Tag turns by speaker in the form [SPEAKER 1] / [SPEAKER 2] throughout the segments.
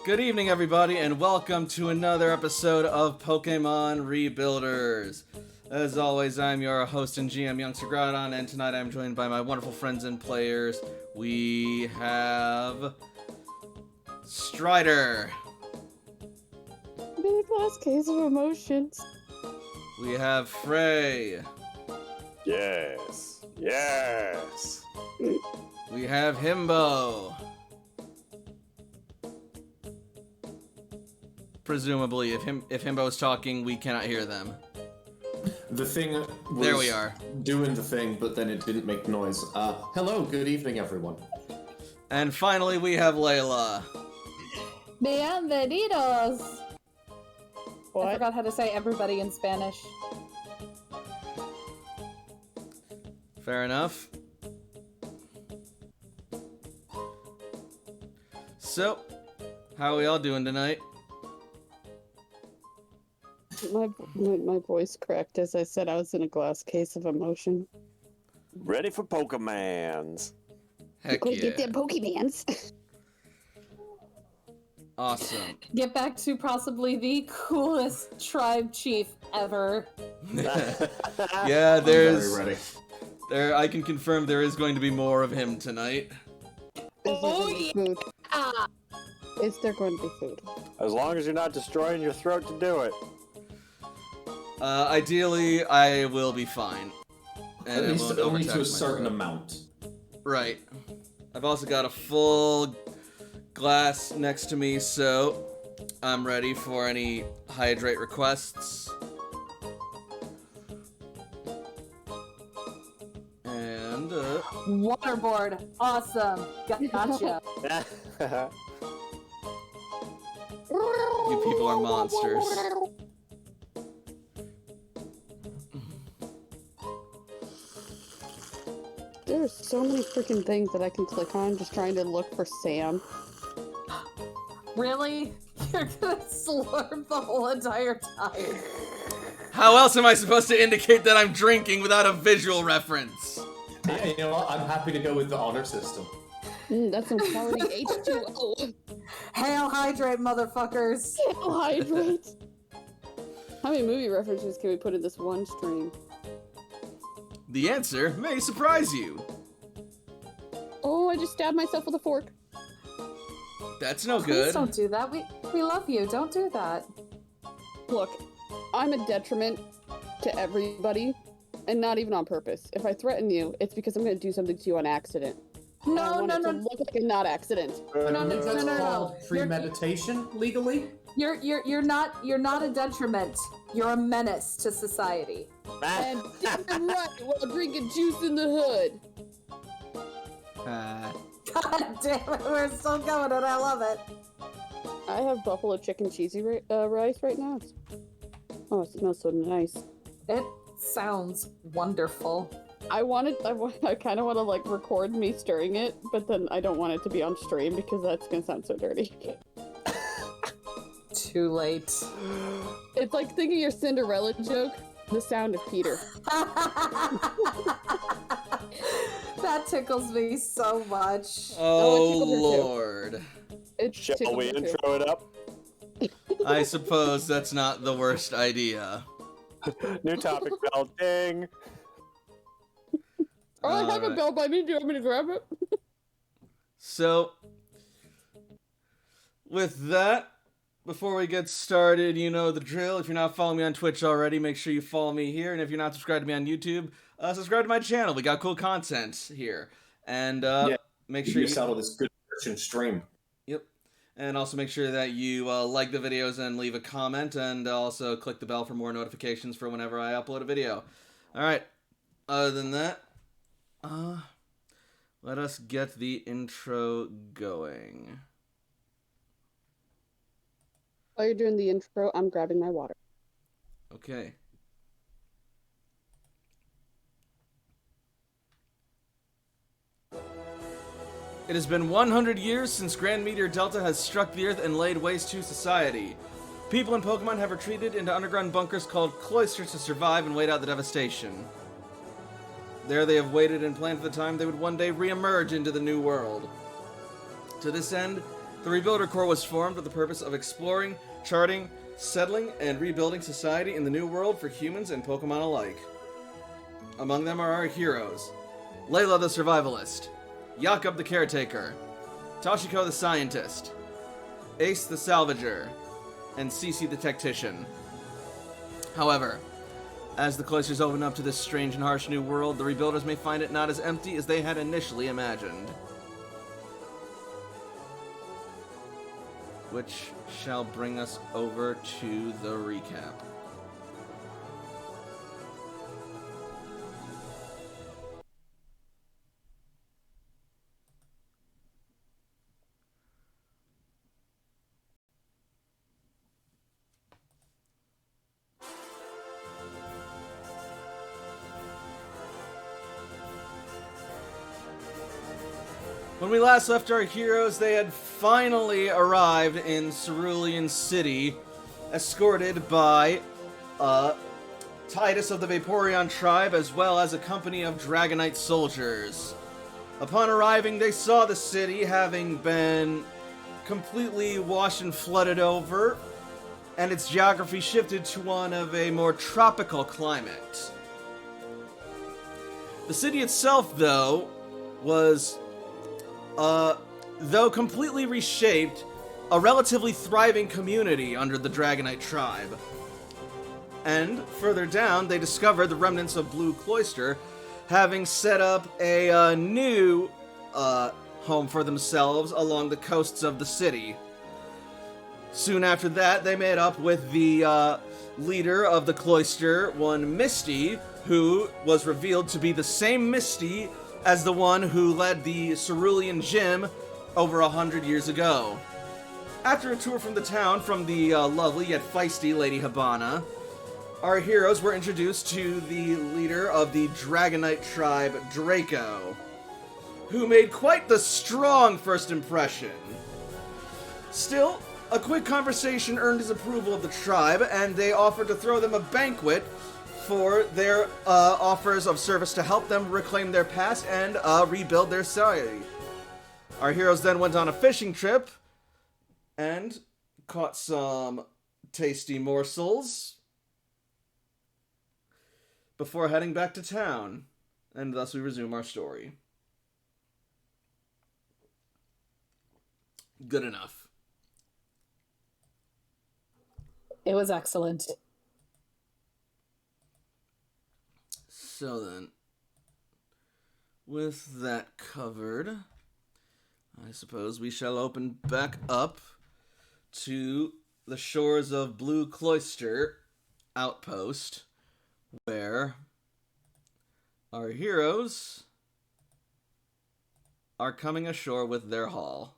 [SPEAKER 1] Good evening, everybody, and welcome to another episode of Pokemon Rebuilders. As always, I'm your host and GM, Youngster Groudon, and tonight I'm joined by my wonderful friends and players. We have Strider.
[SPEAKER 2] Big last case of emotions.
[SPEAKER 1] We have Frey.
[SPEAKER 3] Yes. Yes.
[SPEAKER 1] We have Himbo. Presumably, if Himbo is talking, we cannot hear them.
[SPEAKER 4] The thing was
[SPEAKER 1] There we are.
[SPEAKER 4] doing the thing, but then it didn't make noise. Hello, good evening, everyone.
[SPEAKER 1] And finally, we have Layla.
[SPEAKER 5] Bienvenidos!
[SPEAKER 2] What?
[SPEAKER 5] I forgot how to say everybody in Spanish.
[SPEAKER 1] Fair enough. So, how are we all doing tonight?
[SPEAKER 2] My voice cracked as I said I was in a glass case of emotion.
[SPEAKER 3] Ready for Pokemans.
[SPEAKER 1] Heck
[SPEAKER 2] Go
[SPEAKER 1] yeah.
[SPEAKER 2] get them Pokemans.
[SPEAKER 1] Awesome.
[SPEAKER 5] Get back to possibly the coolest tribe chief ever.
[SPEAKER 1] Yeah,
[SPEAKER 4] I'm very
[SPEAKER 1] there's
[SPEAKER 4] ready.
[SPEAKER 1] I can confirm there is going to be more of him tonight.
[SPEAKER 2] Food. Is there going to be food?
[SPEAKER 3] As long as you're not destroying your throat to do it.
[SPEAKER 1] Ideally, I will be fine. And
[SPEAKER 4] At
[SPEAKER 1] it
[SPEAKER 4] least
[SPEAKER 1] won't
[SPEAKER 4] only to
[SPEAKER 1] overtax
[SPEAKER 4] a
[SPEAKER 1] my
[SPEAKER 4] certain
[SPEAKER 1] throat.
[SPEAKER 4] amount.
[SPEAKER 1] Right. I've also got a full glass next to me, so I'm ready for any hydrate requests. And,
[SPEAKER 5] Waterboard. Awesome. Gotcha.
[SPEAKER 1] you people are monsters.
[SPEAKER 2] There's so many freaking things that I can click on just trying to look for Sam.
[SPEAKER 5] Really? You're gonna slurp the whole entire time.
[SPEAKER 1] How else am I supposed to indicate that I'm drinking without a visual reference?
[SPEAKER 4] Yeah, you know what? I'm happy to go with the honor system.
[SPEAKER 2] That's some quality H2O.
[SPEAKER 5] Hail hydrate, motherfuckers.
[SPEAKER 2] Hydrate. How many movie references can we put in this one stream?
[SPEAKER 1] The answer may surprise you.
[SPEAKER 2] Oh, I just stabbed myself with a fork.
[SPEAKER 1] That's no
[SPEAKER 5] Please
[SPEAKER 1] good.
[SPEAKER 5] don't do that. We love you. Don't do that.
[SPEAKER 2] Look, I'm a detriment to everybody, and not even on purpose. If I threaten you, it's because I'm going to do something to you on accident. And I
[SPEAKER 5] No,
[SPEAKER 2] want
[SPEAKER 5] no,
[SPEAKER 2] it to
[SPEAKER 5] no.
[SPEAKER 2] look like a not accident.
[SPEAKER 5] No,
[SPEAKER 4] Is that
[SPEAKER 5] no.
[SPEAKER 4] called premeditation legally?
[SPEAKER 5] You're not a detriment. You're a menace to society.
[SPEAKER 2] And damn right, while drinking juice in the hood.
[SPEAKER 5] God damn it, we're still going and I love it.
[SPEAKER 2] I have buffalo chicken cheesy rice right now. Oh, it smells so nice.
[SPEAKER 5] It sounds wonderful.
[SPEAKER 2] I kind of want to like record me stirring it, but then I don't want it to be on stream because that's gonna sound so dirty.
[SPEAKER 5] Too late.
[SPEAKER 2] It's like thinking your Cinderella joke, the sound of Peter.
[SPEAKER 5] That tickles me so much.
[SPEAKER 1] Oh,
[SPEAKER 2] it tickled her too.
[SPEAKER 1] Lord.
[SPEAKER 2] It
[SPEAKER 3] Shall
[SPEAKER 2] tickled
[SPEAKER 3] we
[SPEAKER 2] me too.
[SPEAKER 3] intro it up?
[SPEAKER 1] I suppose that's not the worst idea.
[SPEAKER 3] New topic, bell ding.
[SPEAKER 2] Oh, I have a
[SPEAKER 1] Alright.
[SPEAKER 2] bell by me. Do you want me to grab it?
[SPEAKER 1] So, with that, before we get started, you know the drill. If you're not following me on Twitch already, make sure you follow me here. And if you're not subscribed to me on YouTube, subscribe to my channel. We got cool content here. And make sure
[SPEAKER 4] You
[SPEAKER 1] you...
[SPEAKER 4] miss out on this good Christian stream.
[SPEAKER 1] Yep. And also make sure that you like the videos and leave a comment. And also click the bell for more notifications for whenever I upload a video. Alright. Other than that, let us get the intro going.
[SPEAKER 2] While you're doing the intro, I'm grabbing my water.
[SPEAKER 1] Okay. It has been 100 years since Grand Meteor Delta has struck the Earth and laid waste to society. People and Pokemon have retreated into underground bunkers called cloisters to survive and wait out the devastation. There they have waited and planned for the time they would one day re-emerge into the new world. To this end, The Rebuilder Corps was formed with the purpose of exploring, charting, settling, and rebuilding society in the New World for humans and Pokemon alike. Among them are our heroes: Layla the Survivalist, Jakob the Caretaker, Toshiko the Scientist, Ace the Salvager, and Cece the Tactician. However, as the cloisters open up to this strange and harsh new world, the Rebuilders may find it not as empty as they had initially imagined. Which shall bring us over to the recap. When we last left our heroes, they had finally arrived in Cerulean City, escorted by Titus of the Vaporeon Tribe, as well as a company of Dragonite Soldiers. Upon arriving, they saw the city having been completely washed and flooded over, and its geography shifted to one of a more tropical climate. The city itself, though, was though completely reshaped, a relatively thriving community under the Dragonite Tribe. And further down, they discovered the remnants of Blue Cloister, having set up a new home for themselves along the coasts of the city. Soon after that, they met up with the leader of the cloister, one Misty, who was revealed to be the same Misty as the one who led the Cerulean Gym over 100 years ago. After a tour from the town from the lovely yet feisty Lady Habana, our heroes were introduced to the leader of the Dragonite Tribe, Draco, who made quite the strong first impression. Still, a quick conversation earned his approval of the tribe, and they offered to throw them a banquet for their offers of service to help them reclaim their past and rebuild their society. Our heroes then went on a fishing trip and caught some tasty morsels before heading back to town, and thus we resume our story. Good enough.
[SPEAKER 5] It was excellent.
[SPEAKER 1] So then, with that covered, I suppose we shall open back up to the shores of Blue Cloister Outpost, where our heroes are coming ashore with their haul.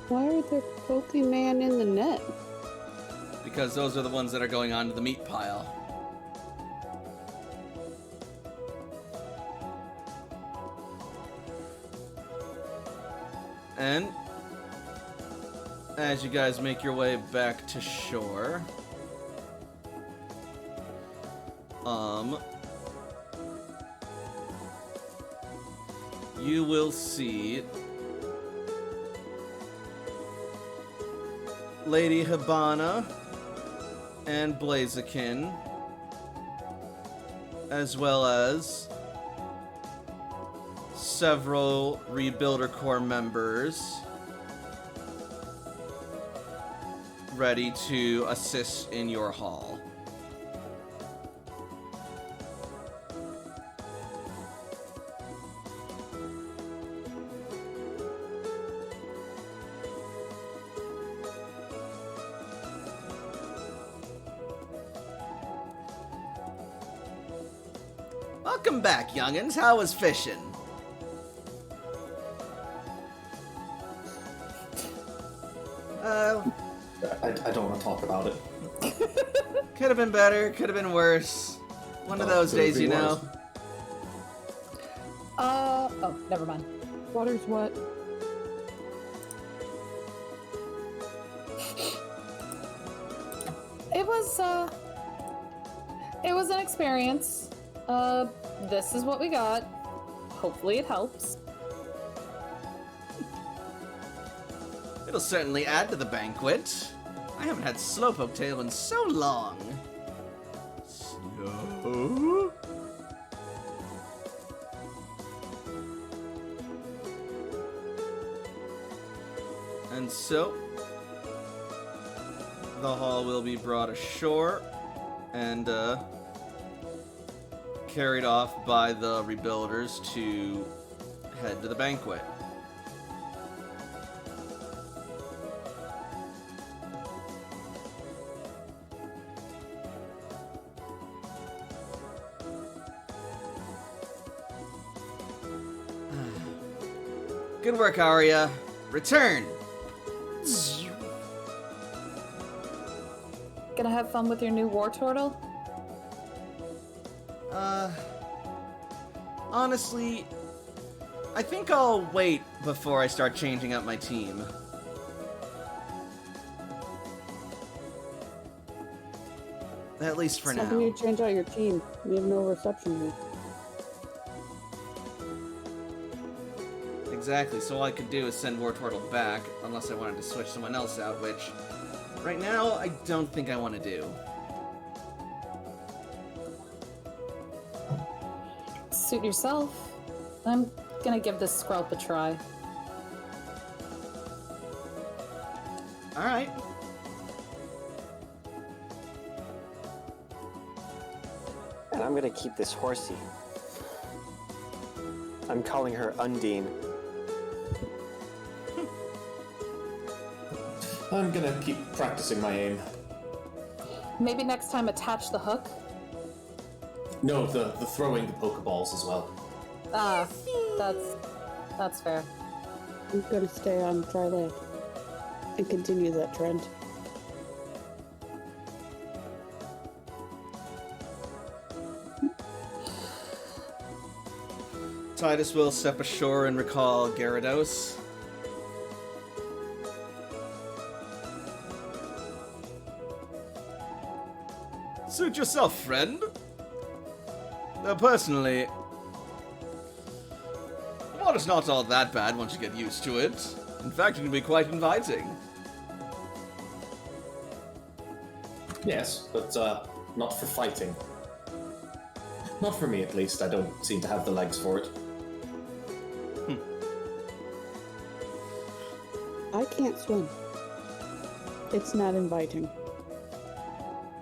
[SPEAKER 2] Why are there Pokemon in the net?
[SPEAKER 1] Because those are the ones that are going onto the meat pile. And as you guys make your way back to shore, you will see Lady Habana and Blaziken, as well as several Rebuilder Corps members ready to assist in your haul. Welcome back, youngins. How was fishing?
[SPEAKER 4] I don't want to talk about it.
[SPEAKER 1] Could have been better, could have been worse. One of those
[SPEAKER 4] Could have
[SPEAKER 1] days,
[SPEAKER 4] been
[SPEAKER 1] you know.
[SPEAKER 4] worse.
[SPEAKER 5] Oh, never mind.
[SPEAKER 2] Water's what?
[SPEAKER 5] It was an experience. This is what we got. Hopefully it helps.
[SPEAKER 1] It'll certainly add to the banquet. I haven't had Slowpoke Tail in so long. Slow? And so, the hall will be brought ashore and carried off by the rebuilders to head to the banquet. Good work, Arya. Return!
[SPEAKER 5] Gonna have fun with your new war turtle?
[SPEAKER 1] Honestly, I think I'll wait before I start changing up my team. At least for
[SPEAKER 2] How can
[SPEAKER 1] now.
[SPEAKER 2] you change out your team? We have no reception here.
[SPEAKER 1] Exactly, so all I could do is send Wartortle back, unless I wanted to switch someone else out, which, right now, I don't think I want to do.
[SPEAKER 5] Suit yourself. I'm gonna give this Skrelp a try.
[SPEAKER 1] Alright.
[SPEAKER 3] And I'm gonna keep this horsey. I'm calling her Undine.
[SPEAKER 4] I'm gonna keep practicing my aim.
[SPEAKER 5] Maybe next time attach the hook?
[SPEAKER 4] No, the throwing the Pokeballs as well.
[SPEAKER 5] Ah, that's fair.
[SPEAKER 2] I'm gonna stay on dry land and continue that trend.
[SPEAKER 1] Titus will step ashore and recall Gyarados. Suit yourself, friend. Personally, water's not all that bad once you get used to it. In fact, it can be quite inviting.
[SPEAKER 4] Yes, but not for fighting. Not for me, at least. I don't seem to have the legs for it.
[SPEAKER 2] I can't swim. It's not inviting.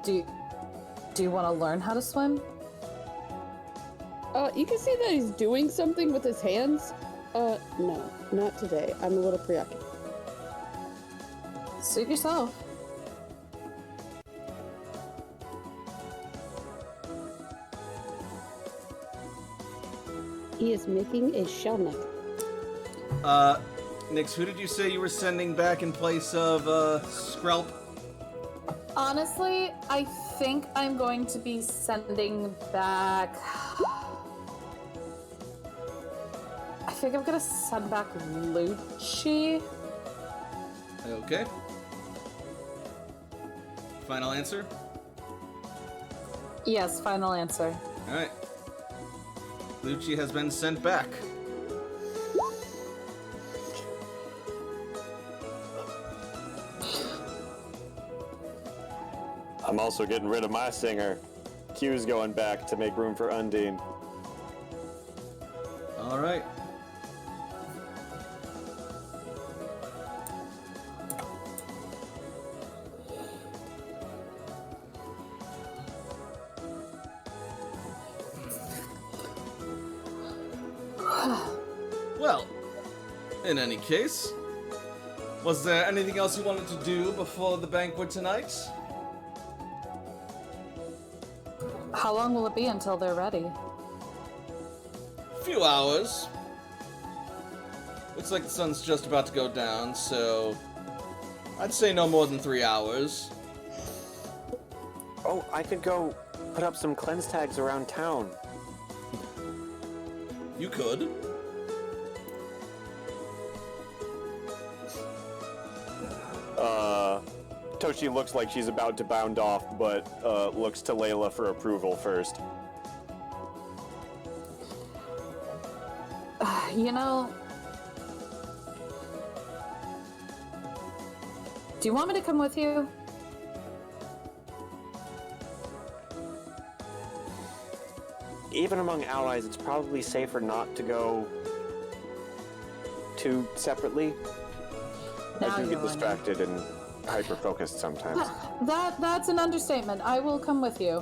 [SPEAKER 5] Do you want to learn how to swim?
[SPEAKER 2] You can see that he's doing something with his hands. No, not today. I'm a little preoccupied.
[SPEAKER 5] Suit yourself.
[SPEAKER 2] He is making a shell neck.
[SPEAKER 1] Nix, who did you say you were sending back in place of, Skrelp?
[SPEAKER 5] Honestly, I think I'm going to be sending back... I think I'm gonna send back Lucci.
[SPEAKER 1] Okay. Final answer?
[SPEAKER 5] Yes, final answer.
[SPEAKER 1] Alright. Lucci has been sent back.
[SPEAKER 3] I'm also getting rid of my singer. Q's going back to make room for Undine.
[SPEAKER 1] Alright. Well, in any case, was there anything else you wanted to do before the banquet tonight?
[SPEAKER 5] How long will it be until they're ready?
[SPEAKER 1] Few hours. Looks like the sun's just about to go down, so I'd say no more than 3 hours.
[SPEAKER 3] Oh, I could go put up some cleanse tags around town.
[SPEAKER 1] You could.
[SPEAKER 3] Toshi looks like she's about to bound off, but looks to Layla for approval first.
[SPEAKER 5] You know... Do you want me to come with you?
[SPEAKER 3] Even among allies, it's probably safer not to go too separately.
[SPEAKER 5] Now
[SPEAKER 3] I do
[SPEAKER 5] you're
[SPEAKER 3] get
[SPEAKER 5] running.
[SPEAKER 3] distracted and hyper-focused sometimes.
[SPEAKER 5] That's an understatement. I will come with you.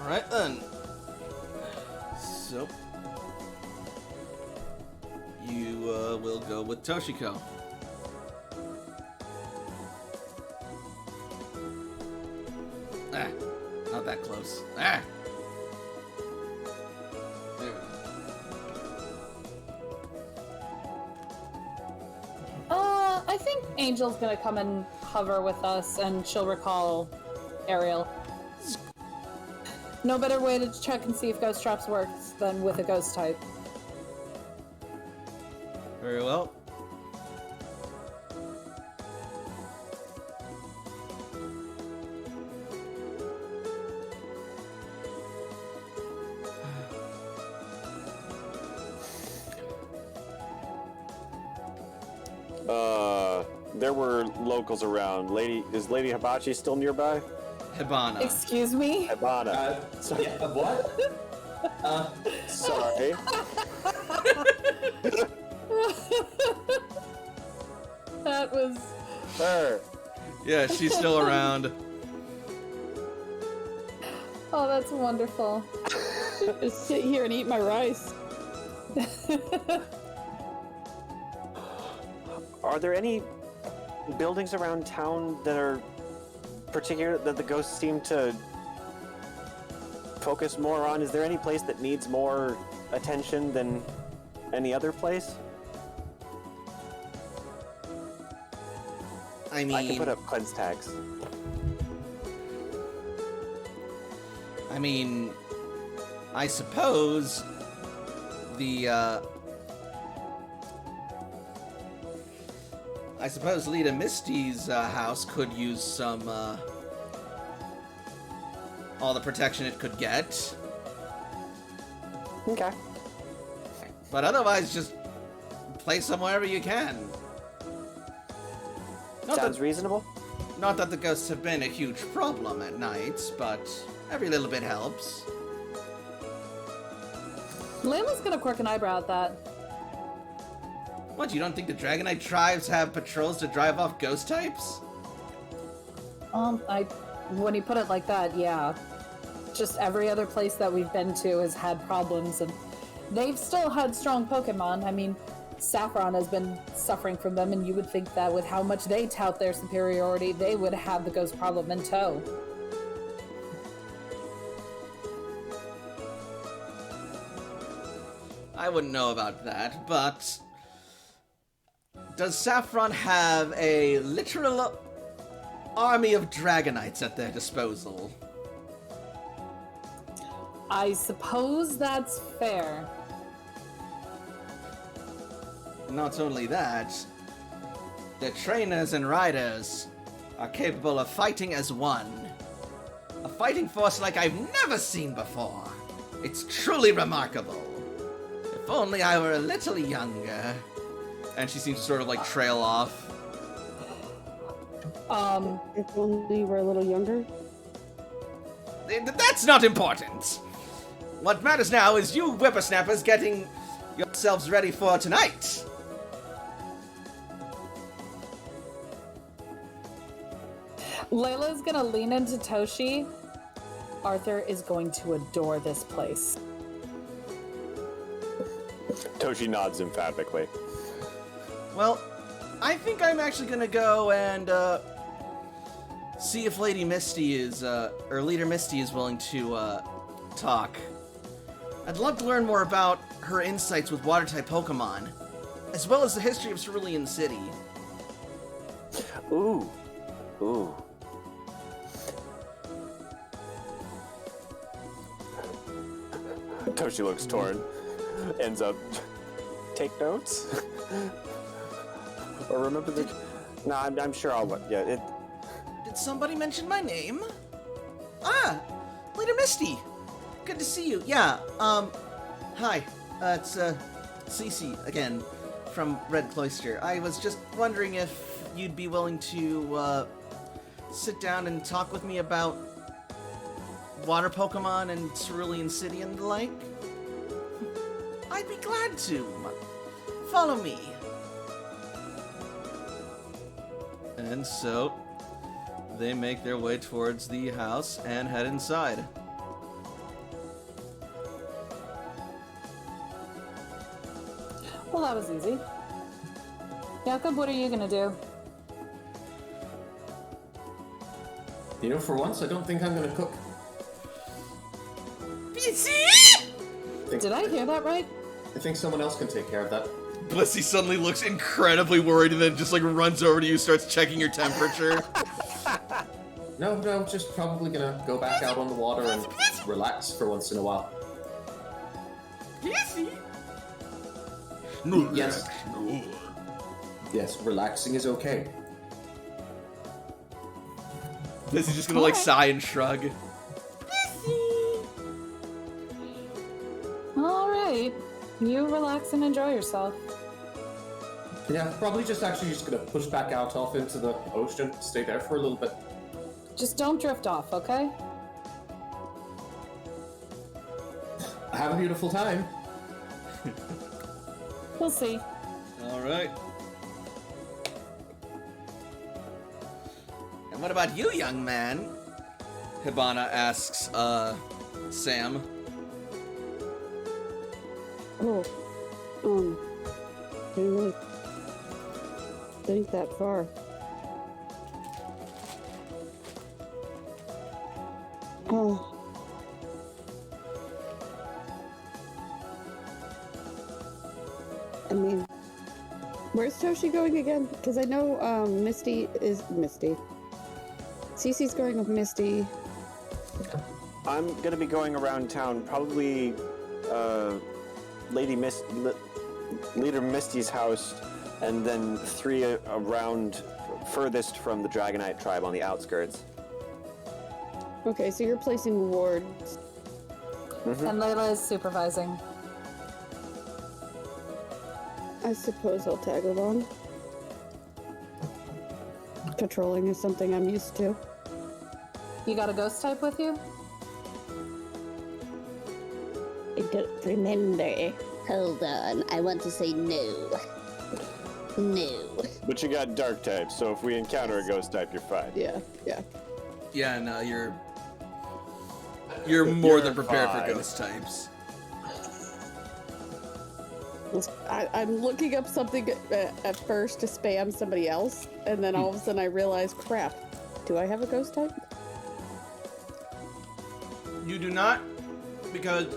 [SPEAKER 1] Alright then. So. You will go with Toshiko. Ah, not that close. Ah! There we go.
[SPEAKER 5] I think Angel's gonna come and hover with us, and she'll recall Ariel. No better way to check and see if ghost traps works than with a ghost type.
[SPEAKER 1] Very well.
[SPEAKER 3] There were locals around. Is Lady Hibachi still nearby?
[SPEAKER 1] Hibana.
[SPEAKER 5] Excuse me?
[SPEAKER 3] Hibana.
[SPEAKER 4] Yeah, what?
[SPEAKER 3] Sorry.
[SPEAKER 5] That was...
[SPEAKER 3] Her.
[SPEAKER 1] Yeah, she's still around.
[SPEAKER 5] Oh, that's wonderful.
[SPEAKER 2] Just sit here and eat my rice.
[SPEAKER 3] Are there any buildings around town that are particular that the ghosts seem to focus more on? Is there any place that needs more attention than any other place?
[SPEAKER 1] I mean,
[SPEAKER 3] I can put up cleanse tags.
[SPEAKER 1] I suppose Lita Misty's house could use some, all the protection it could get.
[SPEAKER 3] Okay.
[SPEAKER 1] But otherwise, just play somewhere you can.
[SPEAKER 3] Sounds reasonable.
[SPEAKER 1] Not that the ghosts have been a huge problem at nights, but every little bit helps.
[SPEAKER 5] Layla's gonna quirk an eyebrow at that.
[SPEAKER 1] What, you don't think the Dragonite tribes have patrols to drive off ghost types?
[SPEAKER 5] When you put it like that, yeah. Just every other place that we've been to has had problems, and they've still had strong Pokemon. I mean, Saffron has been suffering from them, and you would think that with how much they tout their superiority, they would have the ghost problem in tow.
[SPEAKER 1] I wouldn't know about that, but does Saffron have a literal army of Dragonites at their disposal?
[SPEAKER 5] I suppose that's fair.
[SPEAKER 1] Not only that, the trainers and riders are capable of fighting as one. A fighting force like I've never seen before. It's truly remarkable. If only I were a little younger. And she seems to sort of like trail off.
[SPEAKER 2] If only we're a little younger.
[SPEAKER 1] That's not important. What matters now is you whippersnappers getting yourselves ready for tonight.
[SPEAKER 5] Layla's gonna lean into Toshi. Arthur is going to adore this place.
[SPEAKER 3] Toshi nods emphatically.
[SPEAKER 1] Well, I think I'm actually gonna go and see if Lady Misty is, or Leader Misty is willing to talk. I'd love to learn more about her insights with water-type Pokemon, as well as the history of Cerulean City.
[SPEAKER 3] Ooh. Ooh. Toshi looks torn. Ends up. Take notes? Or remember the. No, I'm sure I'll look. Yeah, it.
[SPEAKER 1] Did somebody mention my name? Ah! Leader Misty! Good to see you. Yeah, hi. It's, Cece again, from Red Cloister. I was just wondering if you'd be willing to, sit down and talk with me about water Pokemon and Cerulean City and the like? I'd be glad to. Follow me. And so, they make their way towards the house and head inside.
[SPEAKER 5] Well, that was easy. Jakob, what are you gonna do?
[SPEAKER 4] You know, for once, I don't think I'm gonna cook.
[SPEAKER 5] Did I hear that right?
[SPEAKER 4] I think someone else can take care of that.
[SPEAKER 1] Blissey suddenly looks incredibly worried and then just like runs over to you, starts checking your temperature.
[SPEAKER 4] No, just probably gonna go back out on the water and relax for once in a while.
[SPEAKER 1] No,
[SPEAKER 4] Yes.
[SPEAKER 1] no.
[SPEAKER 4] Yes, relaxing is okay.
[SPEAKER 1] Blissey's just gonna like sigh and shrug.
[SPEAKER 5] All right. You relax and enjoy yourself.
[SPEAKER 4] Yeah, probably just gonna push back out off into the ocean, stay there for a little bit.
[SPEAKER 5] Just don't drift off, okay?
[SPEAKER 4] Have a beautiful time.
[SPEAKER 5] We'll see.
[SPEAKER 1] Alright. And what about you, young man? Hibana asks, Sam.
[SPEAKER 2] Oh, didn't really think that far. Oh. I mean, where's Toshi going again? Because I know, Misty is Misty. Cece's going with Misty.
[SPEAKER 3] I'm gonna be going around town, probably, Leader Misty's house, and then 3 around furthest from the Dragonite Tribe on the outskirts.
[SPEAKER 2] Okay, so you're placing wards.
[SPEAKER 5] And Layla is supervising.
[SPEAKER 2] I suppose I'll tag along. Patrolling is something I'm used to.
[SPEAKER 5] You got a ghost type with you?
[SPEAKER 2] I don't remember.
[SPEAKER 6] Hold on, I want to say no. No.
[SPEAKER 3] But you got dark type, so if we encounter a ghost type, you're fine.
[SPEAKER 2] Yeah.
[SPEAKER 1] Yeah, no, you're more than
[SPEAKER 3] You're
[SPEAKER 1] prepared
[SPEAKER 3] fine.
[SPEAKER 1] for ghost types.
[SPEAKER 2] I'm looking up something at first to spam somebody else, and then all of a sudden I realize, crap, do I have a ghost type?
[SPEAKER 1] You do not, because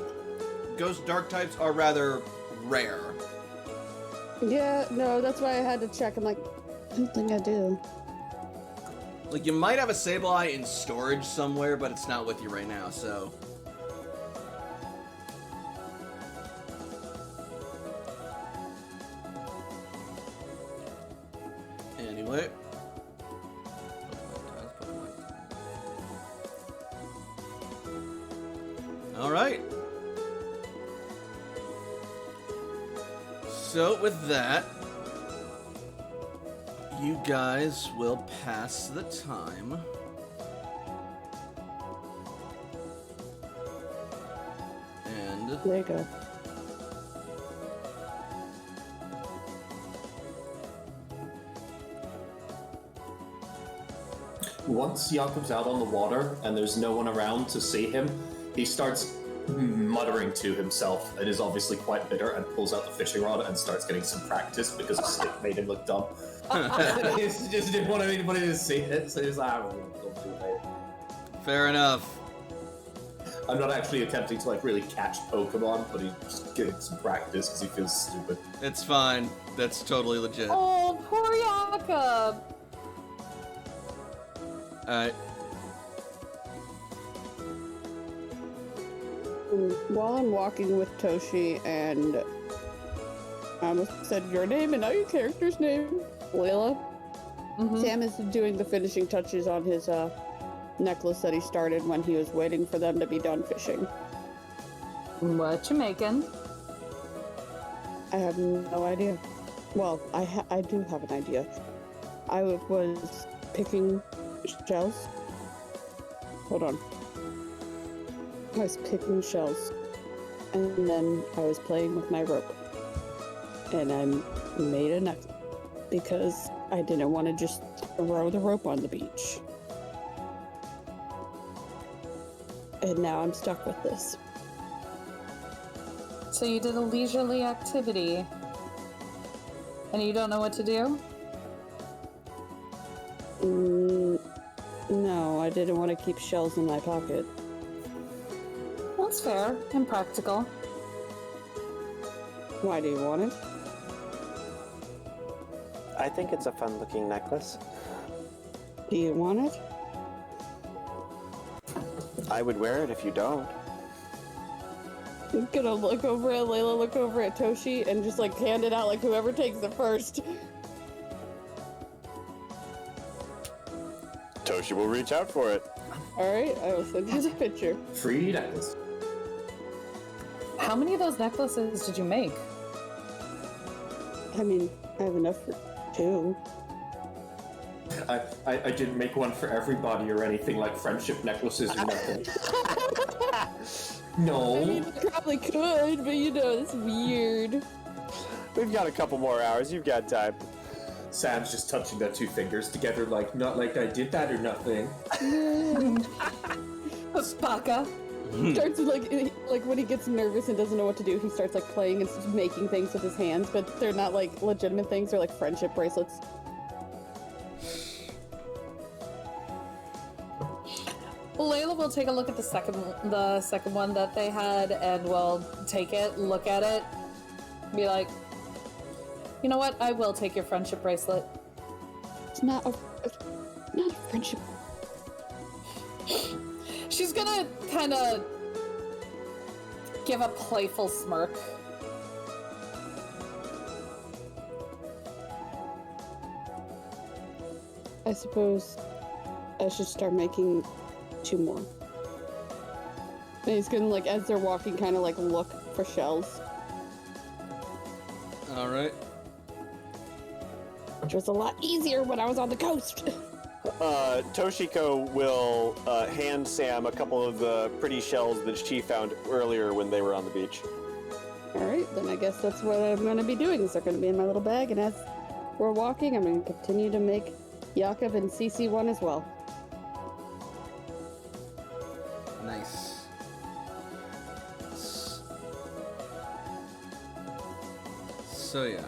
[SPEAKER 1] ghost dark types are rather rare.
[SPEAKER 2] Yeah, no, that's why I had to check. I'm like, I don't think I do.
[SPEAKER 1] Like, you might have a Sableye in storage somewhere, but it's not with you right now, so... Anyway. Alright. So, with that, you guys will pass the time. And
[SPEAKER 2] There you go.
[SPEAKER 4] Once Jakob's out on the water and there's no one around to see him, he starts muttering to himself and is obviously quite bitter and pulls out the fishing rod and starts getting some practice because the stick made him look dumb. He just didn't want anybody to see it, so he's like, "Ah, we'll do it later."
[SPEAKER 1] fair enough.
[SPEAKER 4] I'm not actually attempting to like really catch Pokemon, but he's just getting some practice because he feels stupid.
[SPEAKER 1] It's fine. That's totally legit.
[SPEAKER 5] Oh, poor Jakob.
[SPEAKER 1] Alright.
[SPEAKER 2] While I'm walking with Toshi and I almost said your name and now your character's name, Layla. Sam is doing the finishing touches on his necklace that he started when he was waiting for them to be done fishing.
[SPEAKER 5] What you making?
[SPEAKER 2] I have no idea. Well, I do have an idea. I was picking shells. Hold on. I was picking shells, and then I was playing with my rope, and I made a necklace because I didn't want to just throw the rope on the beach. And now I'm stuck with this.
[SPEAKER 5] So you did a leisurely activity, and you don't know what to do?
[SPEAKER 2] No, I didn't want to keep shells in my pocket.
[SPEAKER 5] That's fair and practical.
[SPEAKER 2] Why do you want it?
[SPEAKER 3] I think it's a fun-looking necklace.
[SPEAKER 2] Do you want it?
[SPEAKER 3] I would wear it if you don't.
[SPEAKER 2] I'm gonna look over at Layla, look over at Toshi, and just like hand it out like whoever takes it first.
[SPEAKER 3] Toshi will reach out for it.
[SPEAKER 2] Alright, I will send you the picture.
[SPEAKER 4] Free necklace.
[SPEAKER 5] How many of those necklaces did you make?
[SPEAKER 2] I mean, I have enough for 2.
[SPEAKER 4] I didn't make one for everybody or anything like friendship necklaces or nothing. No.
[SPEAKER 2] I mean, you probably could, but you know, it's weird.
[SPEAKER 3] We've got a couple more hours. You've got time.
[SPEAKER 4] Sam's just touching their 2 fingers together like, not like I did that or nothing.
[SPEAKER 5] Baka.
[SPEAKER 2] Starts like when he gets nervous and doesn't know what to do, he starts like playing and just making things with his hands, but they're not like legitimate things, they're like friendship bracelets.
[SPEAKER 5] Layla will take a look at the second one that they had, and will take it, look at it, be like, you know what? I will take your friendship bracelet.
[SPEAKER 2] It's not a friendship.
[SPEAKER 5] She's gonna kind of give a playful smirk.
[SPEAKER 2] I suppose I should start making 2 more. And he's gonna like, as they're walking, kind of like look for shells,
[SPEAKER 1] Alright.
[SPEAKER 2] which was a lot easier when I was on the coast.
[SPEAKER 3] Toshiko will hand Sam a couple of the pretty shells that she found earlier when they were on the beach.
[SPEAKER 2] Alright, then I guess that's what I'm gonna be doing. Is they're gonna be in my little bag, and as we're walking, I'm gonna continue to make Jakob and CC one as well.
[SPEAKER 1] Nice. So yeah,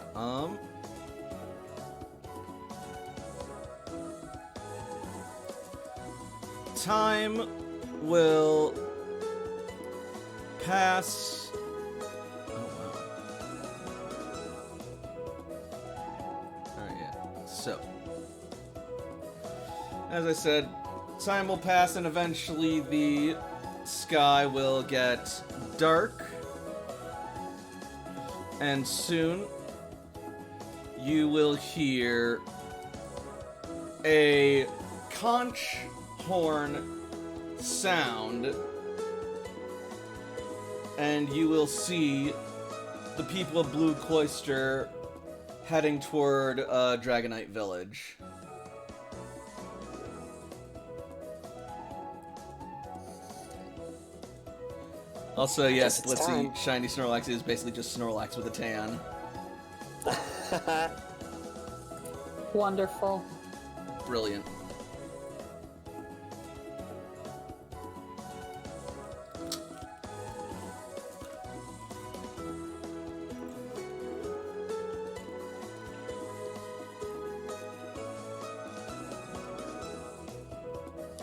[SPEAKER 1] time will pass. Oh wow. Alright, yeah. So, as I said, time will pass and eventually the sky will get dark. And soon you will hear a conch horn sound, and you will see the people of Blue Cloister heading toward Dragonite Village. Also, yes,
[SPEAKER 3] it's
[SPEAKER 1] let's see,
[SPEAKER 3] time.
[SPEAKER 1] Shiny Snorlax is basically just Snorlax with a tan.
[SPEAKER 5] Wonderful.
[SPEAKER 1] Brilliant.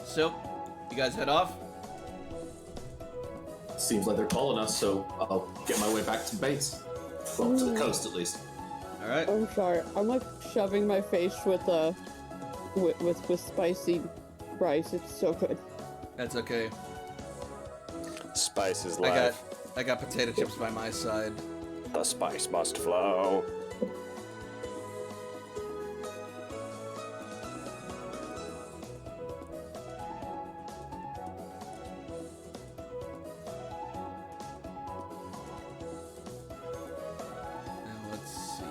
[SPEAKER 1] So, you guys head off?
[SPEAKER 4] seems like they're calling us, so I'll get my way back to base. Well, to the coast, at least.
[SPEAKER 1] All right.
[SPEAKER 2] I'm sorry. I'm like shoving my face with spicy rice. It's so good.
[SPEAKER 1] That's okay.
[SPEAKER 3] Spice is life.
[SPEAKER 1] I got potato chips by my side.
[SPEAKER 3] The spice must flow.
[SPEAKER 1] Now let's see.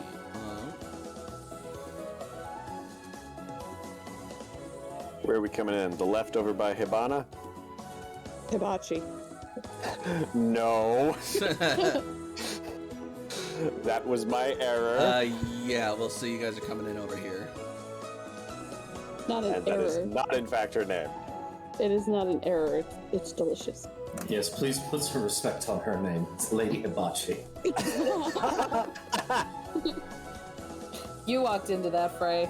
[SPEAKER 3] Where are we coming in? The left over by Hibana?
[SPEAKER 2] Hibachi.
[SPEAKER 3] No. That was my error.
[SPEAKER 1] Yeah, we'll see. You guys are coming in over here.
[SPEAKER 2] Not an
[SPEAKER 3] And that is
[SPEAKER 2] error.
[SPEAKER 3] not, in fact, her name.
[SPEAKER 2] It is not an error. It's delicious.
[SPEAKER 4] Yes, please put some respect on her name. It's Lady Hibachi.
[SPEAKER 5] You walked into that fray.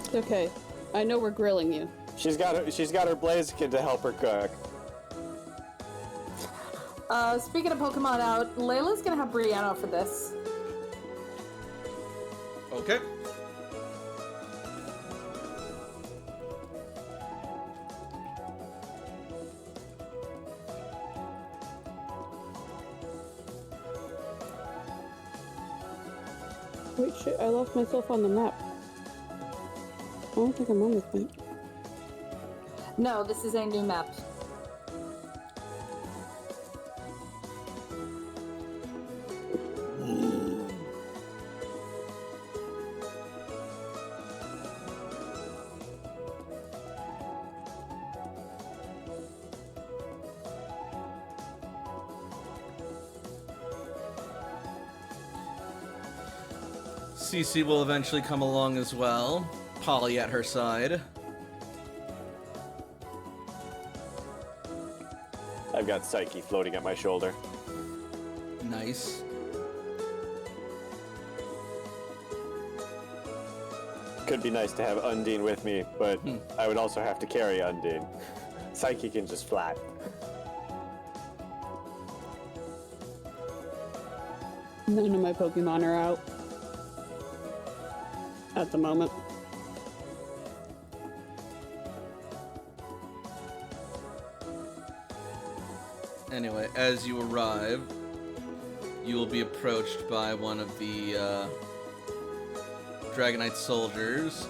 [SPEAKER 2] It's okay. I know we're grilling you.
[SPEAKER 3] She's got her Blaziken to help her cook.
[SPEAKER 5] Speaking of Pokemon out, Layla's gonna have Brianna for this.
[SPEAKER 1] Okay.
[SPEAKER 2] Wait, shit, I lost myself on the map. I don't think I'm on this map.
[SPEAKER 5] No, this is a new map.
[SPEAKER 1] Cece will eventually come along as well. Polly at her side.
[SPEAKER 3] I've got Psyche floating at my shoulder.
[SPEAKER 1] Nice.
[SPEAKER 3] Could be nice to have Undine with me, but I would also have to carry Undine. Psyche can just flat.
[SPEAKER 2] None of my Pokemon are out. At the moment.
[SPEAKER 1] Anyway, as you arrive, you will be approached by one of the Dragonite Soldiers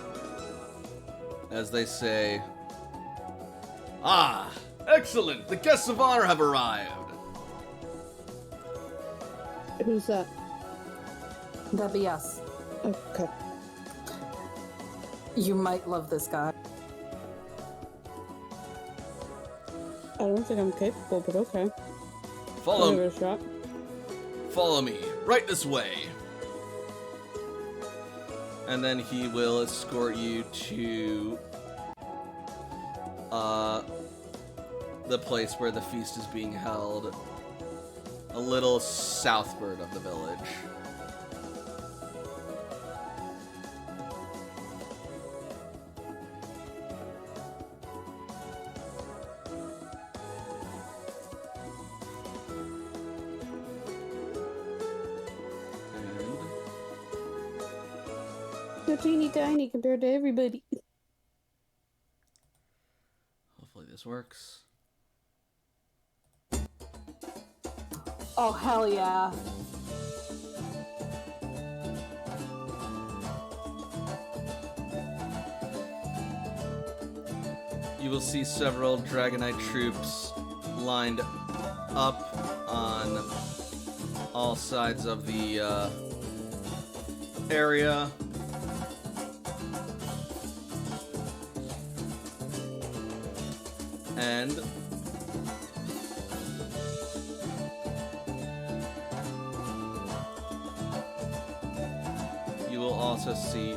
[SPEAKER 1] as they say, "Ah, excellent! The guests of honor have arrived!"
[SPEAKER 2] Who's that?
[SPEAKER 5] That'd be us.
[SPEAKER 2] Okay.
[SPEAKER 5] You might love this guy.
[SPEAKER 2] I don't think I'm capable, but okay. I'll give
[SPEAKER 1] Follow,
[SPEAKER 2] it a shot.
[SPEAKER 1] follow me, right this way. And then he will escort you to the place where the feast is being held, a little southward of the village.
[SPEAKER 2] So teeny tiny compared to everybody.
[SPEAKER 1] Hopefully this works.
[SPEAKER 5] Oh, hell yeah.
[SPEAKER 1] You will see several Dragonite troops lined up on all sides of the area. And you will also see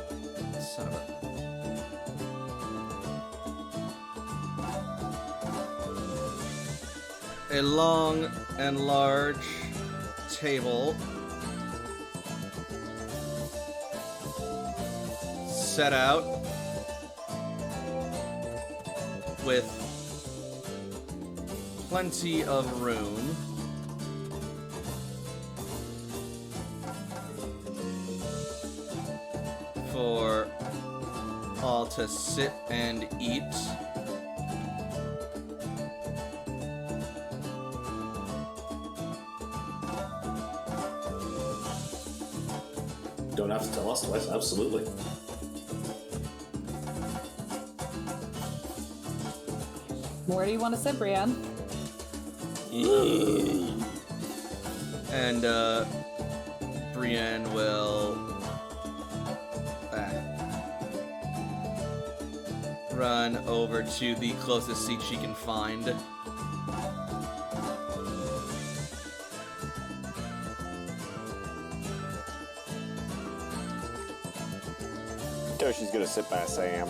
[SPEAKER 1] a long and large table set out with plenty of room. For all to sit and eat.
[SPEAKER 4] Don't have to tell us twice, absolutely.
[SPEAKER 5] Where do you want to sit, Brienne?
[SPEAKER 1] And Brienne will run over to the closest seat she can find.
[SPEAKER 3] Toshi's gonna sit by Sam.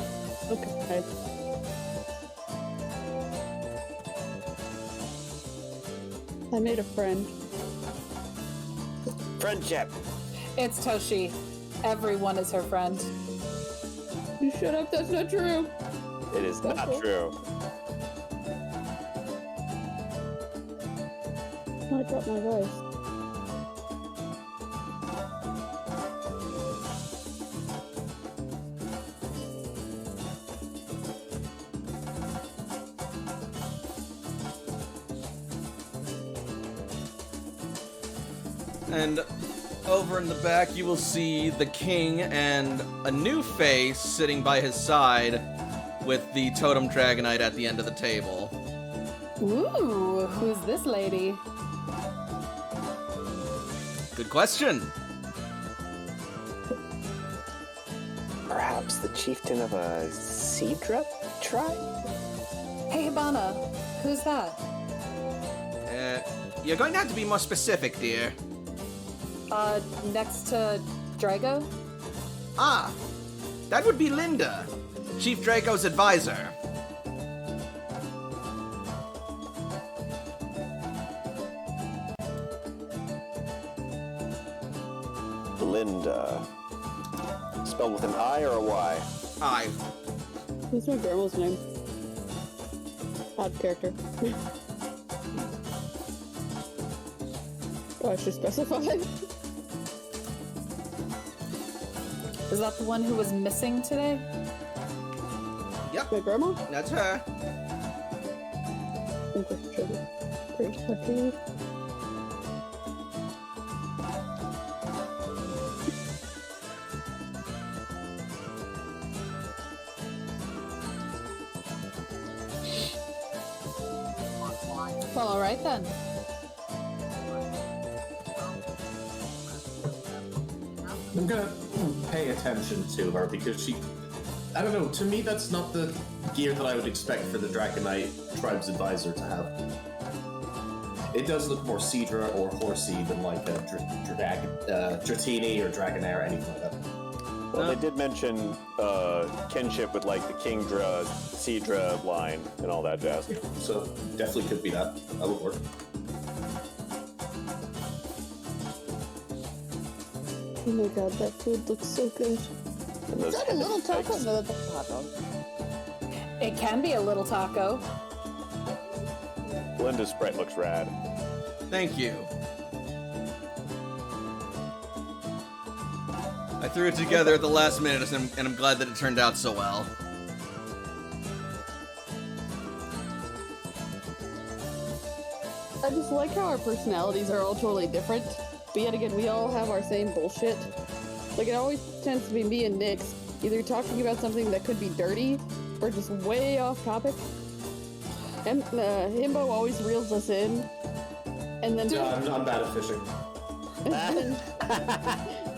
[SPEAKER 2] Okay. I made a friend.
[SPEAKER 3] Friendship.
[SPEAKER 5] It's Toshi. Everyone is her friend.
[SPEAKER 2] You shut up, that's not true.
[SPEAKER 3] It is not true.
[SPEAKER 2] I dropped my voice.
[SPEAKER 1] And over in the back, you will see the king and a new face sitting by his side with the totem Dragonite at the end of the table.
[SPEAKER 5] Ooh, who's this lady?
[SPEAKER 1] Good question.
[SPEAKER 3] Perhaps the chieftain of a Cedra tribe?
[SPEAKER 5] Hey, Hibana, who's that?
[SPEAKER 1] You're going to have to be more specific, dear.
[SPEAKER 5] Next to Drago?
[SPEAKER 1] Ah, that would be Linda, Chief Draco's advisor.
[SPEAKER 3] Linda. Spelled with an I or a Y?
[SPEAKER 1] Hi.
[SPEAKER 2] What's my grandma's name? Odd character. Oh, I should specify.
[SPEAKER 5] Is that the one who was missing today?
[SPEAKER 1] Yep,
[SPEAKER 2] My grandma?
[SPEAKER 1] that's her.
[SPEAKER 2] Okay.
[SPEAKER 5] Well, alright then.
[SPEAKER 4] I'm gonna pay attention to her because she... I don't know, to me that's not the gear that I would expect for the Dragonite Tribe's advisor to have. It does look more Cedra or horsey than like a Dratini or Dragonair or anything like that.
[SPEAKER 3] Well, they did mention kinship with like the Kingdra, Cedra line and all that jazz.
[SPEAKER 4] So definitely could be that. That would work.
[SPEAKER 2] Oh my god, that food looks so good.
[SPEAKER 3] And those
[SPEAKER 2] Is that a little taco?
[SPEAKER 3] eggs.
[SPEAKER 2] No, that's a hot dog.
[SPEAKER 5] It can be a little taco.
[SPEAKER 3] Linda's Sprite looks rad.
[SPEAKER 1] Thank you. I threw it together at the last minute, and I'm glad that it turned out so well.
[SPEAKER 2] I just like how our personalities are all totally different, but yet again, we all have our same bullshit. Like, it always tends to be me and Nyx, either talking about something that could be dirty, or just way off topic. And Himbo always reels us in, and then...
[SPEAKER 4] Yeah, I'm bad at fishing.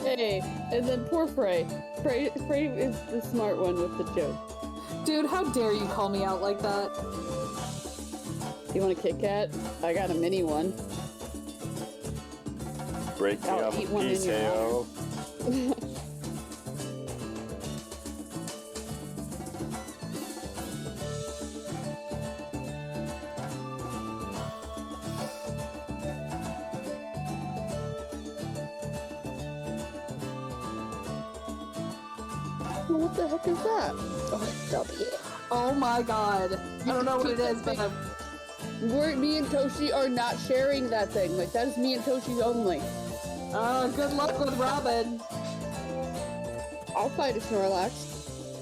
[SPEAKER 2] Hey, and then poor Frey. Frey is the smart one with the joke.
[SPEAKER 5] Dude, how dare you call me out like that?
[SPEAKER 2] You want a Kit Kat? I got a mini one.
[SPEAKER 3] Break me
[SPEAKER 2] I'll
[SPEAKER 3] up
[SPEAKER 2] eat
[SPEAKER 3] a
[SPEAKER 2] one in
[SPEAKER 3] piece,
[SPEAKER 2] your
[SPEAKER 3] hey-o.
[SPEAKER 2] What the heck is that? Oh, it's W.
[SPEAKER 5] Oh my god. I don't know what it is, but
[SPEAKER 2] Me and Toshi are not sharing that thing. Like, that is me and Toshi only.
[SPEAKER 5] Good luck with Robin.
[SPEAKER 2] I'll fight a Snorlax.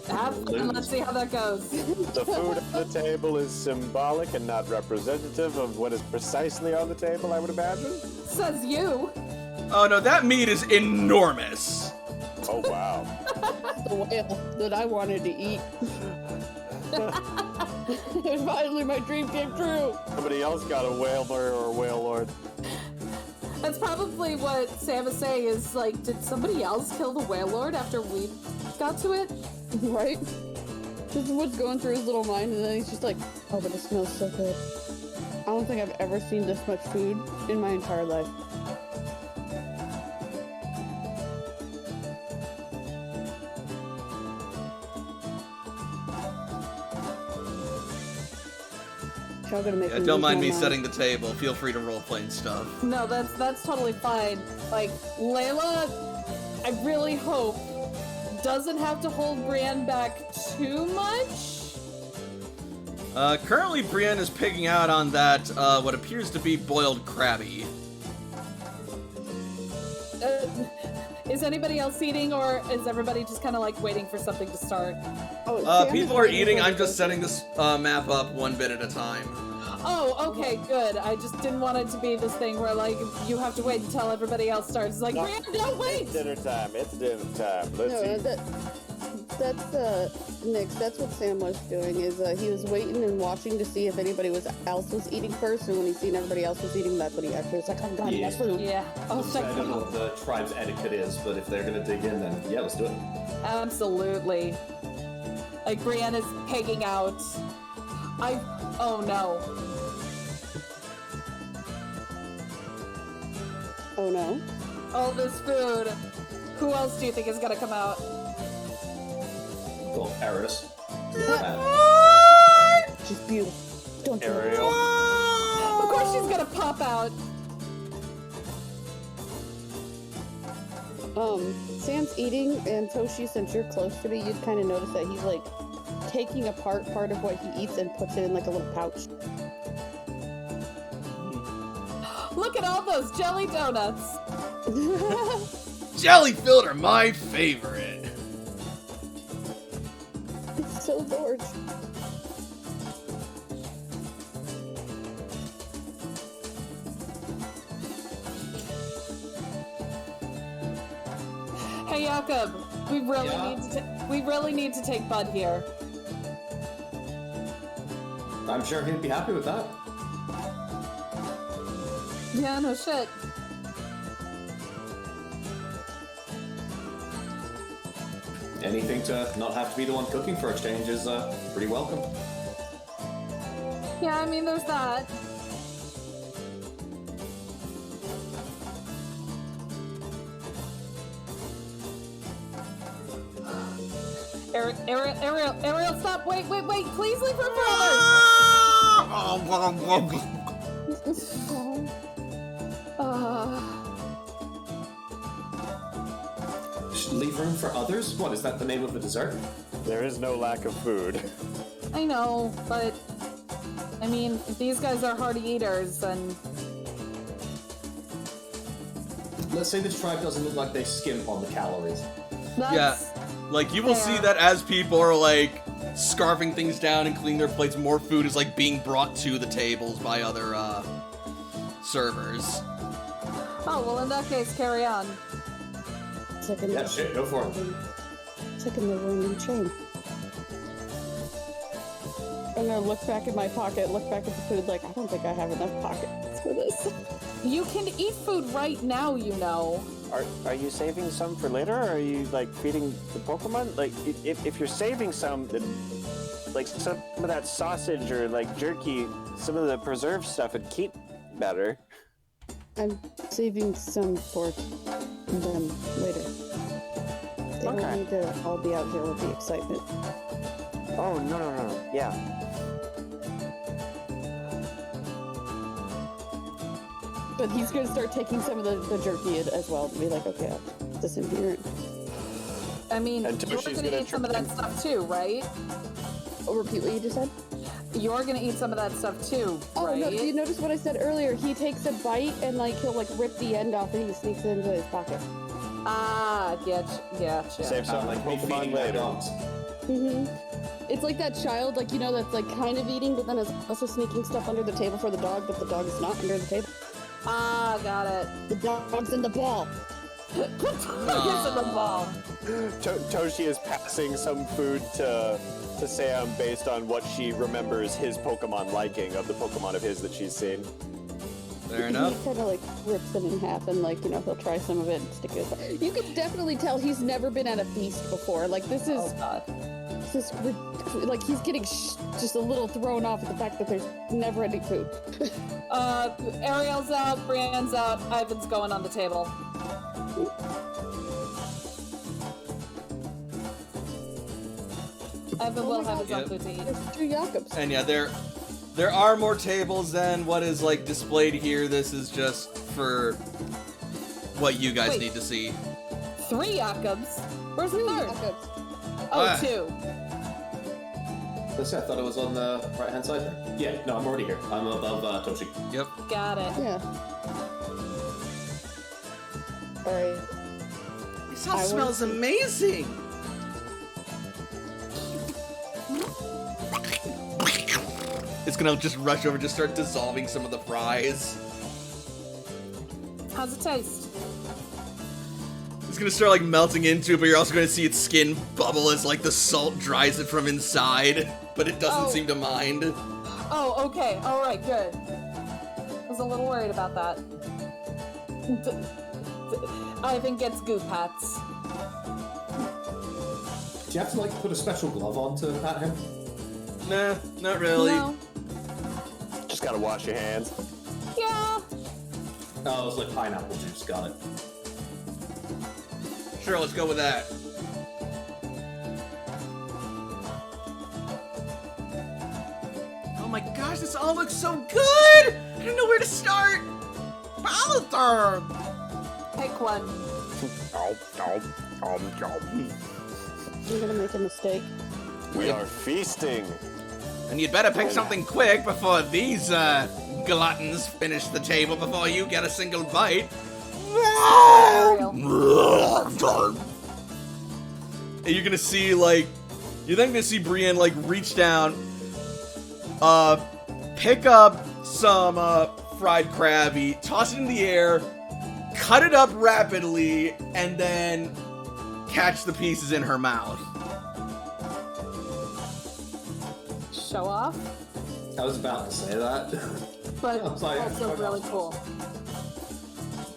[SPEAKER 5] Have fun. Let's see how that goes.
[SPEAKER 3] The food on the table is symbolic and not representative of what is precisely on the table, I would imagine.
[SPEAKER 5] Says you.
[SPEAKER 1] Oh no, that meat is enormous.
[SPEAKER 3] Oh, wow.
[SPEAKER 2] The whale that I wanted to eat. And finally, my dream came true.
[SPEAKER 3] Somebody else got a whaler or a whale lord.
[SPEAKER 5] That's probably what Sam is saying is like, did somebody else kill the whale lord after we got to it?
[SPEAKER 2] Right? This is what's going through his little mind, and then he's just like, oh, but it smells so good. I don't think I've ever seen this much food in my entire life. Y'all gonna make me
[SPEAKER 1] Don't
[SPEAKER 2] lose
[SPEAKER 1] mind
[SPEAKER 2] my
[SPEAKER 1] me
[SPEAKER 2] mind.
[SPEAKER 1] setting the table. Feel free to role-play and stuff.
[SPEAKER 5] No, that's totally fine. Like, Layla, I really hope, doesn't have to hold Brienne back too much.
[SPEAKER 1] Currently, Brienne is pigging out on that, what appears to be boiled crabby.
[SPEAKER 5] Is anybody else eating, or is everybody just kind of like waiting for something to start?
[SPEAKER 2] Oh, Sam
[SPEAKER 1] People
[SPEAKER 2] is
[SPEAKER 1] are
[SPEAKER 2] waiting
[SPEAKER 1] eating.
[SPEAKER 2] for
[SPEAKER 1] I'm
[SPEAKER 2] the-
[SPEAKER 1] just setting this map up one bit at a time.
[SPEAKER 5] Oh, okay, good. I just didn't want it to be this thing where, like, you have to wait until everybody else starts. It's like,
[SPEAKER 3] No,
[SPEAKER 5] Brienne, no, wait!
[SPEAKER 3] It's dinner time. It's dinner time. Let's
[SPEAKER 2] No,
[SPEAKER 3] eat.
[SPEAKER 2] that's Nick. That's what Sam was doing. Is he was waiting and watching to see if anybody else was eating first, and when he seen everybody else was eating, that's when he actually was like, "Oh God,
[SPEAKER 4] Yeah.
[SPEAKER 2] that's food."
[SPEAKER 5] Yeah. Oh,
[SPEAKER 4] I
[SPEAKER 5] thank
[SPEAKER 4] don't know
[SPEAKER 5] God.
[SPEAKER 4] what the tribe's etiquette is, but if they're gonna dig in, then yeah, let's do it.
[SPEAKER 5] Absolutely. Like, Brienne is pegging out. Oh no.
[SPEAKER 2] Oh no.
[SPEAKER 5] All this food. Who else do you think is gonna come out?
[SPEAKER 4] Go, Eris.
[SPEAKER 2] She's beautiful. Don't do it.
[SPEAKER 3] Ariel.
[SPEAKER 5] Of course she's gonna pop out.
[SPEAKER 2] Sam's eating, and Toshi, since you're close to me, you'd kind of notice that he's like taking apart part of what he eats and puts it in like a little pouch.
[SPEAKER 5] Look at all those jelly donuts.
[SPEAKER 1] Jelly filled are my favorite.
[SPEAKER 2] It's so gorgeous.
[SPEAKER 5] Hey Jakob, we really need to take Bud here.
[SPEAKER 4] I'm sure he'd be happy with that.
[SPEAKER 5] Yeah, no shit.
[SPEAKER 4] Anything to not have to be the one cooking for a change is pretty welcome.
[SPEAKER 5] Yeah, I mean, there's that. Ariel, stop! Wait! Please leave room for others!
[SPEAKER 4] Should leave room for others? What, is that the name of a dessert?
[SPEAKER 3] There is no lack of food.
[SPEAKER 5] I know, but I mean, if these guys are hearty eaters, then
[SPEAKER 4] Let's say this tribe doesn't look like they skimp on the calories.
[SPEAKER 5] that's
[SPEAKER 1] Yeah, like you will see
[SPEAKER 5] fair.
[SPEAKER 1] that as people are like scarfing things down and cleaning their plates, more food is like being brought to the tables by other servers.
[SPEAKER 5] Oh well, in that case, carry on.
[SPEAKER 2] It's like a
[SPEAKER 4] Yeah, shit, go for it.
[SPEAKER 2] It's like a never-ending chain. I'm gonna look back at my pocket, look back at the food, like, I don't think I have enough pockets for this.
[SPEAKER 5] You can eat food right now, you know.
[SPEAKER 3] Are you saving some for later, or are you like feeding the Pokemon? Like, if you're saving some, then like some of that sausage or like jerky, some of the preserved stuff would keep better.
[SPEAKER 2] I'm saving some for them later. They
[SPEAKER 3] Okay.
[SPEAKER 2] don't need to all be out here with the excitement.
[SPEAKER 3] Oh no, yeah.
[SPEAKER 2] But he's gonna start taking some of the jerky as well to be like, okay, I'll put this in here.
[SPEAKER 5] I mean,
[SPEAKER 3] And
[SPEAKER 5] you're
[SPEAKER 3] Toshi's
[SPEAKER 5] gonna
[SPEAKER 3] gonna
[SPEAKER 5] eat some of that stuff too, right?
[SPEAKER 2] Oh, repeat what you just said?
[SPEAKER 5] You're gonna eat some of that stuff too,
[SPEAKER 2] Oh
[SPEAKER 5] right?
[SPEAKER 2] no! You notice what I said earlier? He takes a bite and like he'll like rip the end off and he sneaks it into his pocket.
[SPEAKER 5] Ah, gotcha.
[SPEAKER 3] Save some
[SPEAKER 4] Like me
[SPEAKER 3] Pokemon
[SPEAKER 4] feeding my
[SPEAKER 3] later.
[SPEAKER 4] dogs.
[SPEAKER 2] It's like that child, like you know, that's like kind of eating, but then is also sneaking stuff under the table for the dog, but the dog is not under the table.
[SPEAKER 5] Ah, got it.
[SPEAKER 2] The dog's in the ball.
[SPEAKER 5] Yes, in the ball.
[SPEAKER 3] Toshi is passing some food to Sam based on what she remembers his Pokemon liking of the Pokemon of his that she's seen.
[SPEAKER 1] Fair enough.
[SPEAKER 2] He kind of like rips it in half and like, you know, he'll try some of it and stick it. You can definitely tell he's never been at a feast before. Like this is,
[SPEAKER 5] Oh god.
[SPEAKER 2] this is like he's getting just a little thrown off at the fact that there's never any food.
[SPEAKER 5] Ariel's out, Brienne's out, Ivan's going on the table. Ivan will have his own
[SPEAKER 1] Yep.
[SPEAKER 5] food to eat.
[SPEAKER 2] There's 2 Jakobs.
[SPEAKER 1] And yeah, there are more tables than what is like displayed here. This is just for what you guys
[SPEAKER 5] Wait.
[SPEAKER 1] need to see.
[SPEAKER 5] 3 Jakobs? Where's the 3rd?
[SPEAKER 2] Jakobs.
[SPEAKER 5] Oh,
[SPEAKER 1] Ah.
[SPEAKER 5] 2.
[SPEAKER 4] That's it, I thought it was on the right-hand side there. Yeah, no, I'm already here. I'm above Toshi.
[SPEAKER 1] Yep.
[SPEAKER 5] Got it.
[SPEAKER 2] Yeah. Alright.
[SPEAKER 1] This house
[SPEAKER 2] I
[SPEAKER 1] smells
[SPEAKER 2] want to-
[SPEAKER 1] amazing. It's gonna just rush over, just start dissolving some of the fries.
[SPEAKER 5] How's it taste?
[SPEAKER 1] It's gonna start like melting into it, but you're also gonna see its skin bubble as like the salt dries it from inside. But it doesn't
[SPEAKER 5] Oh.
[SPEAKER 1] seem to mind.
[SPEAKER 5] Oh, okay. Alright, good. I was a little worried about that. Ivan gets goop hats.
[SPEAKER 4] Do you have to, like, put a special glove on to pat him?
[SPEAKER 1] Nah, not really.
[SPEAKER 5] No.
[SPEAKER 3] Just gotta wash your hands.
[SPEAKER 5] Yeah.
[SPEAKER 4] Oh, it was like pineapple juice, got it.
[SPEAKER 1] Sure, let's go with that. Oh my gosh, this all looks so good! I don't know where to start. Palatine.
[SPEAKER 5] Pick one.
[SPEAKER 2] I'm gonna make a mistake.
[SPEAKER 3] We are feasting.
[SPEAKER 1] And you'd better pick something quick before these gluttons finish the table before you get a single bite.
[SPEAKER 5] Ariel.
[SPEAKER 1] And you're gonna see like, you're then gonna see Brienne like reach down, pick up some fried crabby, toss it in the air, cut it up rapidly, and then catch the pieces in her mouth.
[SPEAKER 5] Show off.
[SPEAKER 4] I was about to say that.
[SPEAKER 5] But
[SPEAKER 4] I was like,
[SPEAKER 5] also really cool.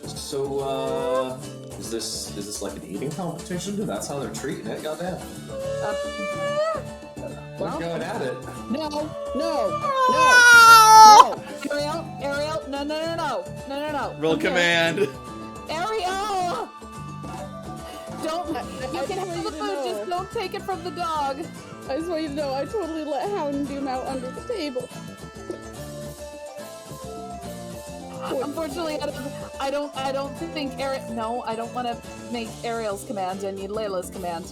[SPEAKER 4] So, is this like an eating competition? That's how they're treating it, goddamn. We're going at it.
[SPEAKER 2] No.
[SPEAKER 5] Ariel, no.
[SPEAKER 1] Roll
[SPEAKER 5] Okay.
[SPEAKER 1] command.
[SPEAKER 5] Ariel! Don't. You
[SPEAKER 2] I
[SPEAKER 5] can have
[SPEAKER 2] just want
[SPEAKER 5] the
[SPEAKER 2] you to
[SPEAKER 5] food,
[SPEAKER 2] know.
[SPEAKER 5] just don't take it from the dog.
[SPEAKER 2] I just want you to know I totally let Houndoom out under the table.
[SPEAKER 5] Unfortunately, I don't think Ariel. No, I don't want to make Ariel's command. I need Layla's command.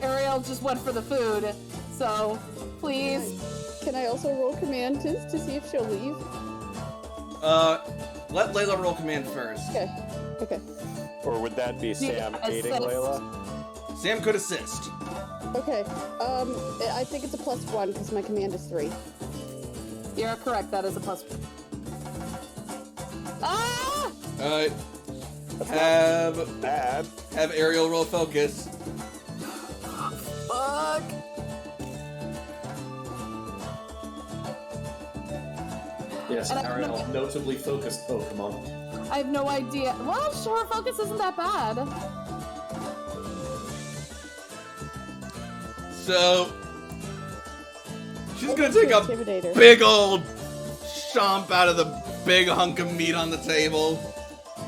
[SPEAKER 5] Ariel just went for the food, so please.
[SPEAKER 2] Can I also roll command to see if she'll leave?
[SPEAKER 1] Let Layla roll command first.
[SPEAKER 2] Okay.
[SPEAKER 3] Or would that be Sam aiding
[SPEAKER 5] assist.
[SPEAKER 3] Layla?
[SPEAKER 1] Sam could assist.
[SPEAKER 2] Okay. I think it's a +1 because my command is 3.
[SPEAKER 5] You're correct. That is a plus. Ah!
[SPEAKER 1] Alright. Have
[SPEAKER 3] Bad.
[SPEAKER 1] Ariel roll focus.
[SPEAKER 5] Fuck.
[SPEAKER 4] Yes,
[SPEAKER 5] And I don't
[SPEAKER 4] Ariel,
[SPEAKER 5] know-
[SPEAKER 4] notably focused Pokemon.
[SPEAKER 5] I have no idea. Well, sure, focus isn't that bad.
[SPEAKER 1] So she's gonna take a
[SPEAKER 2] Intimidator.
[SPEAKER 1] big old chomp out of the big hunk of meat on the table.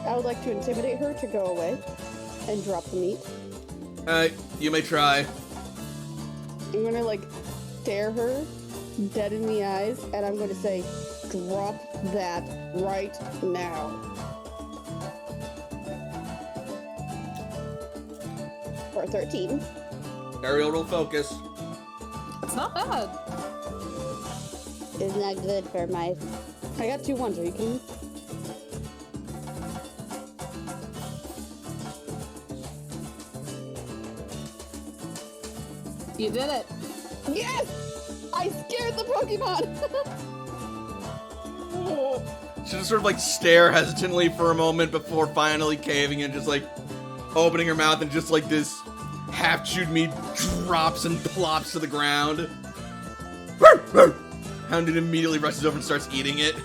[SPEAKER 2] I would like to intimidate her to go away and drop the meat.
[SPEAKER 1] Alright, you may try.
[SPEAKER 2] I'm gonna like stare her dead in the eyes and I'm gonna say, drop that right now. For 13.
[SPEAKER 1] Ariel roll focus.
[SPEAKER 5] not bad.
[SPEAKER 6] It's not good for my.
[SPEAKER 2] I got 2 ones. Are you kidding me?
[SPEAKER 5] You did it.
[SPEAKER 2] Yes! I scared the Pokemon!
[SPEAKER 1] She just sort of like stare hesitantly for a moment before finally caving and just like opening her mouth, and just like this half-chewed meat drops and plops to the ground. Hounded immediately rushes over and starts eating it.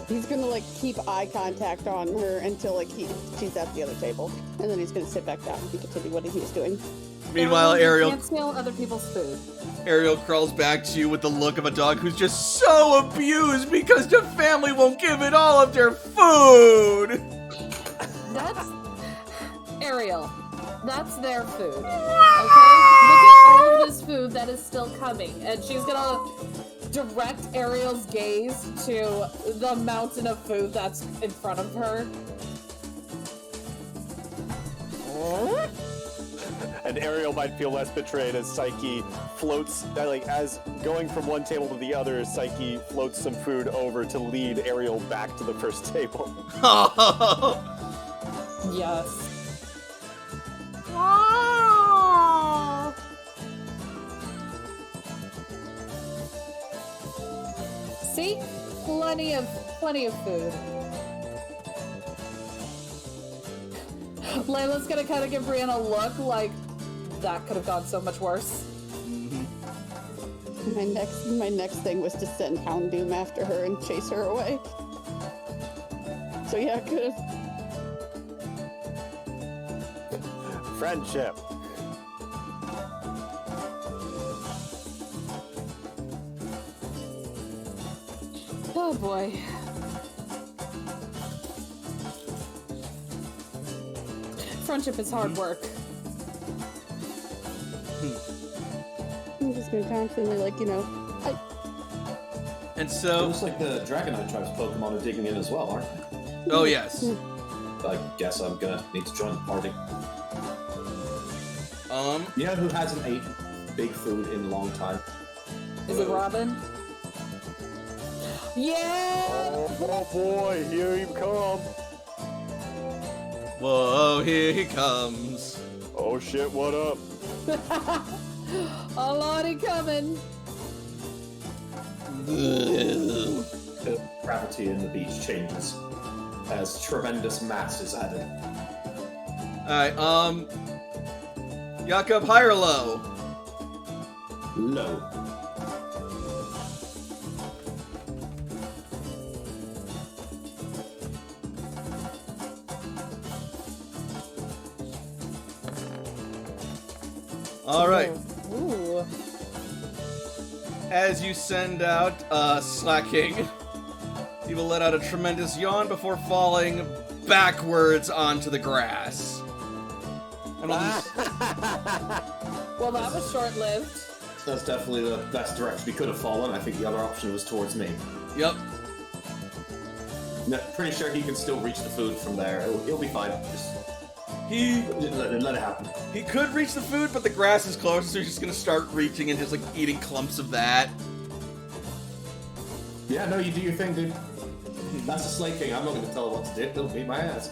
[SPEAKER 2] He's gonna like keep eye contact on her until like she's at the other table, and then he's gonna sit back down and continue what he's doing.
[SPEAKER 1] Meanwhile, Ariel
[SPEAKER 5] You can't steal other people's food.
[SPEAKER 1] crawls back to you with the look of a dog who's just so abused because the family won't give it all of their food.
[SPEAKER 5] That's Ariel. That's their food. Okay? Look at all of this food that is still coming. And she's gonna direct Ariel's gaze to the mountain of food that's in front of her.
[SPEAKER 3] And Ariel might feel less betrayed as Psyche floats, like as going from one table to the other, Psyche floats some food over to lead Ariel back to the first table.
[SPEAKER 5] Yes. See? Plenty of food. Layla's gonna kind of give Brianna a look like that could have gone so much worse.
[SPEAKER 2] My next thing was to send Houndoom after her and chase her away. So yeah, good.
[SPEAKER 3] Friendship.
[SPEAKER 5] Oh boy. Friendship is hard work.
[SPEAKER 2] I'm just gonna constantly like,
[SPEAKER 1] And so,
[SPEAKER 4] Looks like the Dragonite Tribe's Pokemon are digging in as well, aren't they?
[SPEAKER 1] oh yes.
[SPEAKER 4] I guess I'm gonna need to join the party. You know who hasn't ate big food in a long time?
[SPEAKER 5] Is it Robin? Yeah!
[SPEAKER 3] Oh boy, here you come.
[SPEAKER 1] Whoa, here he comes.
[SPEAKER 3] Oh shit, what up?
[SPEAKER 5] A lottie coming.
[SPEAKER 4] The gravity in the beach changes as tremendous mass is added.
[SPEAKER 1] Alright, Jakob, high or low?
[SPEAKER 4] Low.
[SPEAKER 1] Alright.
[SPEAKER 5] Ooh.
[SPEAKER 1] As you send out Slacking, you will let out a tremendous yawn before falling backwards onto the grass. And we'll just-
[SPEAKER 5] Well, that was short-lived.
[SPEAKER 4] That's definitely the best direction he could have fallen. I think the other option was towards me.
[SPEAKER 1] Yep.
[SPEAKER 4] No, pretty sure he can still reach the food from there. He'll be fine. Just let it happen.
[SPEAKER 1] He could reach the food, but the grass is closer, so he's just gonna start reaching and just like eating clumps of that.
[SPEAKER 4] Yeah, no, you do your thing, dude. That's a Slay King. I'm not going to tell her what to do. He'll beat my ass.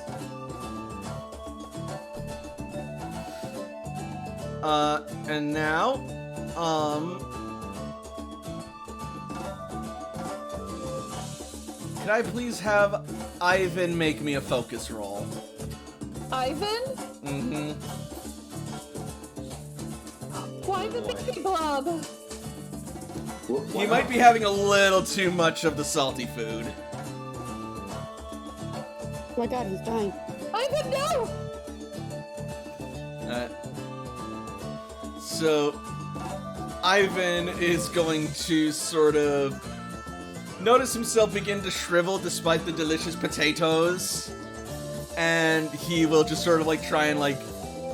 [SPEAKER 1] And now, could I please have Ivan make me a focus roll?
[SPEAKER 5] Ivan?
[SPEAKER 1] Mm-hmm.
[SPEAKER 5] Why the baby blob?
[SPEAKER 1] He might be having a little too much of the salty food.
[SPEAKER 2] Oh my god, he's dying.
[SPEAKER 5] Ivan, no!
[SPEAKER 1] So, Ivan is going to sort of notice himself begin to shrivel despite the delicious potatoes. And he will just sort of like try and like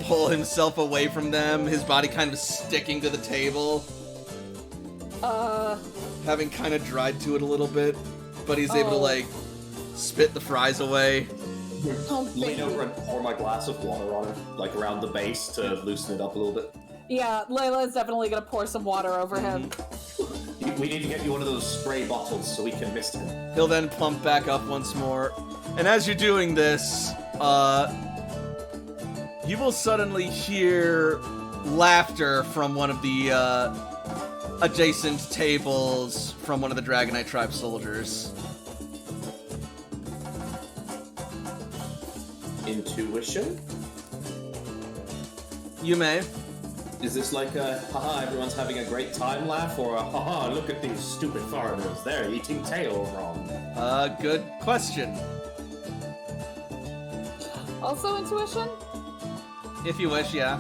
[SPEAKER 1] pull himself away from them, his body kind of sticking to the table. Having kind of dried to it a little bit, but he's able to like spit the fries away.
[SPEAKER 5] Oh,
[SPEAKER 4] lean
[SPEAKER 5] baby.
[SPEAKER 4] over and pour my glass of water on her, like around the base to loosen it up a little bit.
[SPEAKER 5] Yeah, Layla is definitely gonna pour some water over him.
[SPEAKER 4] We need to get you one of those spray bottles so we can mist him.
[SPEAKER 1] He'll then plump back up once more. And as you're doing this, you will suddenly hear laughter from one of the adjacent tables from one of the Dragonite Tribe soldiers.
[SPEAKER 4] Intuition?
[SPEAKER 1] You may.
[SPEAKER 4] Is this like a haha, everyone's having a great time laugh, or a haha, look at these stupid foreigners, they're eating tail wrong?
[SPEAKER 1] Good question.
[SPEAKER 5] Also intuition?
[SPEAKER 1] If you wish, yeah.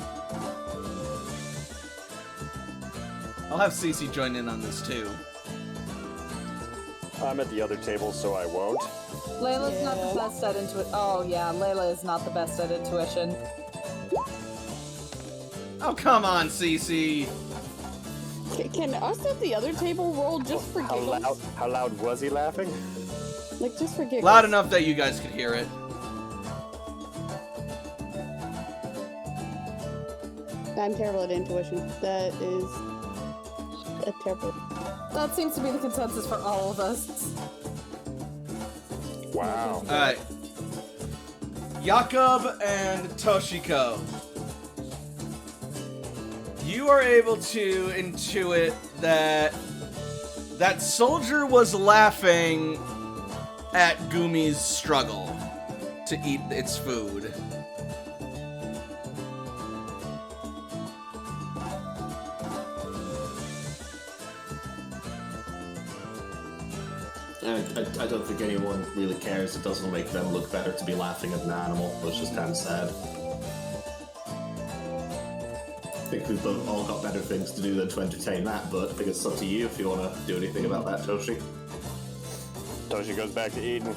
[SPEAKER 1] I'll have Cece join in on this too.
[SPEAKER 3] I'm at the other table, so I won't.
[SPEAKER 5] Layla's not the best at intuition. Oh yeah, Layla is not the best at intuition.
[SPEAKER 1] Oh, come on, Cece.
[SPEAKER 2] Can us at the other table roll just for giggles?
[SPEAKER 3] How loud was he laughing?
[SPEAKER 2] Like, just for giggles.
[SPEAKER 1] Loud enough that you guys could hear it.
[SPEAKER 2] I'm terrible at intuition. That is a terrible.
[SPEAKER 5] That seems to be the consensus for all of us.
[SPEAKER 3] Wow.
[SPEAKER 1] Alright. Jakob and Toshiko. You are able to intuit that that soldier was laughing at Gumi's struggle to eat its food.
[SPEAKER 4] I don't think anyone really cares. It doesn't make them look better to be laughing at an animal, which is kind of sad. I think we've both all got better things to do than to entertain that, but I think it's up to you if you want to do anything about that, Toshi.
[SPEAKER 3] Toshi goes back to eating.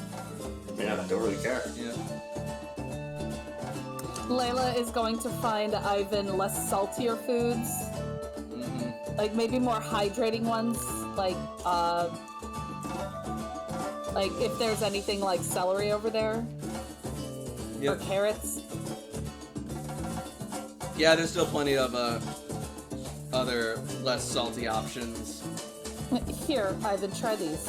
[SPEAKER 4] Yeah, I don't really care.
[SPEAKER 1] Yeah.
[SPEAKER 5] Layla is going to find Ivan less saltier foods. Like maybe more hydrating ones, like if there's anything like celery over there, or carrots.
[SPEAKER 1] Yeah, there's still plenty of other less salty options.
[SPEAKER 5] Here, Ivan, try these.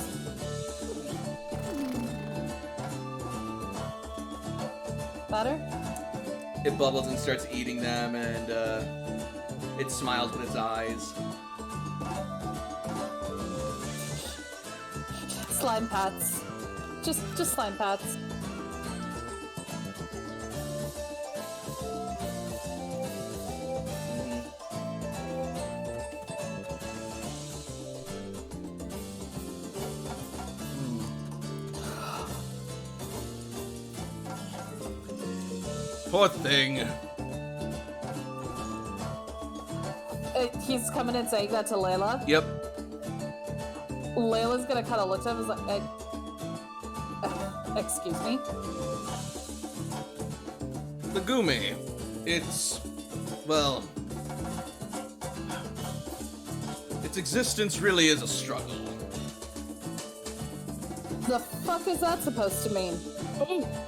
[SPEAKER 5] Better?
[SPEAKER 1] It bubbles and starts eating them, and it smiles with its eyes.
[SPEAKER 5] Slime pats. Just slime pats.
[SPEAKER 1] Poor thing.
[SPEAKER 5] He's coming and saying that to Layla.
[SPEAKER 1] Yep.
[SPEAKER 5] Layla's gonna kind of look at him and like, excuse me?
[SPEAKER 1] The Gumi. It's, well, its existence really is a struggle.
[SPEAKER 5] The fuck is that supposed to mean?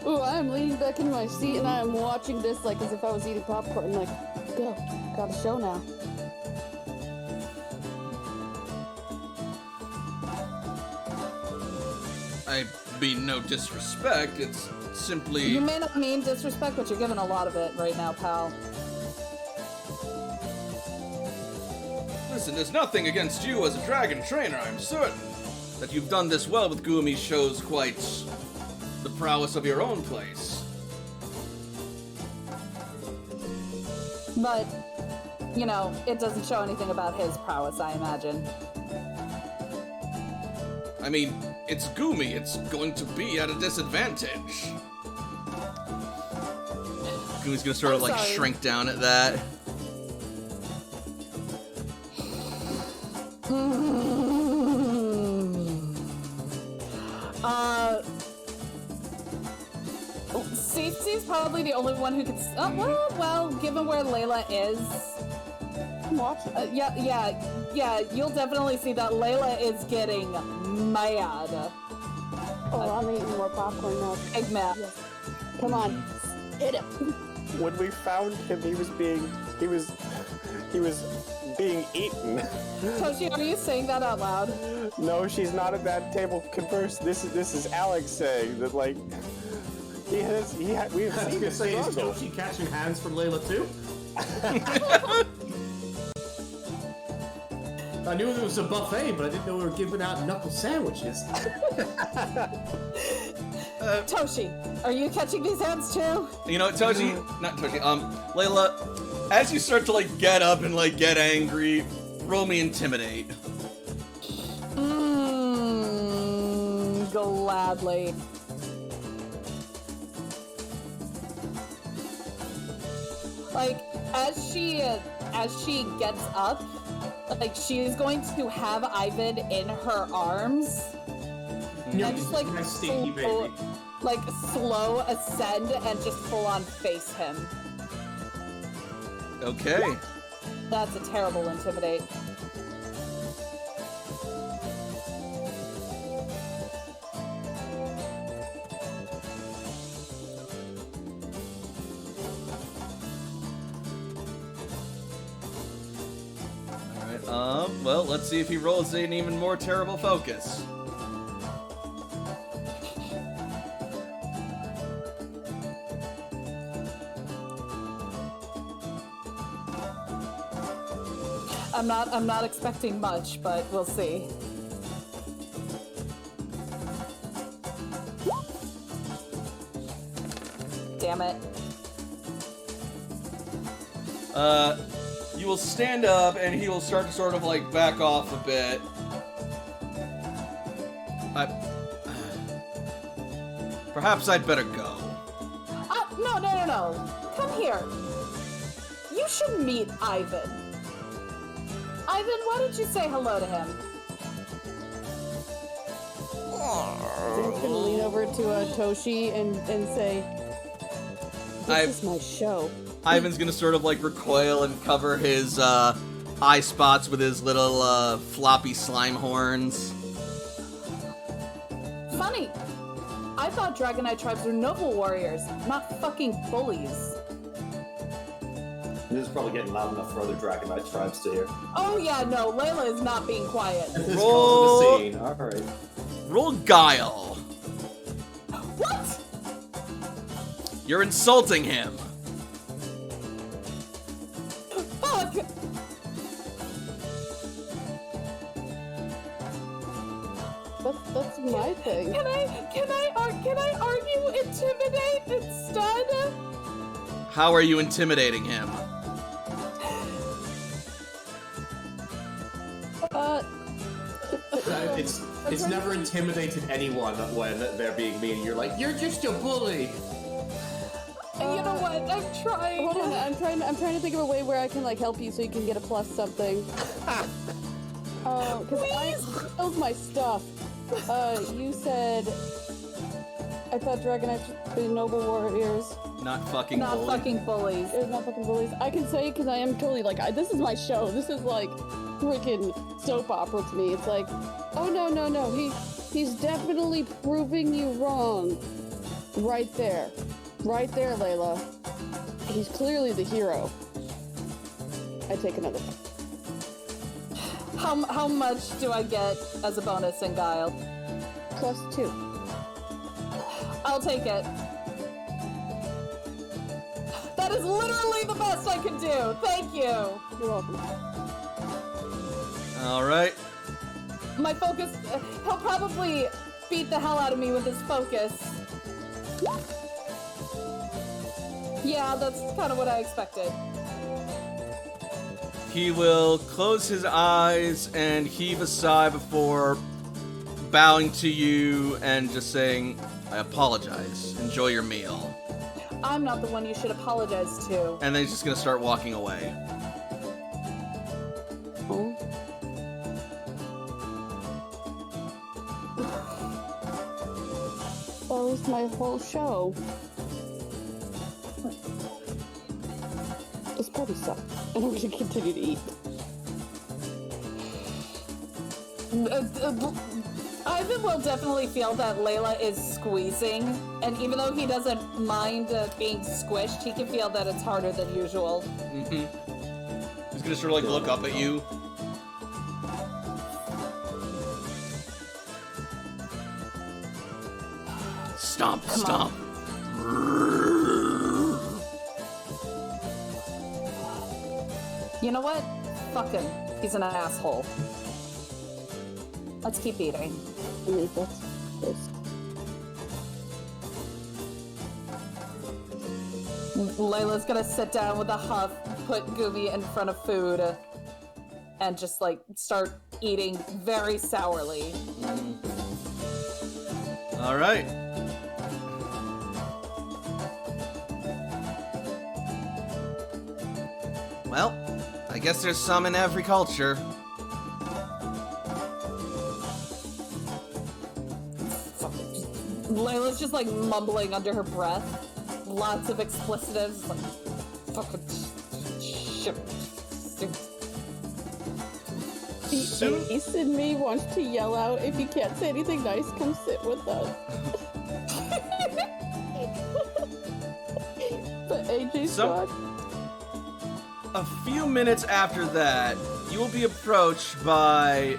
[SPEAKER 2] Oh, I am leaning back in my seat and I am watching this like as if I was eating popcorn. Like, go, got a show now.
[SPEAKER 1] I mean no disrespect, it's simply...
[SPEAKER 5] You may not mean disrespect, but you're giving a lot of it right now, pal.
[SPEAKER 1] Listen, there's nothing against you as a dragon trainer, I'm certain. That you've done this well with Gumi shows quite the prowess of your own place.
[SPEAKER 5] But, you know, it doesn't show anything about his prowess, I imagine.
[SPEAKER 1] I mean, it's Gumi, it's going to be at a disadvantage. Gumi's gonna sort of like
[SPEAKER 5] sorry.
[SPEAKER 1] shrink down at that.
[SPEAKER 5] Cece's probably the only one who can. Well, given where Layla is,
[SPEAKER 2] I'm watching.
[SPEAKER 5] yeah. You'll definitely see that Layla is getting mad.
[SPEAKER 2] Oh, I'm eating more popcorn now.
[SPEAKER 5] Big mad.
[SPEAKER 2] Yes. Come on. Hit him.
[SPEAKER 3] When we found him, he was being eaten.
[SPEAKER 5] Toshi, are you saying that out loud?
[SPEAKER 3] No, she's not at that table converse. This is Alex saying that, like, we have seen
[SPEAKER 4] I was
[SPEAKER 3] him
[SPEAKER 4] gonna say, is
[SPEAKER 3] struggle.
[SPEAKER 4] Joshi catching hands from Layla too? I knew there was a buffet, but I didn't know we were giving out knuckle sandwiches.
[SPEAKER 5] Toshi, are you catching these hands too?
[SPEAKER 1] You know, not Toshi, Layla, as you start to, like, get up and, like, get angry, roll me Intimidate.
[SPEAKER 5] Gladly. Like, as she gets up, like, she's going to have Ivan in her arms. And just, like,
[SPEAKER 4] My stinky baby.
[SPEAKER 5] slow ascend and just full on face him.
[SPEAKER 1] Okay.
[SPEAKER 5] That's a terrible intimidate.
[SPEAKER 1] Alright, well, let's see if he rolls an even more terrible focus.
[SPEAKER 5] I'm not expecting much, but we'll see. Damn it.
[SPEAKER 1] You will stand up and he will start to sort of, like, back off a bit. Perhaps I'd better go.
[SPEAKER 5] No. Come here. You should meet Ivan. Ivan, why don't you say hello to him?
[SPEAKER 2] I'm just gonna lean over to Toshi and say, "This is my show."
[SPEAKER 1] Ivan's gonna sort of, like, recoil and cover his eye spots with his little floppy slime horns.
[SPEAKER 5] Funny. I thought Dragonite tribes were noble warriors, not fucking bullies.
[SPEAKER 4] This is probably getting loud enough for other Dragonite tribes to hear.
[SPEAKER 5] Oh yeah, no, Layla is not being quiet.
[SPEAKER 4] This
[SPEAKER 1] Roll-
[SPEAKER 4] causing a scene. Alright.
[SPEAKER 1] Roll Guile.
[SPEAKER 5] What?
[SPEAKER 1] You're insulting him.
[SPEAKER 5] Fuck!
[SPEAKER 2] That's my thing.
[SPEAKER 5] Can I argue intimidate instead?
[SPEAKER 1] How are you intimidating him?
[SPEAKER 4] It's never intimidated anyone when they're being mean. You're like, you're just a bully.
[SPEAKER 5] You know what? I'm trying.
[SPEAKER 2] Hold on, I'm trying to think of a way where I can, like, help you so you can get a plus something. Because that was my stuff. You said I thought Dragonites were noble warriors.
[SPEAKER 1] Not fucking
[SPEAKER 5] Not
[SPEAKER 1] bully.
[SPEAKER 5] fucking bullies.
[SPEAKER 2] They're not fucking bullies. I can say because I am totally like, this is my show. This is like freaking soap opera to me. It's like, oh no. He's definitely proving you wrong. Right there, Layla. He's clearly the hero. I take another one.
[SPEAKER 5] How much do I get as a bonus in Guile?
[SPEAKER 2] +2.
[SPEAKER 5] I'll take it. That is literally the best I can do. Thank you.
[SPEAKER 2] You're welcome.
[SPEAKER 1] All right.
[SPEAKER 5] My focus. He'll probably beat the hell out of me with his focus. Yeah, that's kind of what I expected.
[SPEAKER 1] He will close his eyes and heave a sigh before bowing to you and just saying, I apologize. Enjoy your meal.
[SPEAKER 5] I'm not the one you should apologize to.
[SPEAKER 1] And then he's just gonna start walking away.
[SPEAKER 2] Oh. That was my whole show. This party sucks, and I'm gonna continue to eat.
[SPEAKER 5] Ivan will definitely feel that Layla is squeezing, and even though he doesn't mind being squished, he can feel that it's harder than usual.
[SPEAKER 1] Mm-hmm. He's gonna sort of like look up at you. Stomp,
[SPEAKER 5] Come
[SPEAKER 1] stomp.
[SPEAKER 5] You know what? Fuck him. He's an asshole. Let's keep eating.
[SPEAKER 2] I mean, that's.
[SPEAKER 5] Layla's gonna sit down with a huff, put Goomy in front of food, and just like start eating very sourly.
[SPEAKER 1] All right. Well, I guess there's some in every culture.
[SPEAKER 5] Layla's just like mumbling under her breath. Lots of explicitives, like fucking shit.
[SPEAKER 2] The ace in me wants to yell out, if you can't say anything nice, come sit with us. But AJ's gone.
[SPEAKER 1] A few minutes after that, you will be approached by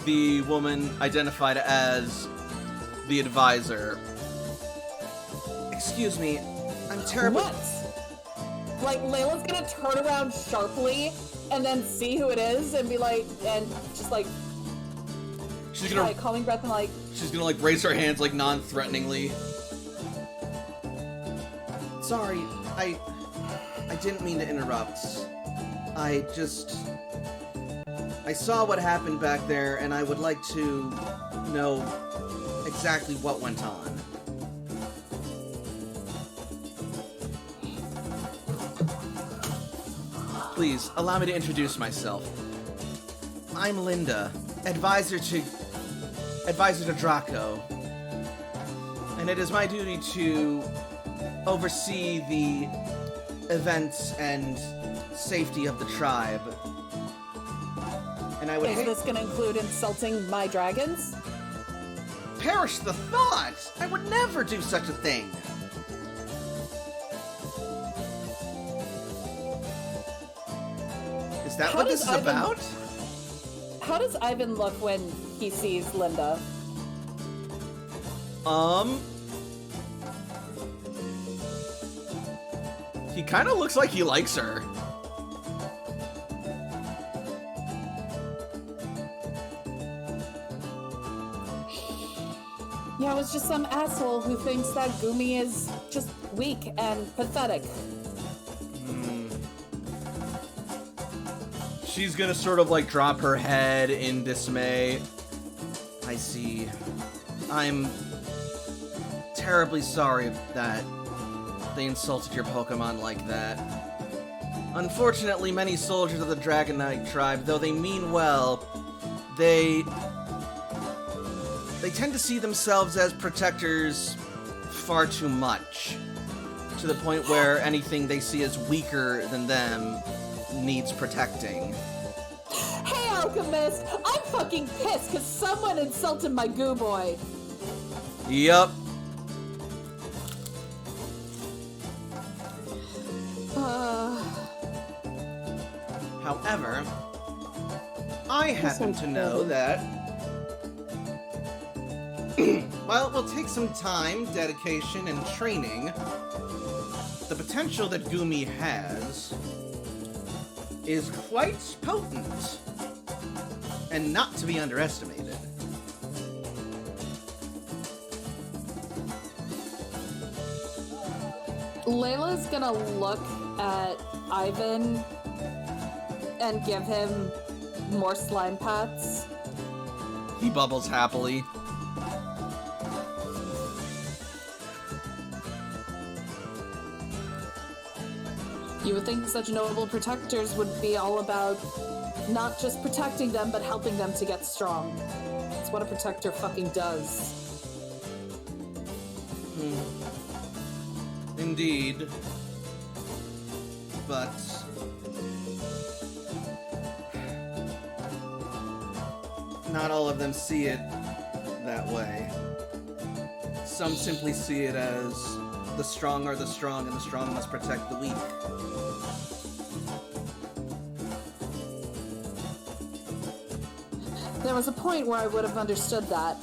[SPEAKER 1] the woman identified as the advisor. Excuse me, I'm terribly...
[SPEAKER 5] What? Like, Layla's gonna turn around sharply and then see who it is and be like, and just like,
[SPEAKER 1] She's gonna...
[SPEAKER 5] like calming breath and like...
[SPEAKER 1] She's gonna like raise her hands like non-threateningly. Sorry, I didn't mean to interrupt. I saw what happened back there, and I would like to know exactly what went on. Please, allow me to introduce myself. I'm Linda, advisor to Draco. And it is my duty to oversee the events and safety of the tribe. And I would
[SPEAKER 5] Is this gonna include insulting my dragons?
[SPEAKER 1] perish the thought! I would never do such a thing! Is that what this is about?
[SPEAKER 5] How does Ivan look when he sees Linda?
[SPEAKER 1] He kind of looks like he likes her.
[SPEAKER 5] Yeah, it was just some asshole who thinks that Goomy is just weak and pathetic.
[SPEAKER 1] She's gonna sort of like drop her head in dismay. I see. I'm terribly sorry that they insulted your Pokemon like that. Unfortunately, many soldiers of the Dragonite Tribe, though they mean well, they tend to see themselves as protectors far too much. To the point where anything they see as weaker than them needs protecting.
[SPEAKER 5] Hey, Alchemist! I'm fucking pissed because someone insulted my Goo Boy.
[SPEAKER 1] Yup. However, I happen to know that while it will take some time, dedication, and training, the potential that Goomy has is quite potent and not to be underestimated.
[SPEAKER 5] Layla's gonna look at Ivan and give him more slime pats.
[SPEAKER 1] He bubbles happily.
[SPEAKER 5] You would think such noble protectors would be all about not just protecting them, but helping them to get strong. That's what a protector fucking does.
[SPEAKER 1] Indeed. But not all of them see it that way. Some simply see it as the strong are the strong and the strong must protect the weak.
[SPEAKER 5] There was a point where I would have understood that.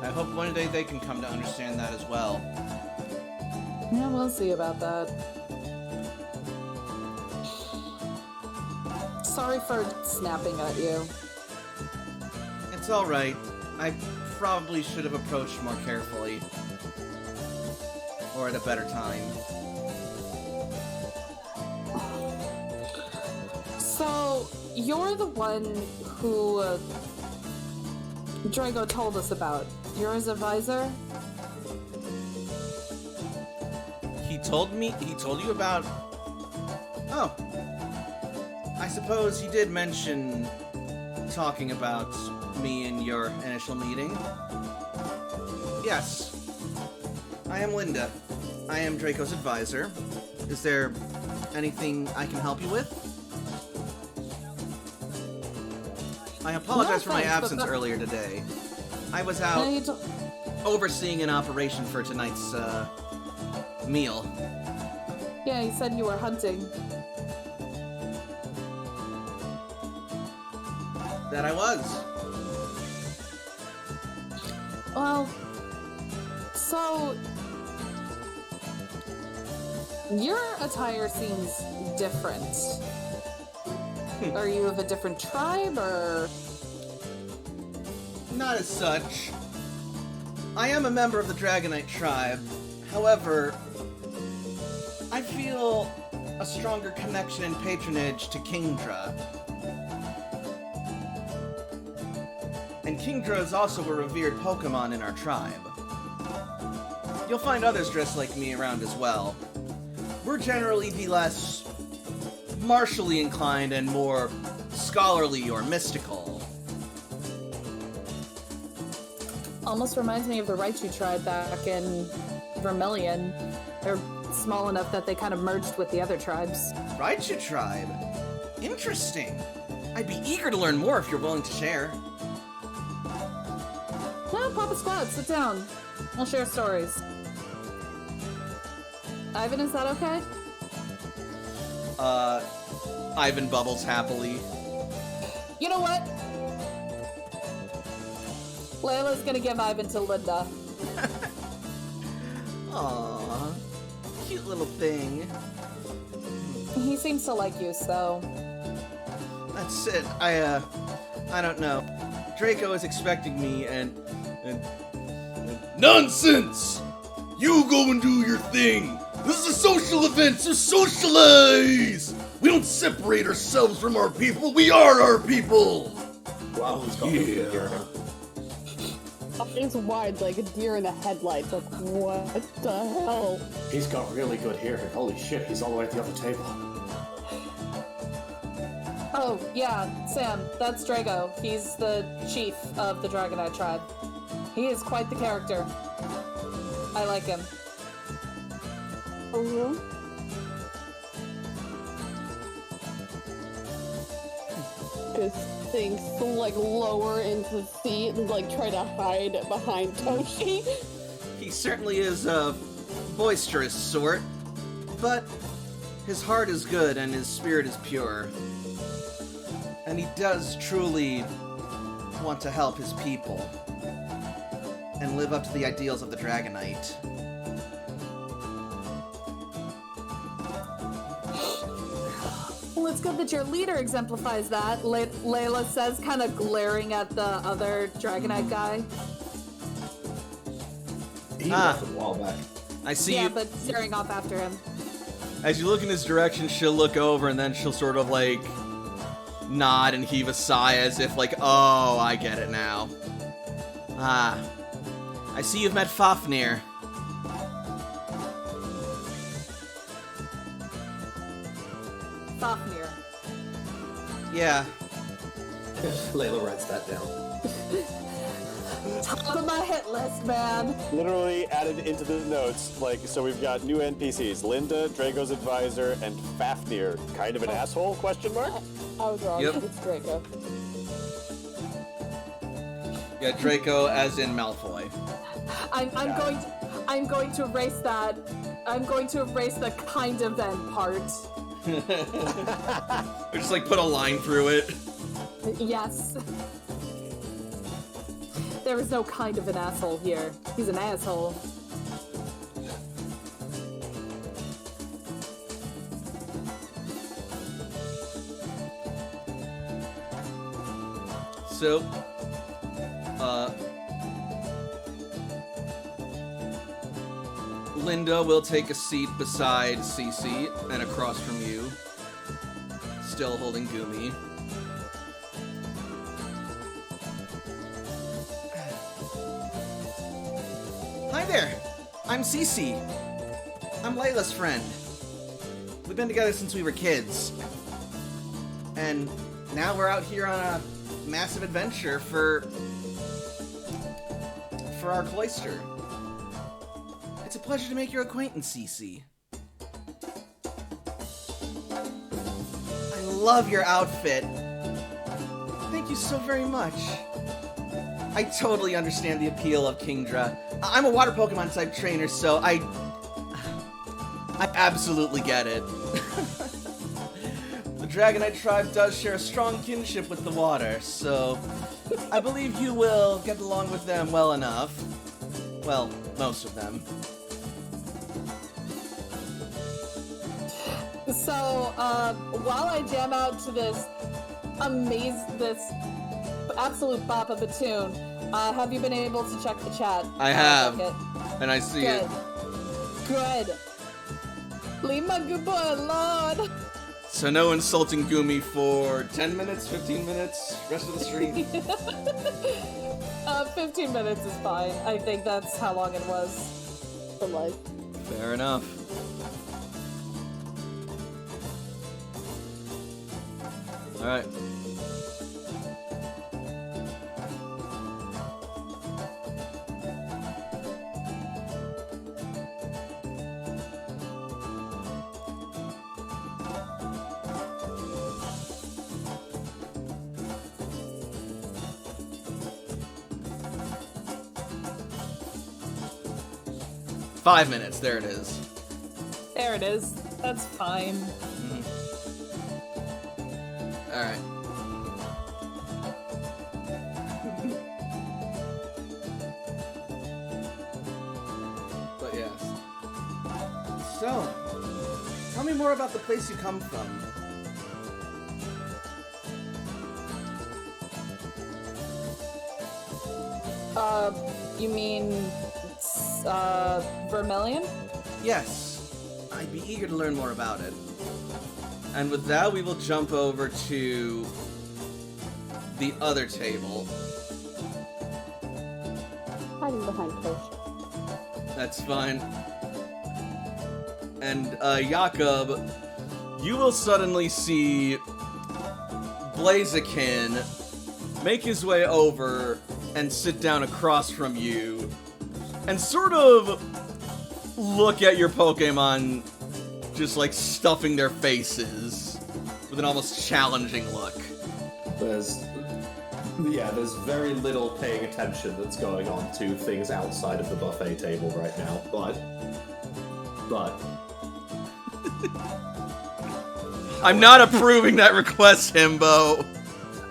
[SPEAKER 1] I hope one day they can come to understand that as well.
[SPEAKER 5] Yeah, we'll see about that. Sorry for snapping at you.
[SPEAKER 1] It's alright. I probably should have approached more carefully. Or at a better time.
[SPEAKER 5] So, you're the one who Drago told us about. You're his advisor?
[SPEAKER 1] He told you about... Oh. I suppose he did mention talking about me in your initial meeting. Yes. I am Linda. I am Draco's advisor. Is there anything I can help you with? I apologize for my absence earlier today. I was out overseeing an operation for tonight's meal.
[SPEAKER 5] Yeah, you said you were hunting.
[SPEAKER 1] That I was.
[SPEAKER 5] Well, so your attire seems different. Are you of a different tribe, or?
[SPEAKER 1] Not as such. I am a member of the Dragonite Tribe. However, I feel a stronger connection and patronage to Kingdra. And Kingdra is also a revered Pokemon in our tribe. You'll find others dressed like me around as well. We're generally the less martially inclined and more scholarly or mystical.
[SPEAKER 5] Almost reminds me of the Raichu tribe back in Vermilion. They're small enough that they kind of merged with the other tribes.
[SPEAKER 1] Raichu Tribe? Interesting. I'd be eager to learn more if you're willing to share.
[SPEAKER 5] No, Papa Squad, sit down. We'll share stories. Ivan, is that okay?
[SPEAKER 1] Ivan bubbles happily.
[SPEAKER 5] You know what? Layla's gonna give Ivan to Linda.
[SPEAKER 1] Aww. Cute little thing.
[SPEAKER 5] He seems to like you, so...
[SPEAKER 1] That's it. I don't know. Draco is expecting me and nonsense! You go and do your thing! This is a social event, so socialize! We don't separate ourselves from our people, we are our people!
[SPEAKER 4] Wow, who's got good here?
[SPEAKER 2] Eyes wide like a deer in the headlights. Like, what the hell?
[SPEAKER 4] He's got really good hearing. Holy shit, he's all the way at the other table.
[SPEAKER 5] Oh, yeah, Sam, that's Drago. He's the chief of the Dragonite Tribe. He is quite the character. I like him.
[SPEAKER 2] This thing like lower into the seat and like try to hide behind Toshi.
[SPEAKER 1] He certainly is a boisterous sort, but his heart is good and his spirit is pure. And he does truly want to help his people and live up to the ideals of the Dragonite.
[SPEAKER 5] Well, it's good that your leader exemplifies that, Layla says, kind of glaring at the other Dragonite guy.
[SPEAKER 4] He left a while back.
[SPEAKER 1] I see
[SPEAKER 5] Yeah,
[SPEAKER 1] you.
[SPEAKER 5] but staring off after him.
[SPEAKER 1] As you look in his direction, she'll look over and then she'll sort of like nod and heave a sigh as if like, oh, I get it now. Ah. I see you've met Fafnir.
[SPEAKER 5] Fafnir.
[SPEAKER 1] Yeah.
[SPEAKER 4] Layla writes that down.
[SPEAKER 5] top of my hit list, man.
[SPEAKER 3] Literally added into the notes, like, so we've got new NPCs, Linda, Drago's advisor, and Fafnir. Kind of an asshole, question mark?
[SPEAKER 2] I was wrong.
[SPEAKER 1] Yep.
[SPEAKER 2] It's Draco.
[SPEAKER 1] Yeah, Draco as in Malfoy.
[SPEAKER 5] I'm going to erase that. I'm going to erase the kind of then part.
[SPEAKER 1] Or just like put a line through it.
[SPEAKER 5] Yes. There is no kind of an asshole here. He's an asshole.
[SPEAKER 1] So, Linda will take a seat beside Cece and across from you, still holding Gumi. Hi there, I'm Cece. I'm Layla's friend. We've been together since we were kids. And now we're out here on a massive adventure for our cloister. It's a pleasure to make your acquaintance, Cece. I love your outfit. Thank you so very much. I totally understand the appeal of Kingdra. I'm a water Pokemon type trainer, so I absolutely get it. The Dragonite Tribe does share a strong kinship with the water, so I believe you will get along with them well enough. Well, most of them.
[SPEAKER 5] So, while I jam out to this absolute bop of a tune, have you been able to check the chat?
[SPEAKER 1] I have,
[SPEAKER 5] Bucket?
[SPEAKER 1] and I see it.
[SPEAKER 5] Good. Leave my good boy alone.
[SPEAKER 1] So no insulting Gumi for 10 minutes, 15 minutes, rest of the stream?
[SPEAKER 5] 15 minutes is fine. I think that's how long it was.
[SPEAKER 2] For life.
[SPEAKER 1] Fair enough. Alright. Five minutes, there it is.
[SPEAKER 5] There it is. That's fine.
[SPEAKER 1] Alright. But yes. So, tell me more about the place you come from.
[SPEAKER 5] You mean, Vermilion?
[SPEAKER 1] Yes, I'd be eager to learn more about it. And with that, we will jump over to the other table.
[SPEAKER 2] Hiding behind Tosh.
[SPEAKER 1] That's fine. And, Jakob, you will suddenly see Blaziken make his way over and sit down across from you and sort of look at your Pokemon just like stuffing their faces with an almost challenging look.
[SPEAKER 4] There's very little paying attention that's going on to things outside of the buffet table right now, but
[SPEAKER 1] I'm not approving that request, Himbo.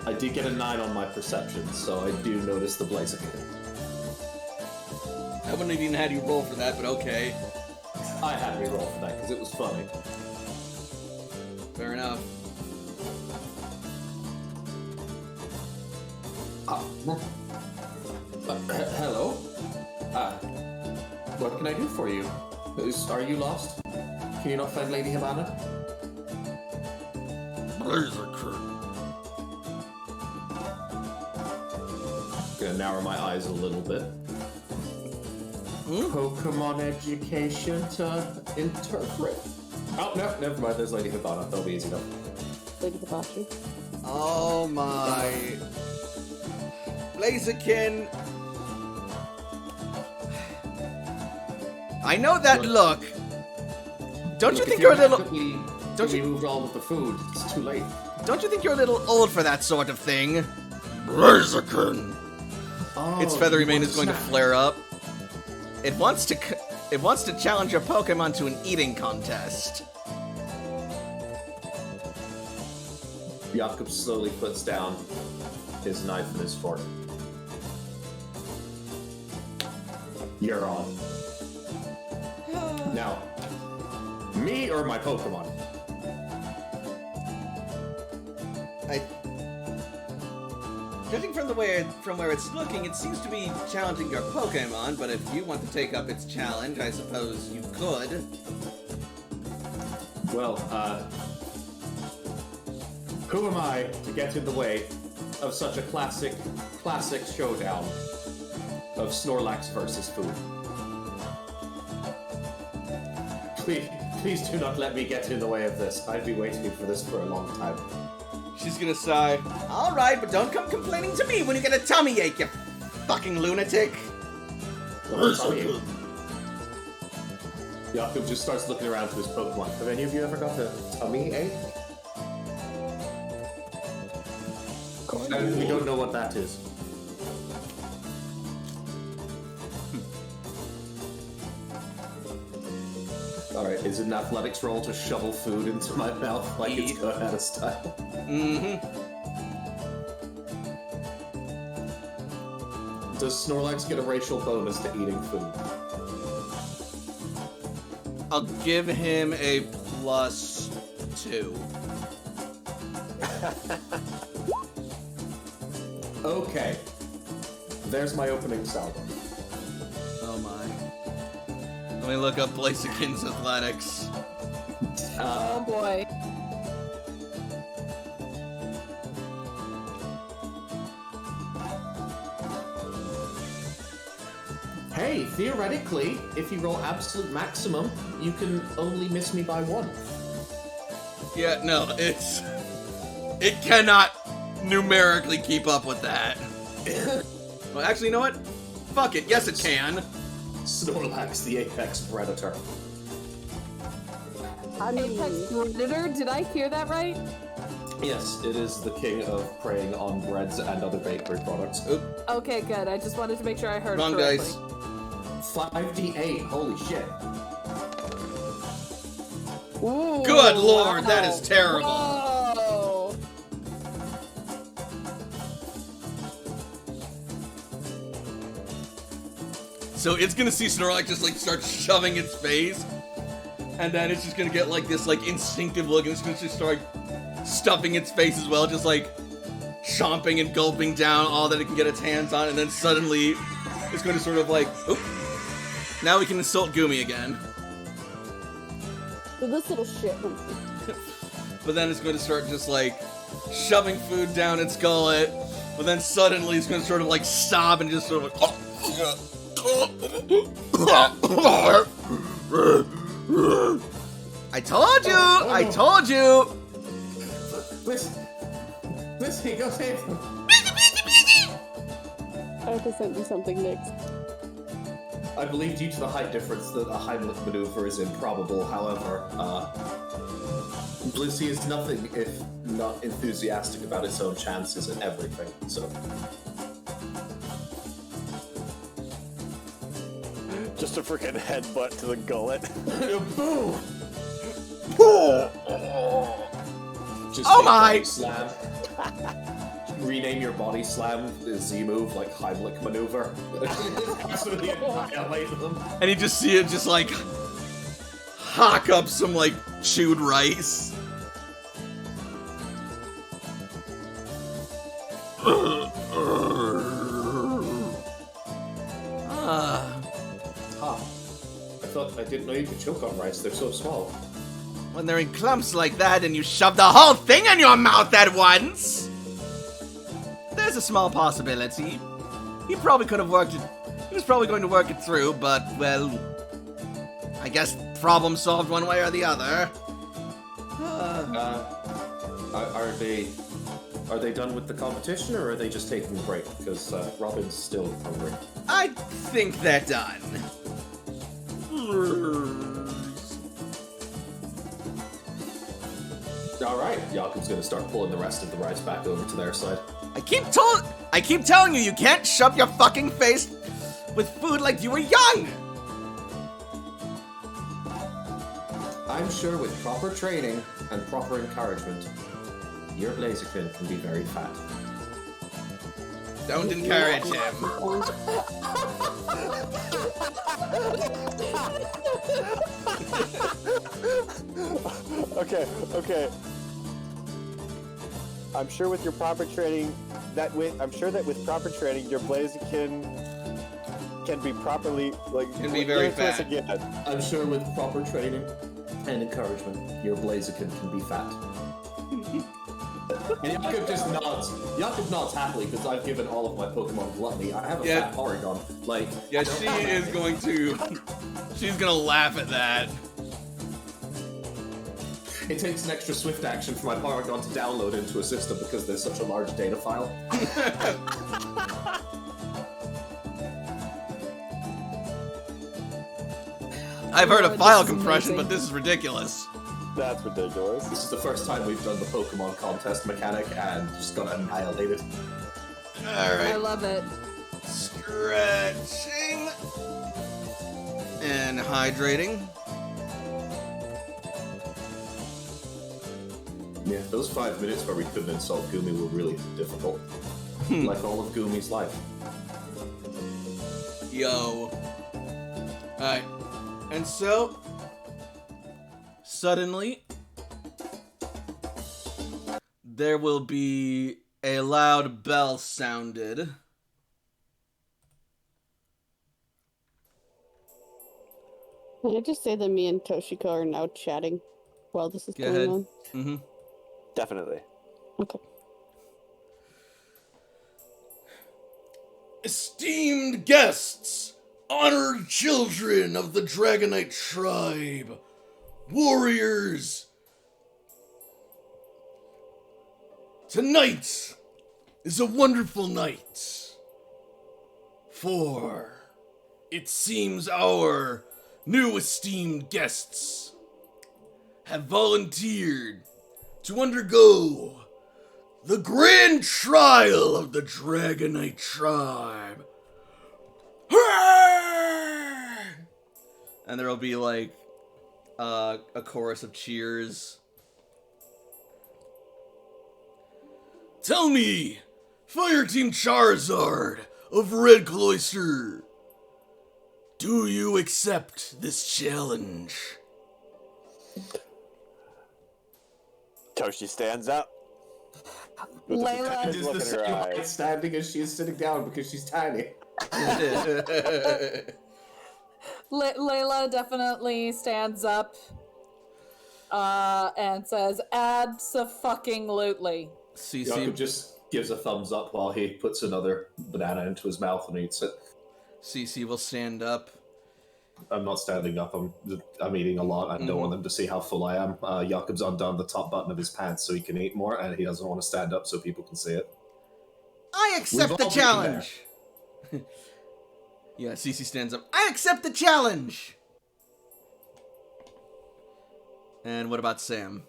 [SPEAKER 4] I did get a 9 on my perception, so I do notice the Blaziken.
[SPEAKER 1] I wouldn't have even had you roll for that, but okay.
[SPEAKER 4] I had me roll for that because it was funny.
[SPEAKER 1] Fair enough.
[SPEAKER 4] Hello? What can I do for you? Are you lost? Can you not find Lady Havana? Gonna narrow my eyes a little bit. Pokemon education to interpret. Oh, no, never mind. There's Lady Havana. That'll be easy enough.
[SPEAKER 2] Lady Hibachi.
[SPEAKER 1] Oh my. Blaziken I know that look. Don't you
[SPEAKER 4] Look,
[SPEAKER 1] think
[SPEAKER 4] if
[SPEAKER 1] you're a little...
[SPEAKER 4] Don't we moved on with the food? It's too late.
[SPEAKER 1] Don't you think you're a little old for that sort of thing? Razorkin.
[SPEAKER 4] Oh,
[SPEAKER 1] Its feathery
[SPEAKER 4] you
[SPEAKER 1] mane
[SPEAKER 4] want
[SPEAKER 1] is going to
[SPEAKER 4] snack.
[SPEAKER 1] flare up. It wants to challenge your Pokemon to an eating contest.
[SPEAKER 4] Jakob slowly puts down his knife and his fork. You're on. Now, me or my Pokemon?
[SPEAKER 1] Judging from where it's looking, it seems to be challenging your Pokemon, but if you want to take up its challenge, I suppose you could.
[SPEAKER 4] Well, who am I to get in the way of such a classic showdown of Snorlax versus food? Please do not let me get in the way of this. I've been waiting for this for a long time.
[SPEAKER 1] She's gonna sigh. Alright, but don't come complaining to me when you get a tummy ache, you fucking lunatic.
[SPEAKER 4] Jakob just starts looking around to his Pokemon. Have any of you ever got a tummy ache? And we don't know what that is. Alright, is it an athletics roll to shovel food into my mouth like it's going out of style?
[SPEAKER 1] Mm-hmm.
[SPEAKER 4] Does Snorlax get a racial bonus to eating food?
[SPEAKER 1] I'll give him a +2.
[SPEAKER 4] Okay. There's my opening salvo.
[SPEAKER 1] Oh my. Let me look up Blaziken's athletics.
[SPEAKER 5] Oh boy.
[SPEAKER 4] Hey, theoretically, if you roll absolute maximum, you can only miss me by 1.
[SPEAKER 1] Yeah, no, it cannot numerically keep up with that. Well, actually, you know what? Fuck it. Yes, it can.
[SPEAKER 4] Snorlax, the apex predator.
[SPEAKER 5] Apex Predator? Did I hear that right?
[SPEAKER 4] Yes, it is the king of preying on breads and other bakery products.
[SPEAKER 1] Oop,
[SPEAKER 5] Okay, good. I just wanted to make sure I heard
[SPEAKER 1] wrong
[SPEAKER 5] correctly.
[SPEAKER 1] dice.
[SPEAKER 4] 5d8, holy shit.
[SPEAKER 5] Ooh,
[SPEAKER 1] Good lord,
[SPEAKER 5] wow.
[SPEAKER 1] that is terrible.
[SPEAKER 5] Whoa.
[SPEAKER 1] So it's gonna see Snorlax just like start shoving its face, and then it's just gonna get like this like instinctive look, and it's gonna just start stuffing its face as well, just like chomping and gulping down all that it can get its hands on, and then suddenly it's going to sort of like, oop, now we can insult Gumi again.
[SPEAKER 2] So this little shit.
[SPEAKER 1] But then it's going to start just like shoving food down its gullet, but then suddenly it's going to sort of like stop and just sort of like, I told you! I told you!
[SPEAKER 4] Listen, go save him.
[SPEAKER 2] I have to send you something next.
[SPEAKER 4] I believe due to the height difference that a Heimlich maneuver is improbable. However, Blissey is nothing if not enthusiastic about its own chances and everything, so...
[SPEAKER 3] Just a freaking headbutt to the gullet.
[SPEAKER 4] Boom! Just
[SPEAKER 1] Oh
[SPEAKER 4] take
[SPEAKER 1] my!
[SPEAKER 4] body slam. Rename your body slam the Z move like Heimlich maneuver. Absolutely annihilate them.
[SPEAKER 1] And you just see it just like hock up some like chewed rice.
[SPEAKER 4] I didn't know you could choke on rice. They're so small.
[SPEAKER 1] When they're in clumps like that and you shove the whole thing in your mouth at once, there's a small possibility. He probably could have worked it. He was probably going to work it through, but, well, I guess problem solved one way or the other.
[SPEAKER 4] Are they done with the competition, or are they just taking a break? Because Robin's still hungry.
[SPEAKER 1] I think they're done.
[SPEAKER 4] All right, Jakob's gonna start pulling the rest of the rice back over to their side.
[SPEAKER 1] I keep telling you, you can't shove your fucking face with food like you were young!
[SPEAKER 4] I'm sure with proper training and proper encouragement, your Blaziken can be very fat.
[SPEAKER 1] Don't encourage him.
[SPEAKER 3] Okay. I'm sure with your proper training, I'm sure that with proper training, your Blaziken can be properly
[SPEAKER 1] Can be very
[SPEAKER 3] give it to us
[SPEAKER 1] fat.
[SPEAKER 3] again.
[SPEAKER 4] I'm sure with proper training and encouragement, your Blaziken can be fat. And Jakob just nods. Jakob nods happily because I've given all of my Pokemon gluttony. I have a
[SPEAKER 1] Yeah.
[SPEAKER 4] fat Porygon. Like,
[SPEAKER 1] Yeah, she is going to... She's gonna laugh at that.
[SPEAKER 4] it takes an extra swift action for my Porygon to download into a system because there's such a large data file.
[SPEAKER 1] I've heard of
[SPEAKER 5] Lord,
[SPEAKER 1] file
[SPEAKER 5] this is
[SPEAKER 1] compression,
[SPEAKER 5] amazing.
[SPEAKER 1] but this is ridiculous.
[SPEAKER 3] That's ridiculous.
[SPEAKER 4] This is the first time we've done the Pokemon contest mechanic and just got annihilated.
[SPEAKER 5] I
[SPEAKER 1] Alright.
[SPEAKER 5] love it.
[SPEAKER 1] Stretching. And hydrating.
[SPEAKER 4] Yeah, those 5 minutes where we couldn't insult Gumi were really difficult. Like all of Gumi's life.
[SPEAKER 1] Yo. Alright. And so, suddenly, there will be a loud bell sounded.
[SPEAKER 2] Can I just say that me and Toshiko are now chatting while this is
[SPEAKER 1] Go
[SPEAKER 2] going
[SPEAKER 1] ahead.
[SPEAKER 2] on?
[SPEAKER 1] Mm-hmm.
[SPEAKER 3] Definitely.
[SPEAKER 2] Okay.
[SPEAKER 1] Esteemed guests, honored children of the Dragonite Tribe, warriors, tonight is a wonderful night, for it seems our new esteemed guests have volunteered to undergo the grand trial of the Dragonite Tribe. And there will be like a chorus of cheers. Tell me, Fireteam Charizard of Red Cloister, do you accept this challenge?
[SPEAKER 3] Toshi stands up.
[SPEAKER 5] Layla,
[SPEAKER 4] It is
[SPEAKER 3] Look
[SPEAKER 4] the
[SPEAKER 3] at
[SPEAKER 4] same
[SPEAKER 3] her
[SPEAKER 4] height
[SPEAKER 3] eyes.
[SPEAKER 4] standing as she is sitting down because she's tiny.
[SPEAKER 5] Layla definitely stands up and says, "Abso-fucking-lutely."
[SPEAKER 4] Jakob just gives a thumbs up while he puts another banana into his mouth and eats it.
[SPEAKER 1] CC will stand up.
[SPEAKER 4] I'm not standing up. I'm eating a lot. I don't want them to see how full I am. Jakob's undone the top button of his pants so he can eat more, and he doesn't want to stand up so people can see it.
[SPEAKER 1] I accept
[SPEAKER 4] We've
[SPEAKER 1] the
[SPEAKER 4] all been
[SPEAKER 1] challenge. Yeah, CC stands up. I accept the challenge. And what about Sam?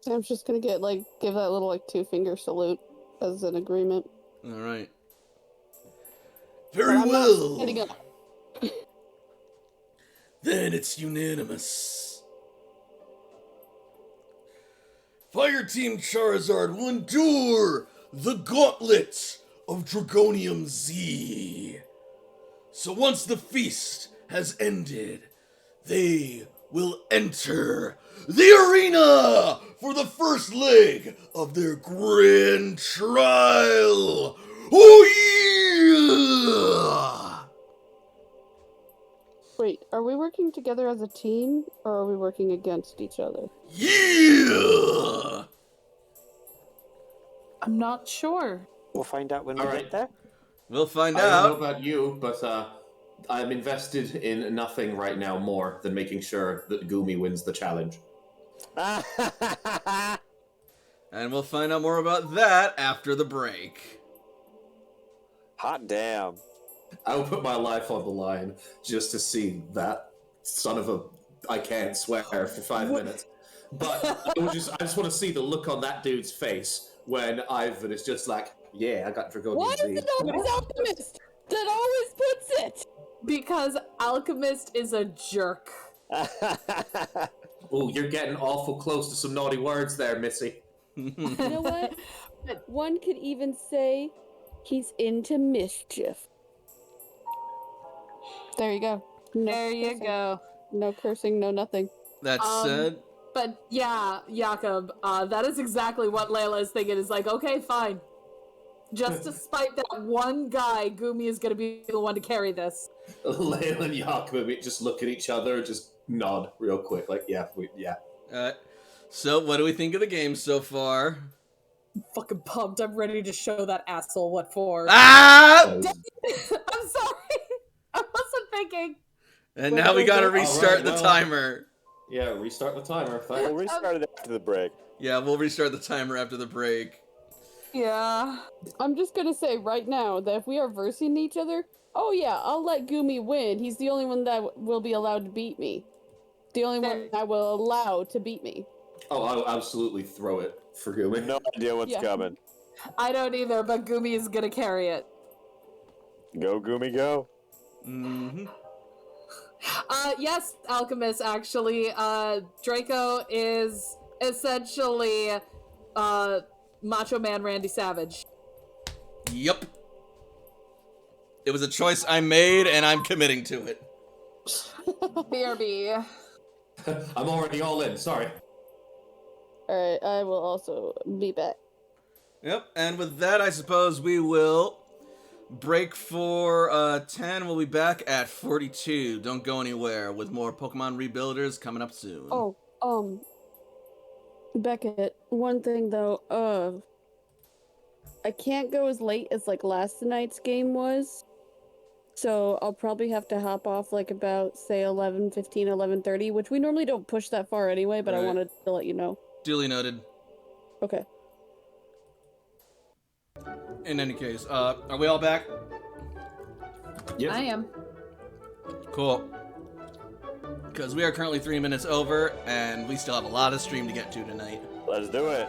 [SPEAKER 2] Sam's just gonna give that little 2-finger salute as an agreement.
[SPEAKER 1] All right.
[SPEAKER 2] But
[SPEAKER 1] Very
[SPEAKER 2] I'm not
[SPEAKER 1] well.
[SPEAKER 2] standing up.
[SPEAKER 1] Then it's unanimous. Fireteam Charizard will endure the gauntlet of Dragonium Z. So once the feast has ended, they will enter the arena for the first leg of their grand trial. Oh yeah!
[SPEAKER 2] Wait, are we working together as a team, or are we working against each other?
[SPEAKER 1] Yeah!
[SPEAKER 5] I'm not sure.
[SPEAKER 3] We'll find out when we
[SPEAKER 4] All
[SPEAKER 3] get
[SPEAKER 4] right.
[SPEAKER 3] there.
[SPEAKER 1] We'll find
[SPEAKER 4] I don't know
[SPEAKER 1] out.
[SPEAKER 4] about you, but I'm invested in nothing right now more than making sure that Gumi wins the challenge.
[SPEAKER 1] And we'll find out more about that after the break.
[SPEAKER 3] Hot damn.
[SPEAKER 4] I will put my life on the line just to see that son of a I can't swear for 5 minutes. But I just want to see the look on that dude's face when Ivan is just like, yeah, I got Dragonian
[SPEAKER 2] Why
[SPEAKER 4] Z.
[SPEAKER 2] is it always Alchemist that always puts it?
[SPEAKER 5] Because Alchemist is a jerk.
[SPEAKER 4] Oh, you're getting awful close to some naughty words there, Missy.
[SPEAKER 2] You know what? One could even say he's into mischief. There you go. No
[SPEAKER 5] There you
[SPEAKER 2] cursing.
[SPEAKER 5] go.
[SPEAKER 2] No cursing, no nothing.
[SPEAKER 1] That said,
[SPEAKER 5] But yeah, Jakob, that is exactly what Layla is thinking. Is like, okay, fine. Just to spite that one guy, Gumi is going to be the one to carry this.
[SPEAKER 4] Layla and Jakob just look at each other, just nod real quick, like, yeah.
[SPEAKER 1] so what do we think of the game so far?
[SPEAKER 5] I'm fucking pumped. I'm ready to show that asshole what for.
[SPEAKER 1] Ah!
[SPEAKER 5] I'm sorry. I wasn't thinking.
[SPEAKER 1] And now we gotta restart the timer.
[SPEAKER 4] Yeah, restart the timer.
[SPEAKER 3] We'll restart it after the break.
[SPEAKER 1] Yeah, we'll restart the timer after the break.
[SPEAKER 5] Yeah.
[SPEAKER 2] I'm just gonna say right now that if we are versing each other, oh yeah, I'll let Gumi win. He's the only one that will be allowed to beat me. The only one I will allow to beat me.
[SPEAKER 4] Oh, I'll absolutely throw it for Gumi.
[SPEAKER 3] No idea what's coming.
[SPEAKER 5] I don't either, but Gumi is gonna carry it.
[SPEAKER 3] Go, Gumi, go.
[SPEAKER 1] Mm-hmm.
[SPEAKER 5] Yes, Alchemist, actually. Draco is essentially, Macho Man Randy Savage.
[SPEAKER 1] Yup. It was a choice I made, and I'm committing to it.
[SPEAKER 5] BRB.
[SPEAKER 4] I'm already all in, sorry.
[SPEAKER 2] Alright, I will also be back.
[SPEAKER 1] Yep, and with that, I suppose we will break for 10. We'll be back at 42. Don't go anywhere, with more Pokemon Rebuilders coming up soon.
[SPEAKER 2] Oh, Beckett, one thing though, I can't go as late as like last night's game was. So I'll probably have to hop off like about, say, 11:15, 11:30, which we normally don't push that far anyway, but I
[SPEAKER 1] Right.
[SPEAKER 2] wanted to let you know.
[SPEAKER 1] Duly noted.
[SPEAKER 2] Okay.
[SPEAKER 1] In any case, are we all back?
[SPEAKER 4] Yep.
[SPEAKER 5] I am.
[SPEAKER 1] Cool. Because we are currently 3 minutes over, and we still have a lot of stream to get to tonight.
[SPEAKER 3] Let's do it.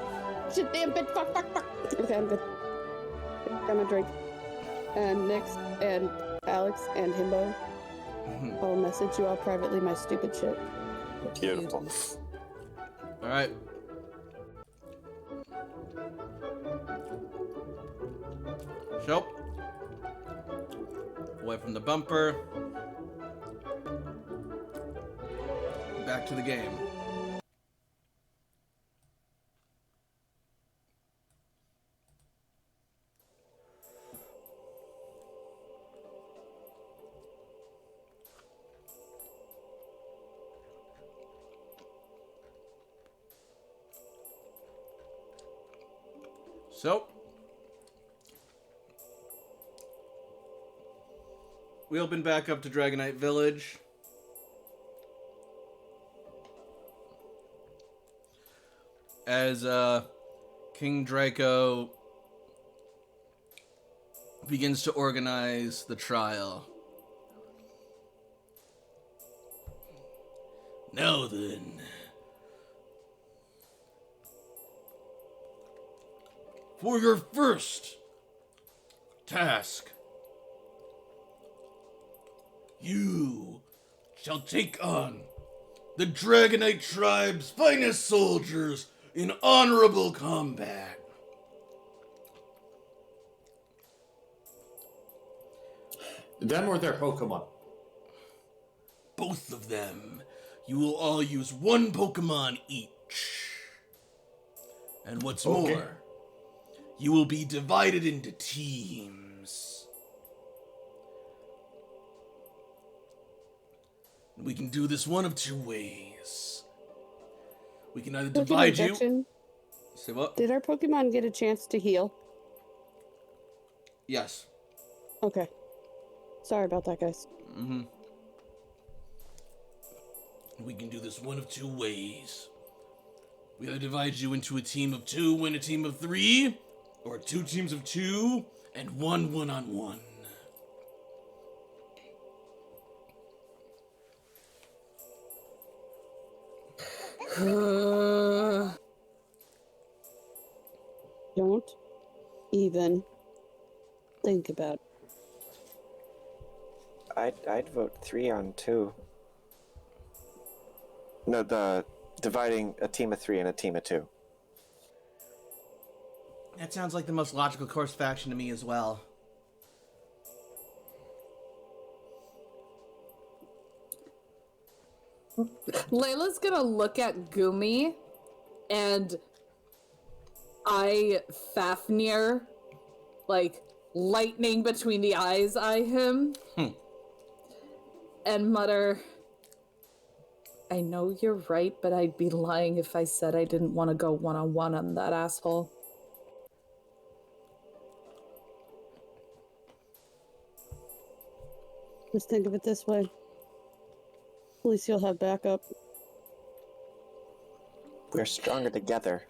[SPEAKER 2] Shit, damn bitch, fuck. Okay, I'm good. I'm gonna drink. And next, and Alex and Himbo, I'll message you all privately my stupid shit.
[SPEAKER 3] Beautiful.
[SPEAKER 1] Alright. So, away from the bumper. Back to the game. So, we open back up to Dragonite Village. As King Draco begins to organize the trial. Now then, for your first task, you shall take on the Dragonite Tribe's finest soldiers in honorable combat.
[SPEAKER 4] Them or their Pokemon?
[SPEAKER 1] Both of them. You will all use one Pokemon each. And what's more, you will be divided into teams. We can do this one of two ways. We can either divide you. Say what?
[SPEAKER 2] Did our Pokemon get a chance to heal?
[SPEAKER 1] Yes.
[SPEAKER 2] Okay. Sorry about that, guys.
[SPEAKER 1] Mm-hmm. We can do this one of two ways. We either divide you into a team of 2 and a team of 3, or 2 teams of 2 and 1 one-on-one.
[SPEAKER 2] Don't even think about it.
[SPEAKER 3] I'd vote 3 on 2. No, the dividing a team of 3 and a team of 2.
[SPEAKER 1] That sounds like the most logical course of action to me as well.
[SPEAKER 5] Layla's gonna look at Gumi and Fafnir, like lightning between the eyes, eye him and mutter, I know you're right, but I'd be lying if I said I didn't want to go one-on-one on that asshole.
[SPEAKER 2] Just think of it this way. At least you'll have backup.
[SPEAKER 3] We're stronger together.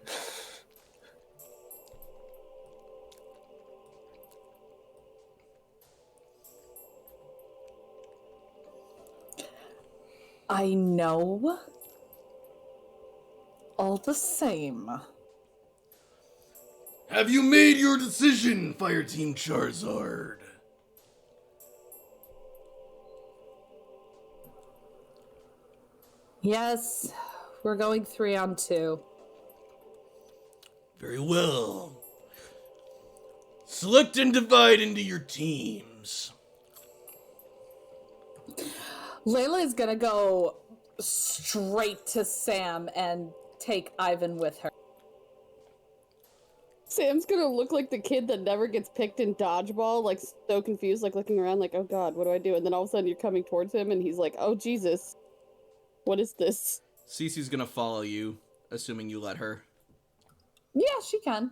[SPEAKER 5] I know. All the same.
[SPEAKER 1] Have you made your decision, Fire Team Charizard?
[SPEAKER 5] Yes, we're going 3 on 2.
[SPEAKER 1] Very well. Select and divide into your teams.
[SPEAKER 5] Layla is gonna go straight to Sam and take Ivan with her.
[SPEAKER 2] Sam's gonna look like the kid that never gets picked in dodgeball, like so confused, like looking around like, oh god, what do I do? And then all of a sudden you're coming towards him and he's like, oh Jesus, what is this?
[SPEAKER 1] Cece's gonna follow you, assuming you let her.
[SPEAKER 5] Yeah, she can.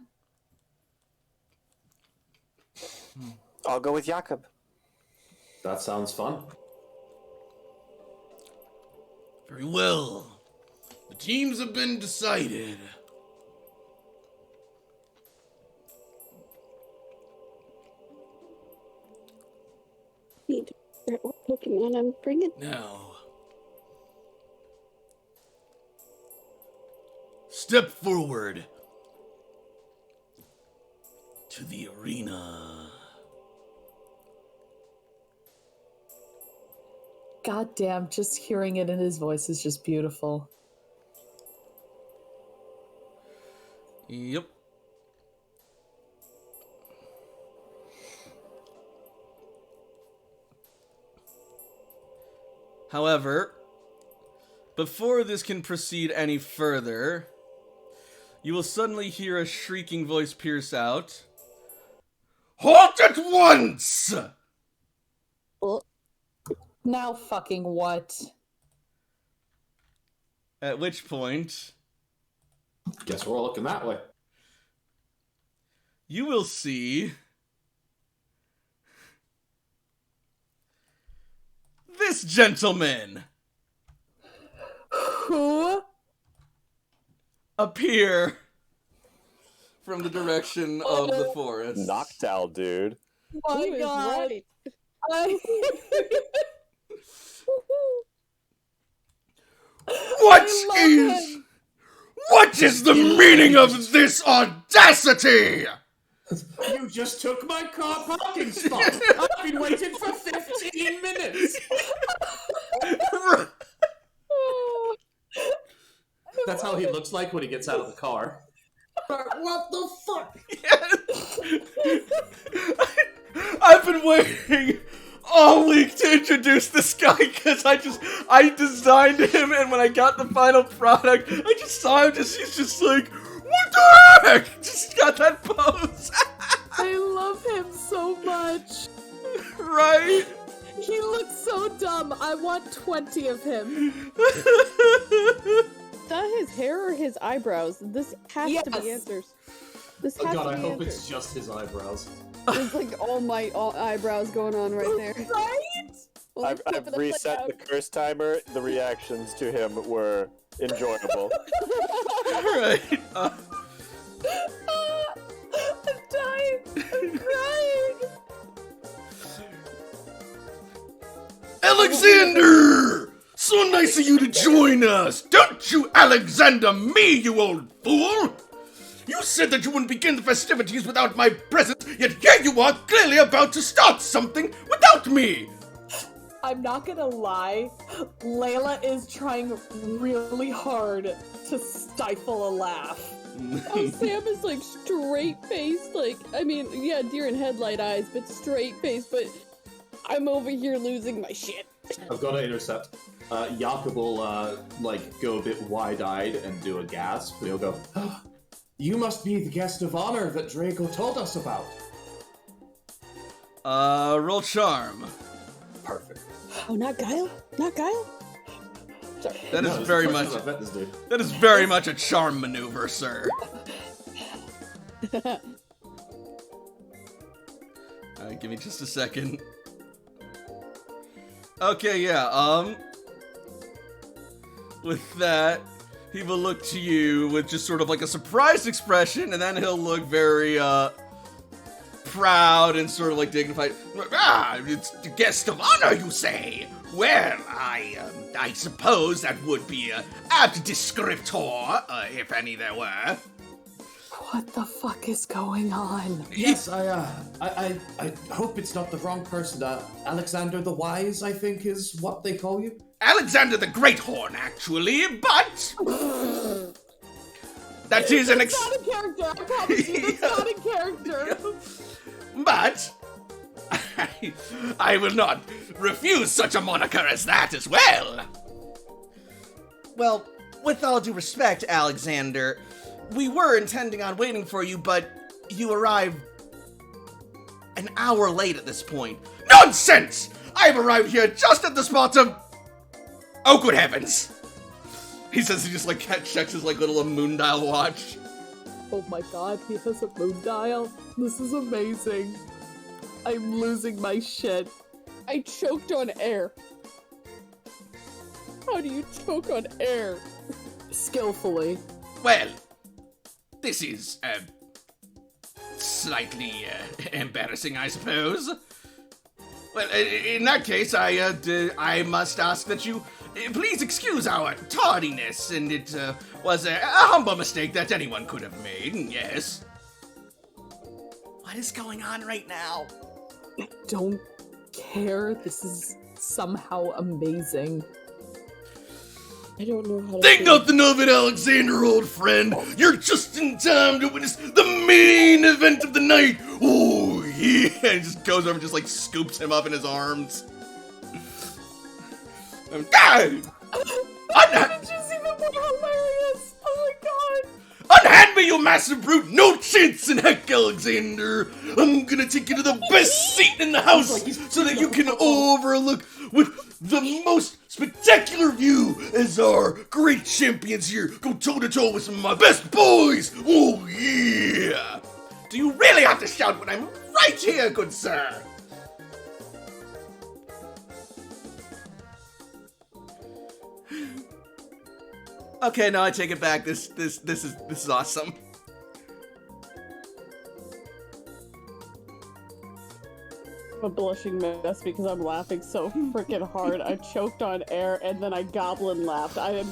[SPEAKER 3] I'll go with Jakob.
[SPEAKER 4] That sounds fun.
[SPEAKER 1] Very well. The teams have been decided.
[SPEAKER 2] Need to figure out what Pokemon I'm bringing.
[SPEAKER 1] Now, step forward to the arena.
[SPEAKER 5] God damn, just hearing it in his voice is just beautiful.
[SPEAKER 1] Yep. However, before this can proceed any further, you will suddenly hear a shrieking voice pierce out. Halt at once!
[SPEAKER 2] Oh,
[SPEAKER 5] Now fucking what?
[SPEAKER 1] At which point,
[SPEAKER 4] Guess we're all looking that way.
[SPEAKER 1] you will see this gentleman
[SPEAKER 5] Who?
[SPEAKER 1] appear from the direction of the forest.
[SPEAKER 3] Noctowl, dude.
[SPEAKER 5] My
[SPEAKER 2] who is
[SPEAKER 5] god.
[SPEAKER 2] right?
[SPEAKER 1] What is the meaning of this audacity?
[SPEAKER 4] You just took my car parking spot. I've been waiting for 15 minutes. That's how he looks like when he gets out of the car. What the fuck?
[SPEAKER 1] I've been waiting all week to introduce this guy because I designed him, and when I got the final product, I just saw him he's just like, what the heck? Just got that pose.
[SPEAKER 5] I love him so much.
[SPEAKER 1] Right?
[SPEAKER 5] He looks so dumb. I want 20 of him.
[SPEAKER 2] Is that his hair or his eyebrows? This has to be
[SPEAKER 5] Yes.
[SPEAKER 2] answers. This
[SPEAKER 4] Oh
[SPEAKER 2] has
[SPEAKER 4] god,
[SPEAKER 2] to
[SPEAKER 4] I
[SPEAKER 2] be
[SPEAKER 4] hope
[SPEAKER 2] answers.
[SPEAKER 4] it's just his eyebrows.
[SPEAKER 2] There's like all eyebrows going on right there.
[SPEAKER 5] Right?
[SPEAKER 2] Well,
[SPEAKER 3] I've
[SPEAKER 2] let's flip it upside
[SPEAKER 3] reset
[SPEAKER 2] down.
[SPEAKER 3] the curse timer. The reactions to him were enjoyable.
[SPEAKER 1] Right.
[SPEAKER 5] I'm dying. I'm crying.
[SPEAKER 1] Alexander! So nice of you to join us! Don't you Alexander me, you old fool! You said that you wouldn't begin the festivities without my presence, yet here you are clearly about to start something without me!
[SPEAKER 5] I'm not gonna lie, Layla is trying really hard to stifle a laugh.
[SPEAKER 2] Oh, Sam is like straight faced, like, I mean, yeah, deer in headlight eyes, but straight faced, but I'm over here losing my shit.
[SPEAKER 4] I've got to intercept. Jakob will, go a bit wide-eyed and do a gasp. He'll go, "Oh, you must be the guest of honor that Draco told us about."
[SPEAKER 1] Roll charm.
[SPEAKER 4] Perfect.
[SPEAKER 2] Oh, not Guile? Not Guile? Sorry.
[SPEAKER 1] That is
[SPEAKER 4] No, this
[SPEAKER 1] very
[SPEAKER 4] is the
[SPEAKER 1] much.
[SPEAKER 4] first time I've met this dude.
[SPEAKER 1] That is very much a charm maneuver, sir. Alright, give me just a second. Okay, yeah, with that, he will look to you with just sort of like a surprised expression, and then he'll look very, proud and sort of like dignified. Ah, it's the guest of honor, you say? Well, I suppose that would be a apt descriptor, if any there were.
[SPEAKER 5] What the fuck is going on?
[SPEAKER 4] Yes, I hope it's not the wrong person. Alexander the Wise, I think, is what they call you.
[SPEAKER 1] Alexander the Great Horn, actually, but that is an
[SPEAKER 2] That's not a character, I promise you, that's not a character.
[SPEAKER 1] But I will not refuse such a moniker as that as well. Well, with all due respect, Alexander, we were intending on waiting for you, but you arrived an hour late at this point. Nonsense! I've arrived here just at the spot of... Oh, good heavens! He says he just, like, checks his, like, little moon dial watch.
[SPEAKER 5] Oh my god, he has a moon dial? This is amazing. I'm losing my shit.
[SPEAKER 2] I choked on air. How do you choke on air?
[SPEAKER 5] Skillfully.
[SPEAKER 1] Well, this is, slightly, embarrassing, I suppose. Well, in that case, I must ask that you please excuse our tardiness, and it, was a humble mistake that anyone could have made, yes. What is going on right now?
[SPEAKER 5] I don't care. This is somehow amazing.
[SPEAKER 2] I don't know how to
[SPEAKER 1] Think
[SPEAKER 2] feel.
[SPEAKER 1] nothing of it, Alexander, old friend. You're just in time to witness the main event of the night. Oh, yeah. And he just goes over and just, like, scoops him up in his arms.
[SPEAKER 5] It's just even more hilarious. Oh my god.
[SPEAKER 1] Unhand me, you massive brute! No chance in heck, Alexander! I'm gonna take you to the best seat in the house so that you can overlook with the most spectacular view as our great champions here go toe-to-toe with some of my best boys! Oh, yeah! Do you really have to shout when I'm right here, good sir? Okay, no, I take it back. This is awesome.
[SPEAKER 2] I'm a blushing mess because I'm laughing so freaking hard. I choked on air and then I goblin laughed. I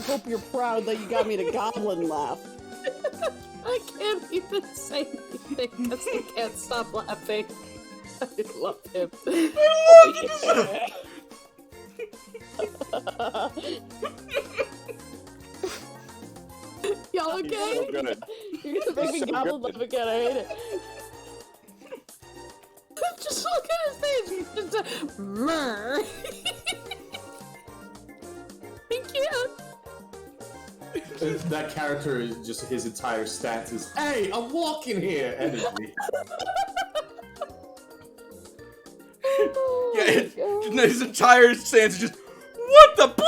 [SPEAKER 2] hope you're proud that you got me to goblin laugh.
[SPEAKER 5] I can't even say anything because I can't stop laughing. I love him.
[SPEAKER 2] Y'all okay?
[SPEAKER 3] So good.
[SPEAKER 2] You're gonna make me
[SPEAKER 3] So
[SPEAKER 2] goblin
[SPEAKER 3] good.
[SPEAKER 2] laugh again. I hate it.
[SPEAKER 5] Just look at his face. He's just a... I can't.
[SPEAKER 4] That character is just his entire stance is, "Hey, I'm walking here," energy.
[SPEAKER 1] Yeah, his entire stance is just, what the bleep?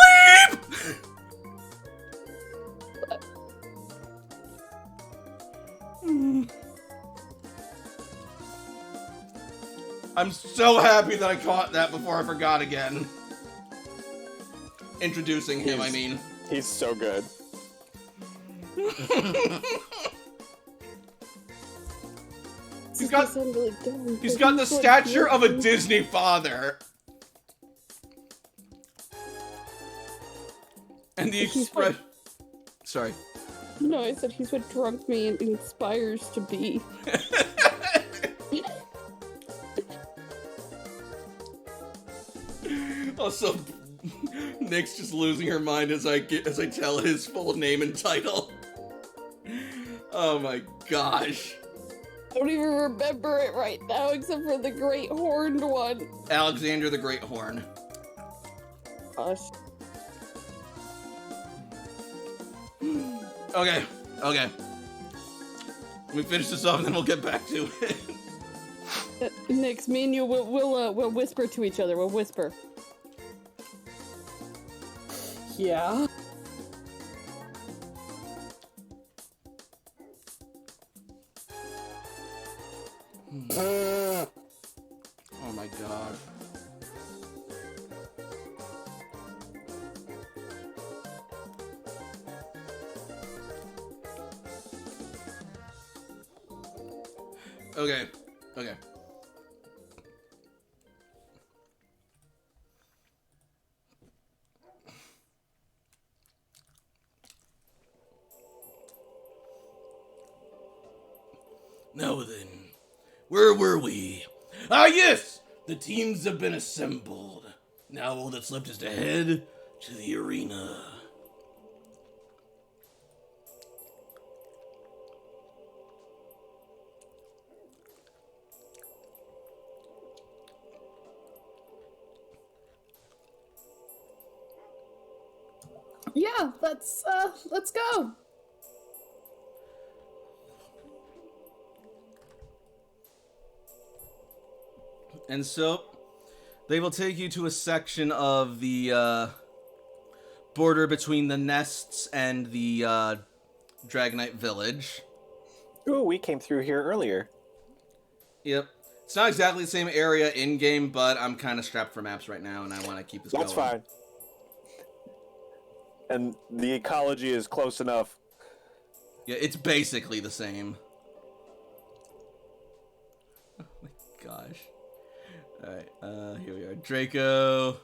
[SPEAKER 1] I'm so happy that I caught that before I forgot again. Introducing him, I mean.
[SPEAKER 3] He's so good.
[SPEAKER 1] He's got the stature of a Disney father. And the
[SPEAKER 2] He's
[SPEAKER 1] express. Sorry.
[SPEAKER 2] No, I said he's what drunk me inspires to be.
[SPEAKER 1] Also, Nick's just losing her mind as I tell his full name and title. Oh my gosh.
[SPEAKER 2] I don't even remember it right now, except for the Great Horned one.
[SPEAKER 1] Alexander the Great Horn.
[SPEAKER 2] Gosh.
[SPEAKER 1] Okay. Let me finish this off and then we'll get back to it.
[SPEAKER 2] Nix, me and you we'll whisper to each other. We'll whisper.
[SPEAKER 5] Yeah.
[SPEAKER 1] Oh my god. Okay. Now then, where were we? Ah yes! The teams have been assembled. Now all that's left is to head to the arena.
[SPEAKER 5] Yeah, let's go.
[SPEAKER 1] And so, they will take you to a section of the border between the nests and the Dragonite village.
[SPEAKER 3] Ooh, we came through here earlier.
[SPEAKER 1] Yep. It's not exactly the same area in-game, but I'm kind of strapped for maps right now, and I want to keep this going.
[SPEAKER 3] That's fine. And the ecology is close enough.
[SPEAKER 1] Yeah, it's basically the same. Oh my gosh. Alright, here we are. Draco.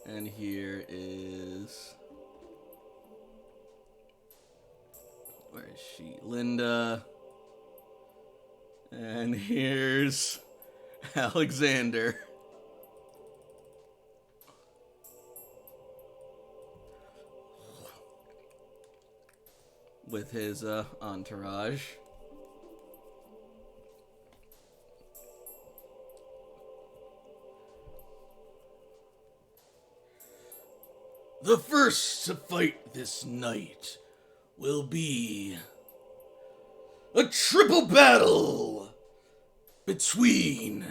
[SPEAKER 1] And here is... Where is she? Linda. And here's Alexander. With his entourage. The first to fight this night will be a triple battle between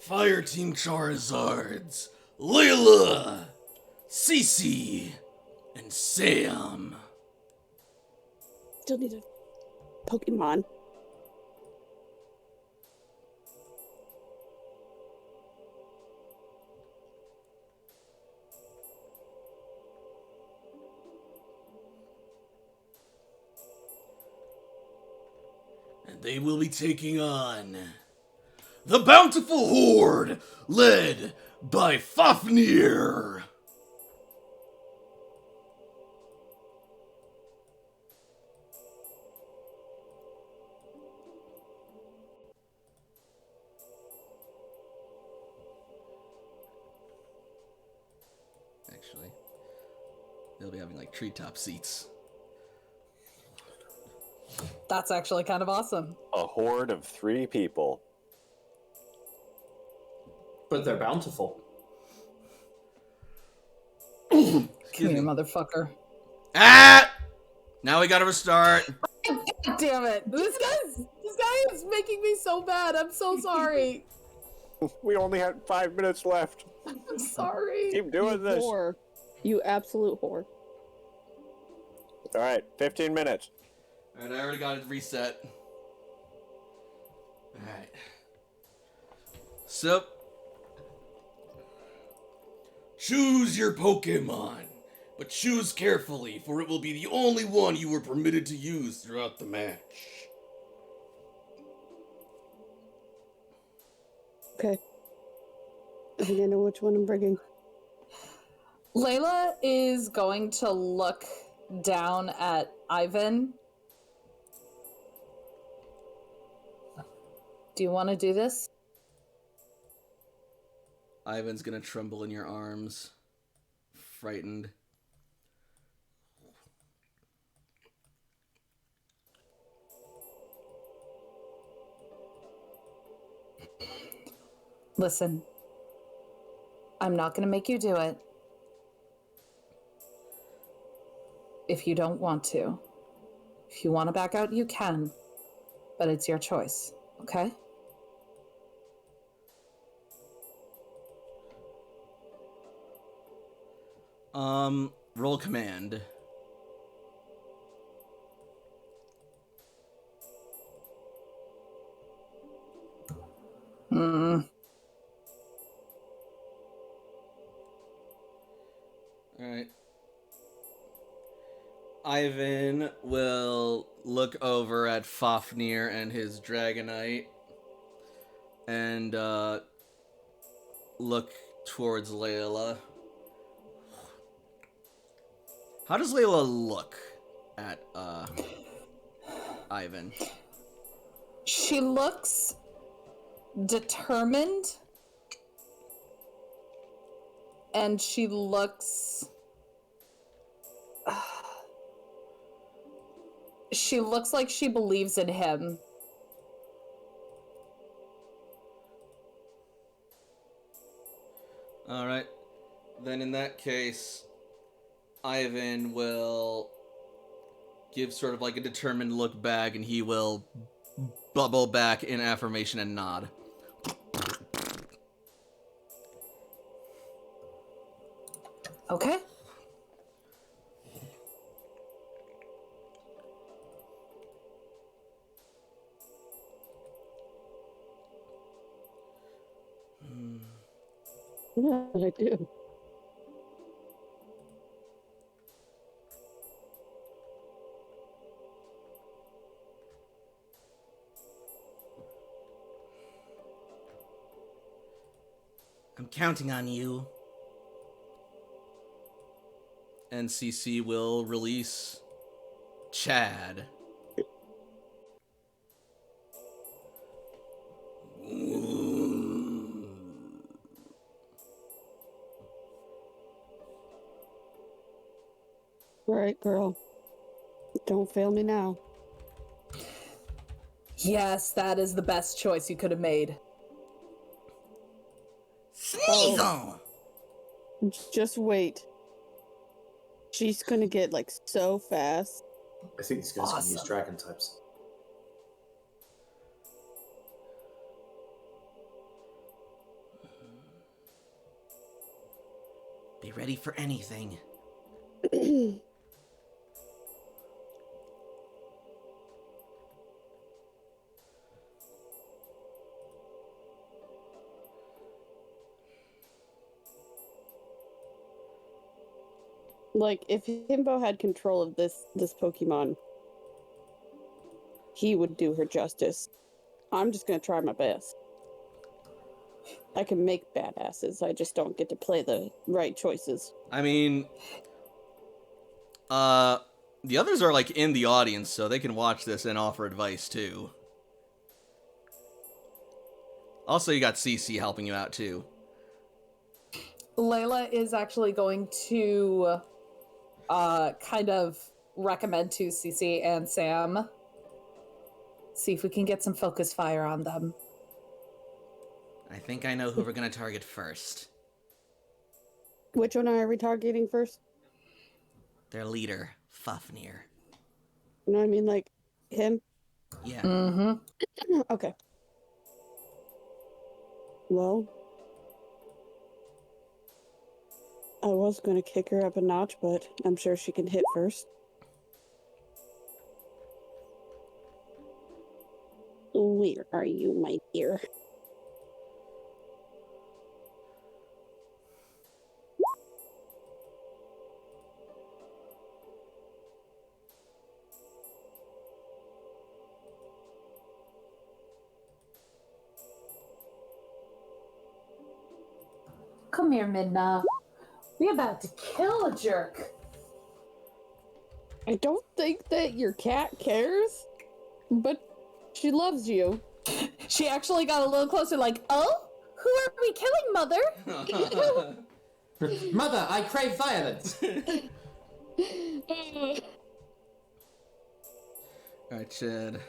[SPEAKER 1] Fire Team Charizard's Layla, Cece, and Sam.
[SPEAKER 2] Still need a Pokemon.
[SPEAKER 1] And they will be taking on the Bountiful Horde, led by Fafnir. Actually, they'll be having like treetop seats.
[SPEAKER 5] That's actually kind of awesome.
[SPEAKER 3] A horde of 3 people.
[SPEAKER 4] But they're bountiful.
[SPEAKER 5] Come here, motherfucker.
[SPEAKER 1] Ah! Now we gotta restart.
[SPEAKER 5] God damn it! This guy is making me so bad. I'm so sorry.
[SPEAKER 3] We only had 5 minutes left.
[SPEAKER 5] I'm sorry.
[SPEAKER 3] Keep doing this.
[SPEAKER 2] Whore. You absolute whore.
[SPEAKER 3] All right, 15 minutes.
[SPEAKER 1] Alright, I already got it reset. Alright. So, choose your Pokemon, but choose carefully, for it will be the only one you were permitted to use throughout the match.
[SPEAKER 2] Okay. I think I know which one I'm bringing.
[SPEAKER 5] Layla is going to look down at Ivan. Do you want to do this?
[SPEAKER 1] Ivan's gonna tremble in your arms, frightened.
[SPEAKER 5] Listen, I'm not going to make you do it if you don't want to. If you want to back out, you can, but it's your choice, okay?
[SPEAKER 1] Roll command. Alright. Ivan will look over at Fafnir and his Dragonite and look towards Layla. How does Layla look at Ivan?
[SPEAKER 5] She looks determined, and she looks... she looks like she believes in him.
[SPEAKER 1] Alright. Then in that case, Ivan will give sort of like a determined look back, and he will bubble back in affirmation and nod.
[SPEAKER 5] Okay.
[SPEAKER 2] Yeah, I do.
[SPEAKER 1] I'm counting on you. NCC will release Chad.
[SPEAKER 2] Right, girl. Don't fail me now.
[SPEAKER 5] Yes, that is the best choice you could have made.
[SPEAKER 1] Sneasel!
[SPEAKER 2] Just wait. She's gonna get like so fast.
[SPEAKER 4] I think these guys can use dragon types.
[SPEAKER 1] Be ready for anything.
[SPEAKER 2] Like, if Himbo had control of this Pokemon, he would do her justice. I'm just gonna try my best. I can make badasses, I just don't get to play the right choices.
[SPEAKER 1] I mean, the others are like in the audience, so they can watch this and offer advice too. Also, you got CC helping you out too.
[SPEAKER 5] Layla is actually going to kind of recommend to Cece and Sam. See if we can get some focus fire on them.
[SPEAKER 1] I think I know who we're gonna target first.
[SPEAKER 2] Which one are we targeting first?
[SPEAKER 1] Their leader, Fafnir.
[SPEAKER 2] You know what I mean? Like, him?
[SPEAKER 1] Yeah.
[SPEAKER 5] Mm-hmm.
[SPEAKER 2] Okay. Well, I was gonna kick her up a notch, but I'm sure she can hit first. Where are you, my dear?
[SPEAKER 7] Come here, Midna.
[SPEAKER 5] We about to kill a jerk.
[SPEAKER 2] I don't think that your cat cares, but she loves you.
[SPEAKER 5] She actually got a little closer, like, oh? Who are we killing, Mother?
[SPEAKER 7] Mother, I crave violence.
[SPEAKER 1] Alright, Chad.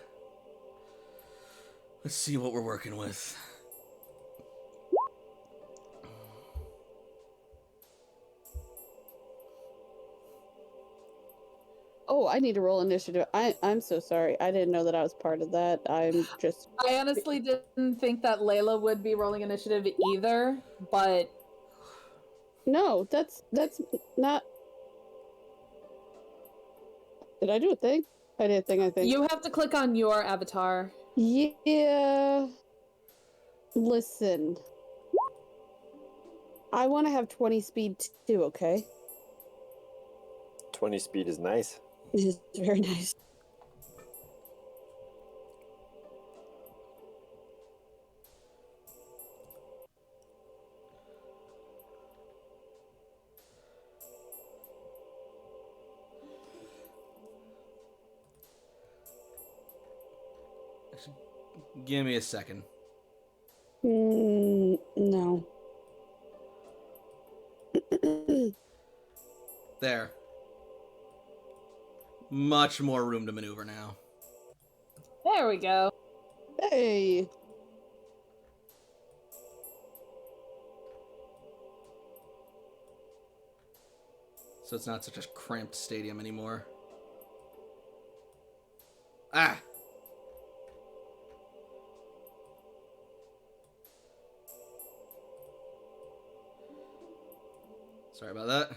[SPEAKER 1] Let's see what we're working with.
[SPEAKER 2] Oh, I need to roll initiative. I'm so sorry. I didn't know that I was part of that. I'm just...
[SPEAKER 5] I honestly didn't think that Layla would be rolling initiative either, but...
[SPEAKER 2] No, that's not... Did I do a thing? I did a thing, I think.
[SPEAKER 5] You have to click on your avatar.
[SPEAKER 2] Yeah. Listen. I want to have 20 speed too, okay?
[SPEAKER 3] 20 speed is nice.
[SPEAKER 2] It is very nice.
[SPEAKER 1] Give me a second.
[SPEAKER 2] No.
[SPEAKER 1] There. Much more room to maneuver now.
[SPEAKER 5] There we go.
[SPEAKER 2] Hey.
[SPEAKER 1] So it's not such a cramped stadium anymore. Ah! Sorry about that.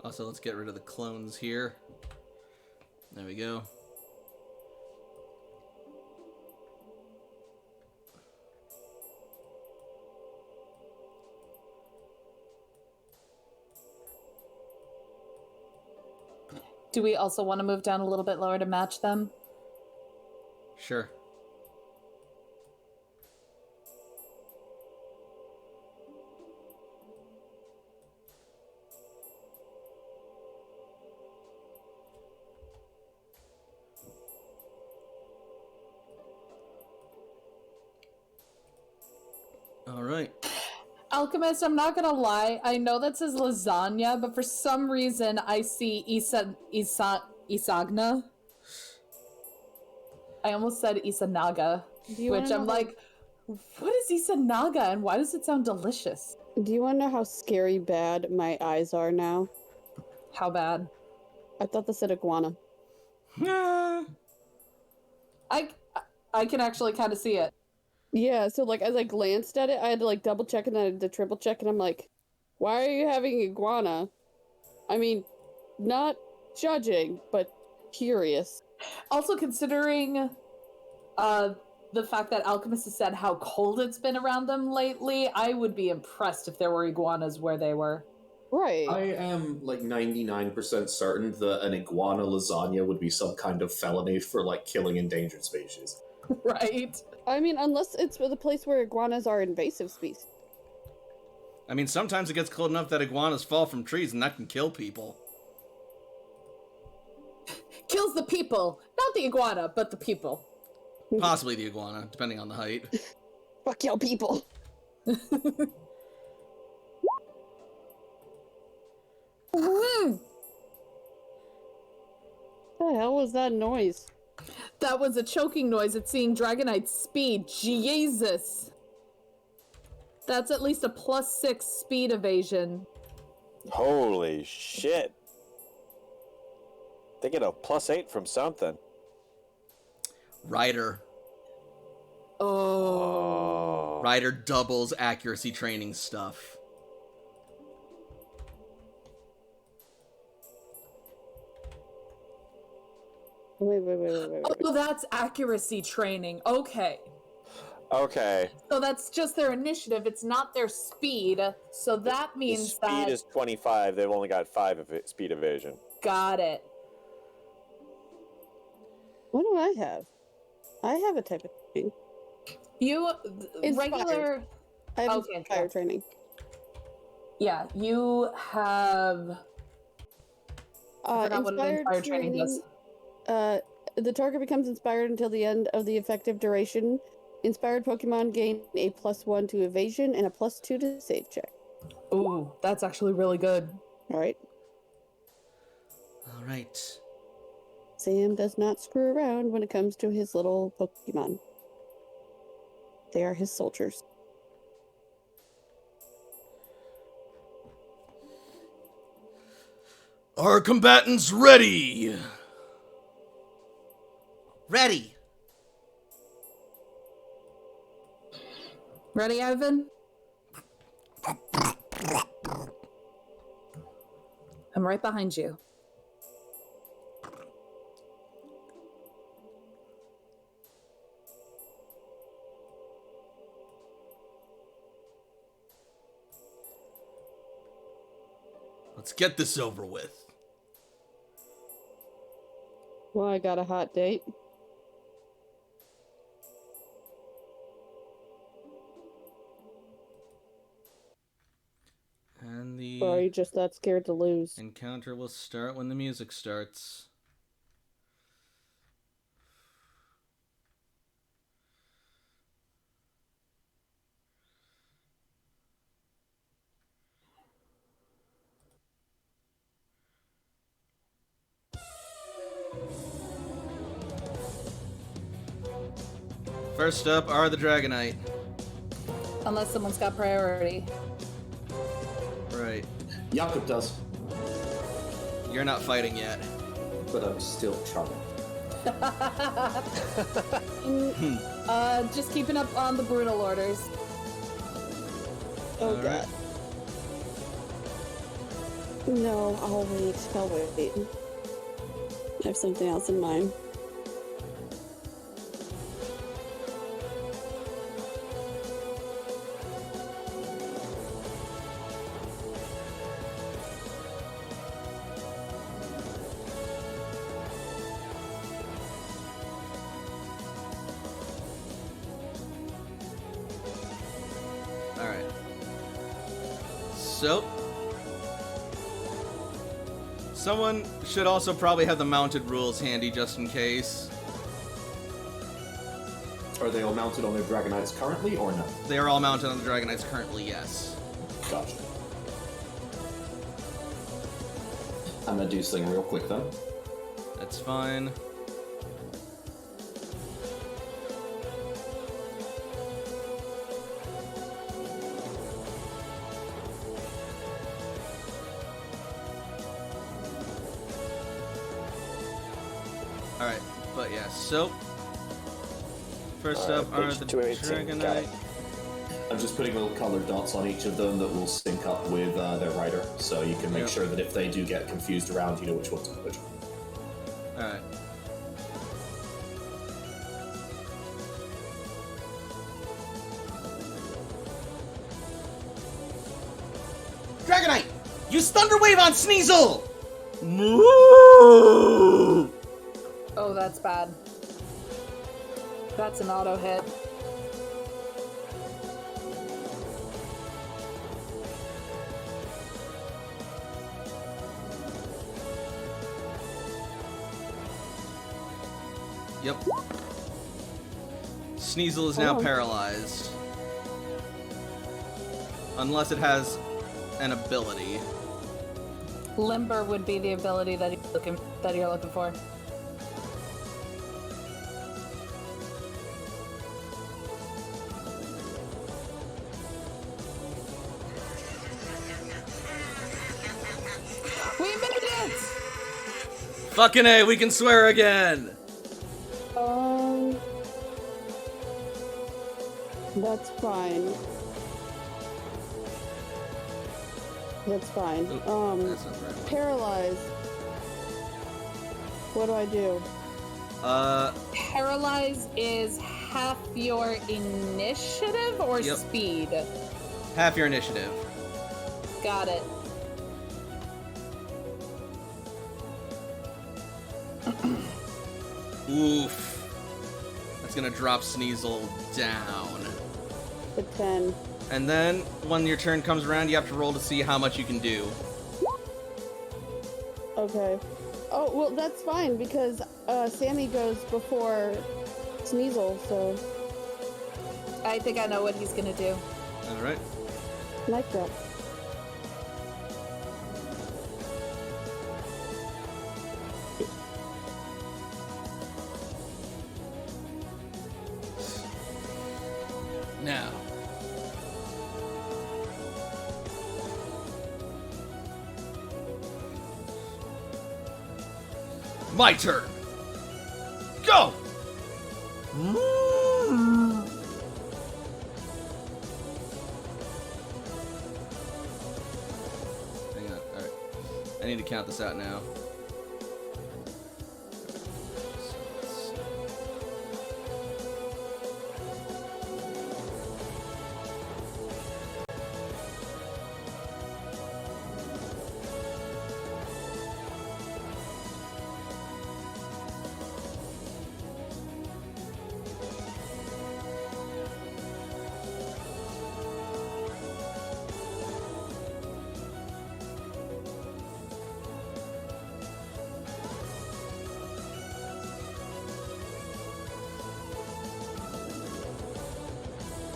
[SPEAKER 1] Also, let's get rid of the clones here. There we go.
[SPEAKER 5] Do we also want to move down a little bit lower to match them?
[SPEAKER 1] Sure. All right.
[SPEAKER 5] Alchemist, I'm not gonna lie, I know that says lasagna, but for some reason I see Isagna. I almost said Isanaga, which I'm like, what is Isanaga and why does it sound delicious?
[SPEAKER 2] Do you want to know how scary bad my eyes are now?
[SPEAKER 5] How bad?
[SPEAKER 2] I thought this said iguana.
[SPEAKER 5] I can actually kind of see it.
[SPEAKER 2] Yeah, so like as I glanced at it, I had to like double check and then I had to triple check, and I'm like, why are you having iguana? I mean, not judging, but curious.
[SPEAKER 5] Also, considering the fact that Alchemist has said how cold it's been around them lately, I would be impressed if there were iguanas where they were.
[SPEAKER 2] Right.
[SPEAKER 4] I am like 99% certain that an iguana lasagna would be some kind of felony for like killing endangered species.
[SPEAKER 5] Right?
[SPEAKER 2] I mean, unless it's the place where iguanas are invasive species.
[SPEAKER 1] I mean, sometimes it gets cold enough that iguanas fall from trees and that can kill people.
[SPEAKER 5] Kills the people. Not the iguana, but the people.
[SPEAKER 1] Possibly the iguana, depending on the height.
[SPEAKER 2] Fuck y'all people.
[SPEAKER 5] Mm.
[SPEAKER 2] What the hell was that noise?
[SPEAKER 5] That was a choking noise at seeing Dragonite's speed. Jesus. That's at least a +6 speed evasion.
[SPEAKER 3] Holy shit. They get a +8 from something.
[SPEAKER 1] Ryder.
[SPEAKER 5] Oh.
[SPEAKER 1] Ryder doubles accuracy training stuff.
[SPEAKER 2] Wait.
[SPEAKER 5] Oh, that's accuracy training. Okay.
[SPEAKER 3] Okay.
[SPEAKER 5] So that's just their initiative. It's not their speed. So that
[SPEAKER 3] The
[SPEAKER 5] means
[SPEAKER 3] speed
[SPEAKER 5] that...
[SPEAKER 3] is 25. They've only got 5 of it, speed evasion.
[SPEAKER 5] Got it.
[SPEAKER 2] What do I have? I have a type of training.
[SPEAKER 5] You
[SPEAKER 2] Inspired.
[SPEAKER 5] regular.
[SPEAKER 2] I have
[SPEAKER 5] Okay,
[SPEAKER 2] inspired
[SPEAKER 5] yeah.
[SPEAKER 2] training.
[SPEAKER 5] Yeah, you have. I forgot what an inspired training does.
[SPEAKER 2] The target becomes inspired until the end of the effective duration. Inspired Pokemon gain a +1 to evasion and a +2 to save check.
[SPEAKER 5] Ooh, that's actually really good.
[SPEAKER 2] Alright.
[SPEAKER 1] Alright.
[SPEAKER 2] Sam does not screw around when it comes to his little Pokemon. They are his soldiers.
[SPEAKER 1] Are combatants ready? Ready.
[SPEAKER 5] Ready, Ivan? I'm right behind you.
[SPEAKER 1] Let's get this over with.
[SPEAKER 2] Well, I got a hot date.
[SPEAKER 1] And
[SPEAKER 2] Or are
[SPEAKER 1] the
[SPEAKER 2] you just that scared to lose?
[SPEAKER 1] encounter will start when the music starts. First up are the Dragonite.
[SPEAKER 5] Unless someone's got priority.
[SPEAKER 1] Right.
[SPEAKER 4] Jakob does,
[SPEAKER 1] You're not fighting yet.
[SPEAKER 4] but I'm still trying.
[SPEAKER 5] Just keeping up on the brutal orders.
[SPEAKER 2] Oh
[SPEAKER 1] Alright.
[SPEAKER 2] god. No, I'll wait. I'll wait. I have something else in mind.
[SPEAKER 1] Alright. So, someone should also probably have the mounted rules handy just in case.
[SPEAKER 4] Are they all mounted on their Dragonites currently, or no?
[SPEAKER 1] They are all mounted on the Dragonites currently, yes.
[SPEAKER 4] Gotcha. I'm gonna do something real quick then.
[SPEAKER 1] That's fine. Alright, but yeah, so first up are
[SPEAKER 3] page
[SPEAKER 1] the
[SPEAKER 3] 218, got it.
[SPEAKER 1] Dragonite.
[SPEAKER 4] I'm just putting little colored dots on each of them that will sync up with their rider, so you can make
[SPEAKER 1] Yep.
[SPEAKER 4] sure that if they do get confused around, you know which one's which.
[SPEAKER 1] Alright. Dragonite! Use Thunder Wave on Sneasel! Moo!
[SPEAKER 5] Oh, that's bad. That's an auto hit.
[SPEAKER 1] Yep. Sneasel is now
[SPEAKER 2] Oh.
[SPEAKER 1] paralyzed. Unless it has an ability.
[SPEAKER 5] Limber would be the ability that you're looking for. We made it!
[SPEAKER 1] Fucking A, we can swear again!
[SPEAKER 2] That's fine. That's fine.
[SPEAKER 1] That's not the right one.
[SPEAKER 2] Paralyzed. What do I do?
[SPEAKER 5] Paralyze is half your initiative or
[SPEAKER 1] Yep.
[SPEAKER 5] speed?
[SPEAKER 1] Half your initiative.
[SPEAKER 5] Got it.
[SPEAKER 1] Oof. That's gonna drop Sneasel down.
[SPEAKER 2] The 10.
[SPEAKER 1] And then, when your turn comes around, you have to roll to see how much you can do.
[SPEAKER 2] Okay. Oh, well, that's fine because Sammy goes before Sneasel, so
[SPEAKER 5] I think I know what he's gonna do.
[SPEAKER 1] Alright.
[SPEAKER 2] like that.
[SPEAKER 1] Now. My turn. Go! Hang on, alright. I need to count this out now.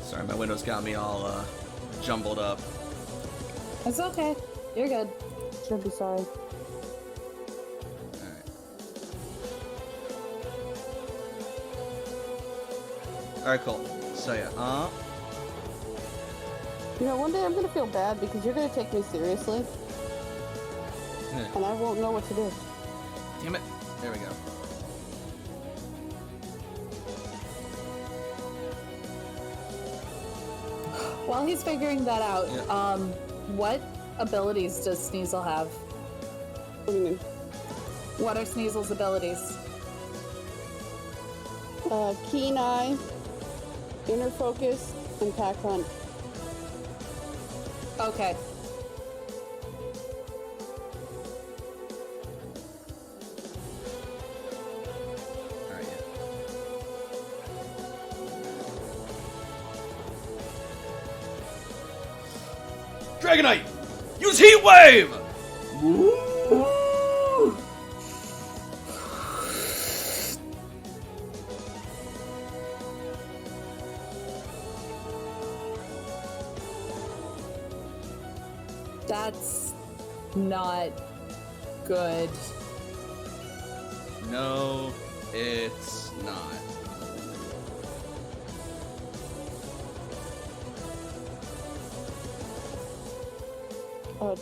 [SPEAKER 1] Sorry, my Windows got me all jumbled up.
[SPEAKER 5] It's okay. You're good.
[SPEAKER 2] Should be sorry.
[SPEAKER 1] Alright. Alright, cool. So yeah,
[SPEAKER 2] You know, one day I'm gonna feel bad because you're gonna take me seriously, and I won't know what to do.
[SPEAKER 1] damn it. There we go.
[SPEAKER 5] While he's figuring that out,
[SPEAKER 1] Yeah.
[SPEAKER 5] what abilities does Sneasel have?
[SPEAKER 2] What do you mean?
[SPEAKER 5] What are Sneasel's abilities?
[SPEAKER 2] Keen Eye, Inner Focus, and Pack Hunt.
[SPEAKER 5] Okay.
[SPEAKER 1] Alright, yeah. Dragonite! Use Heat Wave!
[SPEAKER 5] That's not good.
[SPEAKER 1] No, it's not.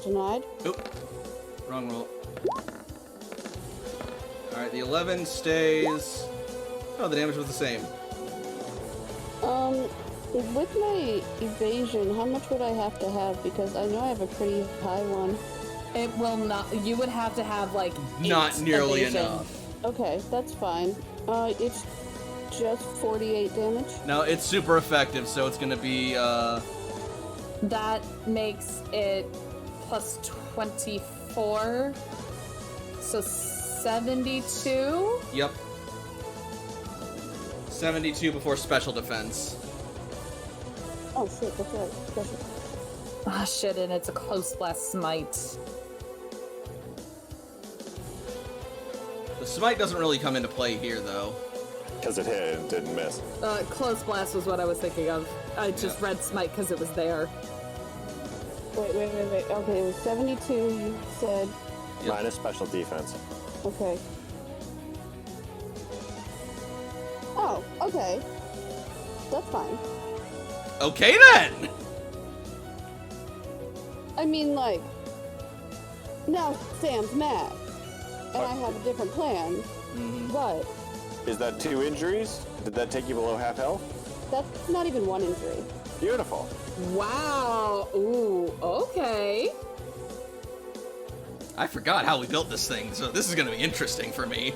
[SPEAKER 2] Denied.
[SPEAKER 1] Oop. Wrong roll. Alright, the 11 stays. Oh, the damage was the same.
[SPEAKER 2] With my evasion, how much would I have to have? Because I know I have a pretty high one.
[SPEAKER 5] It will not. You would have to have like
[SPEAKER 1] Not
[SPEAKER 5] 8
[SPEAKER 1] nearly
[SPEAKER 5] evasion.
[SPEAKER 1] enough.
[SPEAKER 2] Okay, that's fine. It's just 48 damage.
[SPEAKER 1] No, it's super effective, so it's gonna be,
[SPEAKER 5] That makes it plus 24. So 72?
[SPEAKER 1] Yep. 72 before special defense.
[SPEAKER 2] Oh shit, that's right. Special.
[SPEAKER 5] Ah, shit, and it's a close blast smite.
[SPEAKER 1] The smite doesn't really come into play here, though.
[SPEAKER 3] Because it hit and didn't miss.
[SPEAKER 5] Close blast was what I was thinking of. I just read smite because it was there.
[SPEAKER 2] Wait. Okay, it was 72, you said.
[SPEAKER 1] Yep.
[SPEAKER 3] Minus special defense.
[SPEAKER 2] Okay. Oh, okay. That's fine.
[SPEAKER 1] Okay, then!
[SPEAKER 2] I mean, like, now Sam's mad, and I have a different plan, but
[SPEAKER 3] Is that 2 injuries? Did that take you below half health?
[SPEAKER 2] that's not even one injury.
[SPEAKER 3] Beautiful.
[SPEAKER 5] Wow. Ooh, okay.
[SPEAKER 1] I forgot how we built this thing, so this is gonna be interesting for me.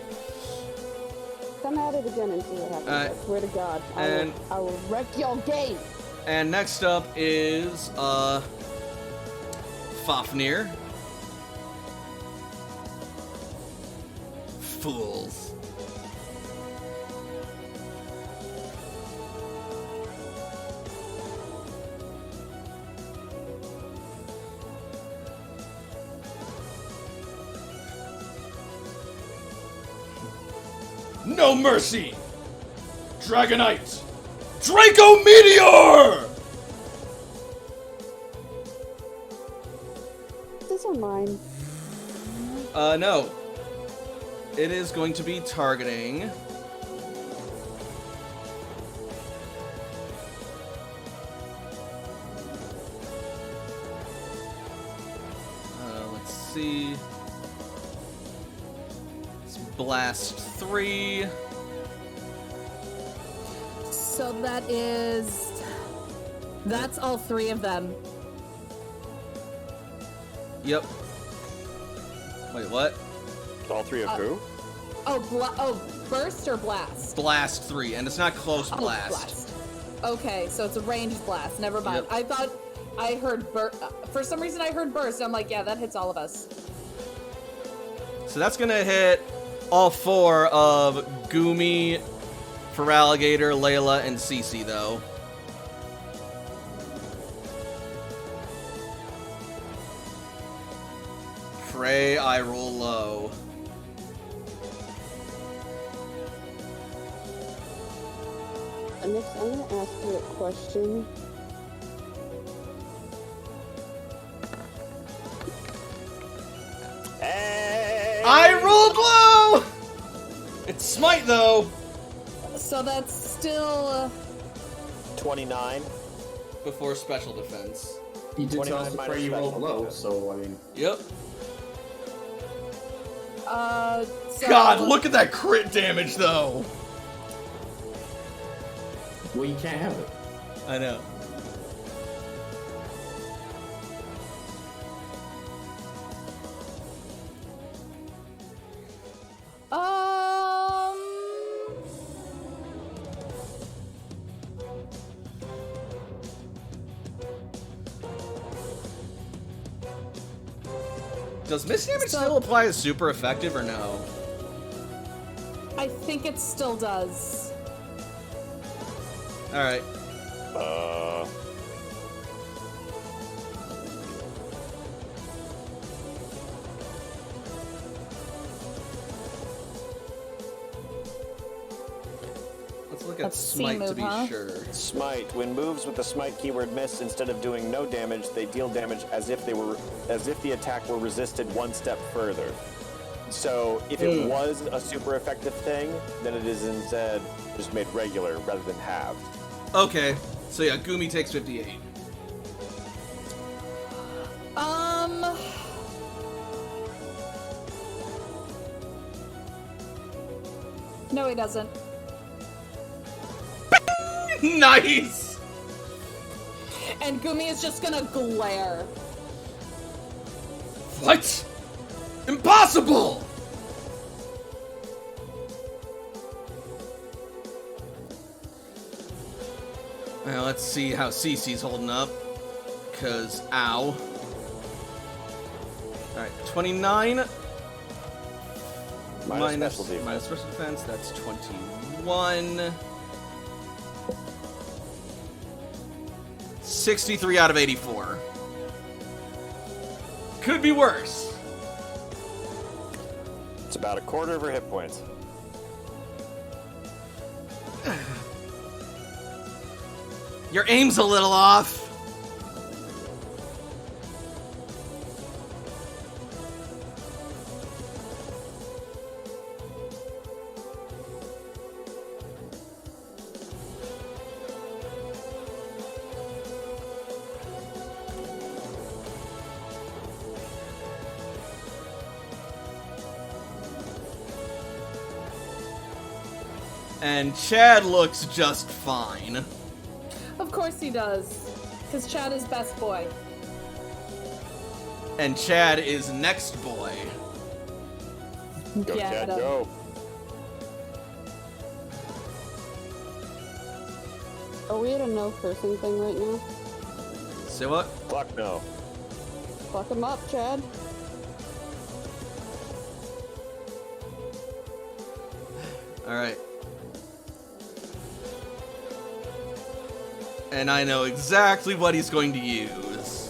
[SPEAKER 2] Come at it again and see what happens.
[SPEAKER 1] Alright.
[SPEAKER 2] I swear to God,
[SPEAKER 1] And-
[SPEAKER 2] I will wreck your game.
[SPEAKER 1] And next up is, Fafnir. Fools. No mercy! Dragonite! Draco Meteor!
[SPEAKER 2] These are mine.
[SPEAKER 1] No. It is going to be targeting. Let's see. It's Blast 3.
[SPEAKER 5] So that's all three of them.
[SPEAKER 1] Yep. Wait, what?
[SPEAKER 3] All three of who?
[SPEAKER 5] Burst or blast?
[SPEAKER 1] Blast 3, and it's not close blast.
[SPEAKER 5] Blast. Okay, so it's a ranged blast. Never mind.
[SPEAKER 1] Yep.
[SPEAKER 5] I thought I heard for some reason I heard burst. I'm like, yeah, that hits all of us.
[SPEAKER 1] So that's gonna hit all 4 of Goomy, Feraligatr, Layla, and Cece, though. Pray I roll low.
[SPEAKER 2] Next, I'm gonna ask you a question.
[SPEAKER 3] Hey!
[SPEAKER 1] I rolled low! It's Smite, though.
[SPEAKER 5] So that's still
[SPEAKER 3] 29.
[SPEAKER 1] Before special defense.
[SPEAKER 4] You did tell
[SPEAKER 3] 29
[SPEAKER 4] us to
[SPEAKER 3] minus
[SPEAKER 4] pray you rolled
[SPEAKER 3] special
[SPEAKER 4] low,
[SPEAKER 3] defense.
[SPEAKER 4] so I mean.
[SPEAKER 1] Yep.
[SPEAKER 5] so
[SPEAKER 1] God, look at that crit damage, though.
[SPEAKER 4] Well, you can't have it.
[SPEAKER 1] I know. Does Misty Damage still apply as super effective or no?
[SPEAKER 5] I think it still does.
[SPEAKER 1] Alright. Let's look at
[SPEAKER 5] That's C
[SPEAKER 1] Smite to
[SPEAKER 5] move,
[SPEAKER 1] be
[SPEAKER 5] huh?
[SPEAKER 1] sure.
[SPEAKER 3] Smite. When moves with the Smite keyword miss, instead of doing no damage, they deal damage as if the attack were resisted one step further. So if it was a super effective thing, then it is instead just made regular rather than halved.
[SPEAKER 1] Okay, so yeah, Goomy takes 58.
[SPEAKER 5] No, he doesn't.
[SPEAKER 1] Nice!
[SPEAKER 5] And Gumi is just gonna glare.
[SPEAKER 1] What? Impossible! Well, let's see how Cece's holding up. Cause, ow. Alright, 29.
[SPEAKER 3] Minus special defense.
[SPEAKER 1] Minus special defense, that's 21. 63 out of 84. Could be worse.
[SPEAKER 3] It's about a quarter of her hit points.
[SPEAKER 1] Your aim's a little off. And Chad looks just fine.
[SPEAKER 5] Of course he does. Because Chad is best boy.
[SPEAKER 1] And Chad is next boy.
[SPEAKER 3] Go,
[SPEAKER 5] Yeah,
[SPEAKER 3] Chad,
[SPEAKER 5] I don't-
[SPEAKER 3] go.
[SPEAKER 2] Are we at a no cursing thing right now?
[SPEAKER 1] Say what?
[SPEAKER 3] Fuck no.
[SPEAKER 2] Fuck him up, Chad.
[SPEAKER 1] Alright. And I know exactly what he's going to use.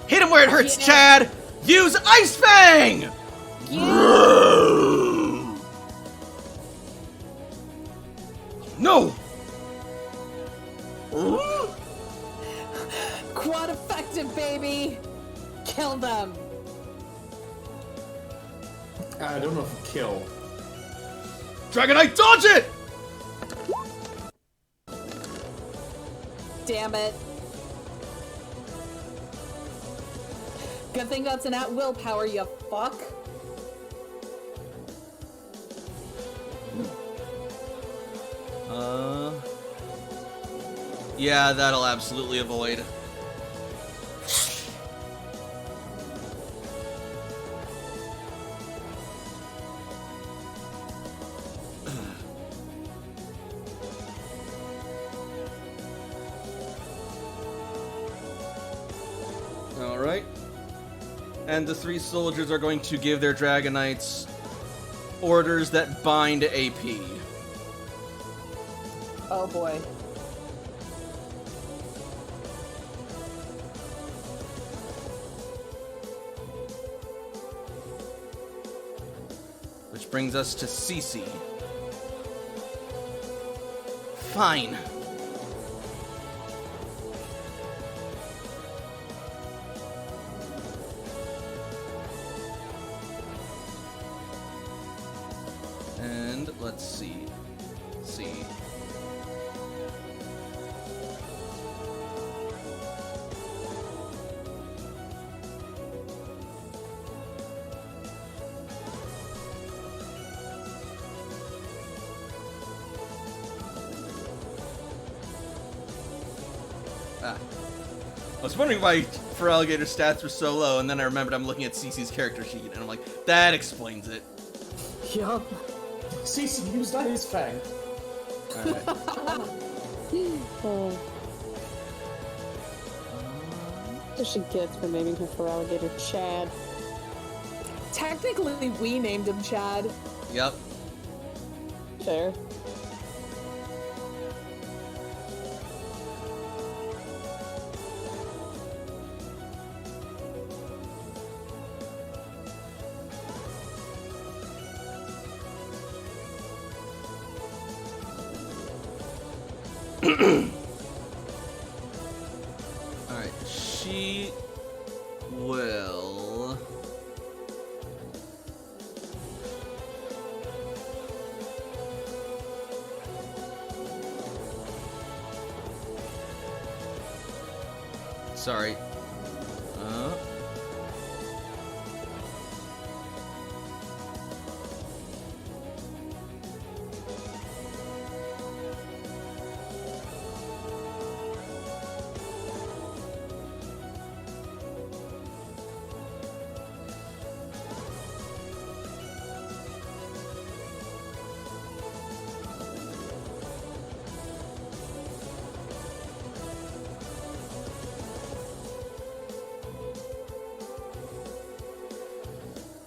[SPEAKER 1] Hit him where it hurts,
[SPEAKER 5] Yeah.
[SPEAKER 1] Chad! Use Ice Fang! No!
[SPEAKER 5] Quad effective, baby! Kill them!
[SPEAKER 4] I don't know if kill.
[SPEAKER 1] Dragonite, dodge it!
[SPEAKER 5] Damn it. Good thing that's an at-will power, you fuck.
[SPEAKER 1] Yeah, that'll absolutely avoid. Alright. And the 3 soldiers are going to give their Dragonites orders that bind AP.
[SPEAKER 5] Oh boy.
[SPEAKER 1] Which brings us to Cece. Fine. And let's see. I was wondering why Feraligator's stats were so low, and then I remembered I'm looking at Cece's character sheet, and I'm like, that explains it.
[SPEAKER 7] Yup. Cece used Ice Fang.
[SPEAKER 1] Alright.
[SPEAKER 2] Oh. What she gets for naming her Feraligator Chad.
[SPEAKER 5] Technically, we named him Chad.
[SPEAKER 1] Yep.
[SPEAKER 2] Fair.
[SPEAKER 1] Alright, she will... Sorry.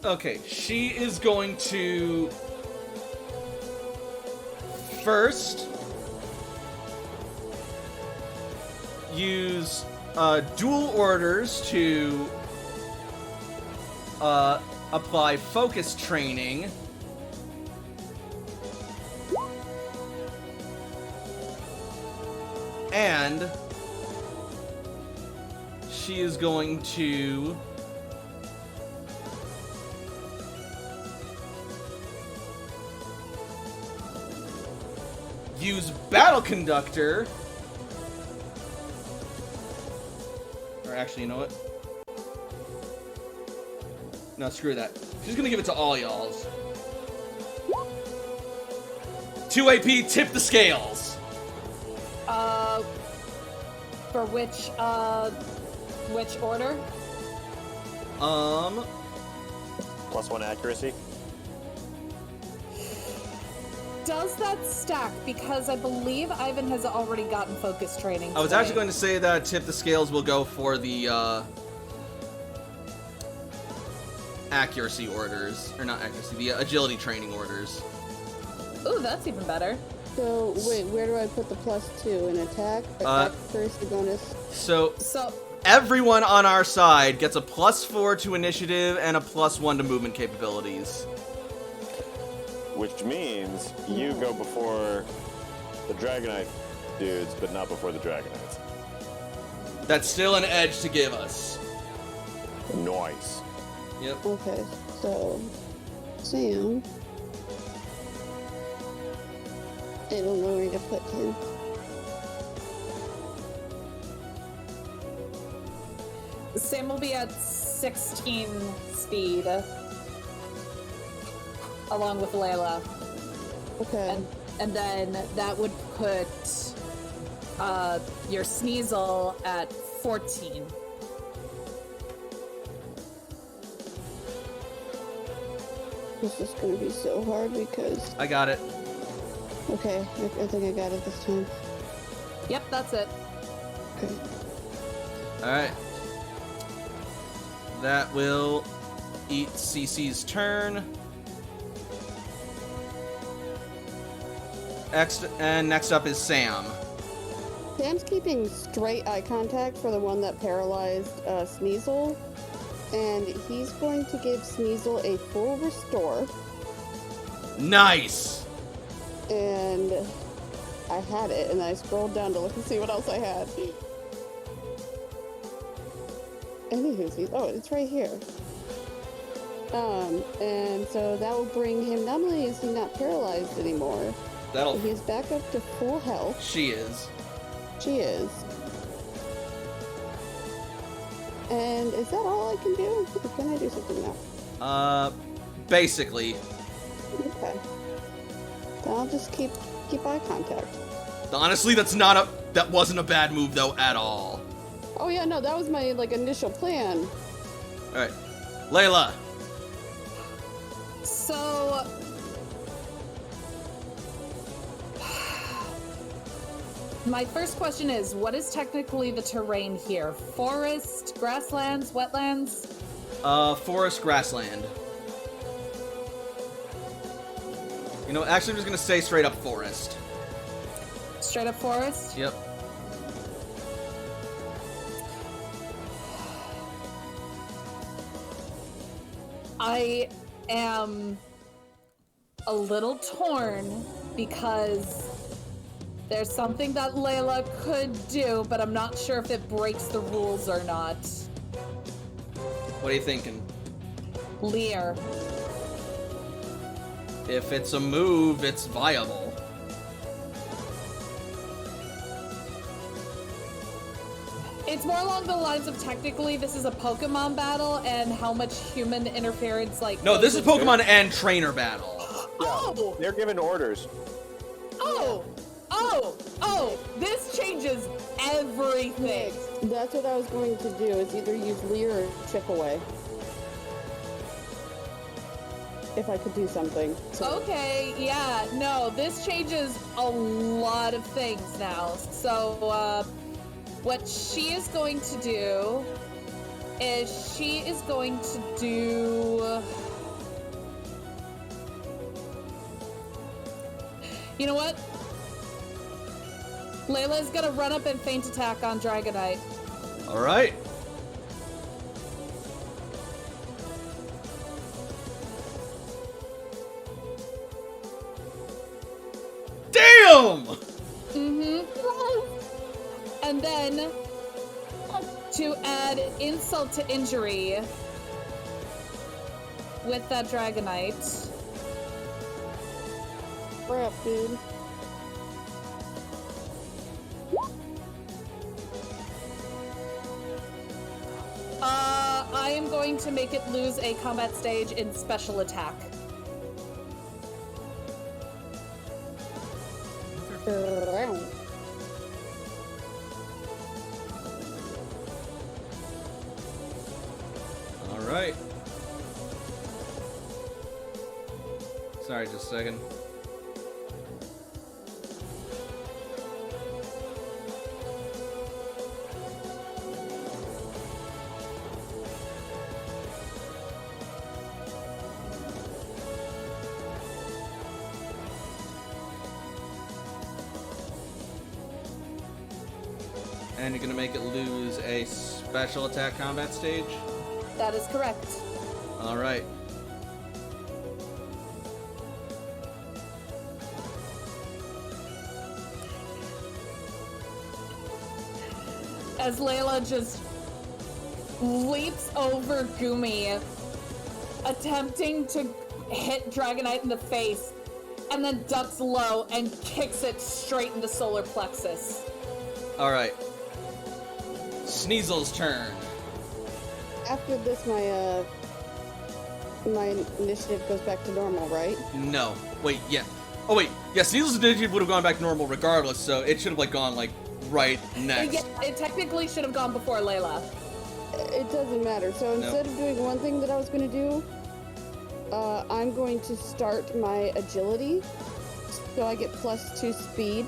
[SPEAKER 1] Okay, she is going to first use dual orders to apply focus training. And she is going to use Battle Conductor. Or actually, you know what? No, screw that. She's gonna give it to all y'alls. 2 AP, tip the scales.
[SPEAKER 5] For which order?
[SPEAKER 3] +1 accuracy.
[SPEAKER 5] Does that stack? Because I believe Ivan has already gotten focus training.
[SPEAKER 1] I was actually going to say that tip the scales will go for the accuracy orders, or not accuracy, the agility training orders.
[SPEAKER 5] Ooh, that's even better.
[SPEAKER 2] So, wait, where do I put the +2? In attack? Or accuracy bonus?
[SPEAKER 1] So everyone on our side gets a +4 to initiative and a +1 to movement capabilities.
[SPEAKER 3] Which means you go before the Dragonite dudes, but not before the Dragonites.
[SPEAKER 1] That's still an edge to give us.
[SPEAKER 3] Nice.
[SPEAKER 1] Yep.
[SPEAKER 2] Okay, so Sam, I don't know where to put him.
[SPEAKER 5] Sam will be at 16 speed, along with Layla.
[SPEAKER 2] Okay.
[SPEAKER 5] And then that would put your Sneasel at 14.
[SPEAKER 2] This is gonna be so hard because.
[SPEAKER 1] I got it.
[SPEAKER 2] Okay, I think I got it this time.
[SPEAKER 5] Yep, that's it.
[SPEAKER 2] Okay.
[SPEAKER 1] Alright. That will eat CC's turn. Next up is Sam.
[SPEAKER 2] Sam's keeping straight eye contact for the one that paralyzed Sneasel, and he's going to give Sneasel a full restore.
[SPEAKER 1] Nice!
[SPEAKER 2] And I had it, and I scrolled down to look and see what else I had. Anywho, oh, it's right here. And so that will bring him, not only is he not paralyzed anymore,
[SPEAKER 1] That'll...
[SPEAKER 2] he's back up to full health.
[SPEAKER 1] She is.
[SPEAKER 2] She is. And is that all I can do? Or can I do something now?
[SPEAKER 1] Basically.
[SPEAKER 2] Okay. Then I'll just keep eye contact.
[SPEAKER 1] Honestly, that wasn't a bad move, though, at all.
[SPEAKER 2] Oh yeah, no, that was my, initial plan.
[SPEAKER 1] Alright. Layla.
[SPEAKER 5] So... my first question is, what is technically the terrain here? Forest, grasslands, wetlands?
[SPEAKER 1] Forest grassland. You know, actually, I'm just gonna say straight up forest.
[SPEAKER 5] Straight up forest?
[SPEAKER 1] Yep.
[SPEAKER 5] I am a little torn because there's something that Layla could do, but I'm not sure if it breaks the rules or not.
[SPEAKER 1] What are you thinking?
[SPEAKER 5] Leer.
[SPEAKER 1] If it's a move, it's viable.
[SPEAKER 5] It's more along the lines of technically this is a Pokemon battle and how much human interference
[SPEAKER 1] No, this is Pokemon and trainer battle.
[SPEAKER 5] Oh!
[SPEAKER 3] They're giving orders.
[SPEAKER 5] Oh! This changes everything.
[SPEAKER 2] That's what I was going to do, is either use Leer or Chip Away. If I could do something.
[SPEAKER 5] Okay, yeah, no, this changes a lot of things now. So, what she is going to do is she is going to do... You know what? Layla's gonna run up and feint attack on Dragonite.
[SPEAKER 1] Alright. Damn!
[SPEAKER 5] And then, to add insult to injury with that Dragonite.
[SPEAKER 2] Crap, dude.
[SPEAKER 5] I am going to make it lose a combat stage in special attack.
[SPEAKER 1] Alright. Sorry, just a second. And you're gonna make it lose a special attack combat stage?
[SPEAKER 5] That is correct.
[SPEAKER 1] All right.
[SPEAKER 5] As Layla just leaps over Gumi, attempting to hit Dragonite in the face, and then ducks low and kicks it straight into solar plexus.
[SPEAKER 1] All right. Sneasel's turn.
[SPEAKER 2] After this, my initiative goes back to normal, right?
[SPEAKER 1] No. Wait, yeah. Oh, wait. Yeah, Sneasel's initiative would have gone back to normal regardless, so it should have, like, gone, like, right next.
[SPEAKER 5] Yeah, it technically should have gone before Layla.
[SPEAKER 2] It doesn't matter. So instead of doing one thing that I was going to do, I'm going to start my agility, so I get +2 speed.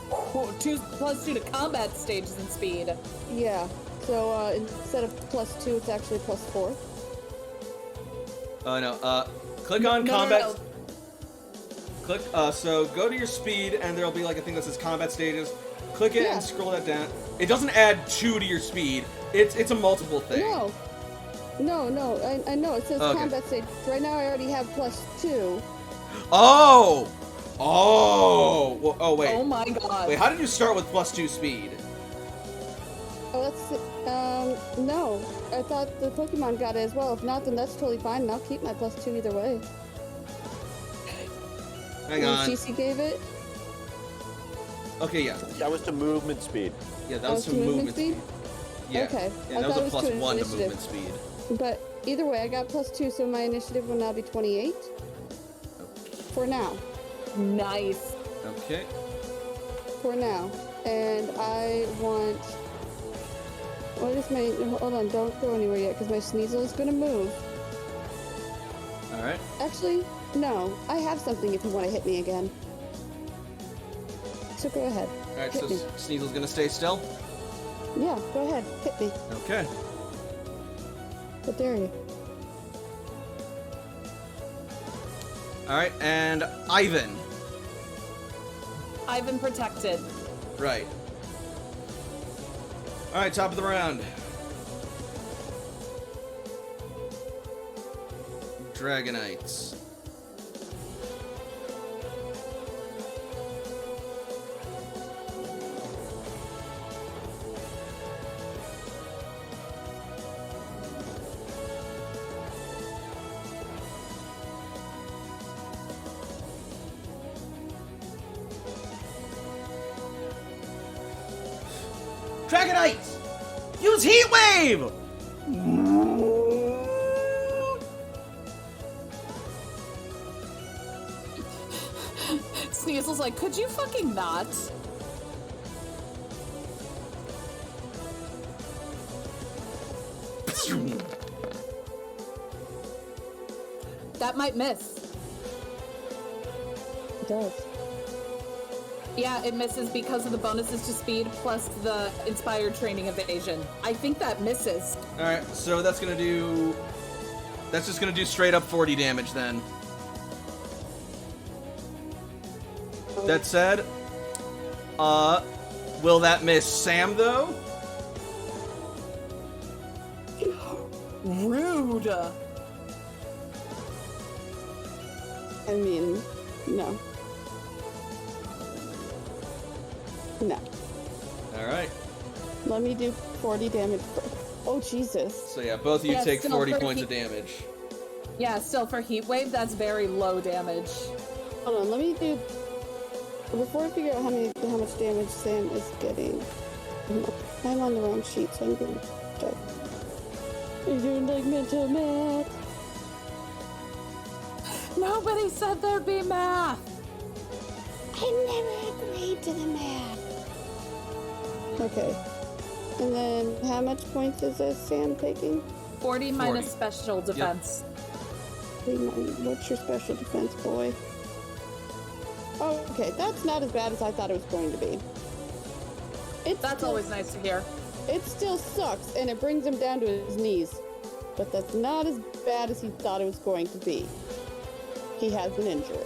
[SPEAKER 5] +2 to combat stages and speed.
[SPEAKER 2] Yeah. So instead of +2, it's actually +4.
[SPEAKER 1] No. Click on combat.
[SPEAKER 5] No.
[SPEAKER 1] Click. So go to your speed, and there'll be like a thing that says combat stages. Click it and scroll that down. It doesn't add 2 to your speed. It's a multiple thing.
[SPEAKER 2] No. I know it says combat stage. Right now I already have +2.
[SPEAKER 1] Oh. Well, oh wait.
[SPEAKER 5] Oh my god.
[SPEAKER 1] Wait, how did you start with +2 speed?
[SPEAKER 2] Oh, that's no. I thought the Pokemon got it as well. If not, then that's totally fine, and I'll keep my +2 either way.
[SPEAKER 1] Hang on.
[SPEAKER 2] CC gave it.
[SPEAKER 1] Okay, yeah.
[SPEAKER 3] That was to movement speed.
[SPEAKER 1] Yeah, that was to movement speed. Yeah.
[SPEAKER 2] Okay.
[SPEAKER 1] Yeah,
[SPEAKER 2] I
[SPEAKER 1] that
[SPEAKER 2] thought
[SPEAKER 1] was
[SPEAKER 2] it
[SPEAKER 1] a
[SPEAKER 2] was to
[SPEAKER 1] +1 to
[SPEAKER 2] initiative.
[SPEAKER 1] movement speed.
[SPEAKER 2] But either way, I got +2, so my initiative will now be 28. For now.
[SPEAKER 5] Nice.
[SPEAKER 1] Okay.
[SPEAKER 2] For now. And I want... What is my... Hold on, don't go anywhere yet, because my Sneasel is going to move.
[SPEAKER 1] Alright.
[SPEAKER 2] Actually, no. I have something if you want to hit me again. So go ahead.
[SPEAKER 1] Alright,
[SPEAKER 2] Hit
[SPEAKER 1] so
[SPEAKER 2] me.
[SPEAKER 1] Sneasel's gonna stay still?
[SPEAKER 2] Yeah, go ahead. Hit me.
[SPEAKER 1] Okay.
[SPEAKER 2] How dare you?
[SPEAKER 1] Alright, and Ivan.
[SPEAKER 5] Ivan protected.
[SPEAKER 1] Right. Alright, top of the round. Dragonites. Dragonite! Use Heat Wave!
[SPEAKER 5] Sneasel's like, could you fucking not? That might miss.
[SPEAKER 2] It does.
[SPEAKER 5] Yeah, it misses because of the bonuses to speed plus the inspired training evasion. I think that misses.
[SPEAKER 1] Alright, so that's gonna do... That's just gonna do straight up 40 damage then. That said, will that miss Sam though?
[SPEAKER 5] Rude.
[SPEAKER 2] I mean, no. No.
[SPEAKER 1] Alright.
[SPEAKER 2] Let me do 40 damage. Oh, Jesus.
[SPEAKER 1] So yeah, both of you
[SPEAKER 5] Yeah,
[SPEAKER 1] take
[SPEAKER 5] still
[SPEAKER 1] 40
[SPEAKER 5] for
[SPEAKER 1] points
[SPEAKER 5] heat-
[SPEAKER 1] of damage.
[SPEAKER 5] Yeah, still for Heat Wave, that's very low damage.
[SPEAKER 2] Hold on, let me do... Before I figure out how much damage Sam is getting... I'm on the wrong sheet, so I'm going to check. You're doing, like, mental math.
[SPEAKER 5] Nobody said there'd be math.
[SPEAKER 2] I never agreed to the math. Okay. And then, how much points is this Sam taking?
[SPEAKER 5] 40 minus special defense.
[SPEAKER 2] What's your special defense, boy? Oh, okay, that's not as bad as I thought it was going to be.
[SPEAKER 5] That's always nice to hear.
[SPEAKER 2] It still sucks, and it brings him down to his knees. But that's not as bad as he thought it was going to be. He has an injury.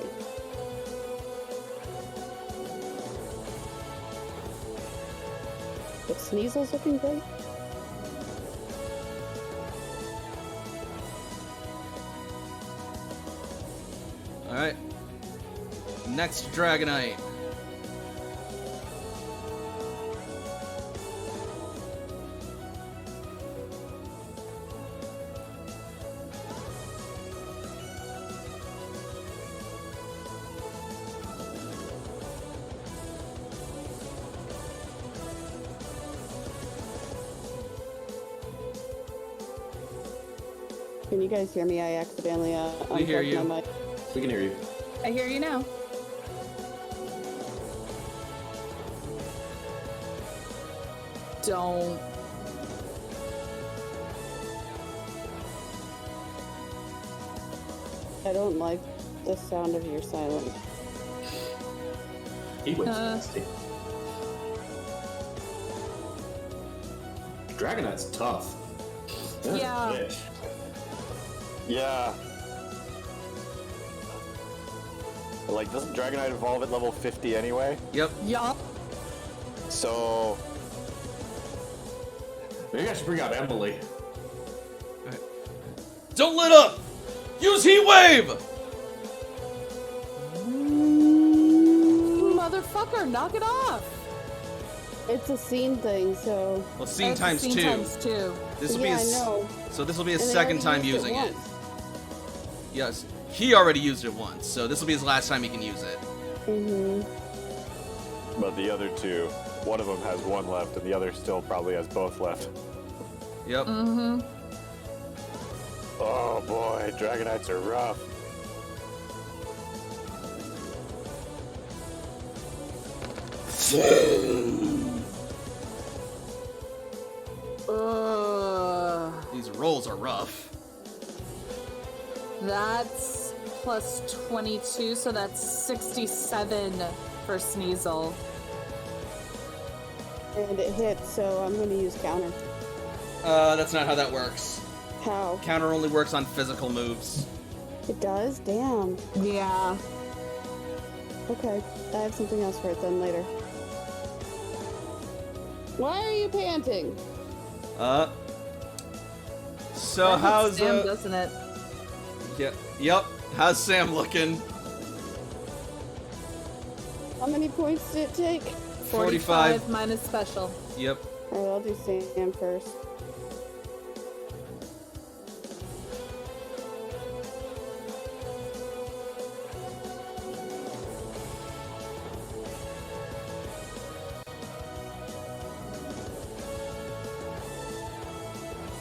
[SPEAKER 2] But Sneasel's looking great.
[SPEAKER 1] Alright. Next Dragonite.
[SPEAKER 2] Can you guys hear me? I accidentally
[SPEAKER 1] We hear
[SPEAKER 2] unplugged
[SPEAKER 1] you.
[SPEAKER 2] my mic.
[SPEAKER 4] We can hear you.
[SPEAKER 5] I hear you now. Don't.
[SPEAKER 2] I don't like the sound of your silence.
[SPEAKER 4] He wins. nasty. Dragonite's tough.
[SPEAKER 5] Yeah.
[SPEAKER 4] Bitch.
[SPEAKER 3] Yeah. Like, doesn't Dragonite evolve at level 50 anyway?
[SPEAKER 1] Yep.
[SPEAKER 5] Yup.
[SPEAKER 3] So,
[SPEAKER 4] Maybe I should bring out Emily.
[SPEAKER 1] Don't let up! Use Heat Wave!
[SPEAKER 5] Motherfucker, knock it off.
[SPEAKER 2] It's a scene thing, so...
[SPEAKER 1] Well, scene
[SPEAKER 5] It's
[SPEAKER 1] times
[SPEAKER 5] scene
[SPEAKER 1] 2.
[SPEAKER 5] times 2.
[SPEAKER 1] This will
[SPEAKER 2] yeah,
[SPEAKER 1] be
[SPEAKER 2] I
[SPEAKER 1] his,
[SPEAKER 2] know.
[SPEAKER 1] so this will be his
[SPEAKER 2] And they
[SPEAKER 1] second
[SPEAKER 2] already
[SPEAKER 1] time
[SPEAKER 2] used
[SPEAKER 1] using it.
[SPEAKER 2] once.
[SPEAKER 1] Yes. He already used it once, so this will be his last time he can use it.
[SPEAKER 2] Mm-hmm.
[SPEAKER 3] but the other two, one of them has one left, and the other still probably has both left.
[SPEAKER 1] Yep.
[SPEAKER 5] Mm-hmm.
[SPEAKER 3] Oh boy, Dragonites are rough.
[SPEAKER 1] These rolls are rough.
[SPEAKER 5] That's plus 22, so that's 67 for Sneasel.
[SPEAKER 2] And it hits, so I'm going to use counter.
[SPEAKER 1] That's not how that works.
[SPEAKER 2] How?
[SPEAKER 1] Counter only works on physical moves.
[SPEAKER 2] It does? Damn.
[SPEAKER 5] Yeah.
[SPEAKER 2] Okay, I have something else for it then later. Why are you panting?
[SPEAKER 1] So
[SPEAKER 5] That
[SPEAKER 1] how's
[SPEAKER 5] hits Sam, doesn't it?
[SPEAKER 1] Yep. How's Sam looking?
[SPEAKER 2] How many points did it take?
[SPEAKER 1] 45.
[SPEAKER 5] minus special.
[SPEAKER 1] Yep.
[SPEAKER 2] Alright, I'll do Sam first.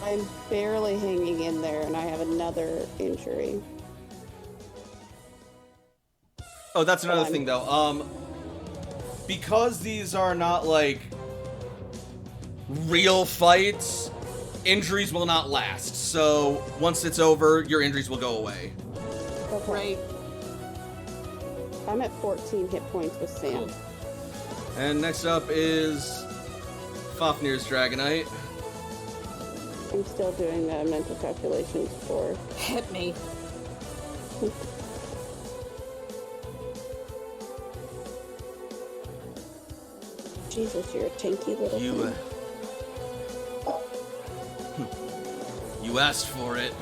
[SPEAKER 2] I'm barely hanging in there, and I have another injury.
[SPEAKER 1] Oh, that's another
[SPEAKER 2] Fine.
[SPEAKER 1] thing though. Because these are not like real fights, injuries will not last. So once it's over, your injuries will go away.
[SPEAKER 2] Okay.
[SPEAKER 5] Right.
[SPEAKER 2] I'm at 14 hit points with Sam.
[SPEAKER 1] Cool. And next up is Fafnir's Dragonite.
[SPEAKER 2] I'm still doing mental calculations for...
[SPEAKER 5] Hit me.
[SPEAKER 2] Jesus, you're a tanky little
[SPEAKER 1] You,
[SPEAKER 2] thing.
[SPEAKER 1] you asked for it.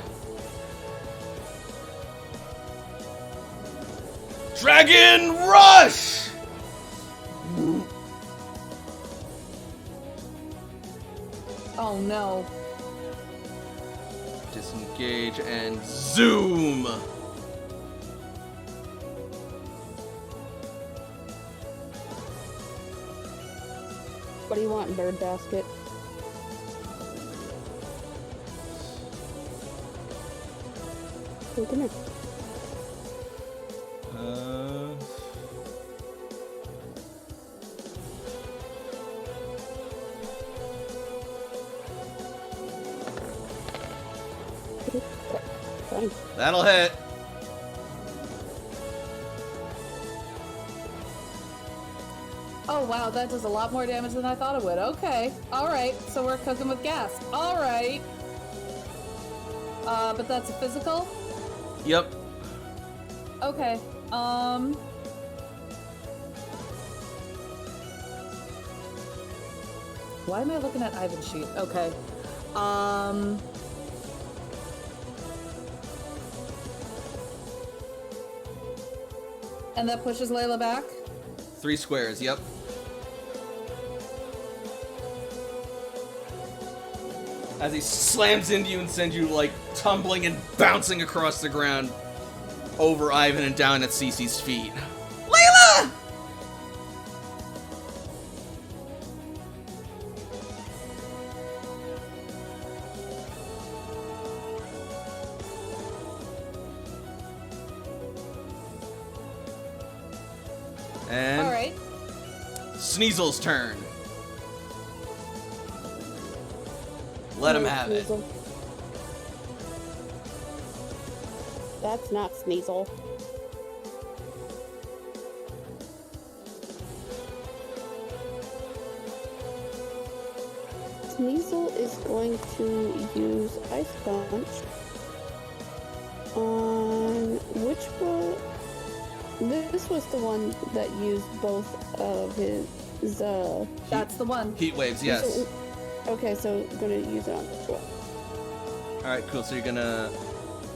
[SPEAKER 1] Dragon Rush!
[SPEAKER 5] Oh no.
[SPEAKER 1] Disengage and zoom!
[SPEAKER 2] What do you want, bird basket? Hey, come here. Fine.
[SPEAKER 1] That'll hit.
[SPEAKER 5] Oh wow, that does a lot more damage than I thought it would. Okay. Alright, so we're cooking with gas. Alright. But that's a physical?
[SPEAKER 1] Yep.
[SPEAKER 5] Okay. Why am I looking at Ivan's sheet? Okay. And that pushes Layla back?
[SPEAKER 1] 3 squares, yep. As he slams into you and sends you, like, tumbling and bouncing across the ground over Ivan and down at Cece's feet. Layla! And
[SPEAKER 5] All right.
[SPEAKER 1] Sneasel's turn. Let him have it.
[SPEAKER 2] Sneasel. That's not Sneasel. Sneasel is going to use Ice Punch on which one? This was the one that used both of his.
[SPEAKER 5] That's the one.
[SPEAKER 1] Heat waves, yes.
[SPEAKER 2] So, okay, so I'm gonna use it on this one.
[SPEAKER 1] Alright, cool. So you're gonna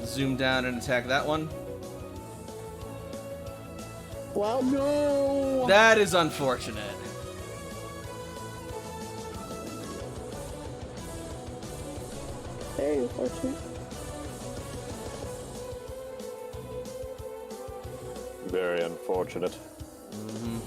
[SPEAKER 1] zoom down and attack that one?
[SPEAKER 2] Well, no.
[SPEAKER 1] That is unfortunate.
[SPEAKER 2] Very unfortunate.
[SPEAKER 3] Very unfortunate.
[SPEAKER 1] Mm-hmm.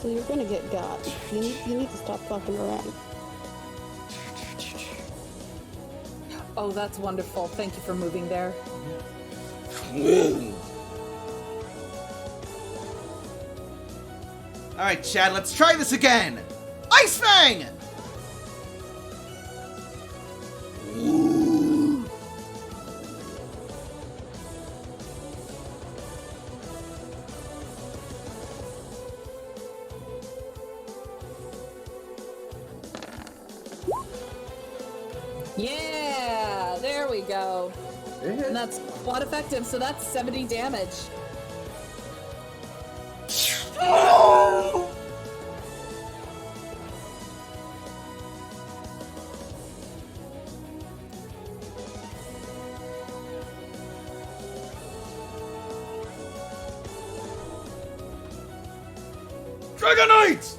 [SPEAKER 2] So you're gonna get got. You need to stop fucking around.
[SPEAKER 5] Oh, that's wonderful. Thank you for moving there.
[SPEAKER 1] Alright, Chad, let's try this again! Ice Fang!
[SPEAKER 5] Yeah, there we go. And that's quite effective, so that's 70 damage.
[SPEAKER 1] Dragonite!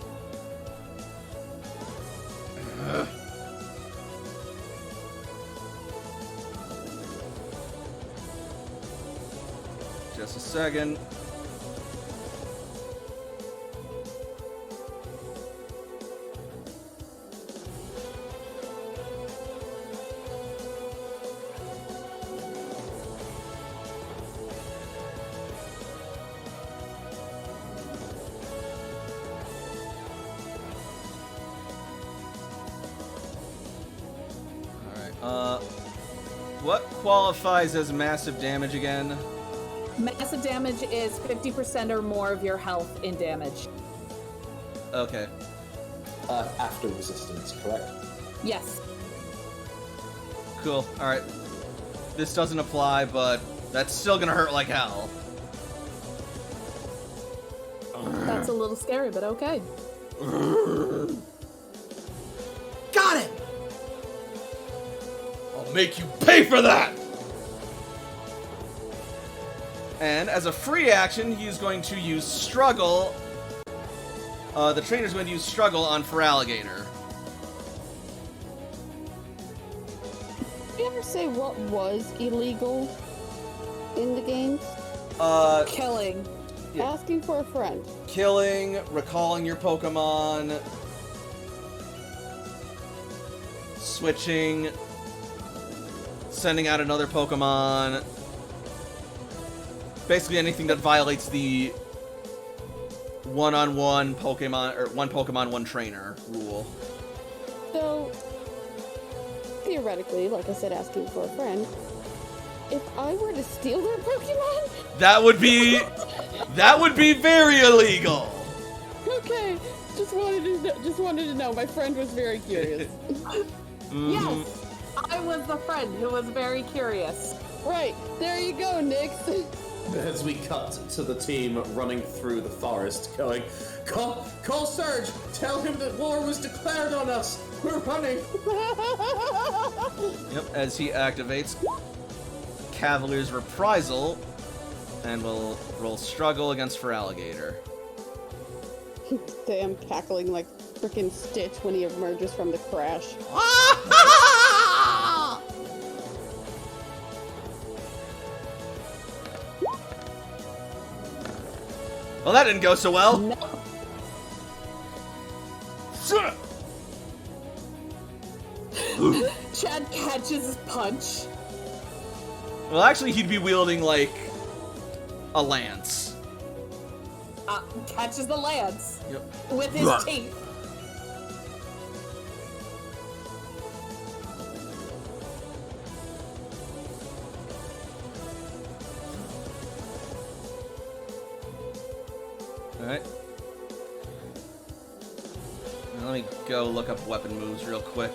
[SPEAKER 1] Just a second. What qualifies as massive damage again?
[SPEAKER 5] Massive damage is 50% or more of your health in damage.
[SPEAKER 1] Okay.
[SPEAKER 4] After resistance, correct?
[SPEAKER 5] Yes.
[SPEAKER 1] Cool. Alright. This doesn't apply, but that's still gonna hurt like hell.
[SPEAKER 5] That's a little scary, but okay.
[SPEAKER 1] Got it! I'll make you pay for that! And as a free action, he's going to use Struggle. The trainer's going to use Struggle on Feraligatr.
[SPEAKER 2] Did you ever say what was illegal in the games?
[SPEAKER 5] Killing.
[SPEAKER 1] Yeah.
[SPEAKER 2] Asking for a friend.
[SPEAKER 1] Killing, recalling your Pokemon, switching, sending out another Pokemon. Basically anything that violates the one-on-one Pokemon, or one Pokemon, one trainer rule.
[SPEAKER 2] So, theoretically, like I said, asking for a friend, if I were to steal their Pokemon?
[SPEAKER 1] That would be very illegal.
[SPEAKER 2] Okay, just wanted to know. My friend was very curious.
[SPEAKER 5] Yes, I was the friend who was very curious.
[SPEAKER 2] Right, there you go, Nix.
[SPEAKER 4] As we cut to the team running through the forest, going, Call Surge! Tell him that war was declared on us! We're running!
[SPEAKER 1] Yep, as he activates Cavalier's Reprisal, and will roll Struggle against Feraligatr.
[SPEAKER 2] Sam cackling like frickin' Stitch when he emerges from the crash.
[SPEAKER 1] Well, that didn't go so well.
[SPEAKER 5] No. Chad catches his punch.
[SPEAKER 1] Well, actually, he'd be wielding, like, a lance.
[SPEAKER 5] Catches the lance
[SPEAKER 1] Yep.
[SPEAKER 5] with his teeth.
[SPEAKER 1] Alright. Let me go look up weapon moves real quick.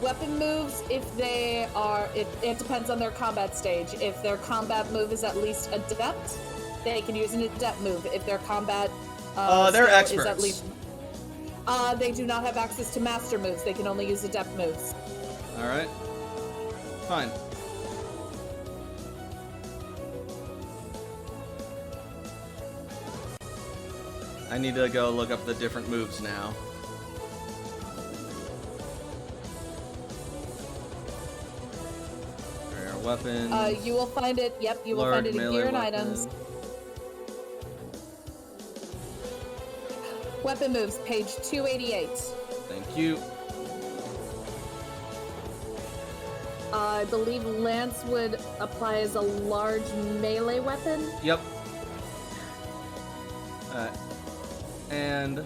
[SPEAKER 5] Weapon moves, if they are, it depends on their combat stage. If their combat move is at least adept, they can use an adept move. If their combat
[SPEAKER 1] they're
[SPEAKER 5] skill
[SPEAKER 1] experts.
[SPEAKER 5] is at least, they do not have access to master moves. They can only use adept moves.
[SPEAKER 1] Alright. Fine. I need to go look up the different moves now. Rare weapons.
[SPEAKER 5] You will find it, yep, you will find it in
[SPEAKER 1] melee
[SPEAKER 5] gear and
[SPEAKER 1] weapon.
[SPEAKER 5] items. Weapon moves, page 288.
[SPEAKER 1] Thank you.
[SPEAKER 5] I believe Lance would apply as a large melee weapon.
[SPEAKER 1] Yep. And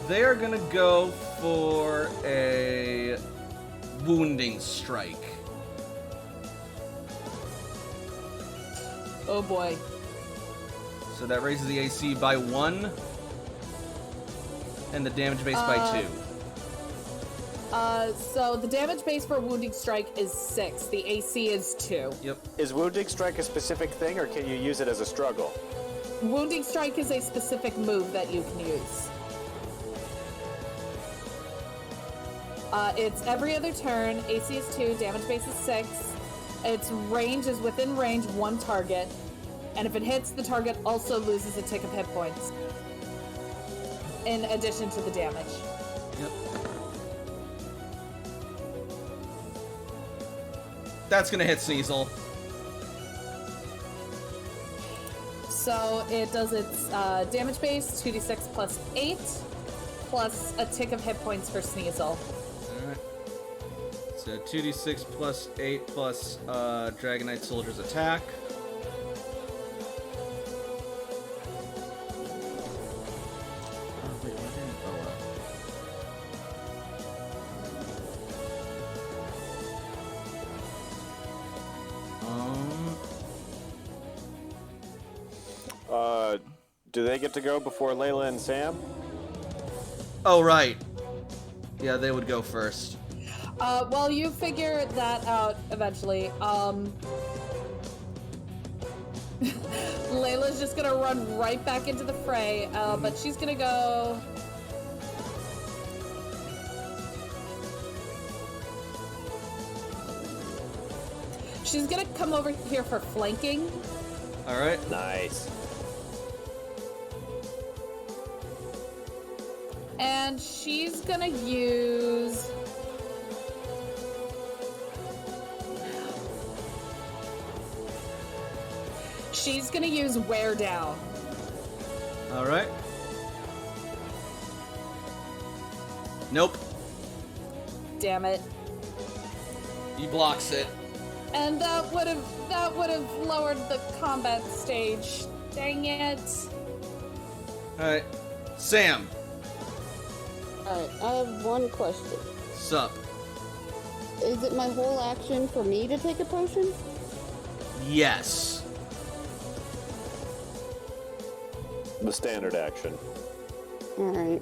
[SPEAKER 1] they are gonna go for a wounding strike.
[SPEAKER 5] Oh boy.
[SPEAKER 1] So that raises the AC by 1 and the damage base by 2.
[SPEAKER 5] So the damage base for Wounding Strike is 6. The AC is 2.
[SPEAKER 1] Yep.
[SPEAKER 3] Is Wounding Strike a specific thing, or can you use it as a struggle?
[SPEAKER 5] Wounding Strike is a specific move that you can use. It's every other turn. AC is 2. Damage base is 6. Its range is within range 1 target. And if it hits, the target also loses a tick of hit points. In addition to the damage.
[SPEAKER 1] Yep. That's gonna hit Sneasel.
[SPEAKER 5] So it does its damage base, 2d6 plus 8, plus a tick of hit points for Sneasel.
[SPEAKER 1] Alright. So 2d6 plus 8 plus Dragonite Soldier's attack. Oh, wait, why didn't... Oh, well.
[SPEAKER 3] Do they get to go before Layla and Sam?
[SPEAKER 1] Oh, right. Yeah, they would go first.
[SPEAKER 5] Well, you figure that out eventually. Layla's just gonna run right back into the fray, but she's gonna go... She's gonna come over here for flanking.
[SPEAKER 1] Alright.
[SPEAKER 3] Nice.
[SPEAKER 5] And she's gonna use... She's gonna use Wear Down.
[SPEAKER 1] Alright. Nope.
[SPEAKER 5] Damn it.
[SPEAKER 1] He blocks it.
[SPEAKER 5] And that would have lowered the combat stage. Dang it.
[SPEAKER 1] Alright. Sam.
[SPEAKER 2] Alright, I have one question.
[SPEAKER 1] Sup.
[SPEAKER 2] Is it my whole action for me to take a potion?
[SPEAKER 1] Yes.
[SPEAKER 3] The standard action.
[SPEAKER 2] Alright.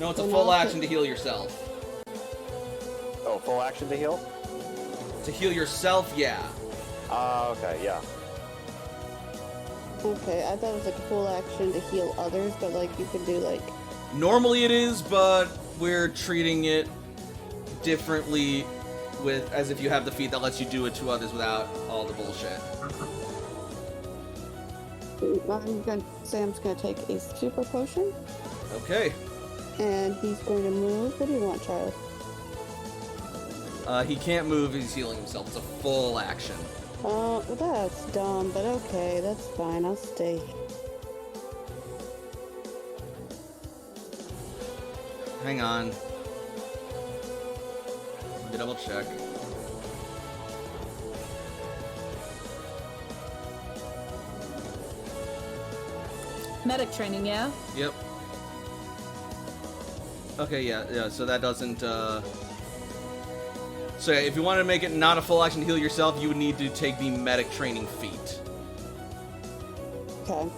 [SPEAKER 1] No, it's a
[SPEAKER 2] Then
[SPEAKER 1] full
[SPEAKER 2] I'll
[SPEAKER 1] action to heal yourself.
[SPEAKER 3] Oh, full action to heal?
[SPEAKER 1] To heal yourself, yeah.
[SPEAKER 3] Okay, yeah.
[SPEAKER 2] Okay, I thought it was like a full action to heal others, but like you can do like.
[SPEAKER 1] Normally it is, but we're treating it differently with as if you have the feat that lets you do it to others without all the bullshit.
[SPEAKER 2] I'm gonna say I'm just gonna take a super potion,
[SPEAKER 1] Okay.
[SPEAKER 2] and he's going to move. What do you want, child?
[SPEAKER 1] He can't move, he's healing himself. It's a full action.
[SPEAKER 2] Well, that's dumb, but okay, that's fine. I'll stay.
[SPEAKER 1] Hang on. Let me double check.
[SPEAKER 5] Medic training, yeah?
[SPEAKER 1] Yep. Okay, yeah, so that doesn't, So yeah, if you wanted to make it not a full action to heal yourself, you would need to take the medic training feat.
[SPEAKER 2] Okay.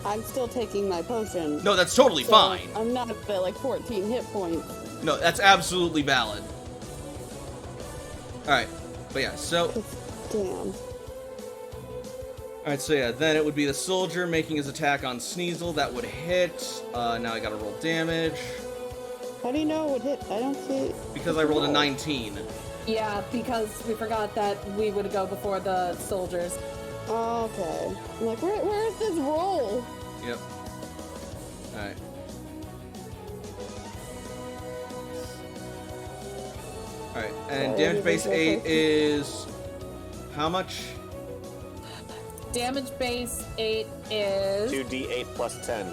[SPEAKER 2] I'm still taking my potion.
[SPEAKER 1] No, that's totally
[SPEAKER 2] so
[SPEAKER 1] fine.
[SPEAKER 2] I'm not at like 14 hit points.
[SPEAKER 1] No, that's absolutely valid. Alright, but yeah, so...
[SPEAKER 2] Damn.
[SPEAKER 1] Alright, so yeah, then it would be the soldier making his attack on Sneasel. That would hit. Now I gotta roll damage.
[SPEAKER 2] How do you know it would hit? I don't see it.
[SPEAKER 1] Because I rolled a 19.
[SPEAKER 5] Yeah, because we forgot that we would go before the soldiers.
[SPEAKER 2] Oh, okay. I'm like, where is this roll?
[SPEAKER 1] Yep. Alright. Alright, and
[SPEAKER 2] Sorry,
[SPEAKER 1] damage base
[SPEAKER 2] everybody
[SPEAKER 1] 8 is... How much?
[SPEAKER 5] Damage base 8 is
[SPEAKER 3] 2d8 plus 10.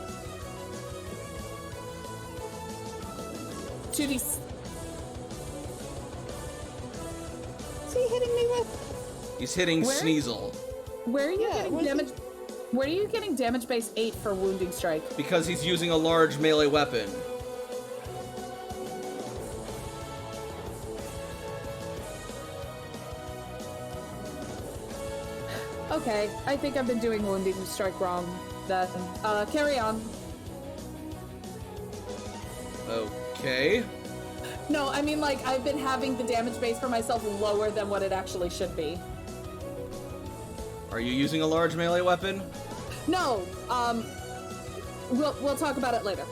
[SPEAKER 5] 2d.
[SPEAKER 2] What's he hitting me with?
[SPEAKER 1] He's hitting
[SPEAKER 5] Where?
[SPEAKER 1] Sneasel.
[SPEAKER 5] Where are you
[SPEAKER 2] Yeah,
[SPEAKER 5] getting
[SPEAKER 2] what's
[SPEAKER 5] damage? Where are you getting damage base 8 for wounding strike?
[SPEAKER 1] Because he's using a large melee weapon.
[SPEAKER 5] Okay, I think I've been doing wounding strike wrong. Then carry on.
[SPEAKER 1] Okay.
[SPEAKER 5] No, I mean like I've been having the damage base for myself lower than what it actually should be.
[SPEAKER 1] Are you using a large melee weapon?
[SPEAKER 5] No, we'll talk about it later.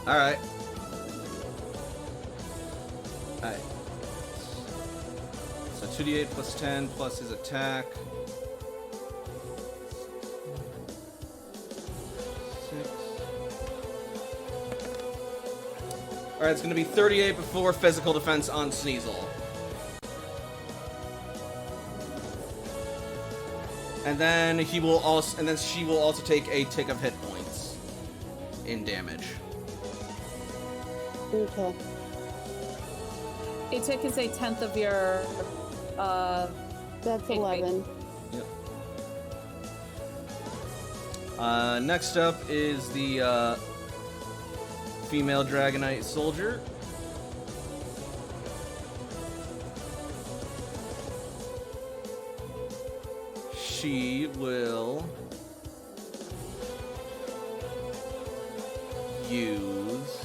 [SPEAKER 1] Alright. Alright. So 2d8 plus 10 plus his attack. 6. Alright, it's gonna be 38 before physical defense on Sneasel. And then she will also take a tick of hit points in damage.
[SPEAKER 2] Okay.
[SPEAKER 5] A tick is a 10th of your
[SPEAKER 2] That's
[SPEAKER 5] Eight,
[SPEAKER 2] 11.
[SPEAKER 1] Yep. Next up is the female Dragonite Soldier. She will use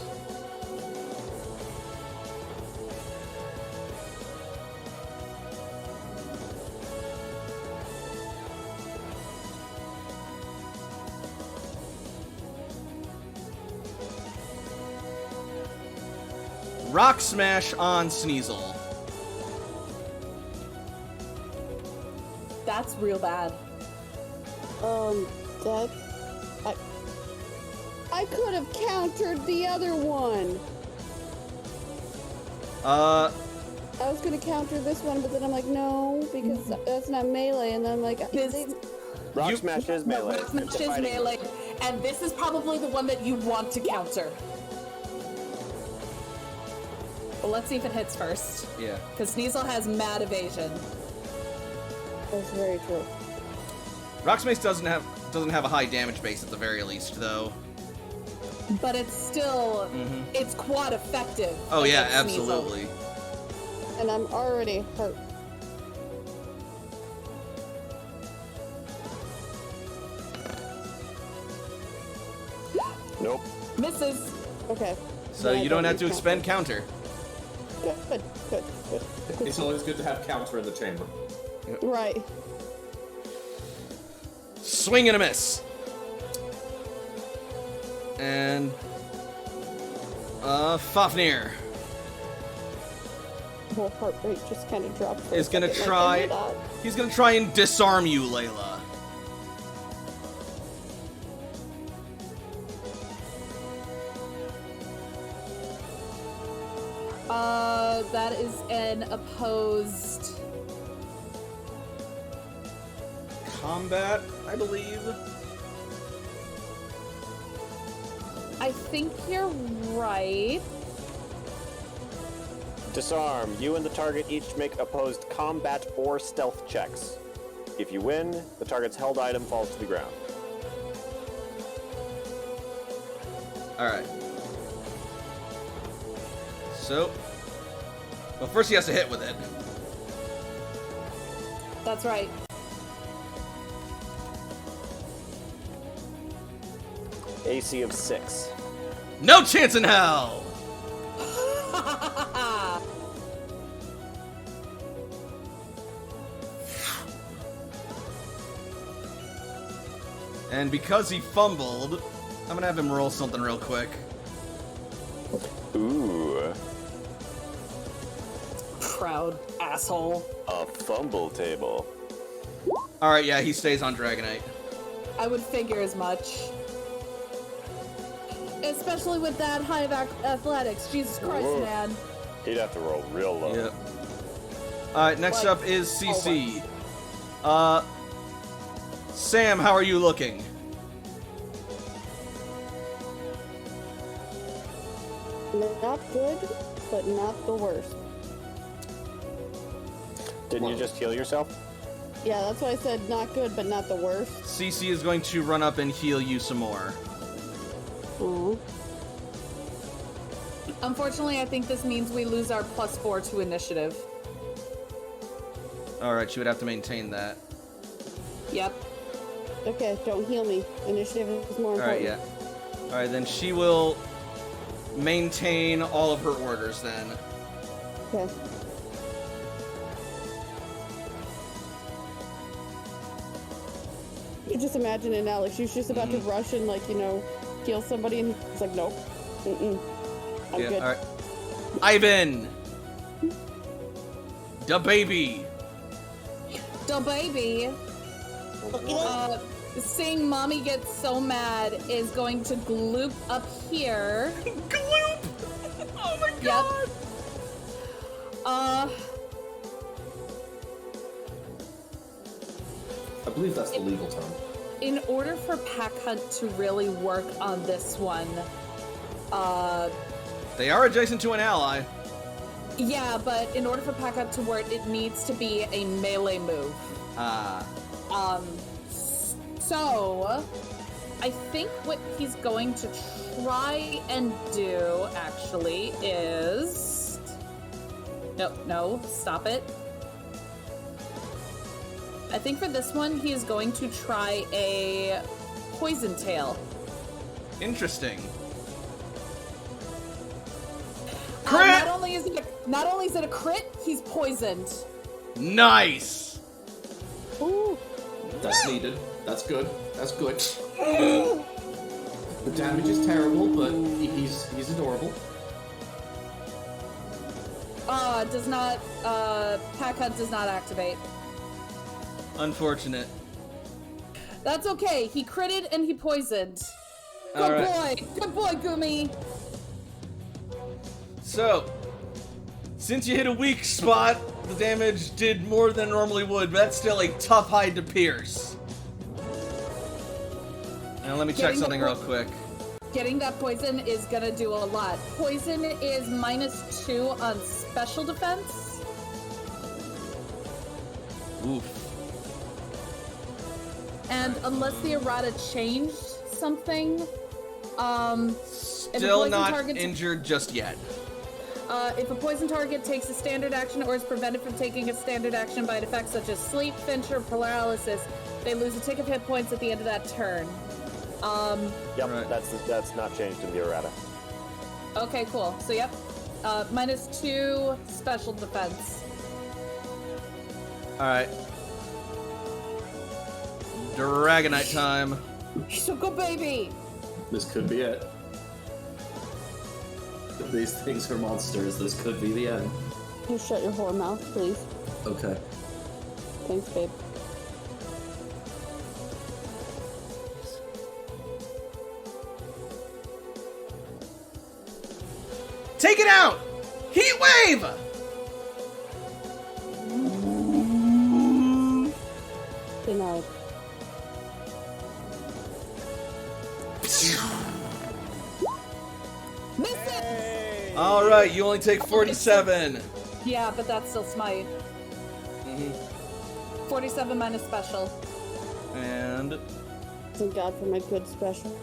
[SPEAKER 1] Rock Smash on Sneasel.
[SPEAKER 5] That's real bad.
[SPEAKER 2] That... I could have countered the other one. I was gonna counter this one, but then I'm like, no, because that's not melee, and then I'm like,
[SPEAKER 3] Rock Smash is melee.
[SPEAKER 5] Rock Smash
[SPEAKER 3] It's a
[SPEAKER 5] is
[SPEAKER 3] fighting
[SPEAKER 5] melee, and this is probably the one that you want to counter. Well, let's see if it hits first.
[SPEAKER 1] Yeah.
[SPEAKER 5] Because Sneasel has mad evasion.
[SPEAKER 2] that's very true.
[SPEAKER 1] Rock Smash doesn't have a high damage base at the very least, though.
[SPEAKER 5] But it's still, it's quad effective.
[SPEAKER 1] Oh yeah,
[SPEAKER 5] against Sneasel.
[SPEAKER 1] absolutely.
[SPEAKER 2] And I'm already hurt.
[SPEAKER 3] Nope.
[SPEAKER 5] Misses.
[SPEAKER 2] Okay.
[SPEAKER 1] So
[SPEAKER 2] Then I
[SPEAKER 1] you don't have to
[SPEAKER 2] use
[SPEAKER 1] expend counter.
[SPEAKER 2] Good.
[SPEAKER 4] It's always good to have counter in the chamber.
[SPEAKER 2] Right.
[SPEAKER 1] Swing and a miss. And Fafnir
[SPEAKER 2] Whole heart rate just kind of dropped. for a
[SPEAKER 1] is gonna
[SPEAKER 2] second,
[SPEAKER 1] try.
[SPEAKER 2] like, oh my God.
[SPEAKER 1] He's gonna try and disarm you, Layla.
[SPEAKER 5] That is an opposed.
[SPEAKER 1] Combat, I believe.
[SPEAKER 5] I think you're right.
[SPEAKER 3] Disarm. You and the target each make opposed combat or stealth checks. If you win, the target's held item falls to the ground.
[SPEAKER 1] Alright. So. Well, first he has to hit with it.
[SPEAKER 5] That's right.
[SPEAKER 3] AC of 6.
[SPEAKER 1] No chance in hell! And because he fumbled, I'm gonna have him roll something real quick.
[SPEAKER 3] Ooh.
[SPEAKER 5] Proud asshole.
[SPEAKER 3] A fumble table.
[SPEAKER 1] Alright, yeah, he stays on Dragonite.
[SPEAKER 5] I would figure as much. Especially with that high of athletics. Jesus Christ,
[SPEAKER 3] Whoa.
[SPEAKER 5] man.
[SPEAKER 3] He'd have to roll real low.
[SPEAKER 1] Yep. Alright, next
[SPEAKER 5] Like,
[SPEAKER 1] up is CC. Sam, how are you looking?
[SPEAKER 2] Not good, but not the worst.
[SPEAKER 3] Didn't you just heal yourself?
[SPEAKER 2] Yeah, that's why I said not good, but not the worst.
[SPEAKER 1] CC is going to run up and heal you some more.
[SPEAKER 2] Aw.
[SPEAKER 5] Unfortunately, I think this means we lose our +4 to initiative.
[SPEAKER 1] Alright, you would have to maintain that.
[SPEAKER 5] Yep.
[SPEAKER 2] Okay, don't heal me. Initiative is more important.
[SPEAKER 1] Alright, yeah. Alright, then she will maintain all of her orders then.
[SPEAKER 2] Okay. You just imagine it now, like she's just about to rush and, like, you know, heal somebody, and he's like, nope. I'm good.
[SPEAKER 1] Alright. Ivan! Da baby!
[SPEAKER 5] The baby, seeing mommy get so mad, is going to gloop up here.
[SPEAKER 1] Gloop! Oh my
[SPEAKER 5] Yep.
[SPEAKER 4] I believe that's the legal term.
[SPEAKER 5] In order for Pack Hunt to really work on this one,
[SPEAKER 1] They are adjacent to an ally.
[SPEAKER 5] yeah, but in order for Pack Hunt to work, it needs to be a melee move. So I think what he's going to try and do, actually, is... No, stop it. I think for this one, he is going to try a Poison Tail.
[SPEAKER 1] Interesting.
[SPEAKER 5] Not
[SPEAKER 1] Crit!
[SPEAKER 5] only is it a crit, he's poisoned.
[SPEAKER 1] Nice!
[SPEAKER 2] Ooh.
[SPEAKER 4] That's needed. That's good. That's good. The damage is terrible, but he's adorable.
[SPEAKER 5] Pack Hunt does not activate.
[SPEAKER 1] Unfortunate.
[SPEAKER 5] That's okay. He critted and he poisoned. Good
[SPEAKER 1] Alright.
[SPEAKER 5] boy. Good boy, Gumi.
[SPEAKER 1] So, since you hit a weak spot, the damage did more than normally would, but that's still a tough hide to pierce. Now let me check
[SPEAKER 5] Getting the
[SPEAKER 1] something real quick.
[SPEAKER 5] Getting that poison is gonna do a lot. Poison is -2 on special defense.
[SPEAKER 1] Oof.
[SPEAKER 5] And unless the errata changed something,
[SPEAKER 1] Still not injured just yet.
[SPEAKER 5] if a poison target takes a standard action or is prevented from taking a standard action by an effect such as sleep, finch, or paralysis, they lose a tick of hit points at the end of that turn.
[SPEAKER 3] Yep,
[SPEAKER 1] Right.
[SPEAKER 3] that's not changed in the errata.
[SPEAKER 5] Okay, cool. So, yep. -2 special defense.
[SPEAKER 1] Alright. Dragonite time.
[SPEAKER 5] So go, baby!
[SPEAKER 4] This could be it. If these things are monsters, this could be the end.
[SPEAKER 2] You shut your whore mouth, please.
[SPEAKER 4] Okay.
[SPEAKER 2] Thanks, babe.
[SPEAKER 1] Take it out! Heat wave!
[SPEAKER 2] Denied.
[SPEAKER 5] Miss it!
[SPEAKER 1] Alright, you only take 47.
[SPEAKER 5] Yeah, but that's still smite. 47 minus special.
[SPEAKER 1] And
[SPEAKER 2] Thank God for my good special.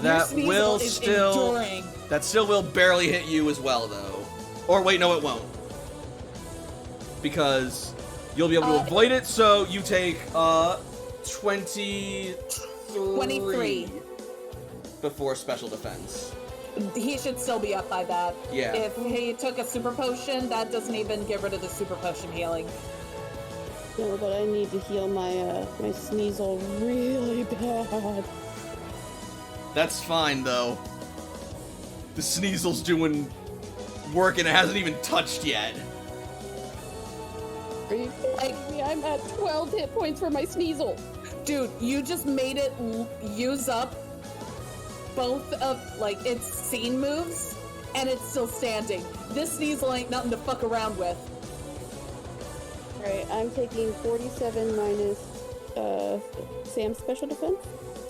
[SPEAKER 1] that
[SPEAKER 5] Your
[SPEAKER 1] will
[SPEAKER 5] Sneasel is
[SPEAKER 1] still...
[SPEAKER 5] enduring.
[SPEAKER 1] That still will barely hit you as well, though. Or wait, no, it won't. Because you'll be able to avoid it, so you take 23 before special defense.
[SPEAKER 5] He should still be up by that.
[SPEAKER 1] Yeah.
[SPEAKER 5] If he took a super potion, that doesn't even get rid of the super potion healing.
[SPEAKER 2] No, but I need to heal my my Sneasel really bad.
[SPEAKER 1] That's fine, though. The Sneasel's doing work and it hasn't even touched yet.
[SPEAKER 2] Are you kidding me? I'm at 12 hit points for my Sneasel.
[SPEAKER 5] Dude, you just made it use up both of, like, its scene moves, and it's still standing. This Sneasel ain't nothing to fuck around with.
[SPEAKER 2] Alright, I'm taking 47 minus Sam's special defense.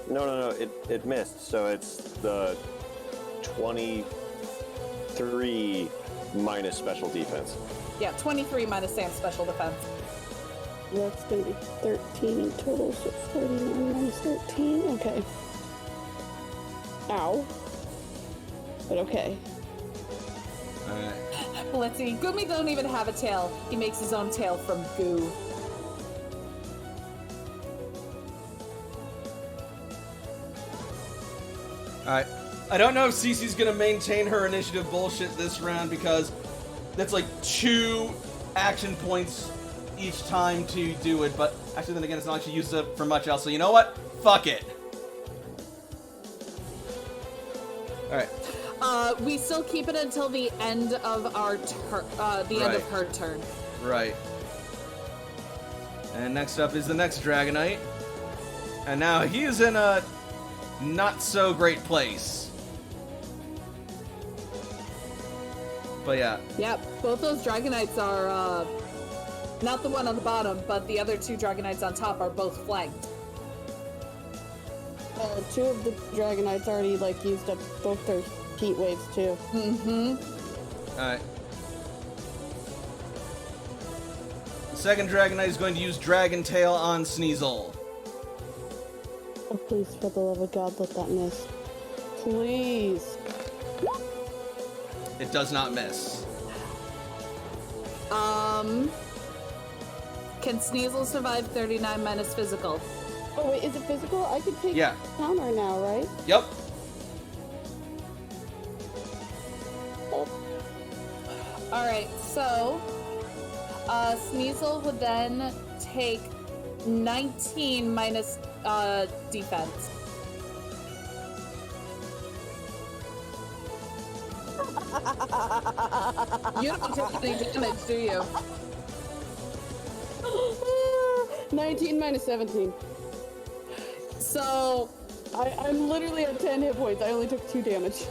[SPEAKER 3] No, it missed, so it's the 23 minus special defense.
[SPEAKER 5] Yeah, 23 minus Sam's special defense.
[SPEAKER 2] That's gonna be 13 in total, so 49 minus 13. Okay. Ow. But okay.
[SPEAKER 1] Alright.
[SPEAKER 5] Let's see. Gumi don't even have a tail. He makes his own tail from goo.
[SPEAKER 1] Alright. I don't know if Cece's gonna maintain her initiative bullshit this round because that's like 2 action points each time to do it, but actually then again it's not like she used it for much else, so you know what? Fuck it. Alright.
[SPEAKER 5] We still keep it until the end of our turn, end of her turn.
[SPEAKER 1] Right. And next up is the next Dragonite. And now he is in a not so great place. But yeah.
[SPEAKER 5] Yep, both those Dragonites are, not the one on the bottom, but the other 2 Dragonites on top are both flanked.
[SPEAKER 2] 2 of the Dragonites already like used up both their heat waves too.
[SPEAKER 5] Mm-hmm.
[SPEAKER 1] Alright. The second Dragonite is going to use Dragon Tail on Sneasel.
[SPEAKER 2] Oh, please, for the love of God, let that miss. Please.
[SPEAKER 1] It does not miss.
[SPEAKER 5] Can Sneasel survive 39 minus physical?
[SPEAKER 2] Oh wait, is it physical? I could take
[SPEAKER 1] Yeah.
[SPEAKER 2] counter now, right?
[SPEAKER 1] Yep.
[SPEAKER 5] Alright, so Sneasel would then take 19 minus defense. You don't take any damage, do you?
[SPEAKER 2] 19 minus 17.
[SPEAKER 5] So
[SPEAKER 2] I'm literally at 10 hit points. I only took 2 damage.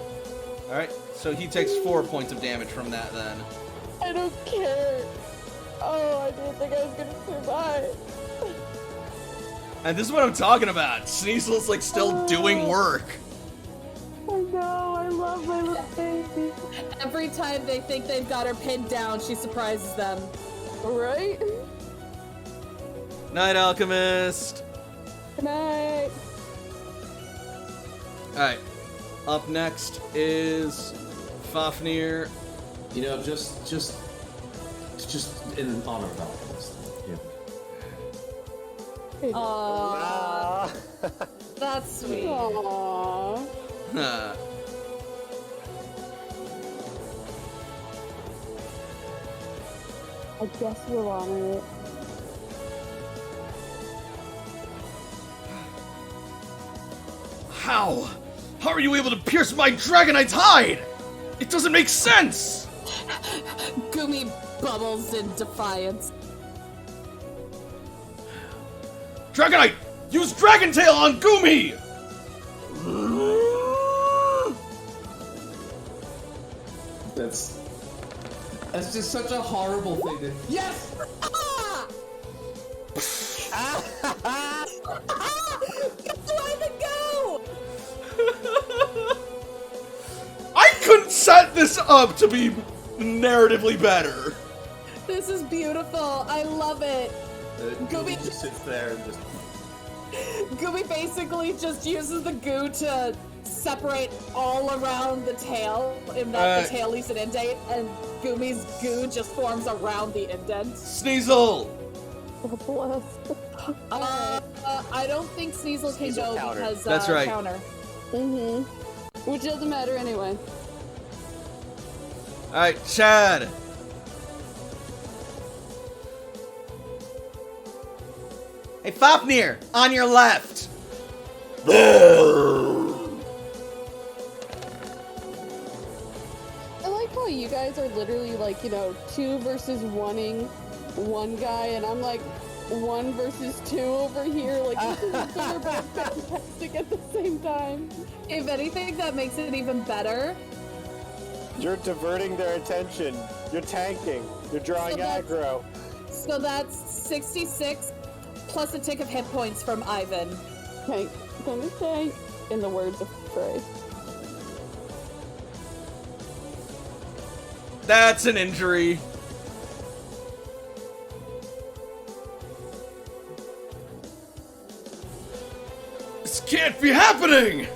[SPEAKER 1] Alright, so he takes 4 points of damage from that then.
[SPEAKER 2] I don't care. Oh, I didn't think I was gonna survive.
[SPEAKER 1] And this is what I'm talking about. Sneasel's like still doing work.
[SPEAKER 2] I know, I love my little baby.
[SPEAKER 5] every time they think they've got her pinned down, she surprises them.
[SPEAKER 2] Right?
[SPEAKER 1] Night, Alchemist.
[SPEAKER 2] Good night.
[SPEAKER 1] Alright. Up next is Fafnir.
[SPEAKER 4] You know, just in honor of Alchemist. Yeah.
[SPEAKER 5] Aww,
[SPEAKER 3] Ah.
[SPEAKER 5] that's sweet.
[SPEAKER 2] Aww. I guess we'll honor it.
[SPEAKER 1] How? How are you able to pierce my Dragonite's hide? It doesn't make sense!
[SPEAKER 5] Gumi bubbles in defiance.
[SPEAKER 1] Dragonite! Use Dragon Tail on Gumi!
[SPEAKER 7] That's just such a horrible thing to. Yes!
[SPEAKER 5] Go!
[SPEAKER 1] I couldn't set this up to be narratively better.
[SPEAKER 5] This is beautiful. I love it.
[SPEAKER 4] Gooby just sits there and just.
[SPEAKER 5] Gooby basically just uses the goo to separate all around the tail, in that the tail leaves an indent, and Gumi's goo just forms around the indent.
[SPEAKER 1] Sneasel!
[SPEAKER 2] Oh, bless.
[SPEAKER 5] I don't think Sneasel can
[SPEAKER 3] Sneasel
[SPEAKER 5] go
[SPEAKER 3] counter.
[SPEAKER 5] because
[SPEAKER 1] That's right.
[SPEAKER 5] counter.
[SPEAKER 2] Mm-hmm. Which doesn't matter anyway.
[SPEAKER 1] Alright, Chad. Hey, Fafnir, on your left.
[SPEAKER 2] I like how you guys are literally like, 2 versus 1-ing one guy, and I'm like 1 versus 2 over here. Like, they're both fantastic at the same time.
[SPEAKER 5] If anything, that makes it even better.
[SPEAKER 3] You're diverting their attention. You're tanking. You're drawing aggro.
[SPEAKER 5] So that's 66 plus a tick of hit points from Ivan.
[SPEAKER 2] Tank, gonna tank, in the words of Frey.
[SPEAKER 1] That's an injury. This can't be happening!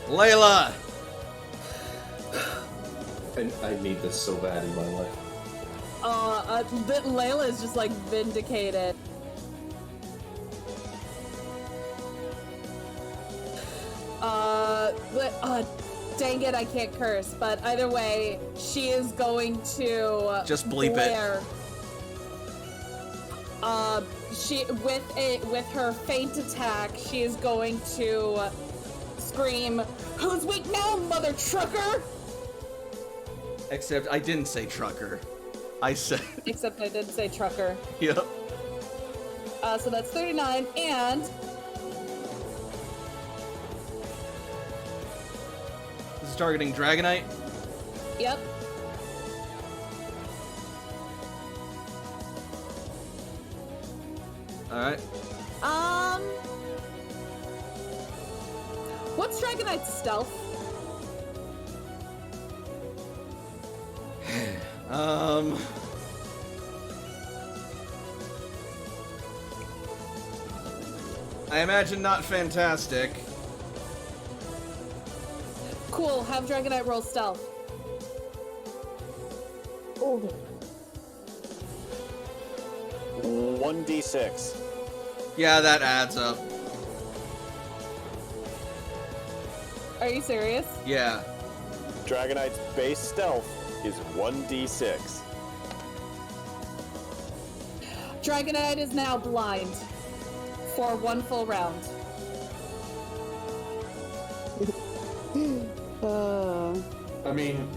[SPEAKER 1] Layla!
[SPEAKER 4] I need this so bad in my life.
[SPEAKER 5] Layla is just like vindicated. Dang it, I can't curse, but either way, she is going to
[SPEAKER 1] Just bleep
[SPEAKER 5] blare. She with her feint attack, she is going to scream, "Who's weak now, mother trucker?"
[SPEAKER 1] Except I didn't say trucker. I said...
[SPEAKER 5] Except I did say trucker.
[SPEAKER 1] Yep.
[SPEAKER 5] So that's 39, and
[SPEAKER 1] This is targeting Dragonite.
[SPEAKER 5] yep.
[SPEAKER 1] Alright.
[SPEAKER 5] What's Dragonite's stealth?
[SPEAKER 1] I imagine not fantastic.
[SPEAKER 5] Cool, have Dragonite roll stealth.
[SPEAKER 2] Oh,
[SPEAKER 3] 1d6.
[SPEAKER 1] Yeah, that adds up.
[SPEAKER 5] Are you serious?
[SPEAKER 1] Yeah.
[SPEAKER 3] Dragonite's base stealth is 1d6.
[SPEAKER 5] Dragonite is now blind for 1 full round.
[SPEAKER 7] I mean,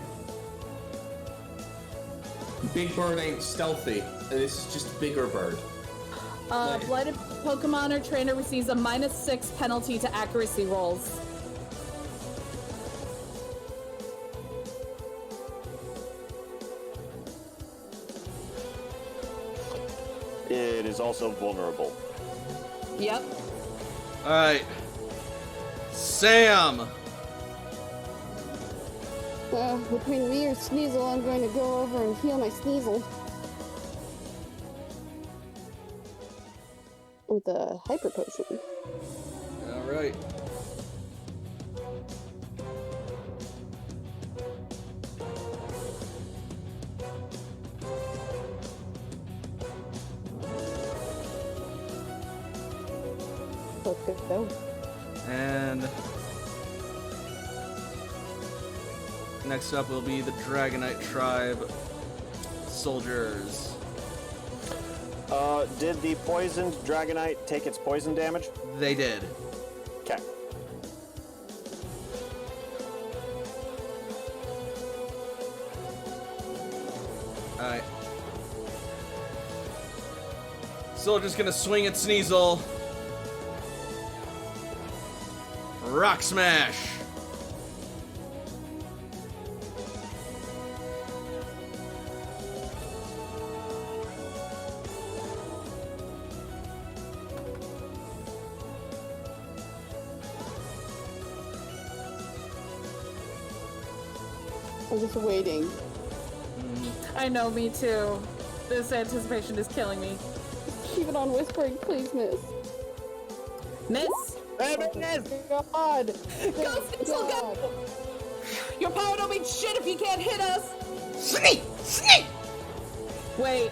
[SPEAKER 7] Big Bird ain't stealthy. This is just bigger bird.
[SPEAKER 5] Blighted Pokemon or trainer receives a -6 penalty to accuracy rolls.
[SPEAKER 3] It is also vulnerable.
[SPEAKER 5] Yep.
[SPEAKER 1] Alright. Sam!
[SPEAKER 2] between me or Sneasel, I'm going to go over and heal my Sneasel. With a Hyper Potion.
[SPEAKER 1] Alright.
[SPEAKER 2] Let's go.
[SPEAKER 1] And next up will be the Dragonite Tribe soldiers.
[SPEAKER 3] Did the poisoned Dragonite take its poison damage?
[SPEAKER 1] They did.
[SPEAKER 3] Okay.
[SPEAKER 1] Alright. Soldier's gonna swing at Sneasel. Rock Smash!
[SPEAKER 2] I'm just waiting.
[SPEAKER 5] I know, me too. This anticipation is killing me.
[SPEAKER 2] Keep it on whispering, please, miss.
[SPEAKER 5] Miss?
[SPEAKER 2] God!
[SPEAKER 5] Go, Sneasel, go! Your power don't mean shit if you can't hit us!
[SPEAKER 1] Sneak! Sneak!
[SPEAKER 5] Wait.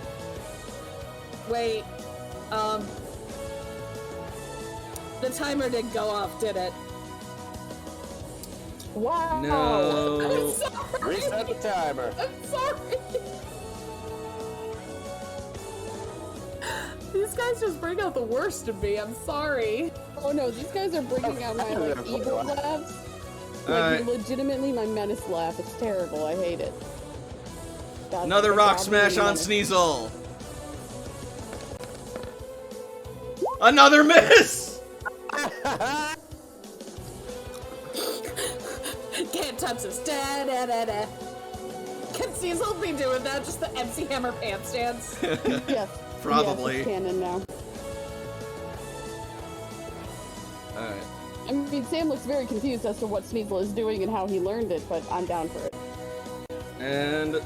[SPEAKER 5] The timer didn't go off, did it?
[SPEAKER 2] Wow!
[SPEAKER 1] No.
[SPEAKER 5] I'm sorry!
[SPEAKER 3] Reset the timer.
[SPEAKER 5] I'm sorry! These guys just bring out the worst of me, I'm sorry.
[SPEAKER 2] Oh no, these guys are bringing out my like evil laughs.
[SPEAKER 1] Alright.
[SPEAKER 2] Like legitimately my menace laugh. It's terrible. I hate it. That's
[SPEAKER 1] Another
[SPEAKER 2] like
[SPEAKER 1] Rock
[SPEAKER 2] a
[SPEAKER 1] Smash on
[SPEAKER 2] menace.
[SPEAKER 1] Sneasel. Another miss!
[SPEAKER 5] Can't touch us. Da da da da. Can Cecil be doing that? Just the MC Hammer pants dance?
[SPEAKER 2] Yes.
[SPEAKER 1] Probably.
[SPEAKER 2] Yes, it's canon now.
[SPEAKER 1] Alright.
[SPEAKER 2] I mean, Sam looks very confused as to what Sneasel is doing and how he learned it, but I'm down for it.
[SPEAKER 1] And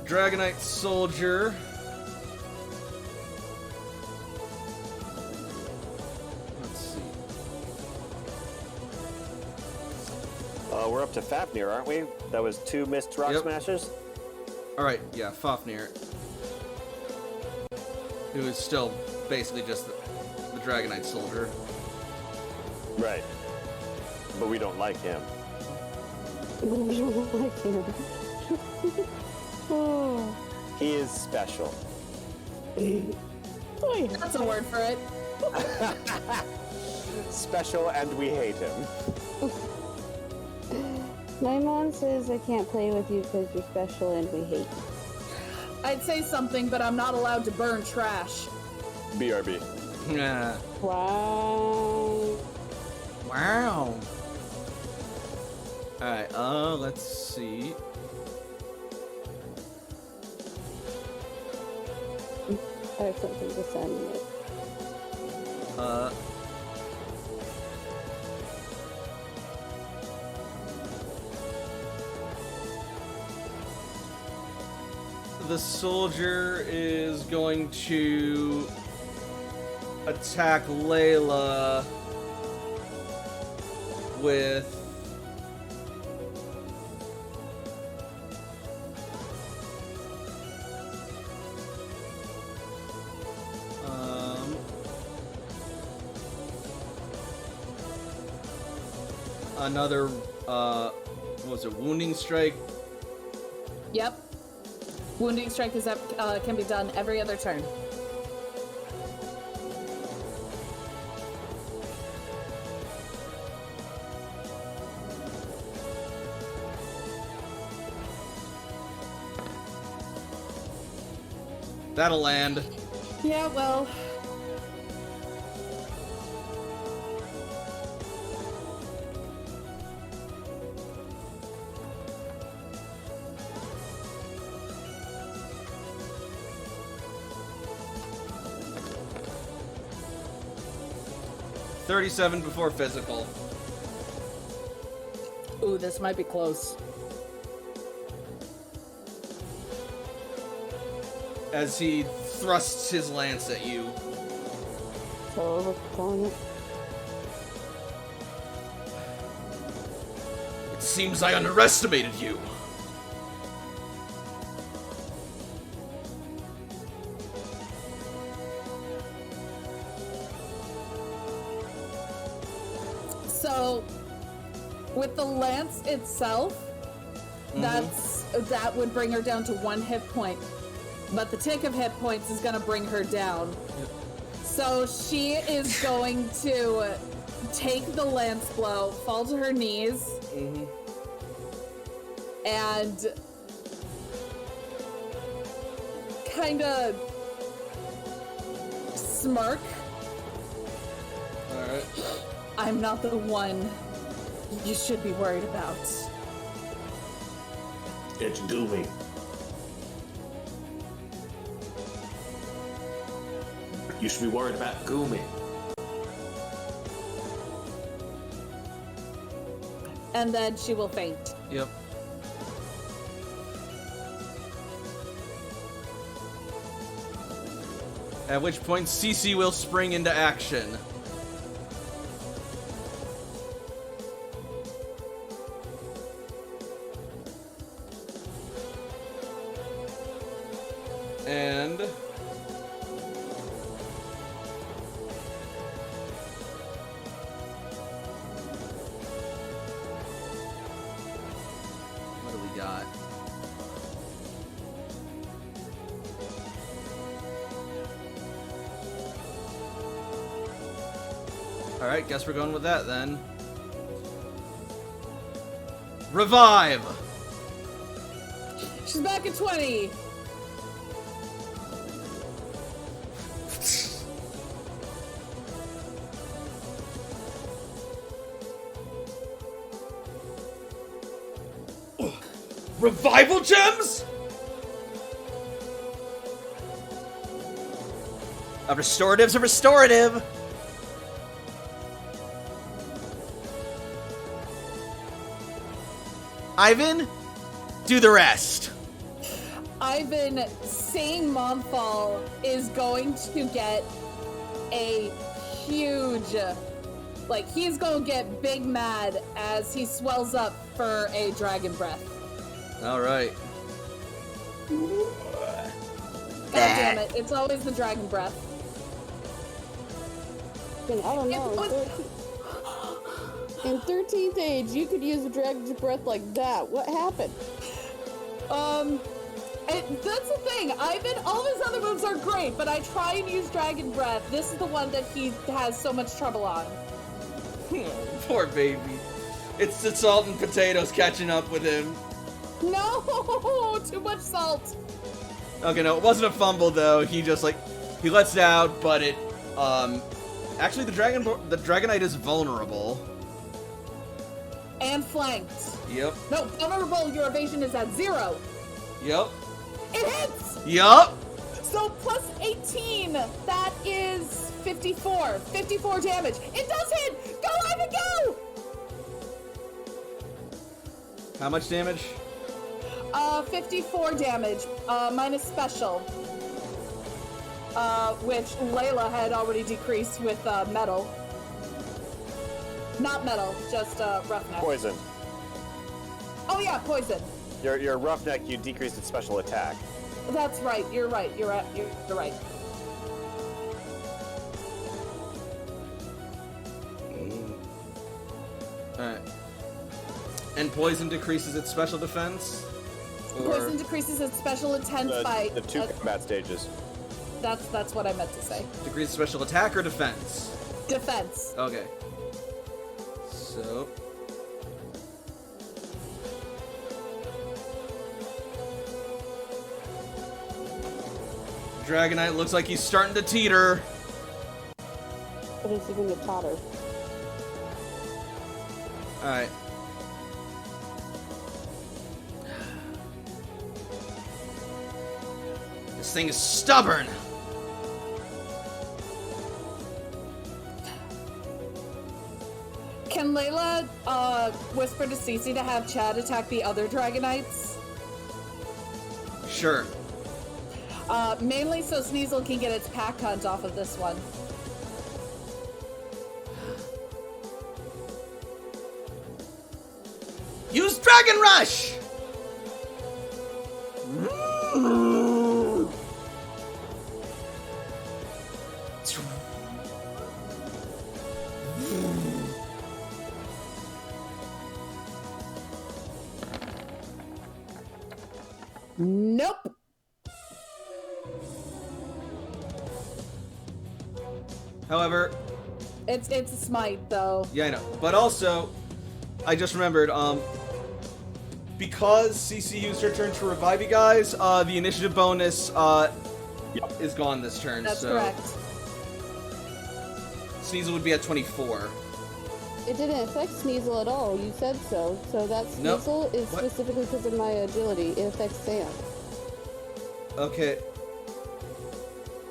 [SPEAKER 1] Dragonite Soldier. Let's see.
[SPEAKER 3] We're up to Fafnir, aren't we? That was 2 missed rock
[SPEAKER 1] Yep.
[SPEAKER 3] smashes.
[SPEAKER 1] Alright, yeah, Fafnir. Who is still basically just the Dragonite Soldier.
[SPEAKER 3] Right. But we don't like him.
[SPEAKER 2] We don't like him. Oh.
[SPEAKER 3] He is special.
[SPEAKER 2] Oh, yeah.
[SPEAKER 5] That's a word for it.
[SPEAKER 3] Special, and we hate him.
[SPEAKER 2] My mom says I can't play with you because you're special and we hate you.
[SPEAKER 5] I'd say something, but I'm not allowed to burn trash.
[SPEAKER 3] BRB.
[SPEAKER 1] Yeah.
[SPEAKER 2] Wow.
[SPEAKER 1] Wow. Alright, let's see.
[SPEAKER 2] I have something to send you.
[SPEAKER 1] The soldier is going to attack Layla with another what was it, wounding strike?
[SPEAKER 5] Yep. Wounding strike is can be done every other turn.
[SPEAKER 1] That'll land.
[SPEAKER 5] Yeah, well.
[SPEAKER 1] $37 before physical.
[SPEAKER 5] Ooh, this might be close.
[SPEAKER 1] As he thrusts his lance at you.
[SPEAKER 2] So we're calling it.
[SPEAKER 1] It seems I underestimated you.
[SPEAKER 5] So, with the lance itself, that would bring her down to 1 hit point. But the tick of hit points is gonna bring her down. So she is going to take the lance blow, fall to her knees, and kind of smirk.
[SPEAKER 1] Alright.
[SPEAKER 5] I'm not the one you should be worried about.
[SPEAKER 4] It's Goomy. You should be worried about Goomy.
[SPEAKER 5] And then she will faint.
[SPEAKER 1] Yep. At which point, Cece will spring into action. And... what do we got? Alright, guess we're going with that then. Revive!
[SPEAKER 5] She's back at 20.
[SPEAKER 1] Revival gems? A restorative's a restorative. Ivan, do the rest.
[SPEAKER 5] Ivan, seeing Mom fall, is going to get a huge, like, he's going to get big mad as he swells up for a dragon breath.
[SPEAKER 1] All right.
[SPEAKER 5] God damn it, it's always the dragon breath.
[SPEAKER 2] I don't know. In 13th age, you could use a dragon's breath like that. What happened?
[SPEAKER 5] That's the thing. Ivan, all of his other moves are great, but I try and use dragon breath. This is the one that he has so much trouble on.
[SPEAKER 1] Poor baby. It's the salt and potatoes catching up with him.
[SPEAKER 5] No, too much salt.
[SPEAKER 1] Okay, no, it wasn't a fumble though. He just he lets it out, but it actually the Dragonite is vulnerable.
[SPEAKER 5] And flanked.
[SPEAKER 1] Yep.
[SPEAKER 5] No, vulnerable, your evasion is at 0.
[SPEAKER 1] Yep.
[SPEAKER 5] It hits!
[SPEAKER 1] Yup.
[SPEAKER 5] So plus 18, that is 54. 54 damage. It does hit! Go, Ivan, go!
[SPEAKER 1] How much damage?
[SPEAKER 5] 54 damage, minus special. Which Layla had already decreased with, metal. Not metal, just, roughneck.
[SPEAKER 3] Poison.
[SPEAKER 5] Oh yeah, poison.
[SPEAKER 3] Your roughneck, you decreased its special attack.
[SPEAKER 5] That's right, you're right, you're right.
[SPEAKER 1] Alright. And poison decreases its special defense? Or...
[SPEAKER 5] Poison decreases its special intense by...
[SPEAKER 3] The 2 combat stages.
[SPEAKER 5] That's what I meant to say.
[SPEAKER 1] Decreases special attack or defense?
[SPEAKER 5] Defense.
[SPEAKER 1] Okay. So... Dragonite looks like he's starting to teeter.
[SPEAKER 2] But it's even a totter.
[SPEAKER 1] Alright. This thing is stubborn.
[SPEAKER 5] Can Layla whisper to Cece to have Chad attack the other Dragonites?
[SPEAKER 1] Sure.
[SPEAKER 5] Mainly so Sneasel can get its pack hunt off of this one.
[SPEAKER 1] Use Dragon Rush!
[SPEAKER 5] Nope.
[SPEAKER 1] However,
[SPEAKER 5] It's a smite though.
[SPEAKER 1] yeah, I know. But also, I just remembered, because CC used her turn to revive you guys, the initiative bonus, is gone this turn.
[SPEAKER 5] That's
[SPEAKER 1] so
[SPEAKER 5] correct.
[SPEAKER 1] Sneasel would be at 24.
[SPEAKER 2] It didn't affect Sneasel at all. You said so. So that
[SPEAKER 1] Nope.
[SPEAKER 2] Sneasel is
[SPEAKER 1] What?
[SPEAKER 2] specifically because of my agility. It affects Sam.
[SPEAKER 1] Okay.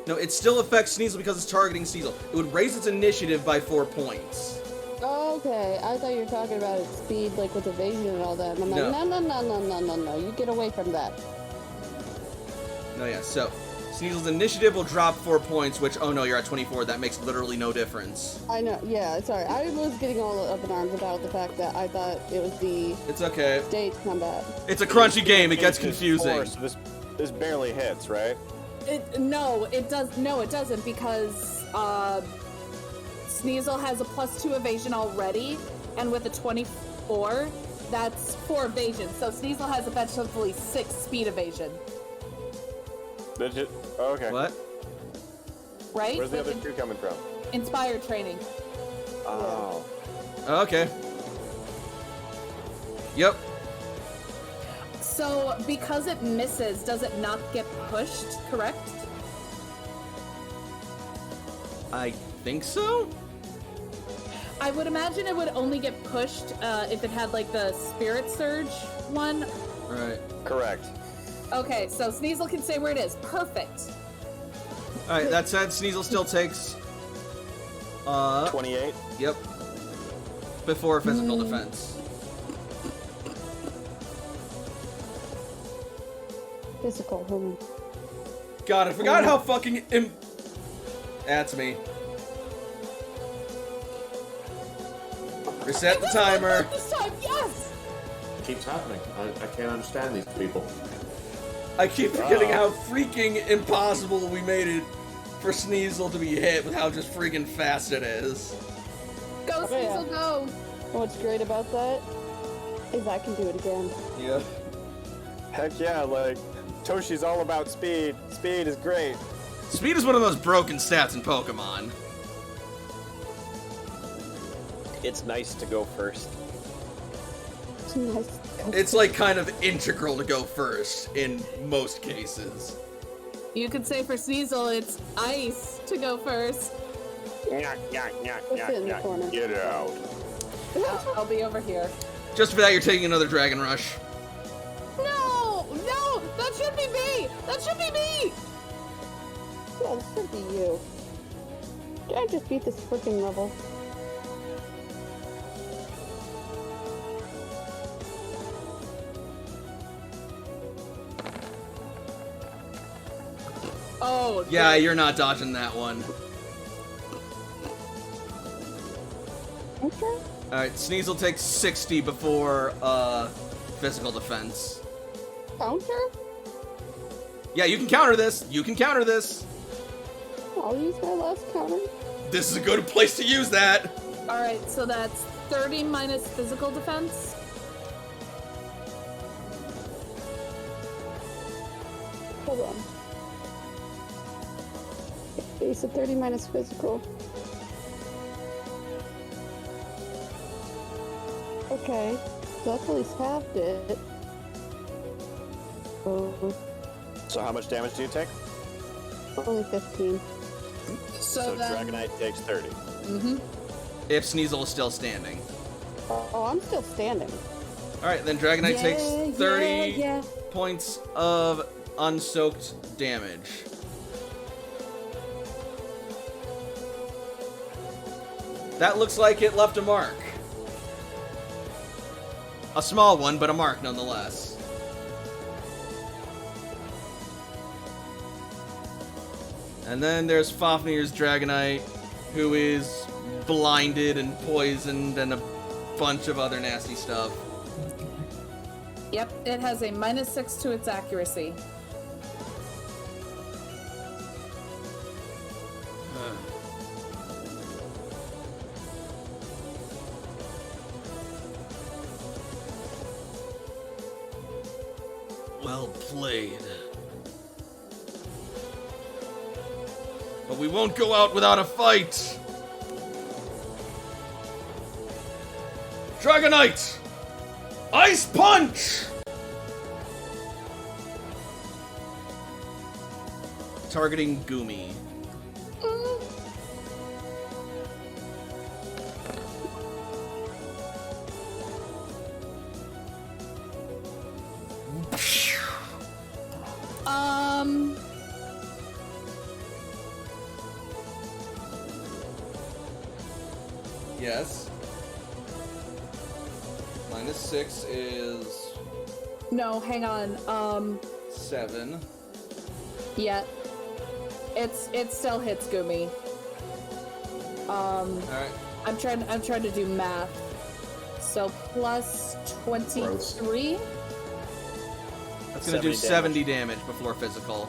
[SPEAKER 1] No, it still affects Sneasel because it's targeting Sneasel. It would raise its initiative by 4 points.
[SPEAKER 2] Okay, I thought you were talking about its speed, like with evasion and all that. And I'm like, no. You get away from that.
[SPEAKER 1] No, yeah, so Sneasel's initiative will drop 4 points, which, oh no, you're at 24. That makes literally no difference.
[SPEAKER 2] I know. Yeah, sorry. I was getting all up in arms about the fact that I thought it was the
[SPEAKER 1] It's okay.
[SPEAKER 2] stage combat.
[SPEAKER 1] It's a crunchy game. It gets
[SPEAKER 3] It's
[SPEAKER 1] confusing.
[SPEAKER 3] 4, so this barely hits, right?
[SPEAKER 5] No, it doesn't because Sneasel has a +2 evasion already, and with a 24, that's 4 evasion. So Sneasel has effectively 6 speed evasion,
[SPEAKER 3] Legit. Oh, okay.
[SPEAKER 1] What?
[SPEAKER 5] right?
[SPEAKER 3] Where's the
[SPEAKER 5] With
[SPEAKER 3] other 2 coming from?
[SPEAKER 5] inspired training.
[SPEAKER 3] Oh.
[SPEAKER 1] Okay. Yep.
[SPEAKER 5] So because it misses, does it not get pushed? Correct?
[SPEAKER 1] I think so?
[SPEAKER 5] I would imagine it would only get pushed if it had like the Spirit Surge one.
[SPEAKER 1] Right.
[SPEAKER 3] Correct.
[SPEAKER 5] Okay, so Sneasel can say where it is. Perfect.
[SPEAKER 1] Alright, that said, Sneasel still takes...
[SPEAKER 3] 28.
[SPEAKER 1] Yep. Before physical defense.
[SPEAKER 2] Physical. Hmm.
[SPEAKER 1] God, I forgot how fucking That's me. Reset the timer.
[SPEAKER 5] This time, yes!
[SPEAKER 4] It keeps happening. I can't understand these people.
[SPEAKER 1] I keep forgetting how freaking impossible we made it for Sneasel to be hit with how just freaking fast it is.
[SPEAKER 5] Go,
[SPEAKER 2] Okay,
[SPEAKER 5] Sneasel, go!
[SPEAKER 2] What's great about that is I can do it again.
[SPEAKER 1] Yeah.
[SPEAKER 3] Heck yeah, like, Toshi's all about speed. Speed is great.
[SPEAKER 1] Speed is one of those broken stats in Pokemon.
[SPEAKER 3] It's nice to go first.
[SPEAKER 2] It's nice.
[SPEAKER 1] It's like kind of integral to go first in most cases.
[SPEAKER 5] You could say for Sneasel, it's ice to go first.
[SPEAKER 2] Let's sit in the corner.
[SPEAKER 3] Get out.
[SPEAKER 5] I'll be over here.
[SPEAKER 1] Just for that, you're taking another Dragon Rush.
[SPEAKER 5] No! No! That should be me! That should be me!
[SPEAKER 2] Yeah, this should be you. Did I just beat this freaking level?
[SPEAKER 5] Oh,
[SPEAKER 1] Yeah, you're not dodging that one.
[SPEAKER 2] Okay.
[SPEAKER 1] Alright, Sneasel takes 60 before physical defense.
[SPEAKER 2] Counter?
[SPEAKER 1] Yeah, you can counter this. You can counter this.
[SPEAKER 2] I'll use my last counter.
[SPEAKER 1] This is a good place to use that.
[SPEAKER 5] Alright, so that's 30 minus physical defense.
[SPEAKER 2] Hold on. Okay, so 30 minus physical. Okay, so that's at least halved it. Oh,
[SPEAKER 3] So how much damage do you take?
[SPEAKER 2] only 15.
[SPEAKER 3] So
[SPEAKER 5] then,
[SPEAKER 3] Dragonite takes 30.
[SPEAKER 1] If Sneasel is still standing.
[SPEAKER 2] Oh, I'm still standing.
[SPEAKER 1] Alright, then Dragonite takes 30
[SPEAKER 5] yeah.
[SPEAKER 1] points of unsoaked damage. That looks like it left a mark. A small one, but a mark nonetheless. And then there's Fafnir's Dragonite, who is blinded and poisoned and a bunch of other nasty stuff.
[SPEAKER 5] Yep, it has a -6 to its accuracy.
[SPEAKER 1] Well played. But we won't go out without a fight! Dragonite! Ice Punch! Targeting Goomy. Yes. -6 is
[SPEAKER 5] No, hang on.
[SPEAKER 1] 7.
[SPEAKER 5] Yeah. It still hits Goomy.
[SPEAKER 1] Alright.
[SPEAKER 5] I'm trying to do math. So plus 23?
[SPEAKER 1] That's gonna do 70 damage before physical.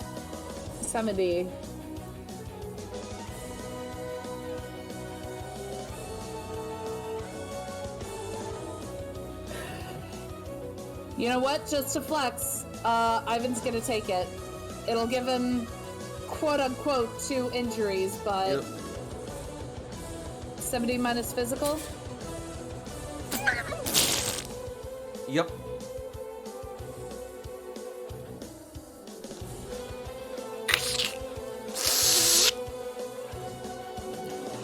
[SPEAKER 5] 70. You know what? Just to flex, Ivan's gonna take it. It'll give him, quote-unquote, 2 injuries, but...
[SPEAKER 1] Yep.
[SPEAKER 5] 70 minus physical?
[SPEAKER 1] Yep.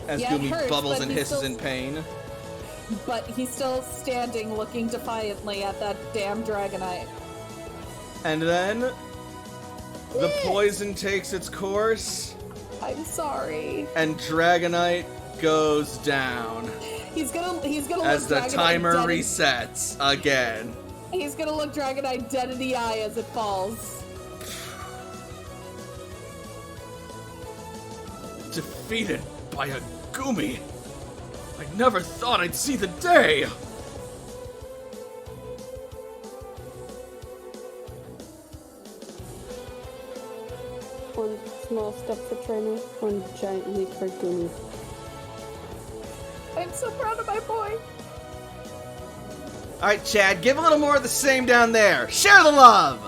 [SPEAKER 1] As
[SPEAKER 5] Yeah, it
[SPEAKER 1] Goomy
[SPEAKER 5] hurts,
[SPEAKER 1] bubbles
[SPEAKER 5] but
[SPEAKER 1] and
[SPEAKER 5] he's
[SPEAKER 1] hisses
[SPEAKER 5] still-
[SPEAKER 1] in pain.
[SPEAKER 5] But he's still standing, looking defiantly at that damn Dragonite.
[SPEAKER 1] And then the poison takes its course,
[SPEAKER 5] I'm sorry.
[SPEAKER 1] and Dragonite goes down
[SPEAKER 5] He's gonna
[SPEAKER 1] as
[SPEAKER 5] look
[SPEAKER 1] the
[SPEAKER 5] Dragonite
[SPEAKER 1] timer
[SPEAKER 5] dead
[SPEAKER 1] resets again.
[SPEAKER 5] He's gonna look Dragonite dead in the eye as it falls.
[SPEAKER 1] Defeated by a Goomy. I never thought I'd see the day.
[SPEAKER 2] One small step for trainer, one giant leap for Goomy.
[SPEAKER 5] I'm so proud of my boy.
[SPEAKER 1] All right, Chad, give a little more of the same down there. Share the love.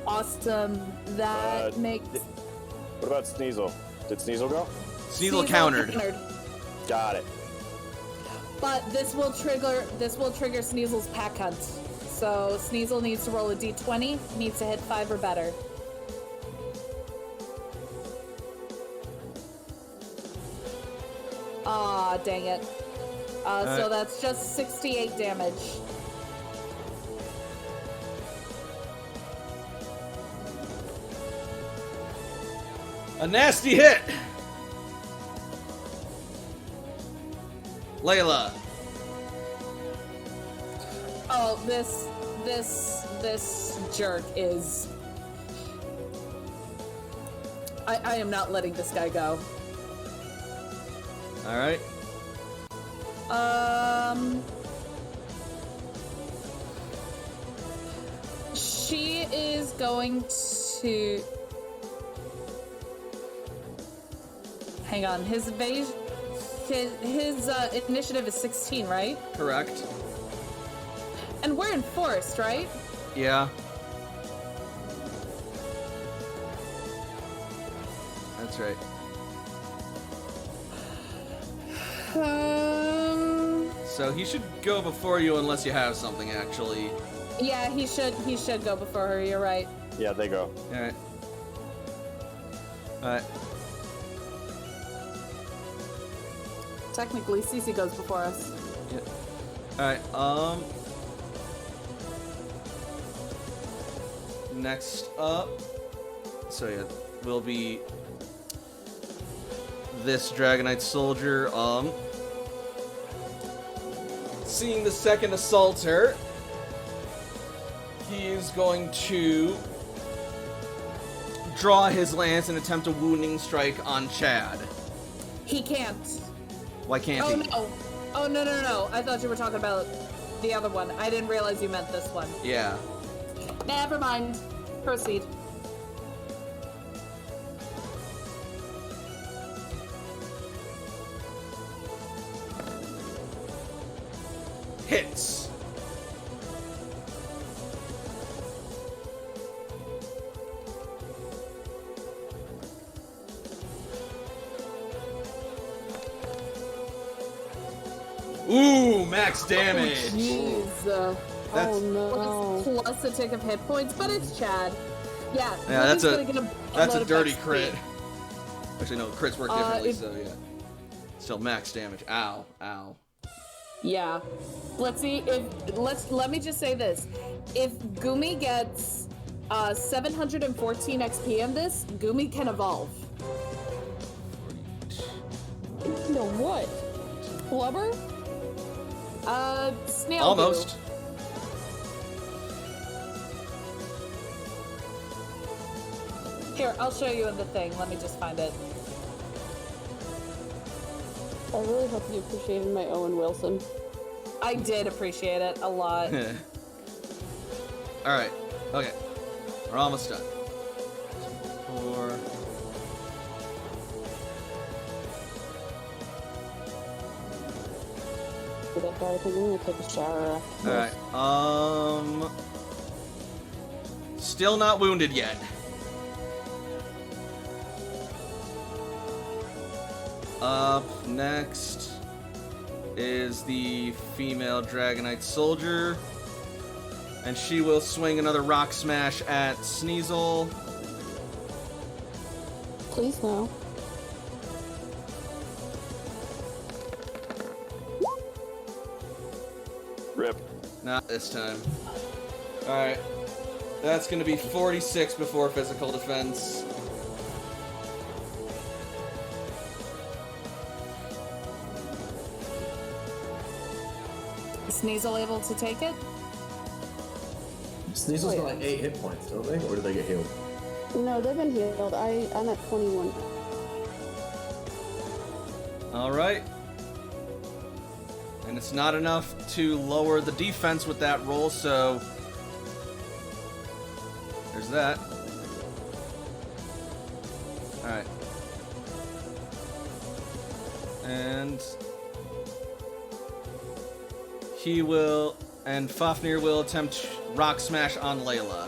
[SPEAKER 5] Awesome. That makes
[SPEAKER 3] What about Sneasel? Did Sneasel go?
[SPEAKER 1] Sneasel countered.
[SPEAKER 3] Got it.
[SPEAKER 5] But this will trigger Sneasel's pack hunt. So Sneasel needs to roll a d20, needs to hit 5 or better. Ah, dang it. So that's just 68 damage.
[SPEAKER 1] A nasty hit. Layla.
[SPEAKER 5] Oh, this jerk is... I am not letting this guy go.
[SPEAKER 1] All right.
[SPEAKER 5] She is going to... Hang on, his initiative is 16, right?
[SPEAKER 1] Correct.
[SPEAKER 5] And we're in forest, right?
[SPEAKER 1] Yeah. That's right. So he should go before you unless you have something, actually.
[SPEAKER 5] Yeah, he should go before her, you're right.
[SPEAKER 3] Yeah, they go.
[SPEAKER 1] Alright. Alright.
[SPEAKER 5] Technically, Cece goes before us.
[SPEAKER 1] Yeah. Alright, next up, so yeah, will be this Dragonite Soldier, seeing the second assaulter, he is going to draw his lance and attempt a wounding strike on Chad.
[SPEAKER 5] He can't.
[SPEAKER 1] Why can't
[SPEAKER 5] Oh
[SPEAKER 1] he?
[SPEAKER 5] no. Oh no. I thought you were talking about the other one. I didn't realize you meant this one.
[SPEAKER 1] Yeah.
[SPEAKER 5] Never mind. Proceed.
[SPEAKER 1] hits. Ooh, max damage.
[SPEAKER 5] Jeez.
[SPEAKER 1] That's-
[SPEAKER 2] Oh no.
[SPEAKER 5] Plus a tick of hit points, but it's Chad. Yeah,
[SPEAKER 1] Yeah,
[SPEAKER 5] we're
[SPEAKER 1] that's
[SPEAKER 5] just
[SPEAKER 1] a
[SPEAKER 5] gonna get
[SPEAKER 1] that's a
[SPEAKER 5] load of
[SPEAKER 1] dirty
[SPEAKER 5] XP.
[SPEAKER 1] crit. Actually, no, crits work differently,
[SPEAKER 5] if-
[SPEAKER 1] so yeah. Still max damage. Ow, ow.
[SPEAKER 5] Yeah. Let's see if let me just say this. If Gumi gets 714 XP in this, Gumi can evolve.
[SPEAKER 2] No, what? Blubber?
[SPEAKER 5] Snail
[SPEAKER 1] Almost.
[SPEAKER 5] Goo. Here, I'll show you in the thing. Let me just find it.
[SPEAKER 2] I really hope you appreciated my Owen Wilson.
[SPEAKER 5] I did appreciate it a lot.
[SPEAKER 1] Alright. Okay. We're almost done. 4.
[SPEAKER 2] But I thought I think I'm gonna take a shower after this.
[SPEAKER 1] Alright. Still not wounded yet. Up next is the female Dragonite Soldier. And she will swing another Rock Smash at Sneasel.
[SPEAKER 2] Please no.
[SPEAKER 3] Rip.
[SPEAKER 1] Not this time. Alright. That's gonna be 46 before physical defense.
[SPEAKER 5] Is Sneasel able to take it?
[SPEAKER 4] Sneasel's got like 8 hit points, don't they? Or do they get healed?
[SPEAKER 2] No, they've been healed. I'm at 21.
[SPEAKER 1] Alright. And it's not enough to lower the defense with that roll, so there's that. Alright. And he will, and Fafnir will attempt Rock Smash on Layla.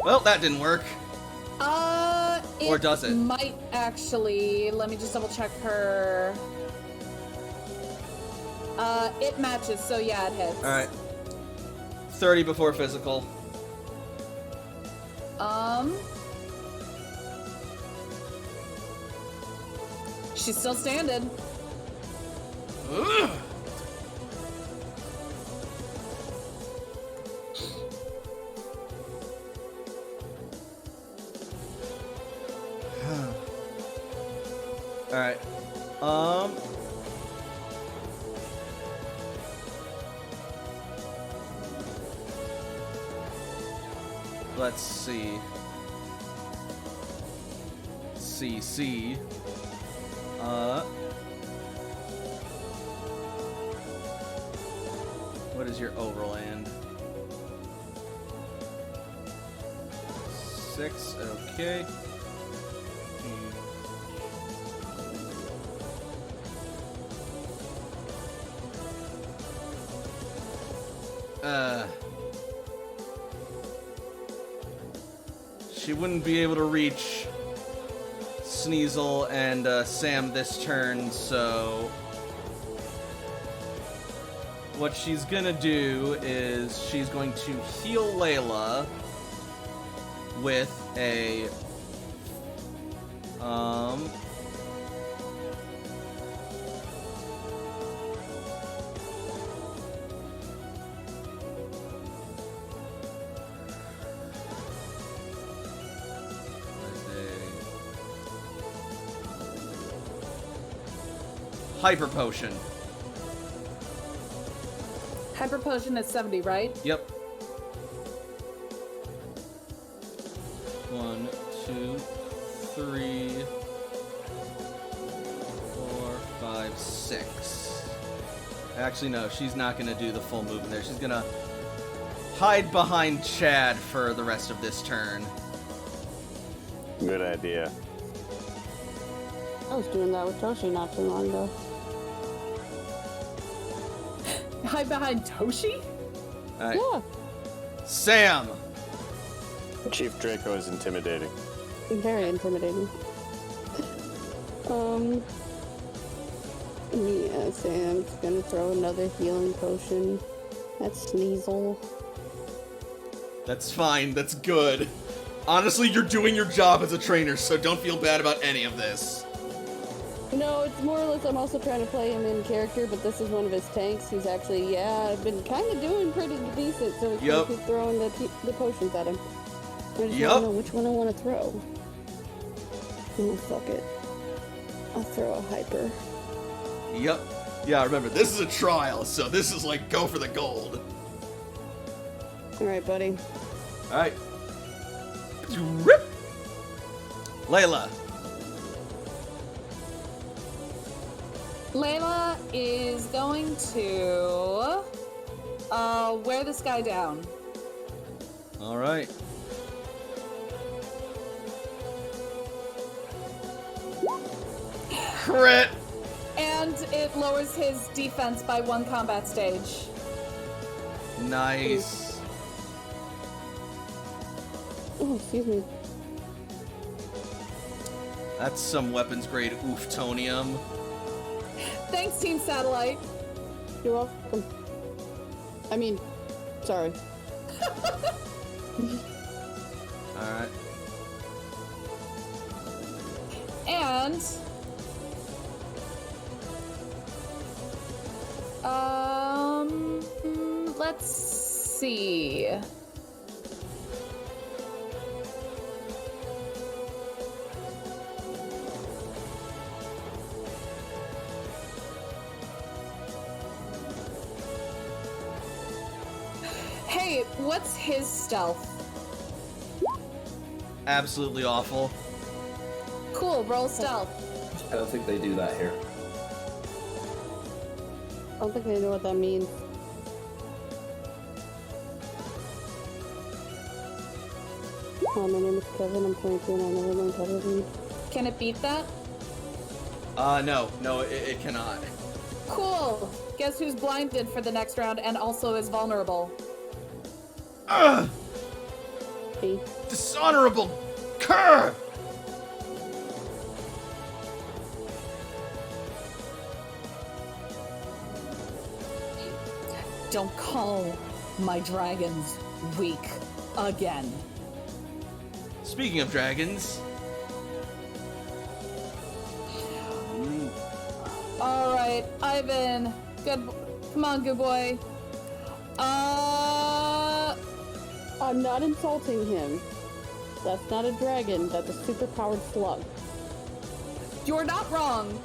[SPEAKER 1] Well, that didn't work. Or does it?
[SPEAKER 5] Might actually. Let me just double check her. It matches, so yeah, it hits.
[SPEAKER 1] Alright. 30 before physical.
[SPEAKER 5] She's still standing.
[SPEAKER 1] Ugh. Alright. Let's see. CC. What is your overland? 6, okay. She wouldn't be able to reach Sneasel and Sam this turn, so what she's gonna do is she's going to heal Layla with a Hyper Potion.
[SPEAKER 5] Hyper Potion is 70, right?
[SPEAKER 1] Yep. 1, 2, 3, 4, 5, 6. Actually, no, she's not gonna do the full movement there. She's gonna hide behind Chad for the rest of this turn.
[SPEAKER 3] Good idea.
[SPEAKER 2] I was doing that with Toshi not too long ago.
[SPEAKER 5] Hide behind Toshi?
[SPEAKER 1] All right.
[SPEAKER 2] Yeah,
[SPEAKER 1] Sam.
[SPEAKER 3] Chief Draco is intimidating.
[SPEAKER 2] very intimidating. Yeah, Sam's gonna throw another healing potion at Sneasel.
[SPEAKER 1] That's fine. That's good. Honestly, you're doing your job as a trainer, so don't feel bad about any of this.
[SPEAKER 2] No, it's more or less I'm also trying to play him in character, but this is one of his tanks who's actually, been kind of doing pretty decent, so he's gonna keep throwing the potions at him. I just don't know which one I want to throw. Oh, fuck it. I'll throw a hyper.
[SPEAKER 1] Yep. Yeah, remember, this is a trial, so this is like go for the gold.
[SPEAKER 2] Alright, buddy.
[SPEAKER 1] Alright. Rip! Layla.
[SPEAKER 5] Layla is going to wear this guy down.
[SPEAKER 1] Alright. Crit!
[SPEAKER 5] And it lowers his defense by 1 combat stage.
[SPEAKER 1] Nice.
[SPEAKER 2] Oh, excuse me.
[SPEAKER 1] That's some weapons grade ooftonium.
[SPEAKER 5] Thanks, Team Satellite.
[SPEAKER 2] You're welcome. I mean, sorry.
[SPEAKER 1] Alright.
[SPEAKER 5] And let's see. Hey, what's his stealth?
[SPEAKER 1] Absolutely awful.
[SPEAKER 5] Cool, roll stealth.
[SPEAKER 4] I don't think they do that here.
[SPEAKER 2] I don't think I know what that means. Hi, my name is Kevin. I'm 22 and I never learned how to read.
[SPEAKER 5] Can it beat that?
[SPEAKER 1] No, it cannot.
[SPEAKER 5] Cool. Guess who's blinded for the next round and also is vulnerable?
[SPEAKER 1] Ugh!
[SPEAKER 2] Hey.
[SPEAKER 1] Dishonorable cur!
[SPEAKER 5] Don't call my dragons weak again.
[SPEAKER 1] Speaking of dragons,
[SPEAKER 5] All right, Ivan. Good. Come on, good boy.
[SPEAKER 2] I'm not insulting him. That's not a dragon. That's a superpowered slug.
[SPEAKER 5] You're not wrong.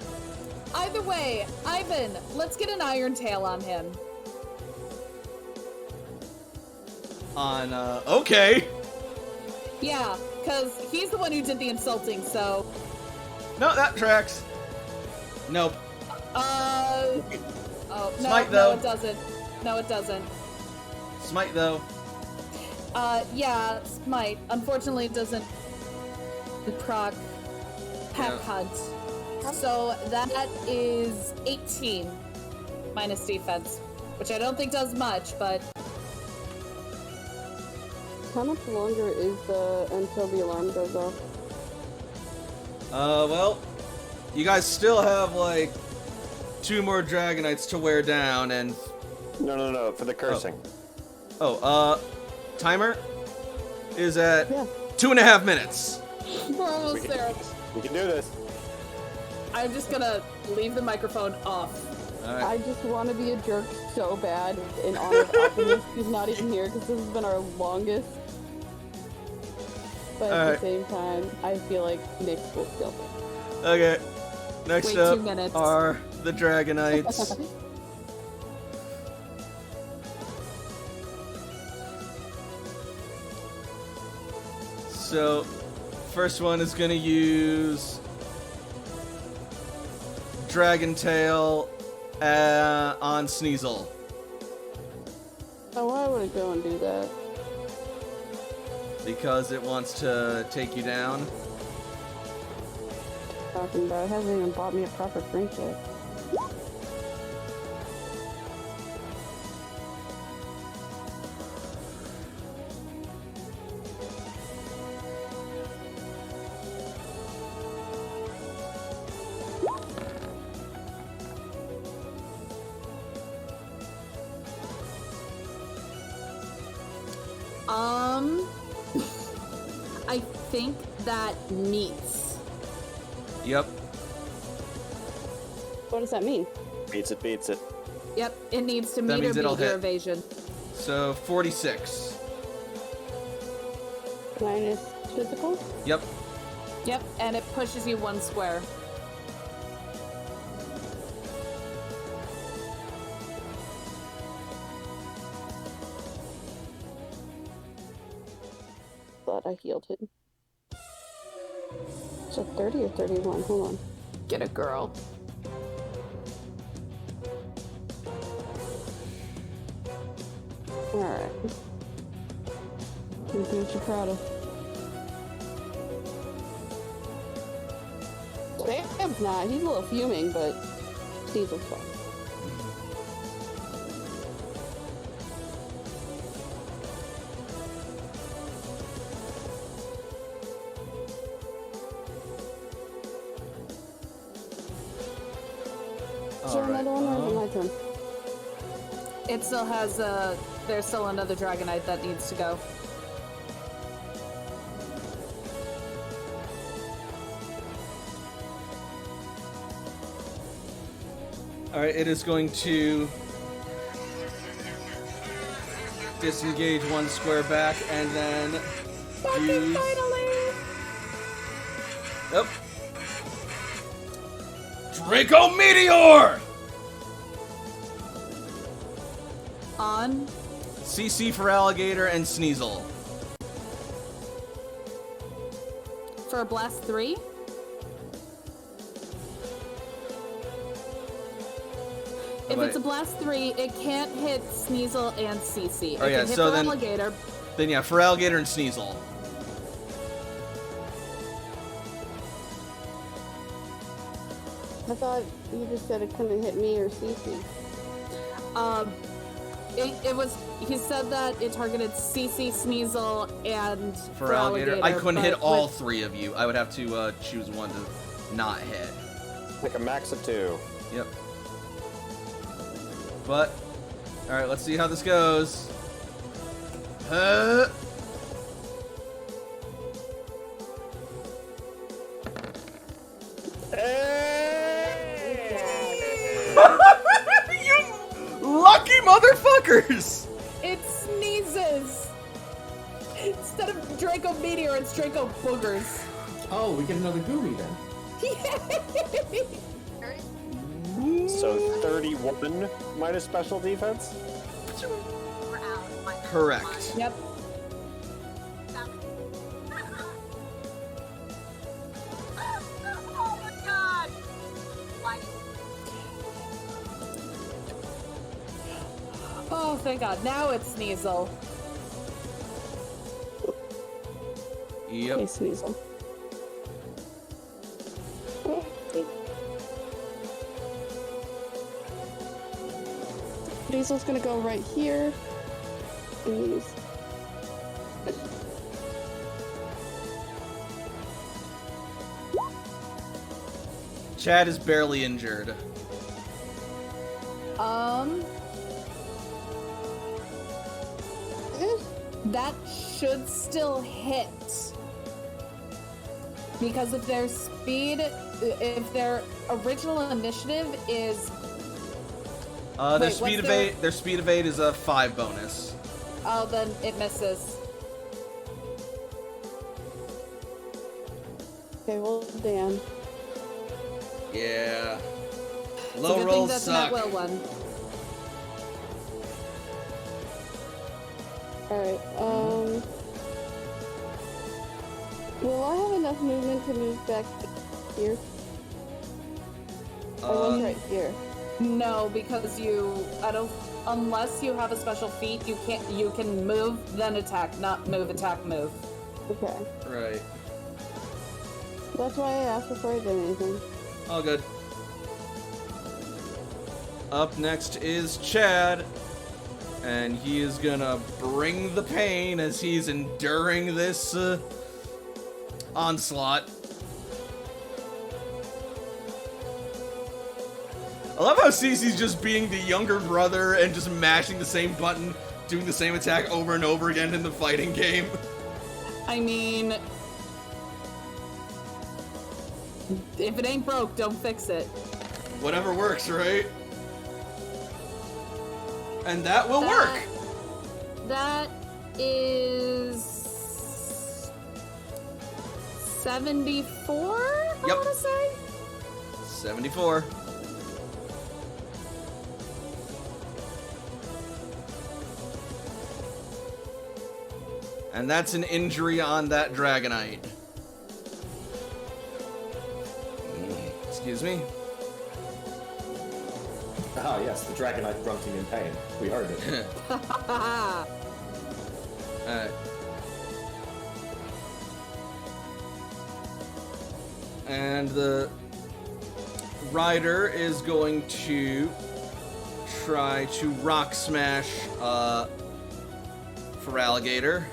[SPEAKER 5] Either way, Ivan, let's get an iron tail on him.
[SPEAKER 1] okay.
[SPEAKER 5] Yeah, because he's the one who did the insulting, so...
[SPEAKER 1] No, that tracks. Nope.
[SPEAKER 5] Oh, no,
[SPEAKER 1] Smite,
[SPEAKER 5] no,
[SPEAKER 1] though.
[SPEAKER 5] it doesn't. No, it doesn't.
[SPEAKER 1] Smite, though.
[SPEAKER 5] Yeah, Smite. Unfortunately, it doesn't proc Pack
[SPEAKER 1] Yeah.
[SPEAKER 5] Hunt. So that is 18 minus defense, which I don't think does much, but...
[SPEAKER 2] How much longer is until the alarm goes off?
[SPEAKER 1] Well, you guys still have, like, 2 more Dragonites to wear down, and...
[SPEAKER 3] No, for the cursing.
[SPEAKER 1] Timer is at
[SPEAKER 2] Yeah.
[SPEAKER 1] 2.5 minutes.
[SPEAKER 5] We're almost there.
[SPEAKER 3] We can do this.
[SPEAKER 5] I'm just gonna leave the microphone off.
[SPEAKER 1] Alright.
[SPEAKER 2] I just want to be a jerk so bad in honor of Optimus, who's not even here because this has been our longest. But at
[SPEAKER 1] Alright.
[SPEAKER 2] the same time, I feel like Nick will kill me.
[SPEAKER 1] Okay. Next
[SPEAKER 5] Wait
[SPEAKER 1] up
[SPEAKER 5] 2 minutes.
[SPEAKER 1] are the Dragonites. So, first one is gonna use Dragon Tail on Sneasel.
[SPEAKER 2] Oh, why would it go and do that?
[SPEAKER 1] Because it wants to take you down.
[SPEAKER 2] talking about? It hasn't even bought me a proper drink yet.
[SPEAKER 5] I think that meets.
[SPEAKER 1] Yep.
[SPEAKER 2] What does that mean?
[SPEAKER 3] Beats it.
[SPEAKER 5] Yep, it needs to
[SPEAKER 1] That
[SPEAKER 5] meet or
[SPEAKER 1] means it'll
[SPEAKER 5] beat your
[SPEAKER 1] hit.
[SPEAKER 5] evasion.
[SPEAKER 1] So 46.
[SPEAKER 2] Minus physical?
[SPEAKER 1] Yep.
[SPEAKER 5] Yep, and it pushes you 1 square.
[SPEAKER 2] Thought I healed him. So 30 or 31? Hold on.
[SPEAKER 5] Get a girl.
[SPEAKER 2] Alright. Do what you're proud of. Sam's not. He's a little fuming, but Steve's fine. Is there another one or is it my turn?
[SPEAKER 5] It still has there's still another Dragonite that needs to go.
[SPEAKER 1] Alright, it is going to disengage 1 square back and then use... Yep. Draco Meteor!
[SPEAKER 5] On.
[SPEAKER 1] CC for Alligator and Sneasel.
[SPEAKER 5] For a blast 3. If
[SPEAKER 1] Wait.
[SPEAKER 5] it's a blast 3, it can't hit Sneasel and CC. It
[SPEAKER 1] Oh, yeah,
[SPEAKER 5] can hit
[SPEAKER 1] so
[SPEAKER 5] for
[SPEAKER 1] then-
[SPEAKER 5] Alligator.
[SPEAKER 1] Then yeah, for Alligator and Sneasel.
[SPEAKER 2] I thought you just said it couldn't hit me or Cece.
[SPEAKER 5] It was. He said that it targeted CC, Sneasel, and
[SPEAKER 1] For Alligator. I couldn't hit
[SPEAKER 5] but
[SPEAKER 1] all
[SPEAKER 5] with-
[SPEAKER 1] 3 of you. I would have to choose one to not hit.
[SPEAKER 3] Like a max of 2.
[SPEAKER 1] Yep. But, alright, let's see how this goes. You lucky motherfuckers!
[SPEAKER 5] It sneezes. Instead of Draco Meteor, it's Draco Boogers.
[SPEAKER 7] Oh, we get another Goomy then.
[SPEAKER 3] So 31 minus special defense?
[SPEAKER 1] Correct.
[SPEAKER 5] Yep.
[SPEAKER 8] Oh my god!
[SPEAKER 5] Oh, thank God. Now it's Sneasel.
[SPEAKER 1] Yep.
[SPEAKER 2] Okay, Sneasel. Sneasel's gonna go right here. And use.
[SPEAKER 1] Chad is barely injured.
[SPEAKER 5] That should still hit. Because if their speed, if their original initiative is...
[SPEAKER 1] Their
[SPEAKER 5] Wait,
[SPEAKER 1] speed
[SPEAKER 5] what's
[SPEAKER 1] evade. Their speed evade is a 5 bonus.
[SPEAKER 5] Oh, then it misses.
[SPEAKER 2] Okay, well, Dan.
[SPEAKER 1] Yeah.
[SPEAKER 5] It's
[SPEAKER 1] Low
[SPEAKER 5] a good thing
[SPEAKER 1] rolls
[SPEAKER 5] that's
[SPEAKER 1] suck.
[SPEAKER 5] an at-will one.
[SPEAKER 2] Alright, will I have enough movement to move back here? I was right here.
[SPEAKER 5] No, because I don't, unless you have a special feat, you can move, then attack, not move, attack, move.
[SPEAKER 2] Okay.
[SPEAKER 1] Right.
[SPEAKER 2] That's why I asked before I did anything.
[SPEAKER 1] All good. Up next is Chad, and he is gonna bring the pain as he's enduring this onslaught. I love how Cece's just being the younger brother and just mashing the same button, doing the same attack over and over again in the fighting game.
[SPEAKER 5] I mean, if it ain't broke, don't fix it.
[SPEAKER 1] Whatever works, right? And that will work!
[SPEAKER 5] That is 74, I
[SPEAKER 1] Yep.
[SPEAKER 5] want to say?
[SPEAKER 1] 74. And that's an injury on that Dragonite. Excuse me.
[SPEAKER 4] Ah, yes, the Dragonite grunting in pain. We heard it.
[SPEAKER 1] Alright. And the rider is going to try to rock smash for Alligator.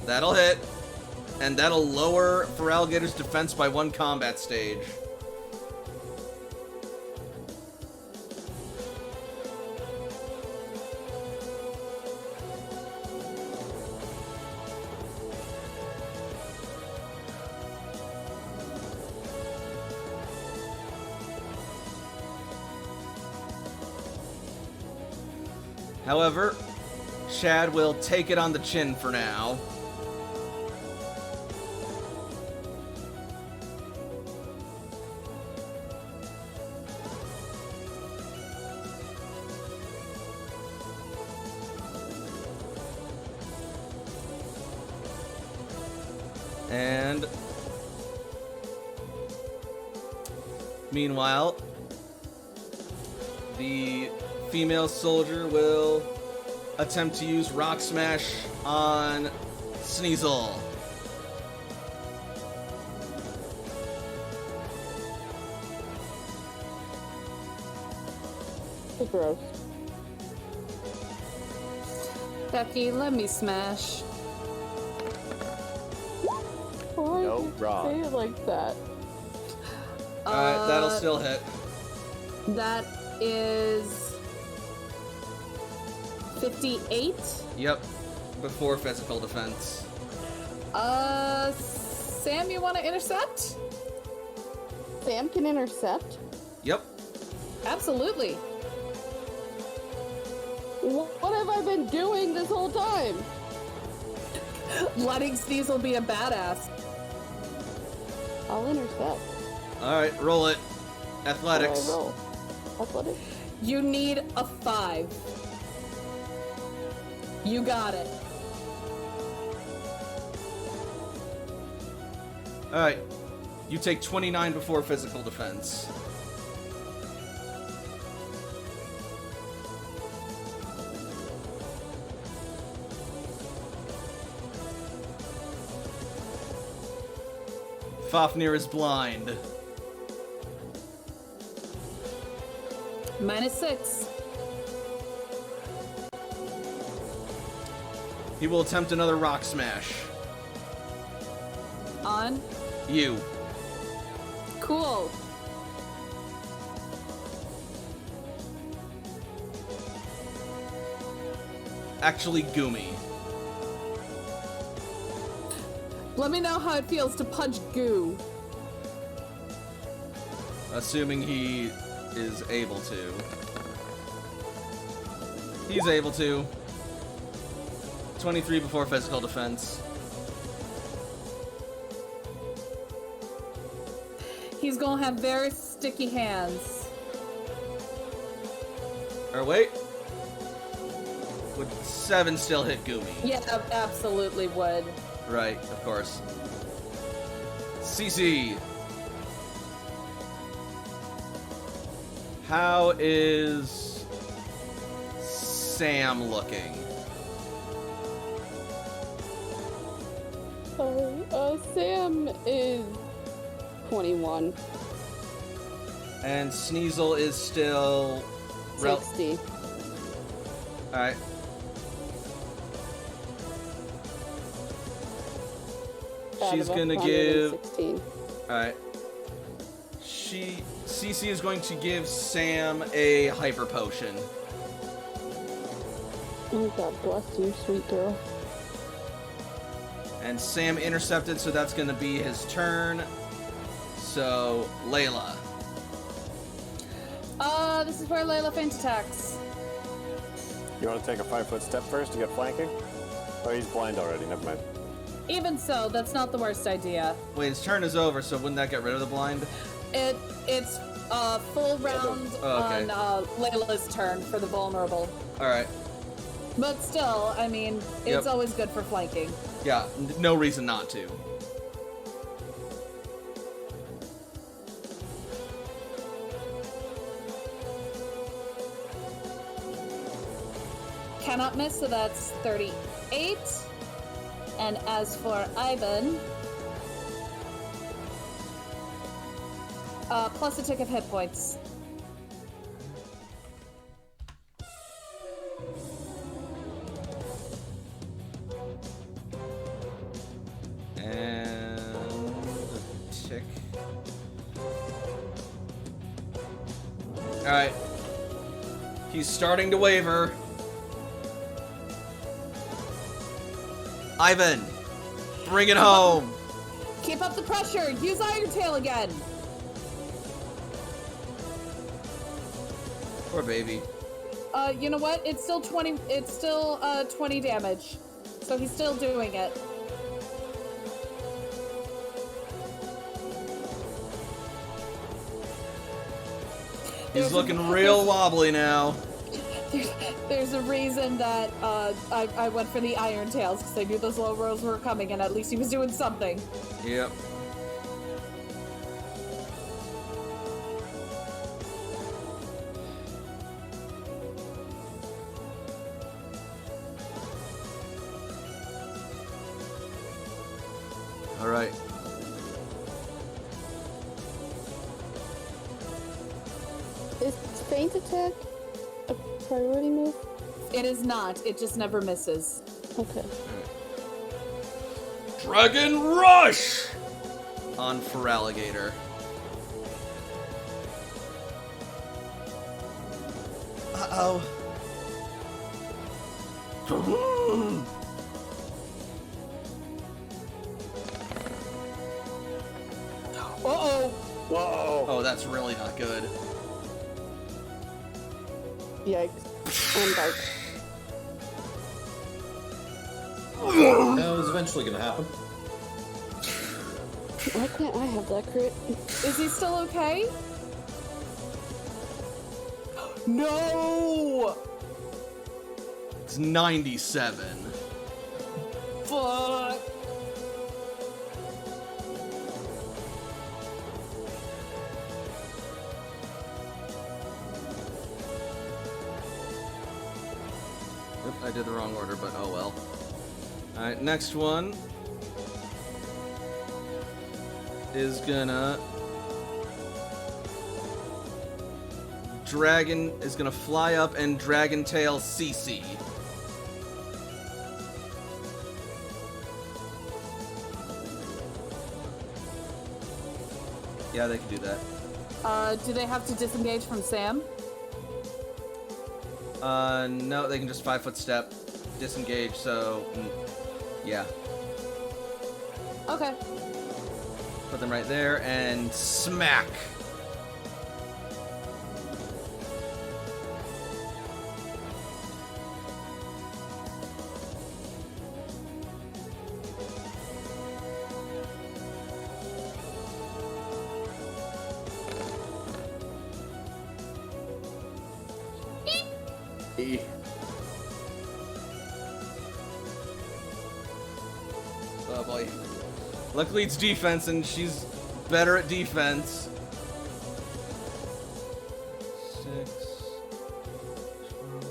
[SPEAKER 1] That'll hit, and that'll lower Feraligator's defense by 1 combat stage. However, Chad will take it on the chin for now. And meanwhile, the female soldier will attempt to use Rock Smash on Sneasel.
[SPEAKER 2] Gross.
[SPEAKER 5] Becky, let me smash.
[SPEAKER 2] Why
[SPEAKER 3] No,
[SPEAKER 2] did you
[SPEAKER 3] wrong.
[SPEAKER 2] say it like that?
[SPEAKER 1] Alright, that'll still hit.
[SPEAKER 5] That is 58.
[SPEAKER 1] Yep, before physical defense.
[SPEAKER 5] Sam, you want to intercept?
[SPEAKER 2] Sam can intercept?
[SPEAKER 1] Yep.
[SPEAKER 5] Absolutely.
[SPEAKER 2] What have I been doing this whole time?
[SPEAKER 5] Letting Sneasel be a badass.
[SPEAKER 2] I'll intercept.
[SPEAKER 1] Alright, roll it. Athletics.
[SPEAKER 2] What do I roll? Athletics?
[SPEAKER 5] You need a 5. You got it.
[SPEAKER 1] Alright. You take 29 before physical defense. Fafnir is blind.
[SPEAKER 5] -6.
[SPEAKER 1] He will attempt another rock smash.
[SPEAKER 5] On.
[SPEAKER 1] You.
[SPEAKER 5] Cool.
[SPEAKER 1] Actually, Goomy.
[SPEAKER 5] Let me know how it feels to punch goo.
[SPEAKER 1] Assuming he is able to. He's able to. 23 before physical defense.
[SPEAKER 5] He's gonna have very sticky hands.
[SPEAKER 1] Or wait. Would 7 still hit Goomy?
[SPEAKER 5] Yeah, absolutely would.
[SPEAKER 1] Right, of course. CC. How is Sam looking?
[SPEAKER 2] Sam is 21.
[SPEAKER 1] And Sneasel is still...
[SPEAKER 2] 60.
[SPEAKER 1] Alright. She's gonna give...
[SPEAKER 2] 16.
[SPEAKER 1] Alright. Cece is going to give Sam a hyper potion.
[SPEAKER 2] Oh, God bless you, sweet girl.
[SPEAKER 1] And Sam intercepted, so that's gonna be his turn. So, Layla.
[SPEAKER 5] This is where Layla feint attacks.
[SPEAKER 3] You want to take a 5-foot step first to get flanking? Oh, he's blind already. Never mind.
[SPEAKER 5] Even so, that's not the worst idea.
[SPEAKER 1] Wait, his turn is over, so wouldn't that get rid of the blind?
[SPEAKER 5] It's full round
[SPEAKER 1] okay.
[SPEAKER 5] on Layla's turn for the vulnerable.
[SPEAKER 1] Alright.
[SPEAKER 5] But still, I mean, it's
[SPEAKER 1] Yep.
[SPEAKER 5] always good for flanking.
[SPEAKER 1] Yeah, no reason not to.
[SPEAKER 5] Cannot miss, so that's 38. And as for Ivan, plus a tick of hit points.
[SPEAKER 1] And a tick. Alright. He's starting to waver. Ivan, bring it home.
[SPEAKER 5] Keep up the pressure. Use Iron Tail again.
[SPEAKER 1] Poor baby.
[SPEAKER 5] You know what? It's still 20. It's still 20 damage. So he's still doing it.
[SPEAKER 1] He's looking real wobbly now.
[SPEAKER 5] There's a reason that I went for the Iron Tails, because I knew those low rolls were coming, and at least he was doing something.
[SPEAKER 1] Yep. All right.
[SPEAKER 2] Is feint attack a priority move?
[SPEAKER 5] It is not. It just never misses.
[SPEAKER 2] Okay.
[SPEAKER 1] Dragon Rush on Feraligatr. Uh-oh.
[SPEAKER 5] Uh-oh.
[SPEAKER 3] Whoa!
[SPEAKER 1] Oh, that's really not good.
[SPEAKER 2] Yikes. And dark.
[SPEAKER 4] That was eventually gonna happen.
[SPEAKER 2] Why can't I have that crit?
[SPEAKER 5] Is he still okay? No!
[SPEAKER 1] It's 97.
[SPEAKER 5] Fuck.
[SPEAKER 1] Oop, I did the wrong order, but oh well. Alright, next one is gonna... Dragon is gonna fly up and Dragon Tail CC. Yeah, they can do that.
[SPEAKER 5] Do they have to disengage from Sam?
[SPEAKER 1] No, they can just 5-foot step, disengage, so, yeah.
[SPEAKER 5] Okay.
[SPEAKER 1] Put them right there, and smack! Oh boy. Luckily it's defense, and she's better at defense. 6, 12,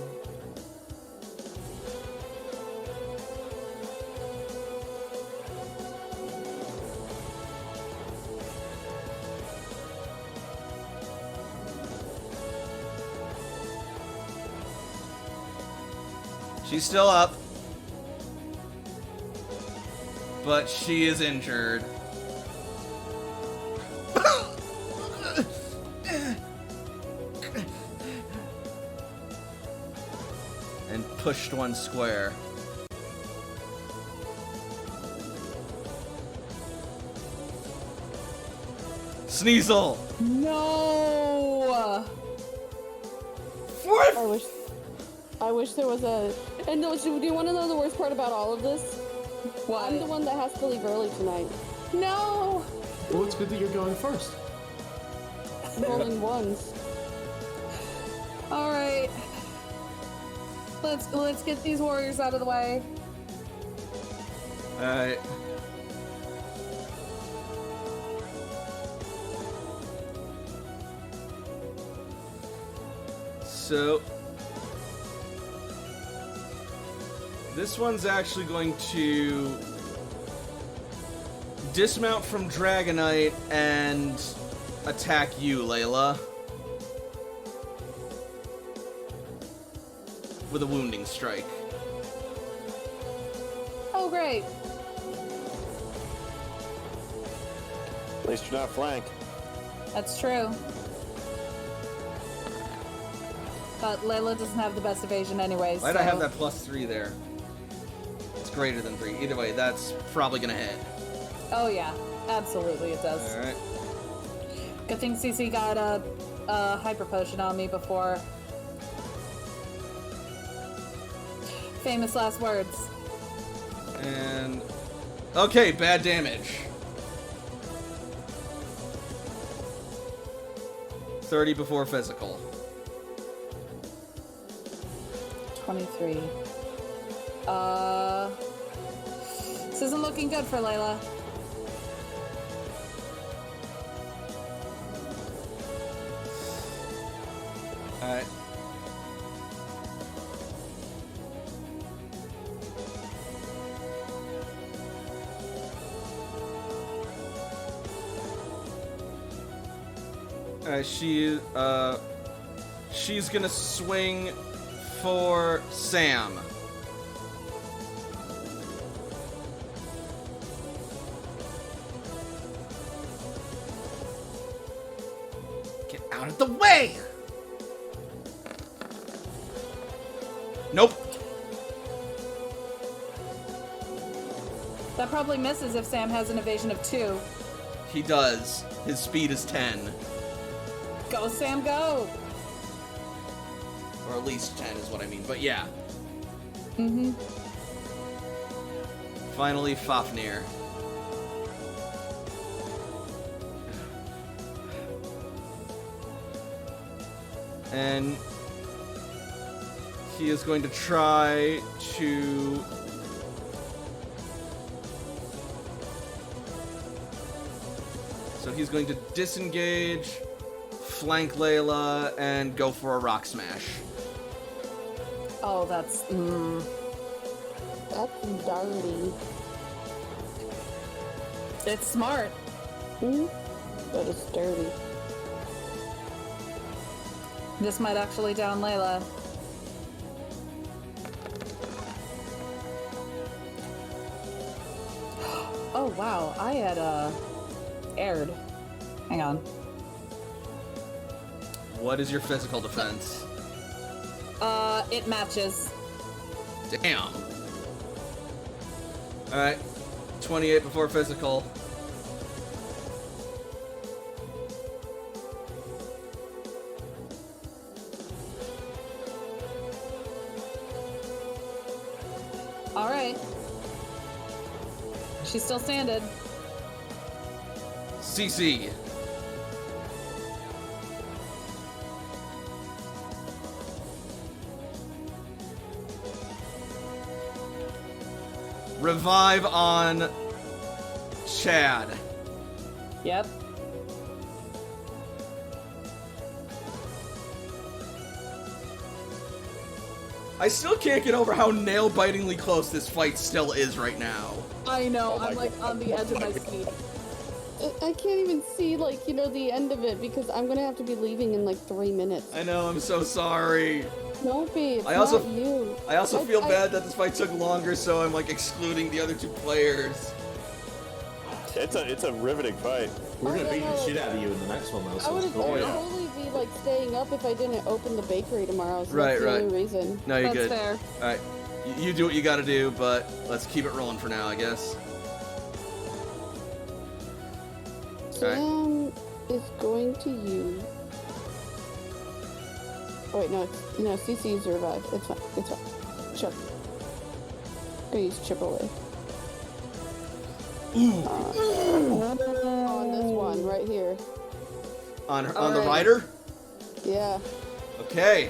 [SPEAKER 1] She's still up. But she is injured. And pushed one square. Sneasel!
[SPEAKER 5] No!
[SPEAKER 2] I wish there was a... And do you want to know the worst part about all of this?
[SPEAKER 5] What?
[SPEAKER 2] I'm the one that has to leave early tonight.
[SPEAKER 5] No!
[SPEAKER 7] Well, it's good that you're going first.
[SPEAKER 2] Rolling ones.
[SPEAKER 5] Alright. Let's get these warriors out of the way.
[SPEAKER 1] Alright. So this one's actually going to dismount from Dragonite and attack you, Layla. With a wounding strike.
[SPEAKER 5] Oh, great.
[SPEAKER 3] At least you're not flanked.
[SPEAKER 5] That's true. But Layla doesn't have the best evasion anyways.
[SPEAKER 1] Why'd I have that +3 there? It's greater than 3. Either way, that's probably gonna hit.
[SPEAKER 5] Oh yeah, absolutely it does.
[SPEAKER 1] Alright.
[SPEAKER 5] Good thing CC got a hyper potion on me before. Famous last words.
[SPEAKER 1] And... okay, bad damage. 30 before physical.
[SPEAKER 5] 23. This isn't looking good for Layla.
[SPEAKER 1] Alright. She's gonna swing for Sam. Get out of the way! Nope.
[SPEAKER 5] That probably misses if Sam has an evasion of 2.
[SPEAKER 1] He does. His speed is 10.
[SPEAKER 5] Go, Sam, go!
[SPEAKER 1] Or at least 10 is what I mean, but yeah.
[SPEAKER 5] Mm-hmm.
[SPEAKER 1] Finally, Fafnir. And he is going to try to... so he's going to disengage, flank Layla, and go for a rock smash.
[SPEAKER 5] Oh, that's...
[SPEAKER 2] That's dirty.
[SPEAKER 5] It's smart.
[SPEAKER 2] But it's dirty.
[SPEAKER 5] This might actually down Layla. Oh, wow. I had, aired. Hang on.
[SPEAKER 1] What is your physical defense?
[SPEAKER 5] It matches.
[SPEAKER 1] Damn. Alright. 28 before physical.
[SPEAKER 5] Alright. She's still standing.
[SPEAKER 1] CC. Revive on Chad.
[SPEAKER 5] Yep.
[SPEAKER 1] I still can't get over how nail-bitingly close this fight still is right now.
[SPEAKER 5] I know, I'm like on the edge of my seat.
[SPEAKER 2] I can't even see, like, you know, the end of it because I'm gonna have to be leaving in like 3 minutes.
[SPEAKER 1] I know, I'm so sorry.
[SPEAKER 2] Don't be. It's
[SPEAKER 1] I also-
[SPEAKER 2] not you.
[SPEAKER 1] I also feel bad that this fight took longer, so I'm like excluding the other 2 players.
[SPEAKER 3] It's a riveting fight.
[SPEAKER 4] We're gonna
[SPEAKER 2] yeah,
[SPEAKER 4] beat
[SPEAKER 2] no,
[SPEAKER 4] the shit out of you in the next one, though.
[SPEAKER 2] I
[SPEAKER 4] So
[SPEAKER 2] would
[SPEAKER 4] it's
[SPEAKER 2] have
[SPEAKER 4] cool.
[SPEAKER 2] totally be like staying up if I didn't open the bakery tomorrow. So
[SPEAKER 1] Right,
[SPEAKER 2] that's the
[SPEAKER 1] right.
[SPEAKER 2] only reason.
[SPEAKER 1] No, you're
[SPEAKER 5] That's
[SPEAKER 1] good.
[SPEAKER 5] fair.
[SPEAKER 1] All right, you do what you got to do, but let's keep it rolling for now, I guess.
[SPEAKER 2] Sam is going to use. Oh wait, no, CC survived. It's fine. It's fine. Chip. Gonna use chip away. On this one right here.
[SPEAKER 1] On the
[SPEAKER 5] Alright.
[SPEAKER 1] rider.
[SPEAKER 2] Yeah.
[SPEAKER 1] Okay.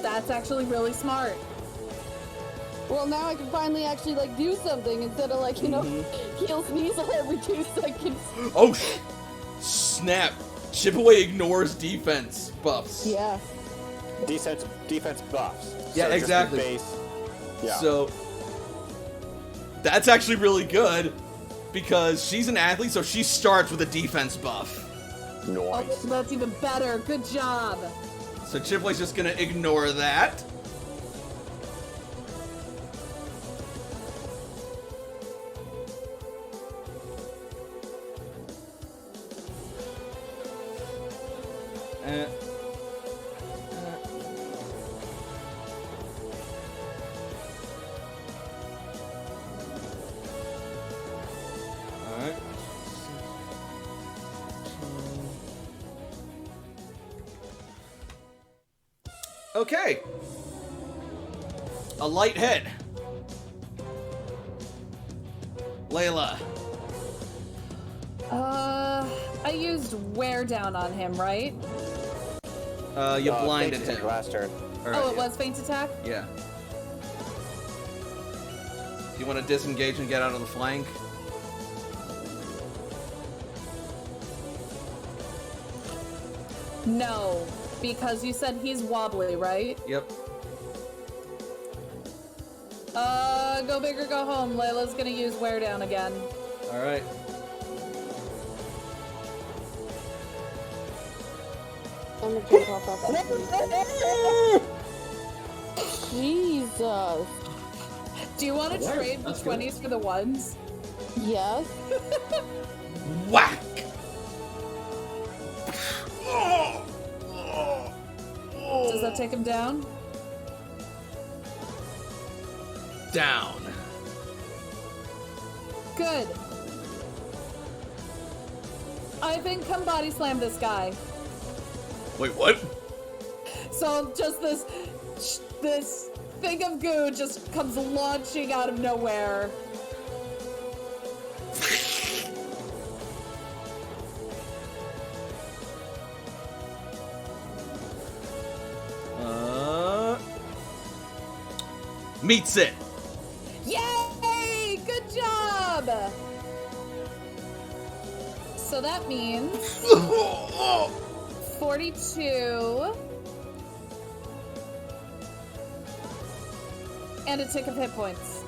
[SPEAKER 5] That's actually really smart.
[SPEAKER 2] Well, now I can finally actually like do something instead of like heal Sneasel every 2 seconds.
[SPEAKER 1] Oh, snap! Chip away ignores defense buffs.
[SPEAKER 2] Yeah.
[SPEAKER 3] Defense buffs.
[SPEAKER 1] Yeah,
[SPEAKER 3] So just
[SPEAKER 1] exactly.
[SPEAKER 3] your base. Yeah.
[SPEAKER 1] So that's actually really good because she's an athlete, so she starts with a defense buff.
[SPEAKER 3] Nice.
[SPEAKER 5] Oh, that's even better. Good job.
[SPEAKER 1] So Chipway's just gonna ignore that. Alright. Okay. A light head. Layla.
[SPEAKER 5] I used wear down on him, right?
[SPEAKER 1] You blinded
[SPEAKER 3] Thanks,
[SPEAKER 1] him.
[SPEAKER 3] Last turn.
[SPEAKER 1] Alright,
[SPEAKER 5] Oh, it
[SPEAKER 1] yeah.
[SPEAKER 5] was feint attack?
[SPEAKER 1] Yeah. Do you want to disengage and get out of the flank?
[SPEAKER 5] No, because you said he's wobbly, right?
[SPEAKER 1] Yep.
[SPEAKER 5] Go big or go home. Layla's gonna use wear down again.
[SPEAKER 1] Alright.
[SPEAKER 2] I'm gonna jump off after Jesus.
[SPEAKER 5] Do you want to
[SPEAKER 7] Alright,
[SPEAKER 5] trade the
[SPEAKER 7] that's good.
[SPEAKER 5] 20s for the ones?
[SPEAKER 2] Yes.
[SPEAKER 1] Whack!
[SPEAKER 5] Does that take him down?
[SPEAKER 1] Down.
[SPEAKER 5] Good. I think come body slam this guy.
[SPEAKER 1] Wait, what?
[SPEAKER 5] So just this thing of goo just comes launching out of nowhere.
[SPEAKER 1] Meets it.
[SPEAKER 5] Yay! Good job! So that means 42 and a tick of hit points.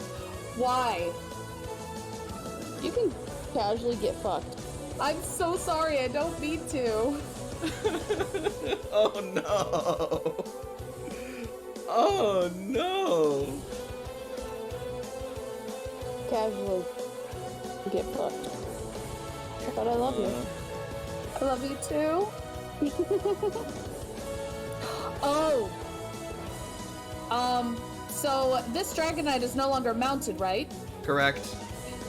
[SPEAKER 5] Why?
[SPEAKER 2] You can casually get fucked.
[SPEAKER 5] I'm so sorry, I don't mean to.
[SPEAKER 1] Oh no. Oh no.
[SPEAKER 2] Casually get fucked. But I love you.
[SPEAKER 5] I love you too. Oh. So this Dragonite is no longer mounted, right?
[SPEAKER 1] Correct.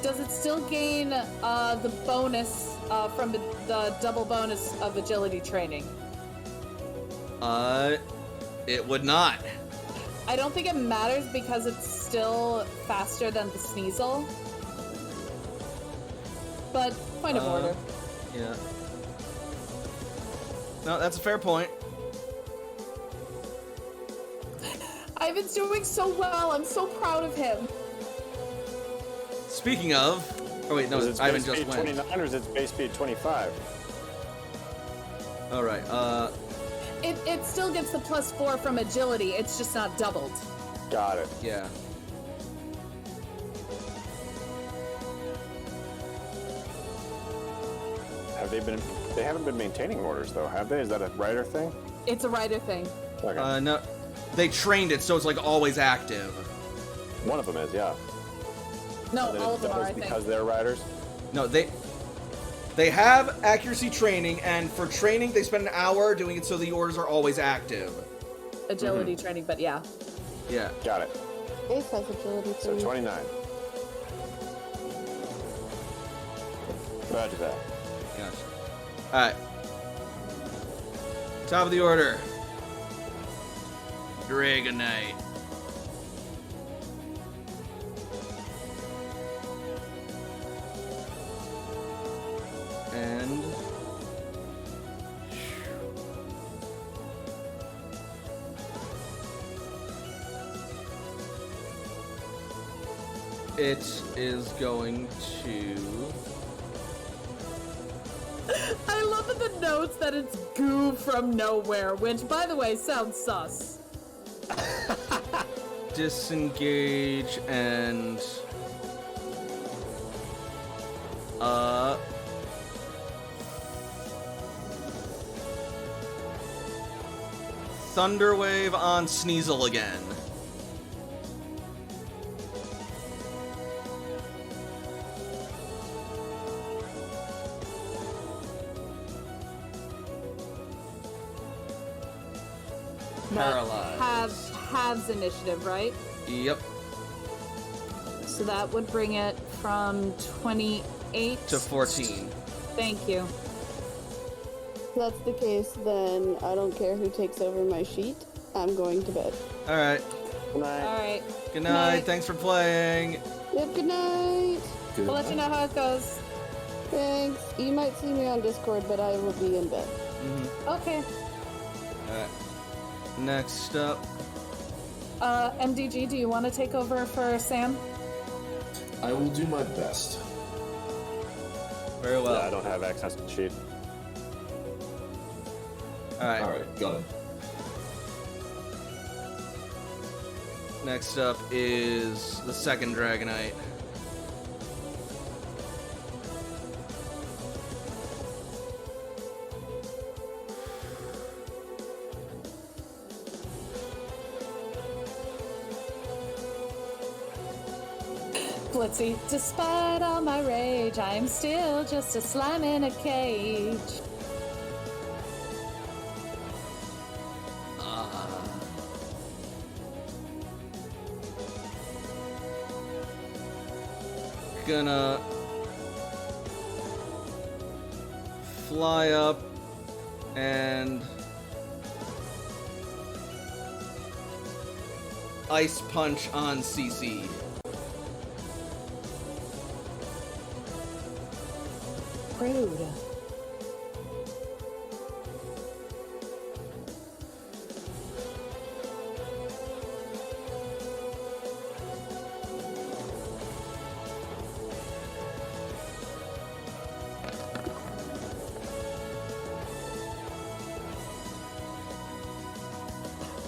[SPEAKER 5] Does it still gain the bonus from the double bonus of agility training?
[SPEAKER 1] It would not.
[SPEAKER 5] I don't think it matters because it's still faster than the Sneasel. But point of order.
[SPEAKER 1] Yeah. No, that's a fair point.
[SPEAKER 5] Ivan's doing so well. I'm so proud of him.
[SPEAKER 1] Speaking of, oh wait, no,
[SPEAKER 3] Is its
[SPEAKER 1] Ivan
[SPEAKER 3] base
[SPEAKER 1] just
[SPEAKER 3] speed
[SPEAKER 1] went.
[SPEAKER 3] 29 or is its base speed 25?
[SPEAKER 1] All right.
[SPEAKER 5] It still gets the +4 from agility. It's just not doubled.
[SPEAKER 3] Got it.
[SPEAKER 1] Yeah.
[SPEAKER 3] Have they been They haven't been maintaining orders, though, have they? Is that a writer thing?
[SPEAKER 5] It's a rider thing.
[SPEAKER 3] Okay.
[SPEAKER 1] No, they trained it, so it's like always active.
[SPEAKER 3] One of them is, yeah.
[SPEAKER 5] No,
[SPEAKER 3] And then
[SPEAKER 5] all
[SPEAKER 3] it
[SPEAKER 5] of them are,
[SPEAKER 3] doubles
[SPEAKER 5] I think.
[SPEAKER 3] because they're riders?
[SPEAKER 1] No, they have accuracy training, and for training, they spend an hour doing it so the orders are always active.
[SPEAKER 5] Agility training, but yeah.
[SPEAKER 1] Yeah.
[SPEAKER 3] Got it.
[SPEAKER 2] Ace has agility
[SPEAKER 3] So
[SPEAKER 2] too.
[SPEAKER 3] 29. Roger that.
[SPEAKER 1] Gotcha. Alright. Top of the order. Dragonite. And... it is going to...
[SPEAKER 5] I love in the notes that it's goo from nowhere, which, by the way, sounds sus.
[SPEAKER 1] disengage and Thunderwave on Sneasel again. Paralyzed.
[SPEAKER 5] Halves initiative, right?
[SPEAKER 1] Yep.
[SPEAKER 5] So that would bring it from 28
[SPEAKER 1] To 14.
[SPEAKER 5] Thank you.
[SPEAKER 2] If that's the case, then I don't care who takes over my sheet. I'm going to bed.
[SPEAKER 1] Alright.
[SPEAKER 3] Good night.
[SPEAKER 5] All right.
[SPEAKER 1] Good night. Thanks for playing.
[SPEAKER 2] Yep, good night.
[SPEAKER 4] Good
[SPEAKER 5] We'll let you know how it goes.
[SPEAKER 2] Thanks. You might see me on Discord, but I will be in bed.
[SPEAKER 5] Okay.
[SPEAKER 1] Alright. Next up.
[SPEAKER 5] MDG, do you want to take over for Sam?
[SPEAKER 4] I will do my best.
[SPEAKER 1] Very well.
[SPEAKER 3] Yeah, I don't have access to the sheet.
[SPEAKER 1] Alright.
[SPEAKER 4] Alright, got it.
[SPEAKER 1] Next up is the second Dragonite.
[SPEAKER 5] Blitzy, despite all my rage, I am still just a slime in a cage.
[SPEAKER 1] Gonna fly up and ice punch on CC.
[SPEAKER 5] Rude.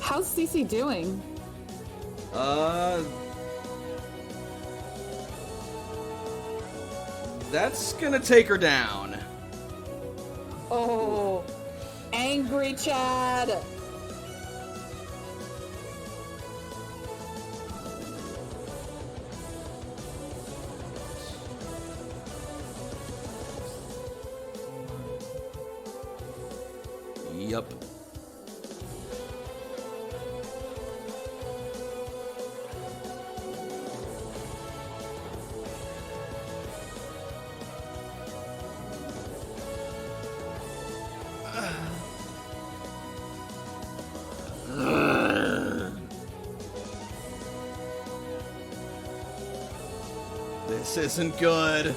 [SPEAKER 5] How's Cece doing?
[SPEAKER 1] That's gonna take her down.
[SPEAKER 5] Oh, angry Chad.
[SPEAKER 1] Yup. This isn't good.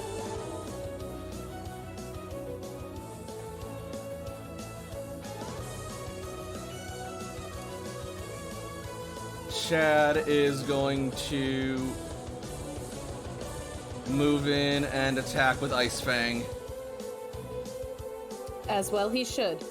[SPEAKER 1] Chad is going to move in and attack with Ice Fang.
[SPEAKER 5] As well he should.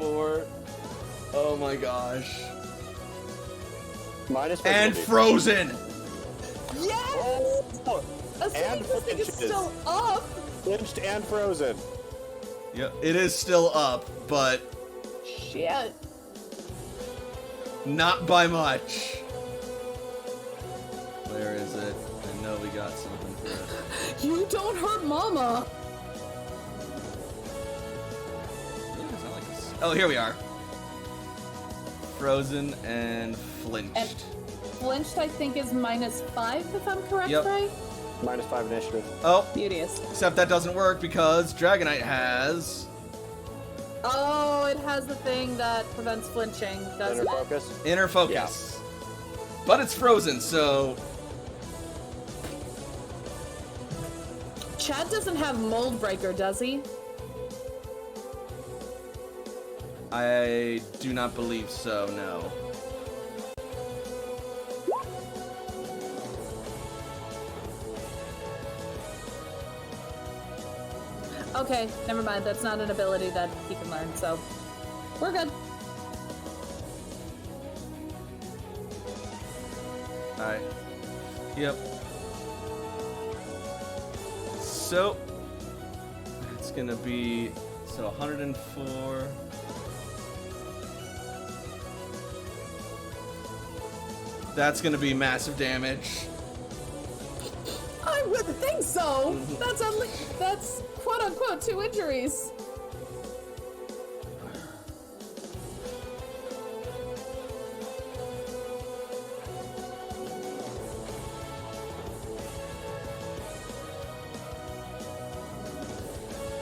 [SPEAKER 1] 104. Oh my gosh.
[SPEAKER 3] Minus
[SPEAKER 1] And
[SPEAKER 3] flexibility.
[SPEAKER 1] frozen!
[SPEAKER 5] Yes!
[SPEAKER 3] Oh,
[SPEAKER 5] Assuming
[SPEAKER 3] and
[SPEAKER 5] this thing is
[SPEAKER 3] flinches.
[SPEAKER 5] still up.
[SPEAKER 3] Flinched and frozen.
[SPEAKER 1] Yep, it is still up, but
[SPEAKER 5] Shit.
[SPEAKER 1] not by much. Where is it? I know we got something for it.
[SPEAKER 5] You don't hurt Mama.
[SPEAKER 1] Really does not like this. Oh, here we are. Frozen and flinched.
[SPEAKER 5] And flinched, I think, is -5, if I'm correct,
[SPEAKER 1] Yep.
[SPEAKER 5] right?
[SPEAKER 3] Minus 5 initiative.
[SPEAKER 1] Oh,
[SPEAKER 5] Beauteous.
[SPEAKER 1] except that doesn't work because Dragonite has
[SPEAKER 5] Oh, it has the thing that prevents flinching, doesn't
[SPEAKER 3] Inner
[SPEAKER 5] it?
[SPEAKER 3] focus.
[SPEAKER 1] inner focus. But it's frozen, so
[SPEAKER 5] Chad doesn't have Mold Breaker, does he?
[SPEAKER 1] I do not believe so, no.
[SPEAKER 5] Okay, never mind. That's not an ability that he can learn, so we're good.
[SPEAKER 1] Alright. Yep. So, it's gonna be, so 104. That's gonna be massive damage.
[SPEAKER 5] I would think so. That's quote unquote 2 injuries.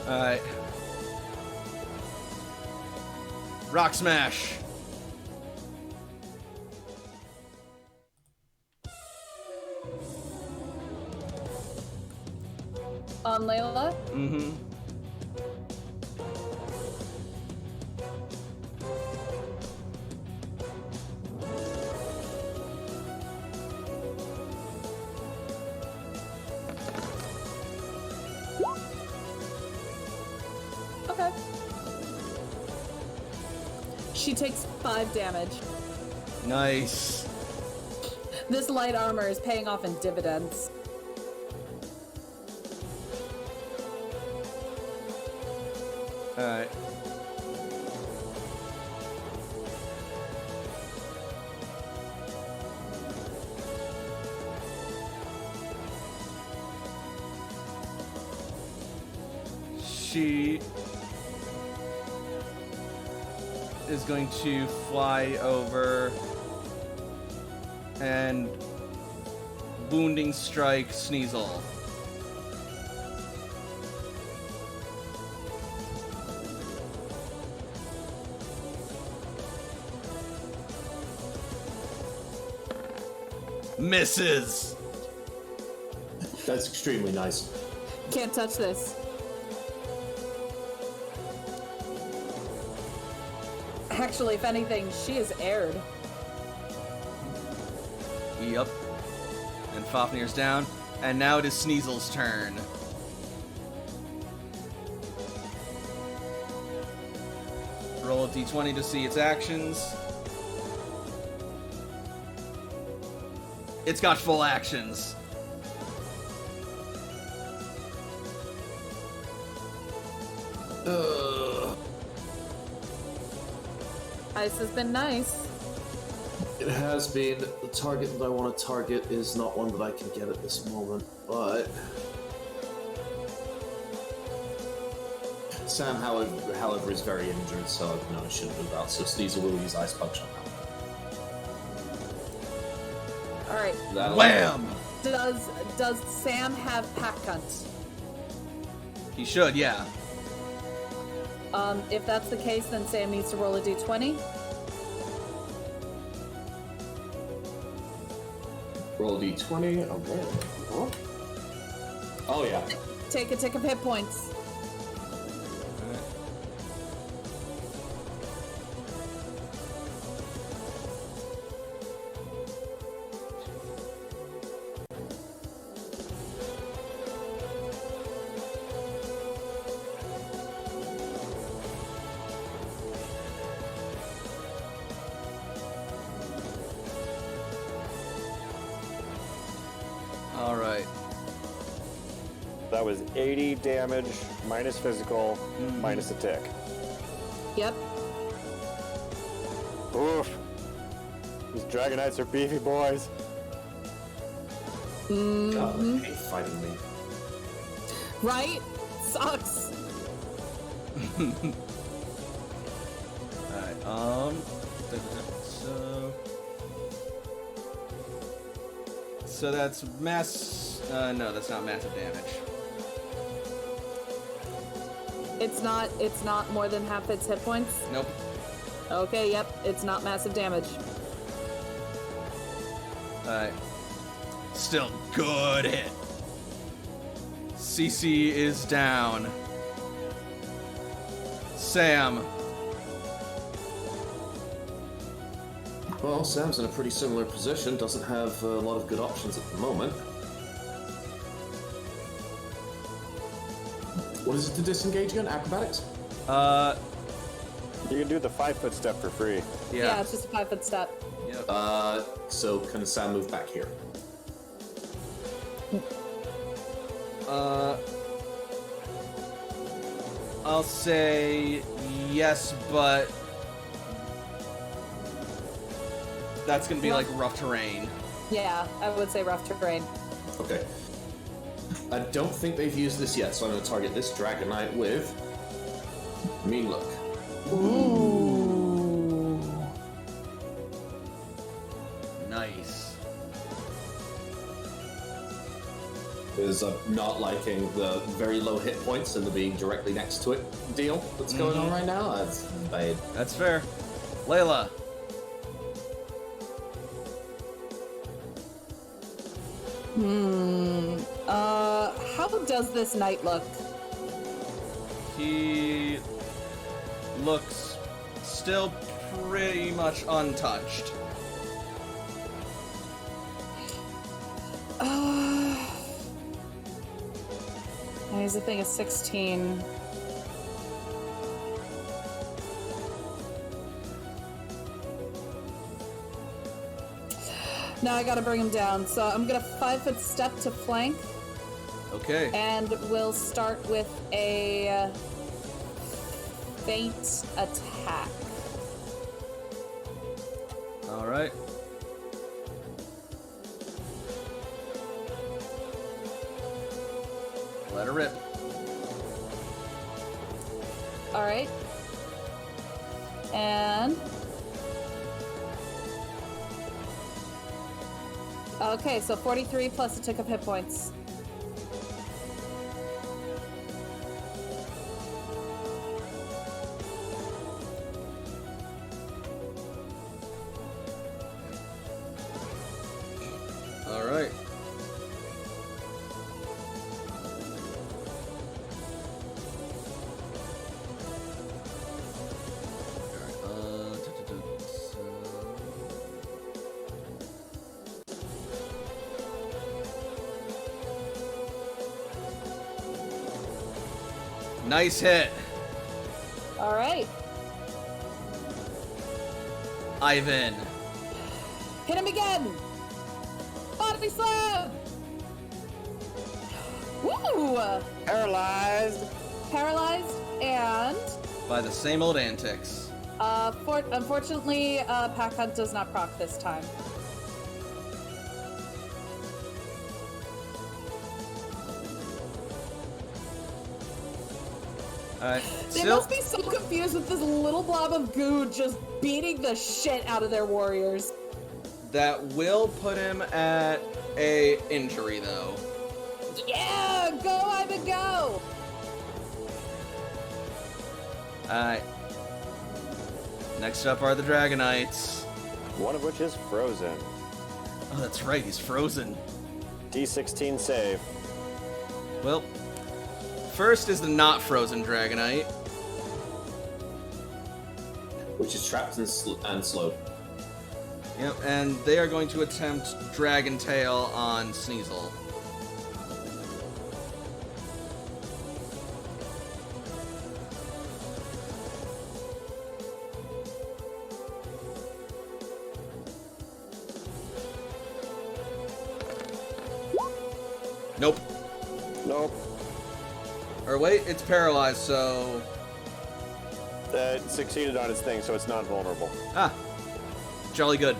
[SPEAKER 1] Alright. Rock Smash.
[SPEAKER 5] On Layla.
[SPEAKER 1] Mm-hmm.
[SPEAKER 5] Okay. She takes 5 damage.
[SPEAKER 1] Nice.
[SPEAKER 5] This light armor is paying off in dividends.
[SPEAKER 1] Alright. She is going to fly over and wounding strike Sneasel. Misses.
[SPEAKER 4] That's extremely nice.
[SPEAKER 5] Can't touch this. Actually, if anything, she is aired.
[SPEAKER 1] Yep. And Fafnir's down. And now it is Sneasel's turn. Roll a d20 to see its actions. It's got full actions. Ugh.
[SPEAKER 5] Ice has been nice.
[SPEAKER 7] It has been. The target that I want to target is not one that I can get at this moment, but
[SPEAKER 4] Sam, however, is very injured, so no, it shouldn't move out. So Sneasel will use Ice Punch on that.
[SPEAKER 5] Alright.
[SPEAKER 4] That'll-
[SPEAKER 1] Wham!
[SPEAKER 5] Does Sam have Pack Hunt?
[SPEAKER 1] He should, yeah.
[SPEAKER 5] If that's the case, then Sam needs to roll a d20.
[SPEAKER 4] Roll d20. Okay. Oh yeah.
[SPEAKER 5] Take a tick of hit points.
[SPEAKER 3] that was 80 damage, minus physical, minus a tick.
[SPEAKER 5] Yep.
[SPEAKER 3] Oof. These Dragonites are beefy boys.
[SPEAKER 4] God, I hate fighting me.
[SPEAKER 5] Right? Sucks.
[SPEAKER 1] Alright, so that's no, that's not massive damage.
[SPEAKER 5] It's not more than half its hit points?
[SPEAKER 1] Nope.
[SPEAKER 5] Okay, yep, it's not massive damage.
[SPEAKER 1] Alright. Still good hit. CC is down. Sam.
[SPEAKER 7] Well, Sam's in a pretty similar position. Doesn't have a lot of good options at the moment.
[SPEAKER 4] What is it to disengage again? Acrobatics?
[SPEAKER 3] You can do the 5-foot step for free.
[SPEAKER 5] Yeah, it's just a 5-foot step.
[SPEAKER 1] Yep.
[SPEAKER 4] So can Sam move back here?
[SPEAKER 1] I'll say yes, but that's gonna be like rough terrain.
[SPEAKER 5] Yeah, I would say rough terrain.
[SPEAKER 4] Okay. I don't think they've used this yet, so I'm going to target this Dragonite with Mean Look.
[SPEAKER 5] Ooh.
[SPEAKER 1] Nice.
[SPEAKER 4] Because I'm not liking the very low hit points and the being directly next to it deal that's going on right now. That's bad.
[SPEAKER 1] That's fair. Layla.
[SPEAKER 5] How does this knight look?
[SPEAKER 1] He looks still pretty much untouched.
[SPEAKER 5] He's a thing of 16. Now I gotta bring him down, so I'm gonna 5-foot step to flank.
[SPEAKER 1] Okay.
[SPEAKER 5] And we'll start with a feint attack.
[SPEAKER 1] All right. Let her rip.
[SPEAKER 5] All right. And okay, so 43 plus a tick of hit points.
[SPEAKER 1] All right. Nice hit,
[SPEAKER 5] All right.
[SPEAKER 1] Ivan.
[SPEAKER 5] Hit him again. Body slam. Woo!
[SPEAKER 3] Paralyzed.
[SPEAKER 5] Paralyzed and
[SPEAKER 1] By the same old antics.
[SPEAKER 5] unfortunately, Pack Hunt does not proc this time.
[SPEAKER 1] Alright.
[SPEAKER 5] They
[SPEAKER 1] Still,
[SPEAKER 5] must be so confused with this little blob of goo just beating the shit out of their warriors.
[SPEAKER 1] that will put him at a injury though.
[SPEAKER 5] Yeah, go Ivan, go!
[SPEAKER 1] Alright. Next up are the Dragonites.
[SPEAKER 3] One of which is frozen.
[SPEAKER 1] Oh, that's right, he's frozen.
[SPEAKER 3] D16 save.
[SPEAKER 1] Well, first is the not frozen Dragonite.
[SPEAKER 4] Which is trapped and slowed.
[SPEAKER 1] Yep, and they are going to attempt Dragon Tail on Sneasel.
[SPEAKER 3] Nope.
[SPEAKER 1] Or wait, it's paralyzed, so...
[SPEAKER 3] It succeeded on its thing, so it's not vulnerable.
[SPEAKER 1] Ah. Jolly good.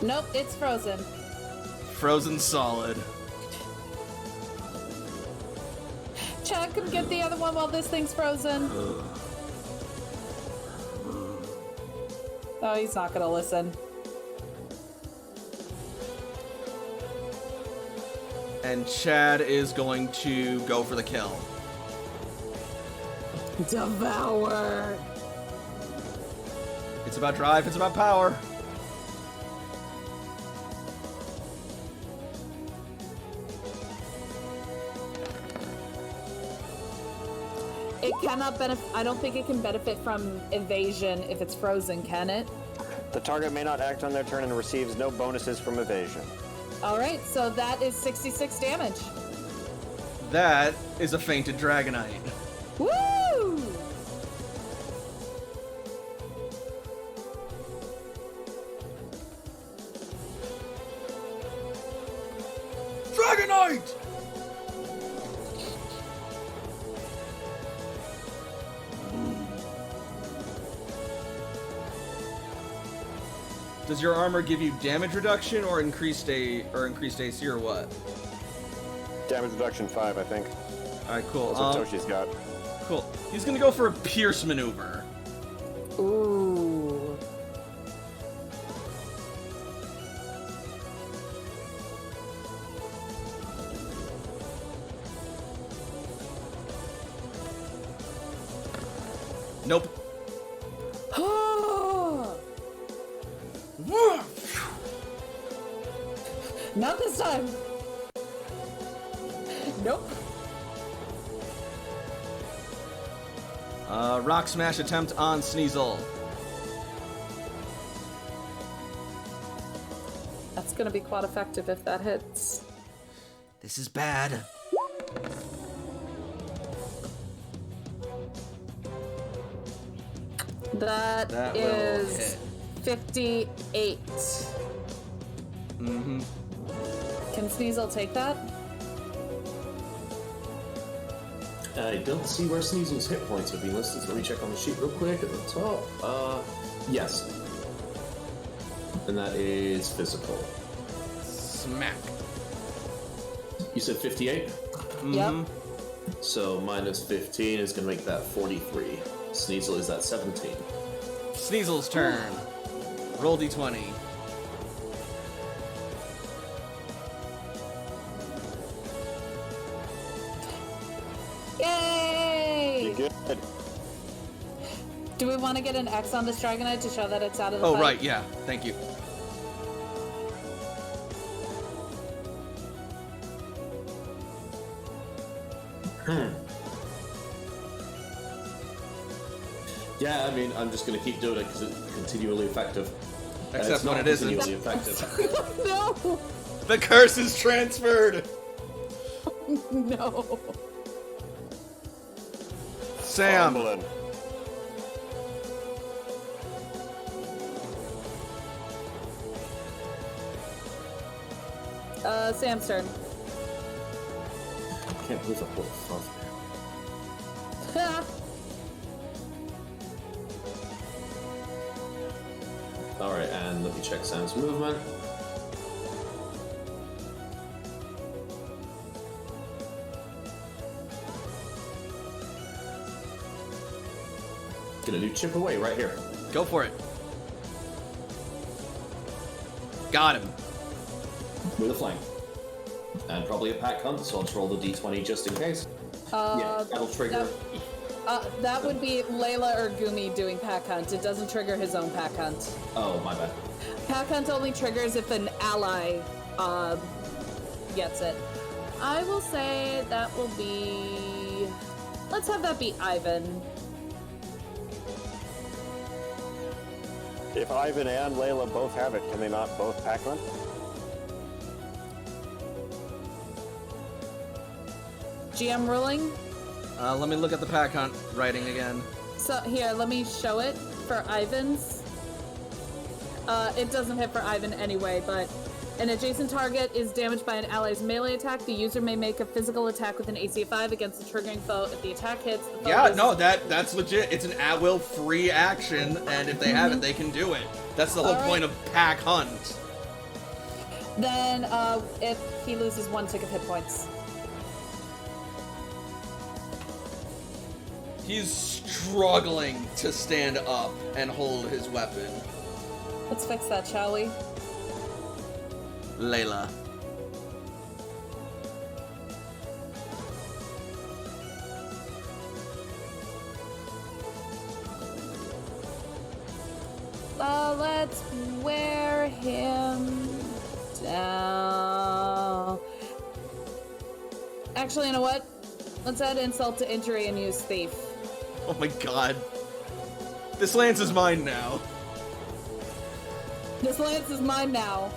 [SPEAKER 5] Nope, it's frozen.
[SPEAKER 1] Frozen solid.
[SPEAKER 5] Chad, come get the other one while this thing's frozen. Oh, he's not gonna listen.
[SPEAKER 1] And Chad is going to go for the kill.
[SPEAKER 5] Devour!
[SPEAKER 1] It's about drive, it's about power.
[SPEAKER 5] It cannot benefit. I don't think it can benefit from evasion if it's frozen, can it?
[SPEAKER 3] The target may not act on their turn and receives no bonuses from evasion.
[SPEAKER 5] Alright, so that is 66 damage.
[SPEAKER 1] That is a fainted Dragonite.
[SPEAKER 5] Woo!
[SPEAKER 1] Dragonite! Does your armor give you damage reduction or increased AC or what?
[SPEAKER 3] Damage reduction 5, I think.
[SPEAKER 1] Alright, cool.
[SPEAKER 3] That's what Toshi's got.
[SPEAKER 1] Cool. He's gonna go for a pierce maneuver.
[SPEAKER 5] Ooh.
[SPEAKER 1] Nope.
[SPEAKER 5] Not this time. Nope.
[SPEAKER 1] Rock Smash attempt on Sneasel.
[SPEAKER 5] That's gonna be quite effective if that hits.
[SPEAKER 1] This is bad.
[SPEAKER 5] That
[SPEAKER 1] will
[SPEAKER 5] is
[SPEAKER 1] hit.
[SPEAKER 5] 58.
[SPEAKER 1] Mm-hmm.
[SPEAKER 5] Can Sneasel take that?
[SPEAKER 7] I don't see where Sneasel's hit points would be listed, so let me check on the sheet real quick at the top. Yes. And that is physical.
[SPEAKER 1] Smack.
[SPEAKER 7] You said 58?
[SPEAKER 5] Yep.
[SPEAKER 7] So minus 15 is going to make that 43. Sneasel is at 17.
[SPEAKER 1] Sneasel's turn. Roll d20.
[SPEAKER 5] Yay!
[SPEAKER 3] You good?
[SPEAKER 5] Do we want to get an X on this Dragonite to show that it's out of the
[SPEAKER 1] Oh,
[SPEAKER 5] fight?
[SPEAKER 1] right, yeah. Thank you.
[SPEAKER 7] Yeah, I mean, I'm just going to keep doing it because it's continually effective. And
[SPEAKER 1] Except
[SPEAKER 7] it's
[SPEAKER 1] when
[SPEAKER 7] not
[SPEAKER 1] it isn't.
[SPEAKER 7] continually effective.
[SPEAKER 5] No!
[SPEAKER 1] The curse is transferred!
[SPEAKER 5] No.
[SPEAKER 1] Sam.
[SPEAKER 3] Fumbling.
[SPEAKER 5] Sam's turn.
[SPEAKER 7] I can't believe I pulled a fuzz there. Alright, and let me check Sam's movement. Gonna do chip away right here.
[SPEAKER 1] Go for it. Got him.
[SPEAKER 7] With a flank. And probably a pack hunt, so I'll just roll the d20 just in case. Yeah, that'll trigger.
[SPEAKER 5] That would be Layla or Gumi doing pack hunt. It doesn't trigger his own pack hunt.
[SPEAKER 7] Oh, my bad.
[SPEAKER 5] Pack hunt only triggers if an ally gets it. I will say that will be... Let's have that be Ivan.
[SPEAKER 3] If Ivan and Layla both have it, can they not both pack hunt?
[SPEAKER 5] GM ruling?
[SPEAKER 1] Let me look at the pack hunt writing again.
[SPEAKER 5] So here, let me show it for Ivan's. It doesn't hit for Ivan anyway, but an adjacent target is damaged by an ally's melee attack. The user may make a physical attack with an AC of 5 against a triggering foe. If the attack hits, the foe
[SPEAKER 1] Yeah, no, that's legit. It's an at-will free action, and if they have it, they can do it. That's the whole point of pack hunt.
[SPEAKER 5] Then, if he loses 1 tick of hit points.
[SPEAKER 1] He's struggling to stand up and hold his weapon.
[SPEAKER 5] Let's fix that, shall we?
[SPEAKER 1] Layla.
[SPEAKER 5] Let's wear him down. Actually, you know what? Let's add insult to injury and use thief.
[SPEAKER 1] Oh my god. This lance is mine now.
[SPEAKER 5] This lance is mine now.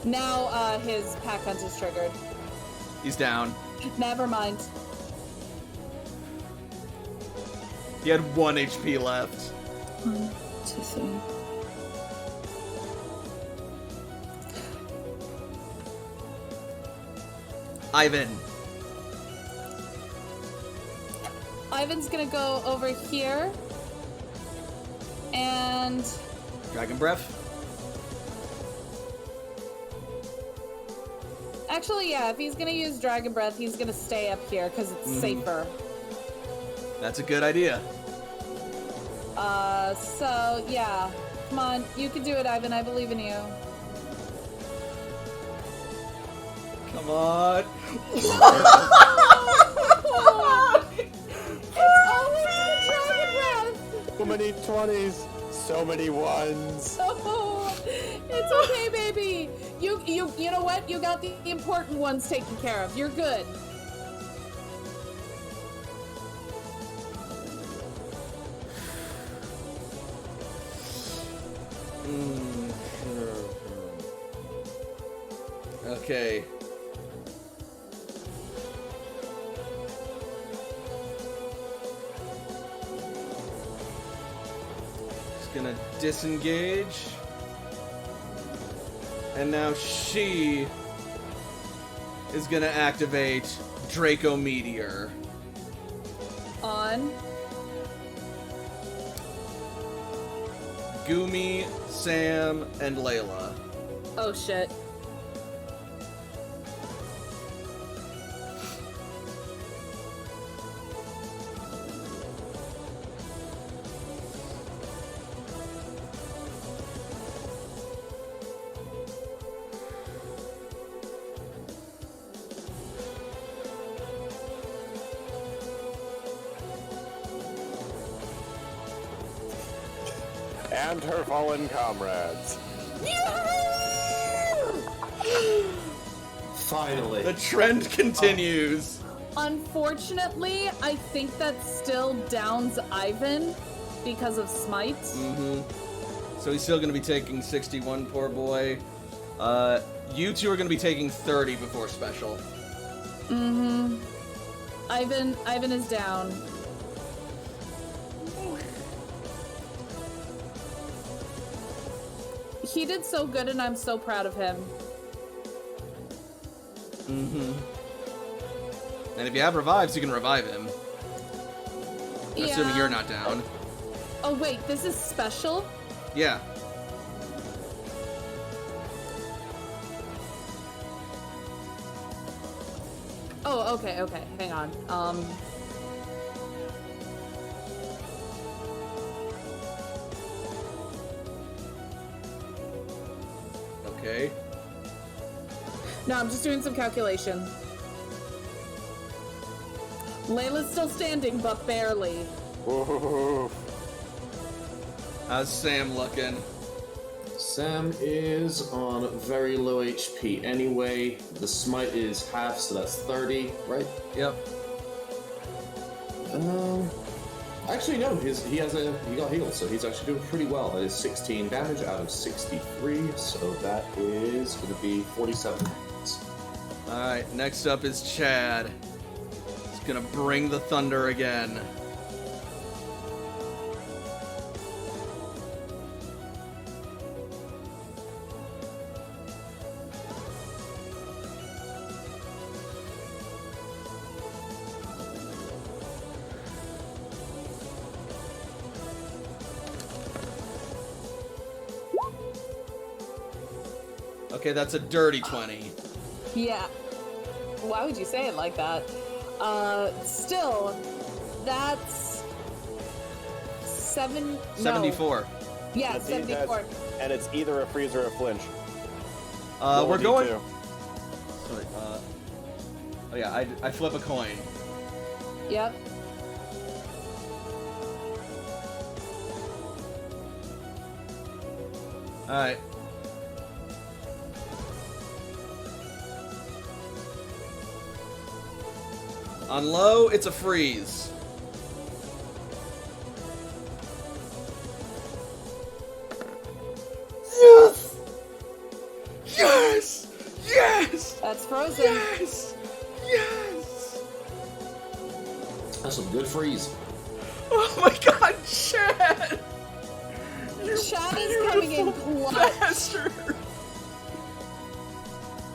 [SPEAKER 5] Now, his pack hunt is triggered.
[SPEAKER 1] He's down.
[SPEAKER 5] Never mind.
[SPEAKER 1] He had 1 HP left.
[SPEAKER 5] 1, 2, 3.
[SPEAKER 1] Ivan.
[SPEAKER 5] Ivan's gonna go over here. And...
[SPEAKER 1] Dragon Breath.
[SPEAKER 5] Actually, yeah, if he's gonna use Dragon Breath, he's gonna stay up here, because it's safer.
[SPEAKER 1] That's a good idea.
[SPEAKER 5] So, yeah. Come on, you can do it, Ivan, I believe in you.
[SPEAKER 1] Come on.
[SPEAKER 5] It's always the Dragon Breath!
[SPEAKER 3] So many 20s, so many 1s.
[SPEAKER 5] Oh, it's okay, baby. You know what? You got the important ones taken care of. You're good.
[SPEAKER 1] Okay. Just gonna disengage. And now she is gonna activate Draco Meteor.
[SPEAKER 5] On.
[SPEAKER 1] Gumi, Sam, and Layla.
[SPEAKER 5] Oh, shit.
[SPEAKER 3] And her fallen comrades.
[SPEAKER 4] Finally.
[SPEAKER 1] The trend continues.
[SPEAKER 5] Unfortunately, I think that still downs Ivan because of Smite.
[SPEAKER 1] So he's still gonna be taking 61, poor boy. You two are gonna be taking 30 before special.
[SPEAKER 5] Ivan is down. He did so good, and I'm so proud of him.
[SPEAKER 1] And if you have revives, you can revive him.
[SPEAKER 5] Yeah.
[SPEAKER 1] Assuming you're not down.
[SPEAKER 5] Oh wait, this is special?
[SPEAKER 1] Yeah.
[SPEAKER 5] Oh, okay, hang on.
[SPEAKER 1] Okay.
[SPEAKER 5] No, I'm just doing some calculation. Layla's still standing, but barely.
[SPEAKER 3] Ooh.
[SPEAKER 1] How's Sam looking?
[SPEAKER 4] Sam is on very low HP anyway. The smite is half, so that's 30, right?
[SPEAKER 1] Yep.
[SPEAKER 4] Actually, no. He got healed, so he's actually doing pretty well. That is 16 damage out of 63, so that is going to be 47 points.
[SPEAKER 1] Alright, next up is Chad. He's Gonna bring the thunder again. Okay, that's a dirty 20.
[SPEAKER 5] Yeah. Why would you say it like that? Still, that's
[SPEAKER 1] 74.
[SPEAKER 5] No. Yeah,
[SPEAKER 3] That's
[SPEAKER 5] 74.
[SPEAKER 3] And it's either a freeze or a flinch.
[SPEAKER 1] We're going.
[SPEAKER 3] D2.
[SPEAKER 1] Sorry, oh yeah, I flip a coin.
[SPEAKER 5] Yep.
[SPEAKER 1] Alright. On low, it's a freeze. Yes! Yes! Yes!
[SPEAKER 5] That's frozen.
[SPEAKER 1] Yes! Yes!
[SPEAKER 7] That's some good freeze.
[SPEAKER 1] Oh my god, Chad! You
[SPEAKER 5] Chad is coming in clutch.
[SPEAKER 1] bastard!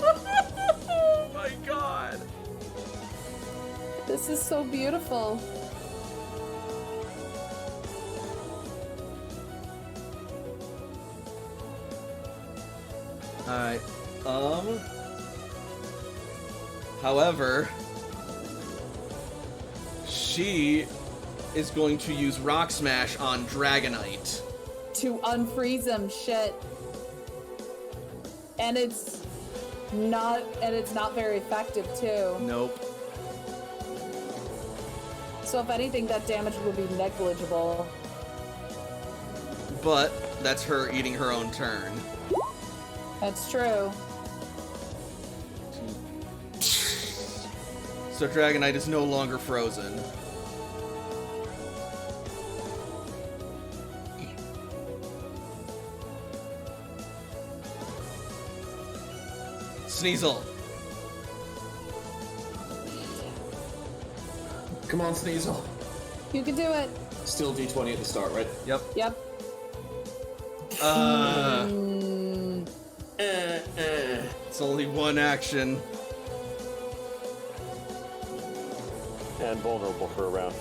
[SPEAKER 1] Oh my god!
[SPEAKER 5] This is so beautiful.
[SPEAKER 1] Alright, however, she is going to use Rock Smash on Dragonite.
[SPEAKER 5] To unfreeze him, shit. And it's not very effective too.
[SPEAKER 1] Nope.
[SPEAKER 5] So if anything, that damage will be negligible.
[SPEAKER 1] But that's her eating her own turn.
[SPEAKER 5] That's true.
[SPEAKER 1] So Dragonite is no longer frozen. Sneasel.
[SPEAKER 7] Come on, Sneasel.
[SPEAKER 5] You can do it.
[SPEAKER 7] Still D20 at the start, right?
[SPEAKER 1] Yep.
[SPEAKER 5] Yep.
[SPEAKER 1] It's only one action.
[SPEAKER 3] And vulnerable for a round.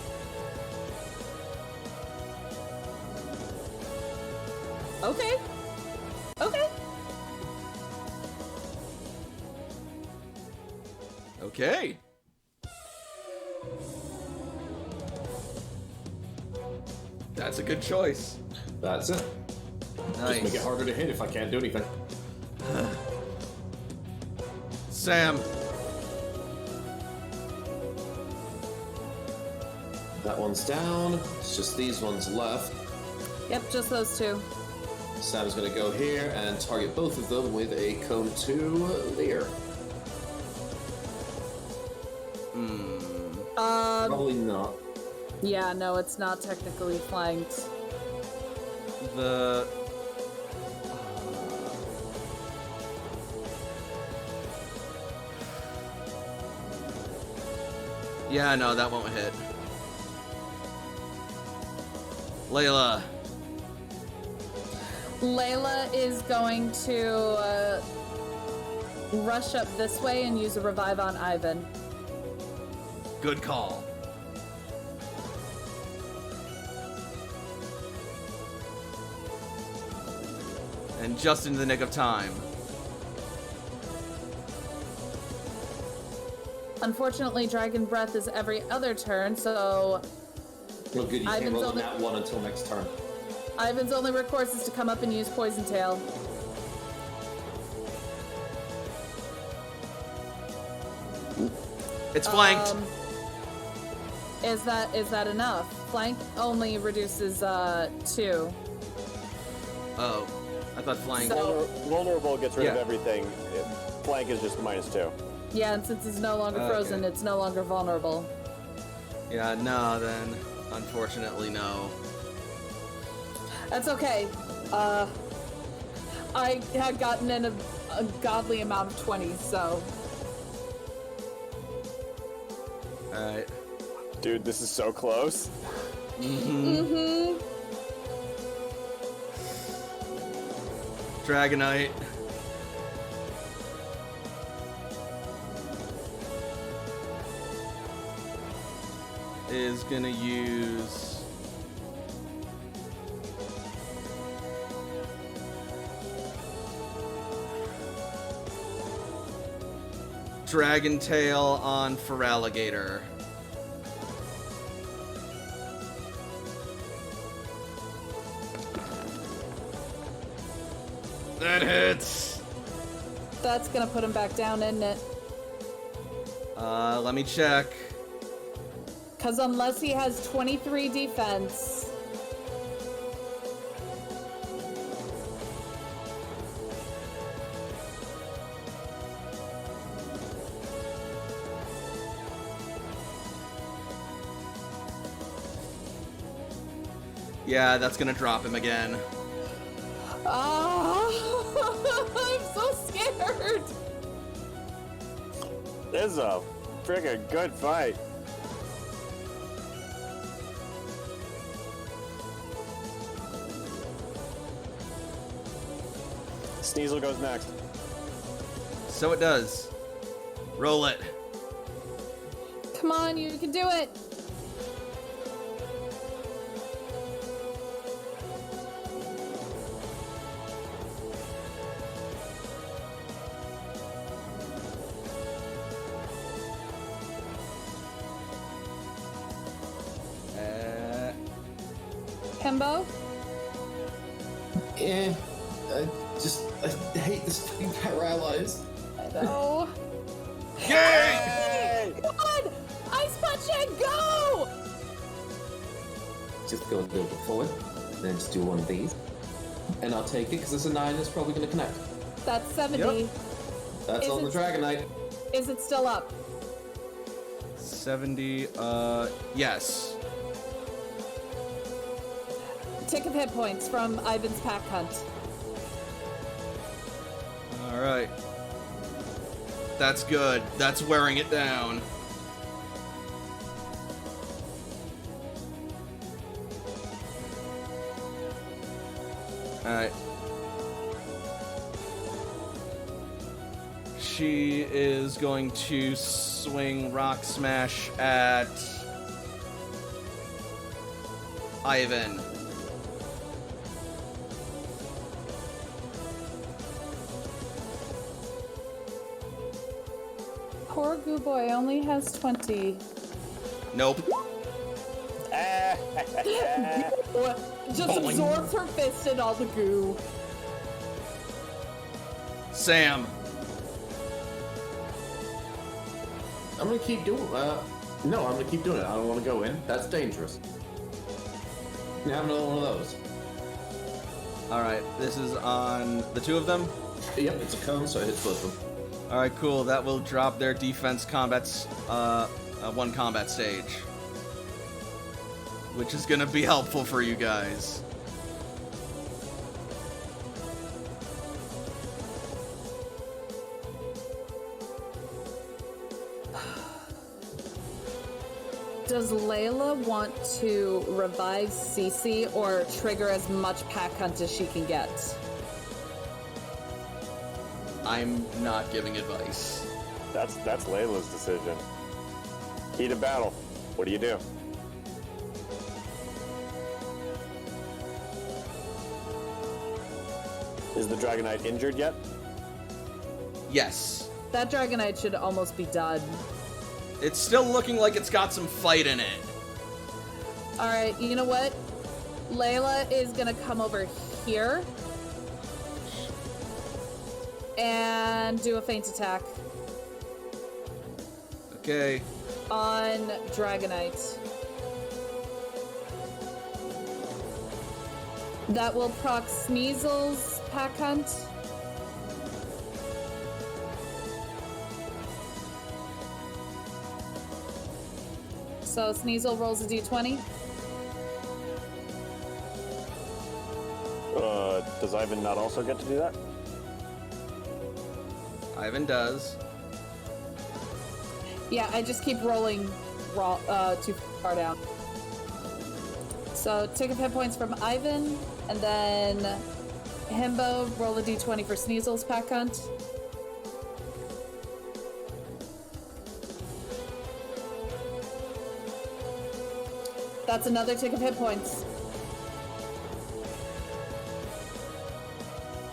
[SPEAKER 5] Okay. Okay.
[SPEAKER 1] Okay. That's a good choice.
[SPEAKER 7] That's it. Just make it harder to hit if I can't do anything.
[SPEAKER 1] Sam.
[SPEAKER 7] That one's down. It's just these ones left.
[SPEAKER 5] Yep, just those two.
[SPEAKER 7] Sam's gonna go here and target both of them with a cone to Lear. Probably not.
[SPEAKER 5] Yeah, no, it's not technically flanked.
[SPEAKER 1] The... Yeah, no, that won't hit. Layla.
[SPEAKER 5] Layla is going to rush up this way and use a revive on Ivan.
[SPEAKER 1] Good call. And just in the nick of time.
[SPEAKER 5] Unfortunately, Dragon Breath is every other turn, so
[SPEAKER 7] Well, good, you can't
[SPEAKER 5] Ivan's
[SPEAKER 7] roll on
[SPEAKER 5] only-
[SPEAKER 7] that one until next turn.
[SPEAKER 5] Ivan's only recourse is to come up and use Poison Tail.
[SPEAKER 1] It's flanked.
[SPEAKER 5] Is that enough? Flank only reduces 2.
[SPEAKER 1] Oh, I thought flank.
[SPEAKER 5] So-
[SPEAKER 3] Vulnerable gets rid of
[SPEAKER 1] Yeah.
[SPEAKER 3] everything. Flank is just -2.
[SPEAKER 5] Yeah, and since it's no longer frozen,
[SPEAKER 1] Okay.
[SPEAKER 5] it's no longer vulnerable.
[SPEAKER 1] Yeah, no, then. Unfortunately, no.
[SPEAKER 5] That's okay. I had gotten in a godly amount of 20s, so
[SPEAKER 1] Alright.
[SPEAKER 3] Dude, this is so close.
[SPEAKER 1] Dragonite. Is gonna use Dragon Tail on Feraligatr. That hits.
[SPEAKER 5] That's gonna put him back down, isn't it?
[SPEAKER 1] Let me check.
[SPEAKER 5] Because unless he has 23 defense...
[SPEAKER 1] Yeah, that's gonna drop him again.
[SPEAKER 5] I'm so scared!
[SPEAKER 3] This is a friggin' good fight. Sneasel goes next.
[SPEAKER 1] So it does. Roll it.
[SPEAKER 5] Come on, you can do it! Hembo?
[SPEAKER 7] Eh, I hate this fucking paralyzed.
[SPEAKER 5] I know.
[SPEAKER 1] Yay!
[SPEAKER 5] Come on! Ice Punch and go!
[SPEAKER 7] Just go a little bit forward, then just do one of these. And I'll take it, because it's a 9, it's probably going to connect.
[SPEAKER 5] That's 70.
[SPEAKER 1] Yep.
[SPEAKER 7] That's
[SPEAKER 5] Is
[SPEAKER 7] on the
[SPEAKER 5] it-
[SPEAKER 7] Dragonite.
[SPEAKER 5] Is it still up?
[SPEAKER 1] 70, yes.
[SPEAKER 5] Tick of hit points from Ivan's pack hunt.
[SPEAKER 1] Alright. That's good. That's wearing it down. Alright. She is going to swing Rock Smash at Ivan.
[SPEAKER 5] Poor Goo Boy only has 20.
[SPEAKER 1] Nope.
[SPEAKER 5] Just absorbs her fist in all the goo.
[SPEAKER 1] Sam.
[SPEAKER 7] I'm going to keep doing no, I'm going to keep doing it. I don't want to go in. That's dangerous. You have another one of those.
[SPEAKER 1] Alright, this is on the two of them?
[SPEAKER 7] Yep, it's a cone, so it hits both of them.
[SPEAKER 1] Alright, cool. That will drop their defense combats, one combat stage. Which is gonna be helpful for you guys.
[SPEAKER 5] Does Layla want to revive Cece or trigger as much pack hunt as she can get?
[SPEAKER 1] I'm not giving advice.
[SPEAKER 3] That's Layla's decision. Heat of battle. What do you do? Is the Dragonite injured yet?
[SPEAKER 1] Yes.
[SPEAKER 5] That Dragonite should almost be done.
[SPEAKER 1] It's still looking like it's got some fight in it.
[SPEAKER 5] Alright, you know what? Layla is gonna come over here and do a feint attack
[SPEAKER 1] Okay.
[SPEAKER 5] on Dragonite. That will proc Sneasel's pack hunt. So Sneasel rolls a d20.
[SPEAKER 3] Does Ivan not also get to do that?
[SPEAKER 1] Ivan does.
[SPEAKER 5] Yeah, I just keep rolling to far down. So take a hit points from Ivan, and then Himbo, roll a d20 for Sneasel's pack hunt. That's another tick of hit points.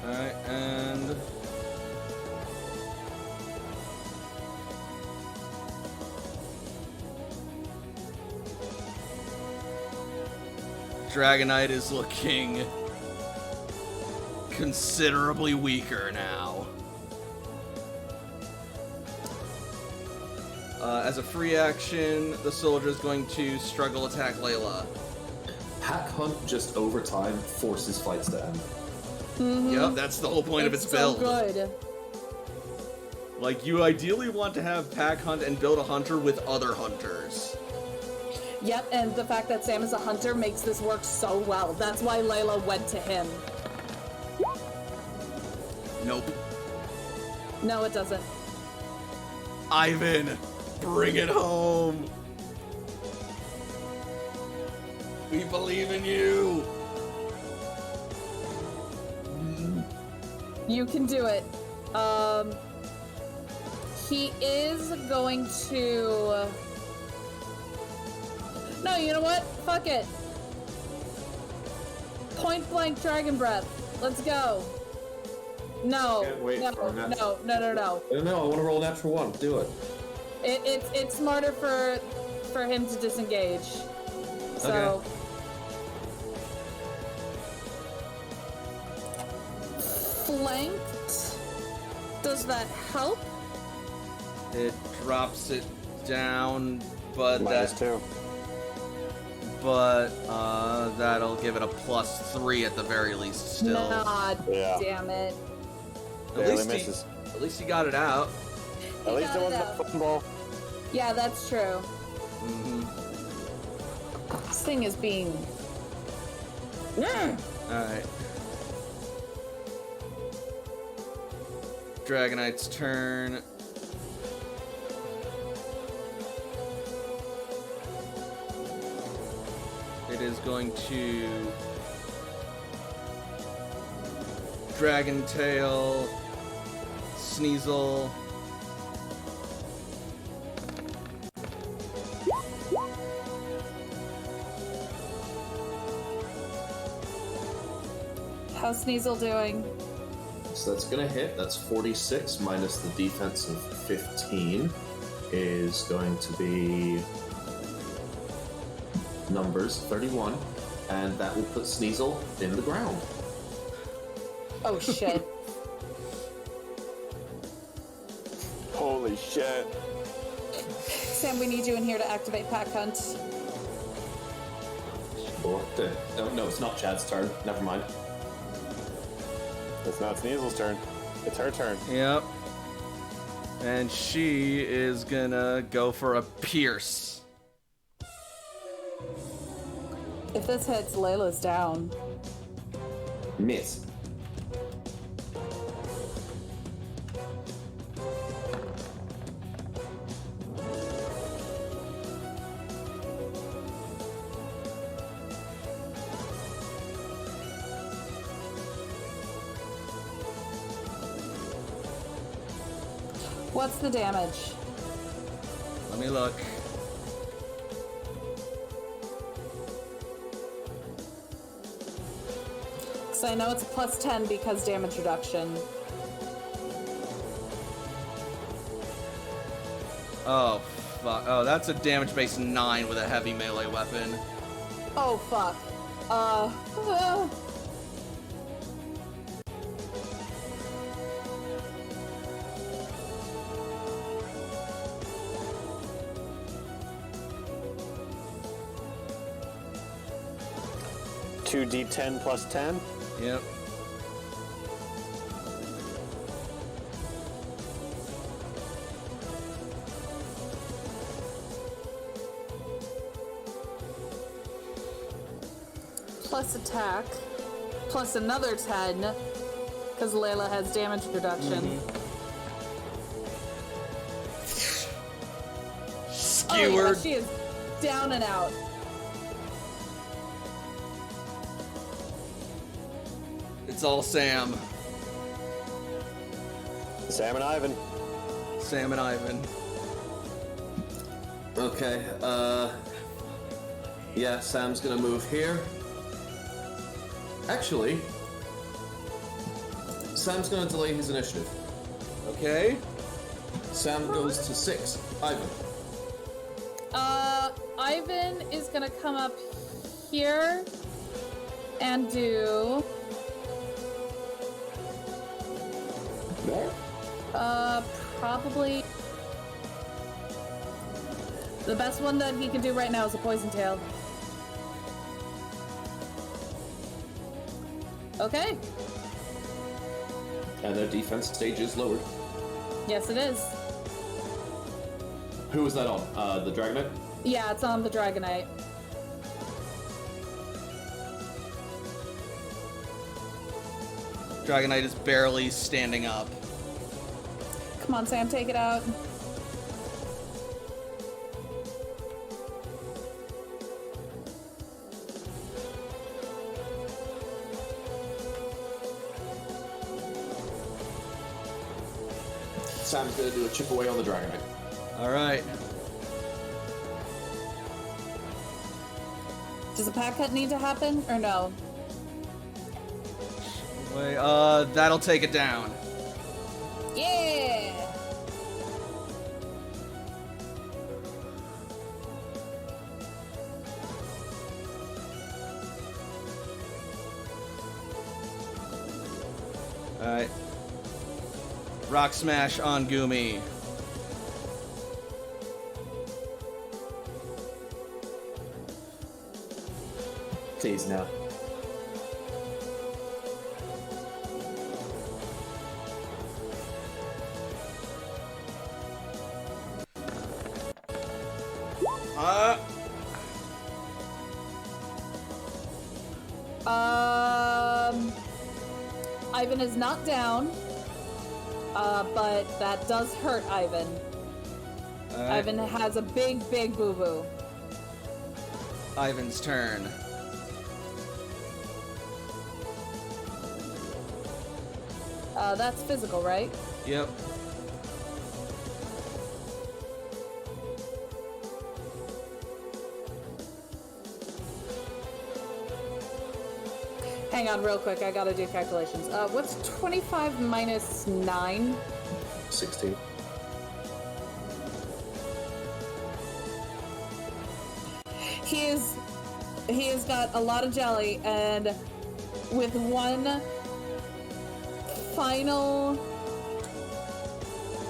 [SPEAKER 1] Alright, and... Dragonite is looking considerably weaker now. As a free action, the soldier is going to struggle attack Layla.
[SPEAKER 4] Pack Hunt just over time forces fights to end.
[SPEAKER 1] Yep, that's the whole point of its build.
[SPEAKER 5] Good.
[SPEAKER 1] Like, you ideally want to have Pack Hunt and build a hunter with other hunters.
[SPEAKER 5] Yep, and the fact that Sam is a hunter makes this work so well. That's why Layla went to him.
[SPEAKER 1] Nope.
[SPEAKER 5] No, it doesn't.
[SPEAKER 1] Ivan, bring it home. We believe in you.
[SPEAKER 5] You can do it. He is going to... No, you know what? Fuck it. Point blank dragon breath. Let's go. No.
[SPEAKER 4] Can't wait
[SPEAKER 5] no,
[SPEAKER 4] for a match.
[SPEAKER 5] no, no, no, no.
[SPEAKER 4] No, I want to roll a natural one. Do it.
[SPEAKER 5] It's smarter for him to disengage. So. Flanked. Does that help?
[SPEAKER 1] It drops it down, but
[SPEAKER 3] -2.
[SPEAKER 1] But that'll give it a +3 at the very least. Still,
[SPEAKER 5] Nah,
[SPEAKER 3] Yeah.
[SPEAKER 5] damn it.
[SPEAKER 3] Barely misses.
[SPEAKER 1] At least he got it out.
[SPEAKER 3] At least it
[SPEAKER 5] got it
[SPEAKER 3] wasn't a
[SPEAKER 5] out.
[SPEAKER 3] football.
[SPEAKER 5] Yeah, that's true. This thing is being...
[SPEAKER 1] All right. Dragonite's turn. It is going to Dragon Tail, Sneasel.
[SPEAKER 5] How's Sneasel doing?
[SPEAKER 4] So that's gonna hit. That's 46 minus the defense of 15 is going to be numbers 31, and that will put Sneasel in the ground.
[SPEAKER 5] Oh shit.
[SPEAKER 3] Holy shit.
[SPEAKER 5] Sam, we need you in here to activate Pack Hunt.
[SPEAKER 4] No, it's not Chad's turn. Never mind.
[SPEAKER 3] It's not Sneasel's turn. It's her turn.
[SPEAKER 1] Yep. And she is gonna go for a pierce.
[SPEAKER 5] If this hits, Layla's down.
[SPEAKER 4] Miss.
[SPEAKER 5] What's the damage?
[SPEAKER 1] Let me look.
[SPEAKER 5] So I know it's a +10 because damage reduction.
[SPEAKER 1] Oh, fuck. Oh, that's a damage base 9 with a heavy melee weapon.
[SPEAKER 5] Oh fuck.
[SPEAKER 3] Two D10 plus 10.
[SPEAKER 1] Yep.
[SPEAKER 5] Plus attack. Plus another 10. Because Layla has damage reduction. Oh, yeah,
[SPEAKER 1] Skewered.
[SPEAKER 5] she is down and out.
[SPEAKER 1] It's all Sam.
[SPEAKER 3] Sam and Ivan.
[SPEAKER 1] Sam and Ivan.
[SPEAKER 7] Okay, yeah, Sam's gonna move here. Actually, Sam's gonna delay his initiative.
[SPEAKER 1] Okay.
[SPEAKER 7] Sam goes to 6. Ivan.
[SPEAKER 5] Ivan is gonna come up here and do probably the best one that he can do right now is a poison tail. Okay.
[SPEAKER 7] And their defense stage is lowered.
[SPEAKER 5] Yes, it is.
[SPEAKER 7] Who was that on? The Dragonite?
[SPEAKER 5] Yeah, it's on the Dragonite.
[SPEAKER 1] Dragonite is barely standing up.
[SPEAKER 5] Come on, Sam, take it out.
[SPEAKER 7] Sam's gonna do a chip away on the Dragonite.
[SPEAKER 1] All right.
[SPEAKER 5] Does a pack cut need to happen, or no?
[SPEAKER 1] Wait, that'll take it down.
[SPEAKER 5] Yeah!
[SPEAKER 1] All right. Rock Smash on Gumi.
[SPEAKER 7] Please, now.
[SPEAKER 5] Ivan is not down, but that does hurt Ivan. Ivan has a big, big boo-boo.
[SPEAKER 1] Ivan's turn.
[SPEAKER 5] That's physical, right?
[SPEAKER 1] Yep.
[SPEAKER 5] Hang on real quick, I gotta do calculations. What's 25 minus 9?
[SPEAKER 7] 16.
[SPEAKER 5] He has got a lot of jelly, and with one final...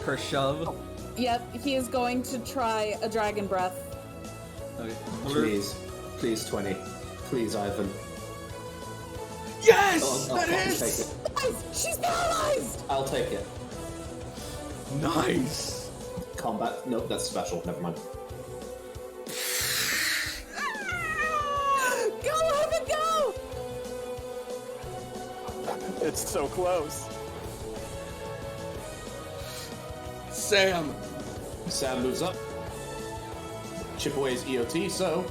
[SPEAKER 1] Kershove.
[SPEAKER 5] Yep, he is going to try a dragon breath.
[SPEAKER 1] Okay.
[SPEAKER 7] Please. Please, 20. Please, Ivan.
[SPEAKER 1] Yes!
[SPEAKER 7] I'll
[SPEAKER 1] That
[SPEAKER 7] take
[SPEAKER 1] hits!
[SPEAKER 7] it.
[SPEAKER 5] Guys, she's paralyzed!
[SPEAKER 7] I'll take it.
[SPEAKER 1] Nice!
[SPEAKER 7] Combat. Nope, that's special. Never mind.
[SPEAKER 5] Go, Ivan, go!
[SPEAKER 3] It's so close.
[SPEAKER 1] Sam.
[SPEAKER 7] Sam moves up. Chip away his EOT, so...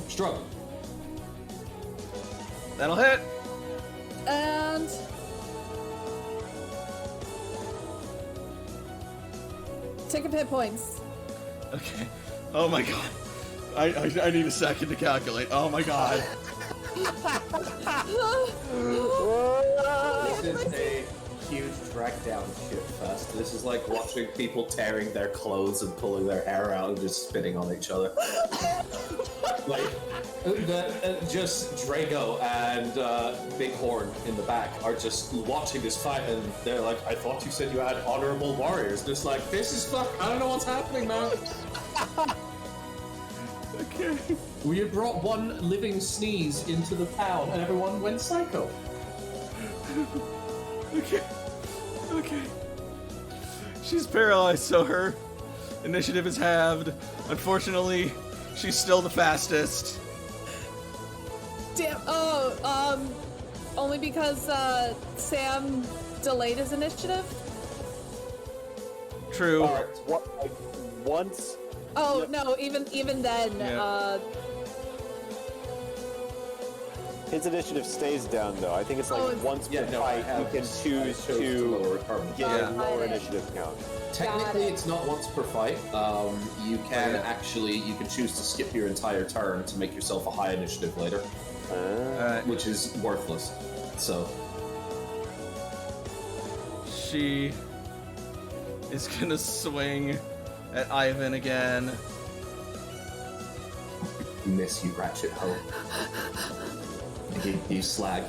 [SPEAKER 7] Struggle.
[SPEAKER 1] That'll hit.
[SPEAKER 5] And... take up hit points.
[SPEAKER 1] Okay. Oh my god. I need a second to calculate. Oh my god.
[SPEAKER 7] This is a huge drag down shit fest. This is like watching people tearing their clothes and pulling their hair out and just spitting on each other. Like, just Drago and Bighorn in the back are just watching this fight, and they're like, I thought you said you had honorable warriors. And it's like, this is fuck, I don't know what's happening, man.
[SPEAKER 1] Okay.
[SPEAKER 7] We had brought one living sneeze into the town, and everyone went psycho.
[SPEAKER 1] Okay. Okay. She's paralyzed, so her initiative is halved. Unfortunately, she's still the fastest.
[SPEAKER 5] Damn. Oh, only because Sam delayed his initiative.
[SPEAKER 1] True.
[SPEAKER 3] Alright, once
[SPEAKER 5] Oh
[SPEAKER 3] Yep.
[SPEAKER 5] no, even then,
[SPEAKER 1] Yeah.
[SPEAKER 3] His initiative stays down though. I think it's like
[SPEAKER 5] Oh, it's-
[SPEAKER 3] once per fight you can choose
[SPEAKER 4] I chose
[SPEAKER 3] to
[SPEAKER 4] lower requirement.
[SPEAKER 3] get
[SPEAKER 1] Yeah.
[SPEAKER 3] a lower initiative count.
[SPEAKER 4] Technically,
[SPEAKER 5] Got it.
[SPEAKER 4] it's not once per fight. You can you can choose to skip your entire turn to make yourself a high initiative later,
[SPEAKER 1] Alright.
[SPEAKER 4] which is worthless. So,
[SPEAKER 1] She is gonna swing at Ivan again.
[SPEAKER 4] miss, you ratchet hoe. You slag.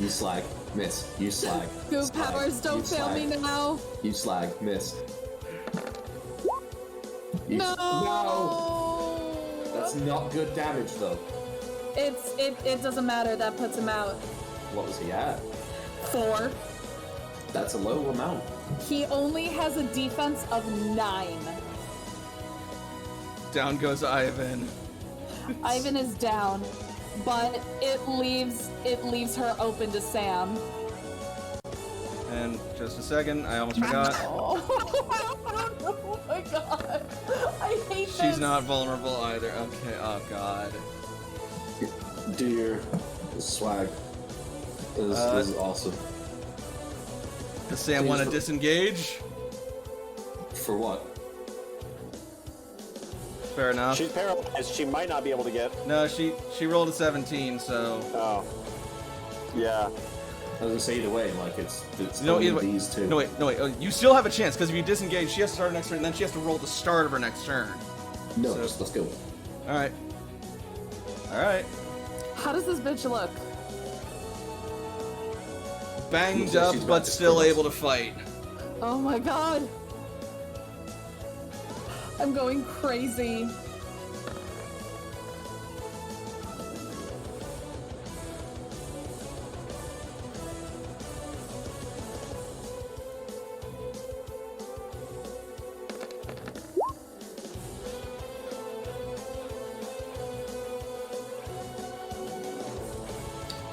[SPEAKER 4] You slag. Miss. You slag.
[SPEAKER 5] Goo
[SPEAKER 4] Slag.
[SPEAKER 5] powers, don't
[SPEAKER 4] You
[SPEAKER 5] fail me
[SPEAKER 4] slag.
[SPEAKER 5] now.
[SPEAKER 4] You slag. Miss. You
[SPEAKER 5] No.
[SPEAKER 4] That's not good damage, though.
[SPEAKER 5] It doesn't matter. That puts him out.
[SPEAKER 4] What was he at?
[SPEAKER 5] 4.
[SPEAKER 4] That's a low amount.
[SPEAKER 5] He only has a defense of 9.
[SPEAKER 1] Down goes Ivan.
[SPEAKER 5] Ivan is down, but it leaves her open to Sam.
[SPEAKER 1] And just a second, I almost forgot.
[SPEAKER 5] Oh my god. I hate this.
[SPEAKER 1] She's not vulnerable either. Okay, oh god.
[SPEAKER 4] Do your swag. This is awesome.
[SPEAKER 1] Does Sam want to
[SPEAKER 4] Please-
[SPEAKER 1] disengage?
[SPEAKER 4] For what?
[SPEAKER 1] Fair enough.
[SPEAKER 3] She's paralyzed. She might not be able to get.
[SPEAKER 1] No, she rolled a 17, so
[SPEAKER 3] Oh. Yeah.
[SPEAKER 4] I was gonna say either way, like it's
[SPEAKER 1] no.
[SPEAKER 4] only
[SPEAKER 1] Either way,
[SPEAKER 4] these two.
[SPEAKER 1] no wait. You still have a chance because if you disengage, she has to start her next turn, and then she has to roll the start of her next turn.
[SPEAKER 4] No,
[SPEAKER 1] So-
[SPEAKER 4] just let's go.
[SPEAKER 1] All right. All right.
[SPEAKER 5] How does this bitch look?
[SPEAKER 1] Banged
[SPEAKER 4] Looks like
[SPEAKER 1] up,
[SPEAKER 4] she's about
[SPEAKER 1] but
[SPEAKER 4] to
[SPEAKER 1] still
[SPEAKER 4] kill us.
[SPEAKER 1] able to fight.
[SPEAKER 5] Oh my god. I'm going crazy.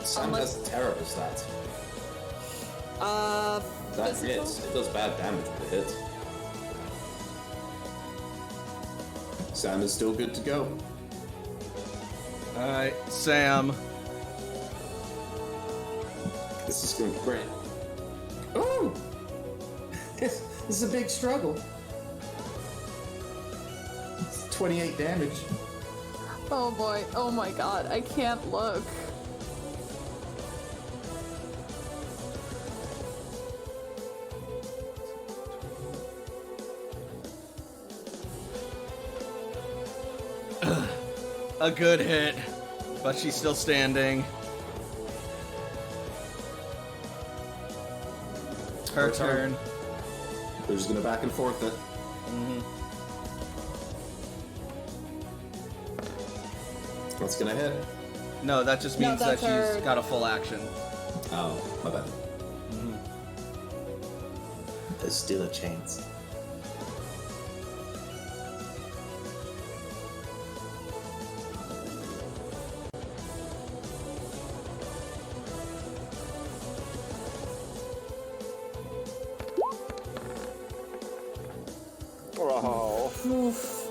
[SPEAKER 4] Sam has terrible stats. That
[SPEAKER 5] Physical?
[SPEAKER 4] hits. It does bad damage, but it hits. Sam is still good to go.
[SPEAKER 1] All right, Sam.
[SPEAKER 4] This is going to be great. Oh! This is a big struggle. It's 28 damage.
[SPEAKER 5] Oh boy. Oh my god. I can't look.
[SPEAKER 1] A good hit, but she's still standing. Her turn.
[SPEAKER 4] We're just going to back and forth it. That's going to hit.
[SPEAKER 1] No, that just
[SPEAKER 5] No,
[SPEAKER 1] means that
[SPEAKER 5] that's
[SPEAKER 1] she's
[SPEAKER 5] her-
[SPEAKER 1] got a full action.
[SPEAKER 4] Oh, my bad.
[SPEAKER 3] There's still a chance. Oh.
[SPEAKER 5] Oof.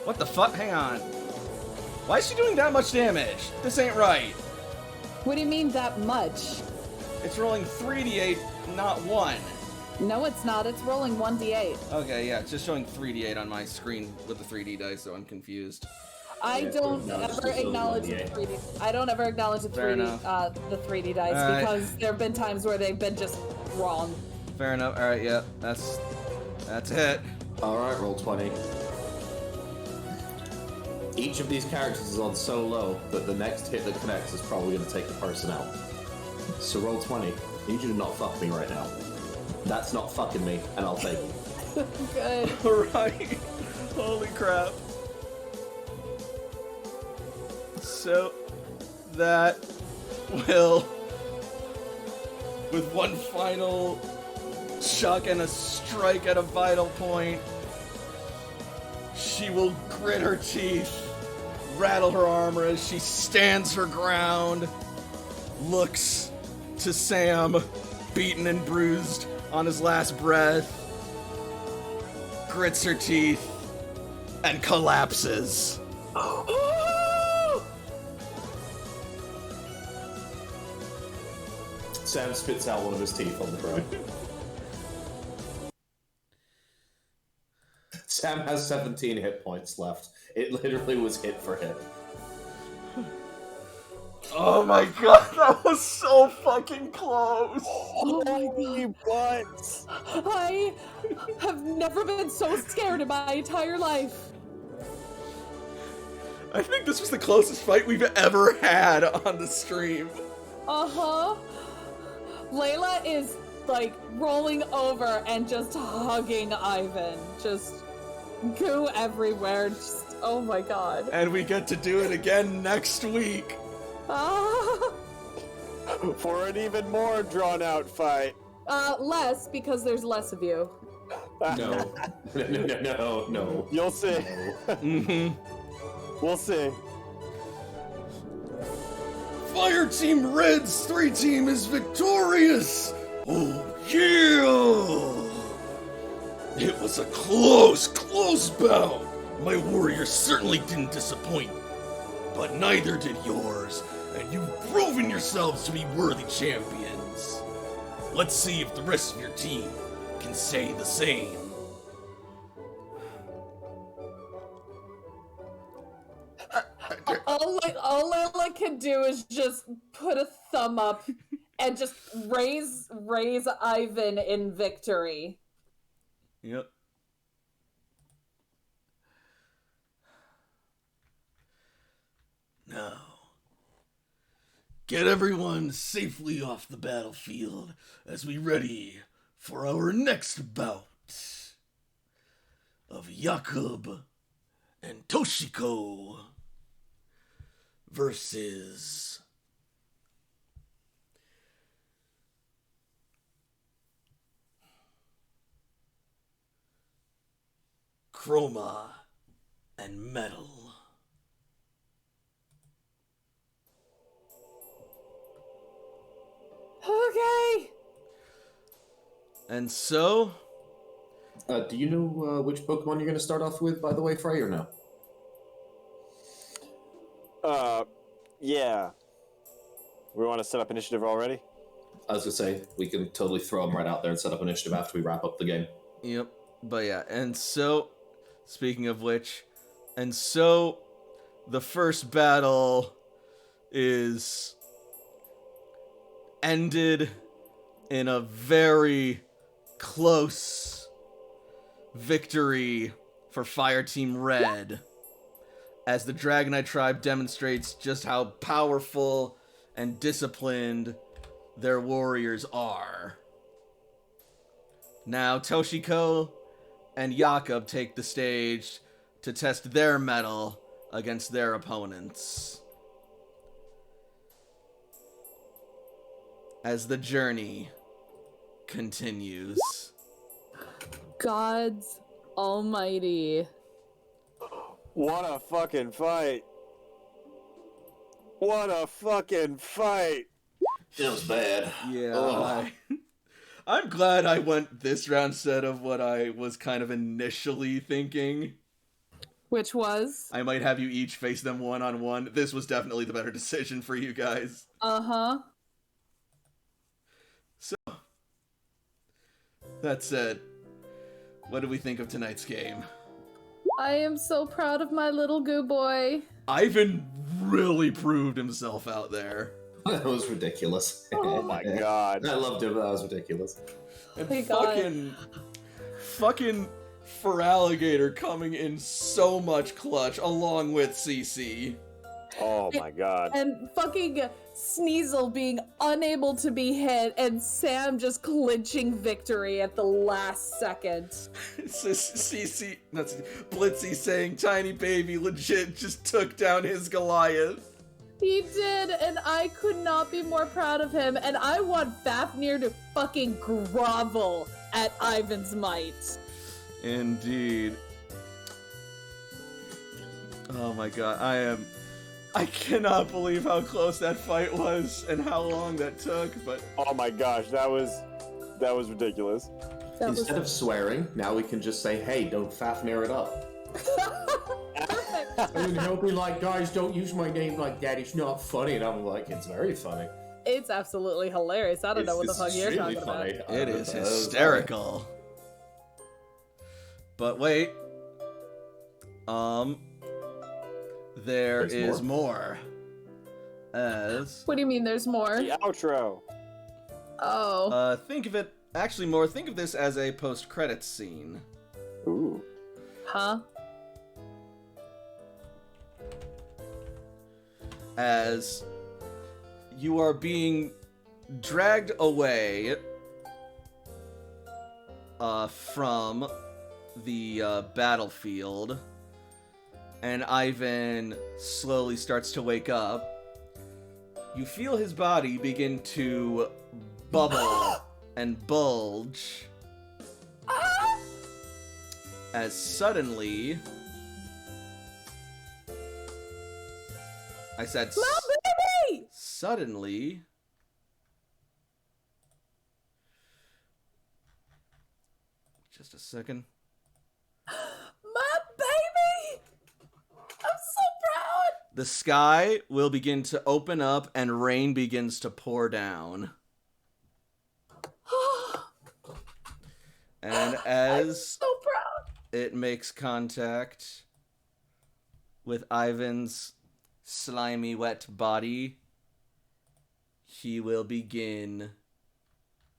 [SPEAKER 1] What the fuck? Hang on. Why is she doing that much damage? This ain't right.
[SPEAKER 5] What do you mean that much?
[SPEAKER 1] It's rolling 3d8, not 1.
[SPEAKER 5] No, it's not. It's rolling 1d8.
[SPEAKER 1] Okay, yeah, it's just showing 3d8 on my screen with the 3D dice, so I'm confused.
[SPEAKER 5] I
[SPEAKER 4] Yeah,
[SPEAKER 5] don't
[SPEAKER 4] no, it's
[SPEAKER 5] ever
[SPEAKER 4] just a
[SPEAKER 5] acknowledge the
[SPEAKER 4] 1d8.
[SPEAKER 5] 3D. I don't ever acknowledge the
[SPEAKER 1] Fair
[SPEAKER 5] 3D,
[SPEAKER 1] enough.
[SPEAKER 5] the 3D dice
[SPEAKER 1] All right.
[SPEAKER 5] because there have been times where they've been just wrong.
[SPEAKER 1] Fair enough. All right, yeah, that's it.
[SPEAKER 4] Alright, roll 20. Each of these characters is on so low that the next hit that connects is probably going to take the person out. So roll 20. I need you to not fuck me right now. That's not fucking me, and I'll take it.
[SPEAKER 5] Good.
[SPEAKER 1] All right. Holy crap. So that will, with one final chuck and a strike at a vital point, she will grit her teeth, rattle her armor as she stands her ground, looks to Sam, beaten and bruised on his last breath, grits her teeth, and collapses.
[SPEAKER 4] Sam spits out one of his teeth on the ground. Sam has 17 hit points left. It literally was hit for hit.
[SPEAKER 1] Oh my god, that was so fucking close!
[SPEAKER 3] Holy butts!
[SPEAKER 5] I have never been so scared in my entire life.
[SPEAKER 1] I think this was the closest fight we've ever had on the stream.
[SPEAKER 5] Uh-huh. Layla is, like, rolling over and just hugging Ivan. Just goo everywhere. Just, oh my god.
[SPEAKER 1] And we get to do it again next week.
[SPEAKER 5] Ah.
[SPEAKER 3] For an even more drawn-out fight.
[SPEAKER 5] Less, because there's less of you.
[SPEAKER 4] No.
[SPEAKER 3] You'll see.
[SPEAKER 1] Mm-hmm.
[SPEAKER 3] We'll see.
[SPEAKER 1] Fire Team Red's 3 team is victorious! Oh yeah! It was a close bout. My warriors certainly didn't disappoint, but neither did yours, and you've proven yourselves to be worthy champions. Let's see if the rest of your team can say the same.
[SPEAKER 5] All Layla can do is just put a thumb up and just raise Ivan in victory.
[SPEAKER 1] Yep. Now, get everyone safely off the battlefield as we ready for our next bout of Jakob and Toshiko versus Chroma and Metal.
[SPEAKER 5] Okay.
[SPEAKER 1] And so,
[SPEAKER 4] Do you know which Pokemon you're going to start off with, by the way, Frey, or no?
[SPEAKER 3] Yeah. We want to set up initiative already?
[SPEAKER 4] I was going to say, we can totally throw them right out there and set up initiative after we wrap up the game.
[SPEAKER 1] yep, but yeah, and so, speaking of which, and so, the first battle is ended in a very close victory for Fire Team Red, as the Dragonite Tribe demonstrates just how powerful and disciplined their warriors are. Now, Toshiko and Jakob take the stage to test their mettle against their opponents, as the journey continues.
[SPEAKER 5] God's almighty.
[SPEAKER 3] What a fucking fight! What a fucking fight!
[SPEAKER 4] Feels bad.
[SPEAKER 1] Yeah, I'm glad I went this round instead of what I was kind of initially thinking.
[SPEAKER 5] Which was?
[SPEAKER 1] I might have you each face them one-on-one. This was definitely the better decision for you guys.
[SPEAKER 5] Uh-huh.
[SPEAKER 1] So, that said, what do we think of tonight's game?
[SPEAKER 5] I am so proud of my little goo boy.
[SPEAKER 1] Ivan really proved himself out there.
[SPEAKER 4] That was ridiculous.
[SPEAKER 3] Oh my god.
[SPEAKER 4] I loved it, but that was ridiculous.
[SPEAKER 1] And
[SPEAKER 5] Thank God.
[SPEAKER 1] fucking Feraligatr coming in so much clutch along with CC.
[SPEAKER 3] Oh my god.
[SPEAKER 5] And fucking Sneasel being unable to be hit and Sam just clinching victory at the last second.
[SPEAKER 1] CC, that's Blitzy saying Tiny Baby legit just took down his Goliath.
[SPEAKER 5] He did, and I could not be more proud of him, and I want Fafnir to fucking grovel at Ivan's might.
[SPEAKER 1] Indeed. Oh my god, I cannot believe how close that fight was and how long that took, but
[SPEAKER 3] Oh my gosh, that was ridiculous.
[SPEAKER 4] Instead of swearing, now we can just say, hey, don't Fafnir it up. And he'll be like, guys, don't use my name like that, it's not funny. And I'm like, it's very funny.
[SPEAKER 5] It's absolutely hilarious. I don't know what the fuck you're talking about.
[SPEAKER 1] It is hysterical. But wait. There's more. As
[SPEAKER 5] What do you mean there's more?
[SPEAKER 3] The outro.
[SPEAKER 5] Oh.
[SPEAKER 1] think of this as a post-credits scene.
[SPEAKER 3] Ooh.
[SPEAKER 5] Huh?
[SPEAKER 1] As you are being dragged away from the battlefield, and Ivan slowly starts to wake up. You feel his body begin to bubble and bulge as suddenly I said
[SPEAKER 5] baby!
[SPEAKER 1] Suddenly just a second.
[SPEAKER 5] My baby! I'm so proud!
[SPEAKER 1] The sky will begin to open up and rain begins to pour down. And as
[SPEAKER 5] I'm so proud.
[SPEAKER 1] It makes contact with Ivan's slimy, wet body, he will begin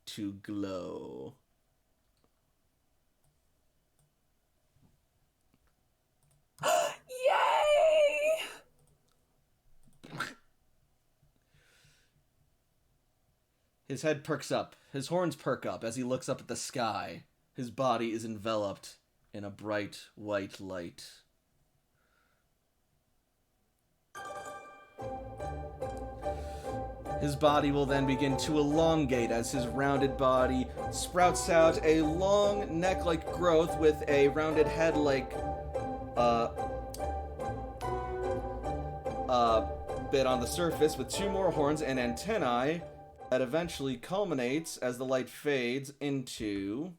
[SPEAKER 1] to glow.
[SPEAKER 5] Yay!
[SPEAKER 1] His head perks up. His horns perk up as he looks up at the sky. His body is enveloped in a bright white light. His body will then begin to elongate as his rounded body sprouts out a long neck-like growth with a rounded head-like bit on the surface with two more horns and antennae that eventually culminates as the light fades into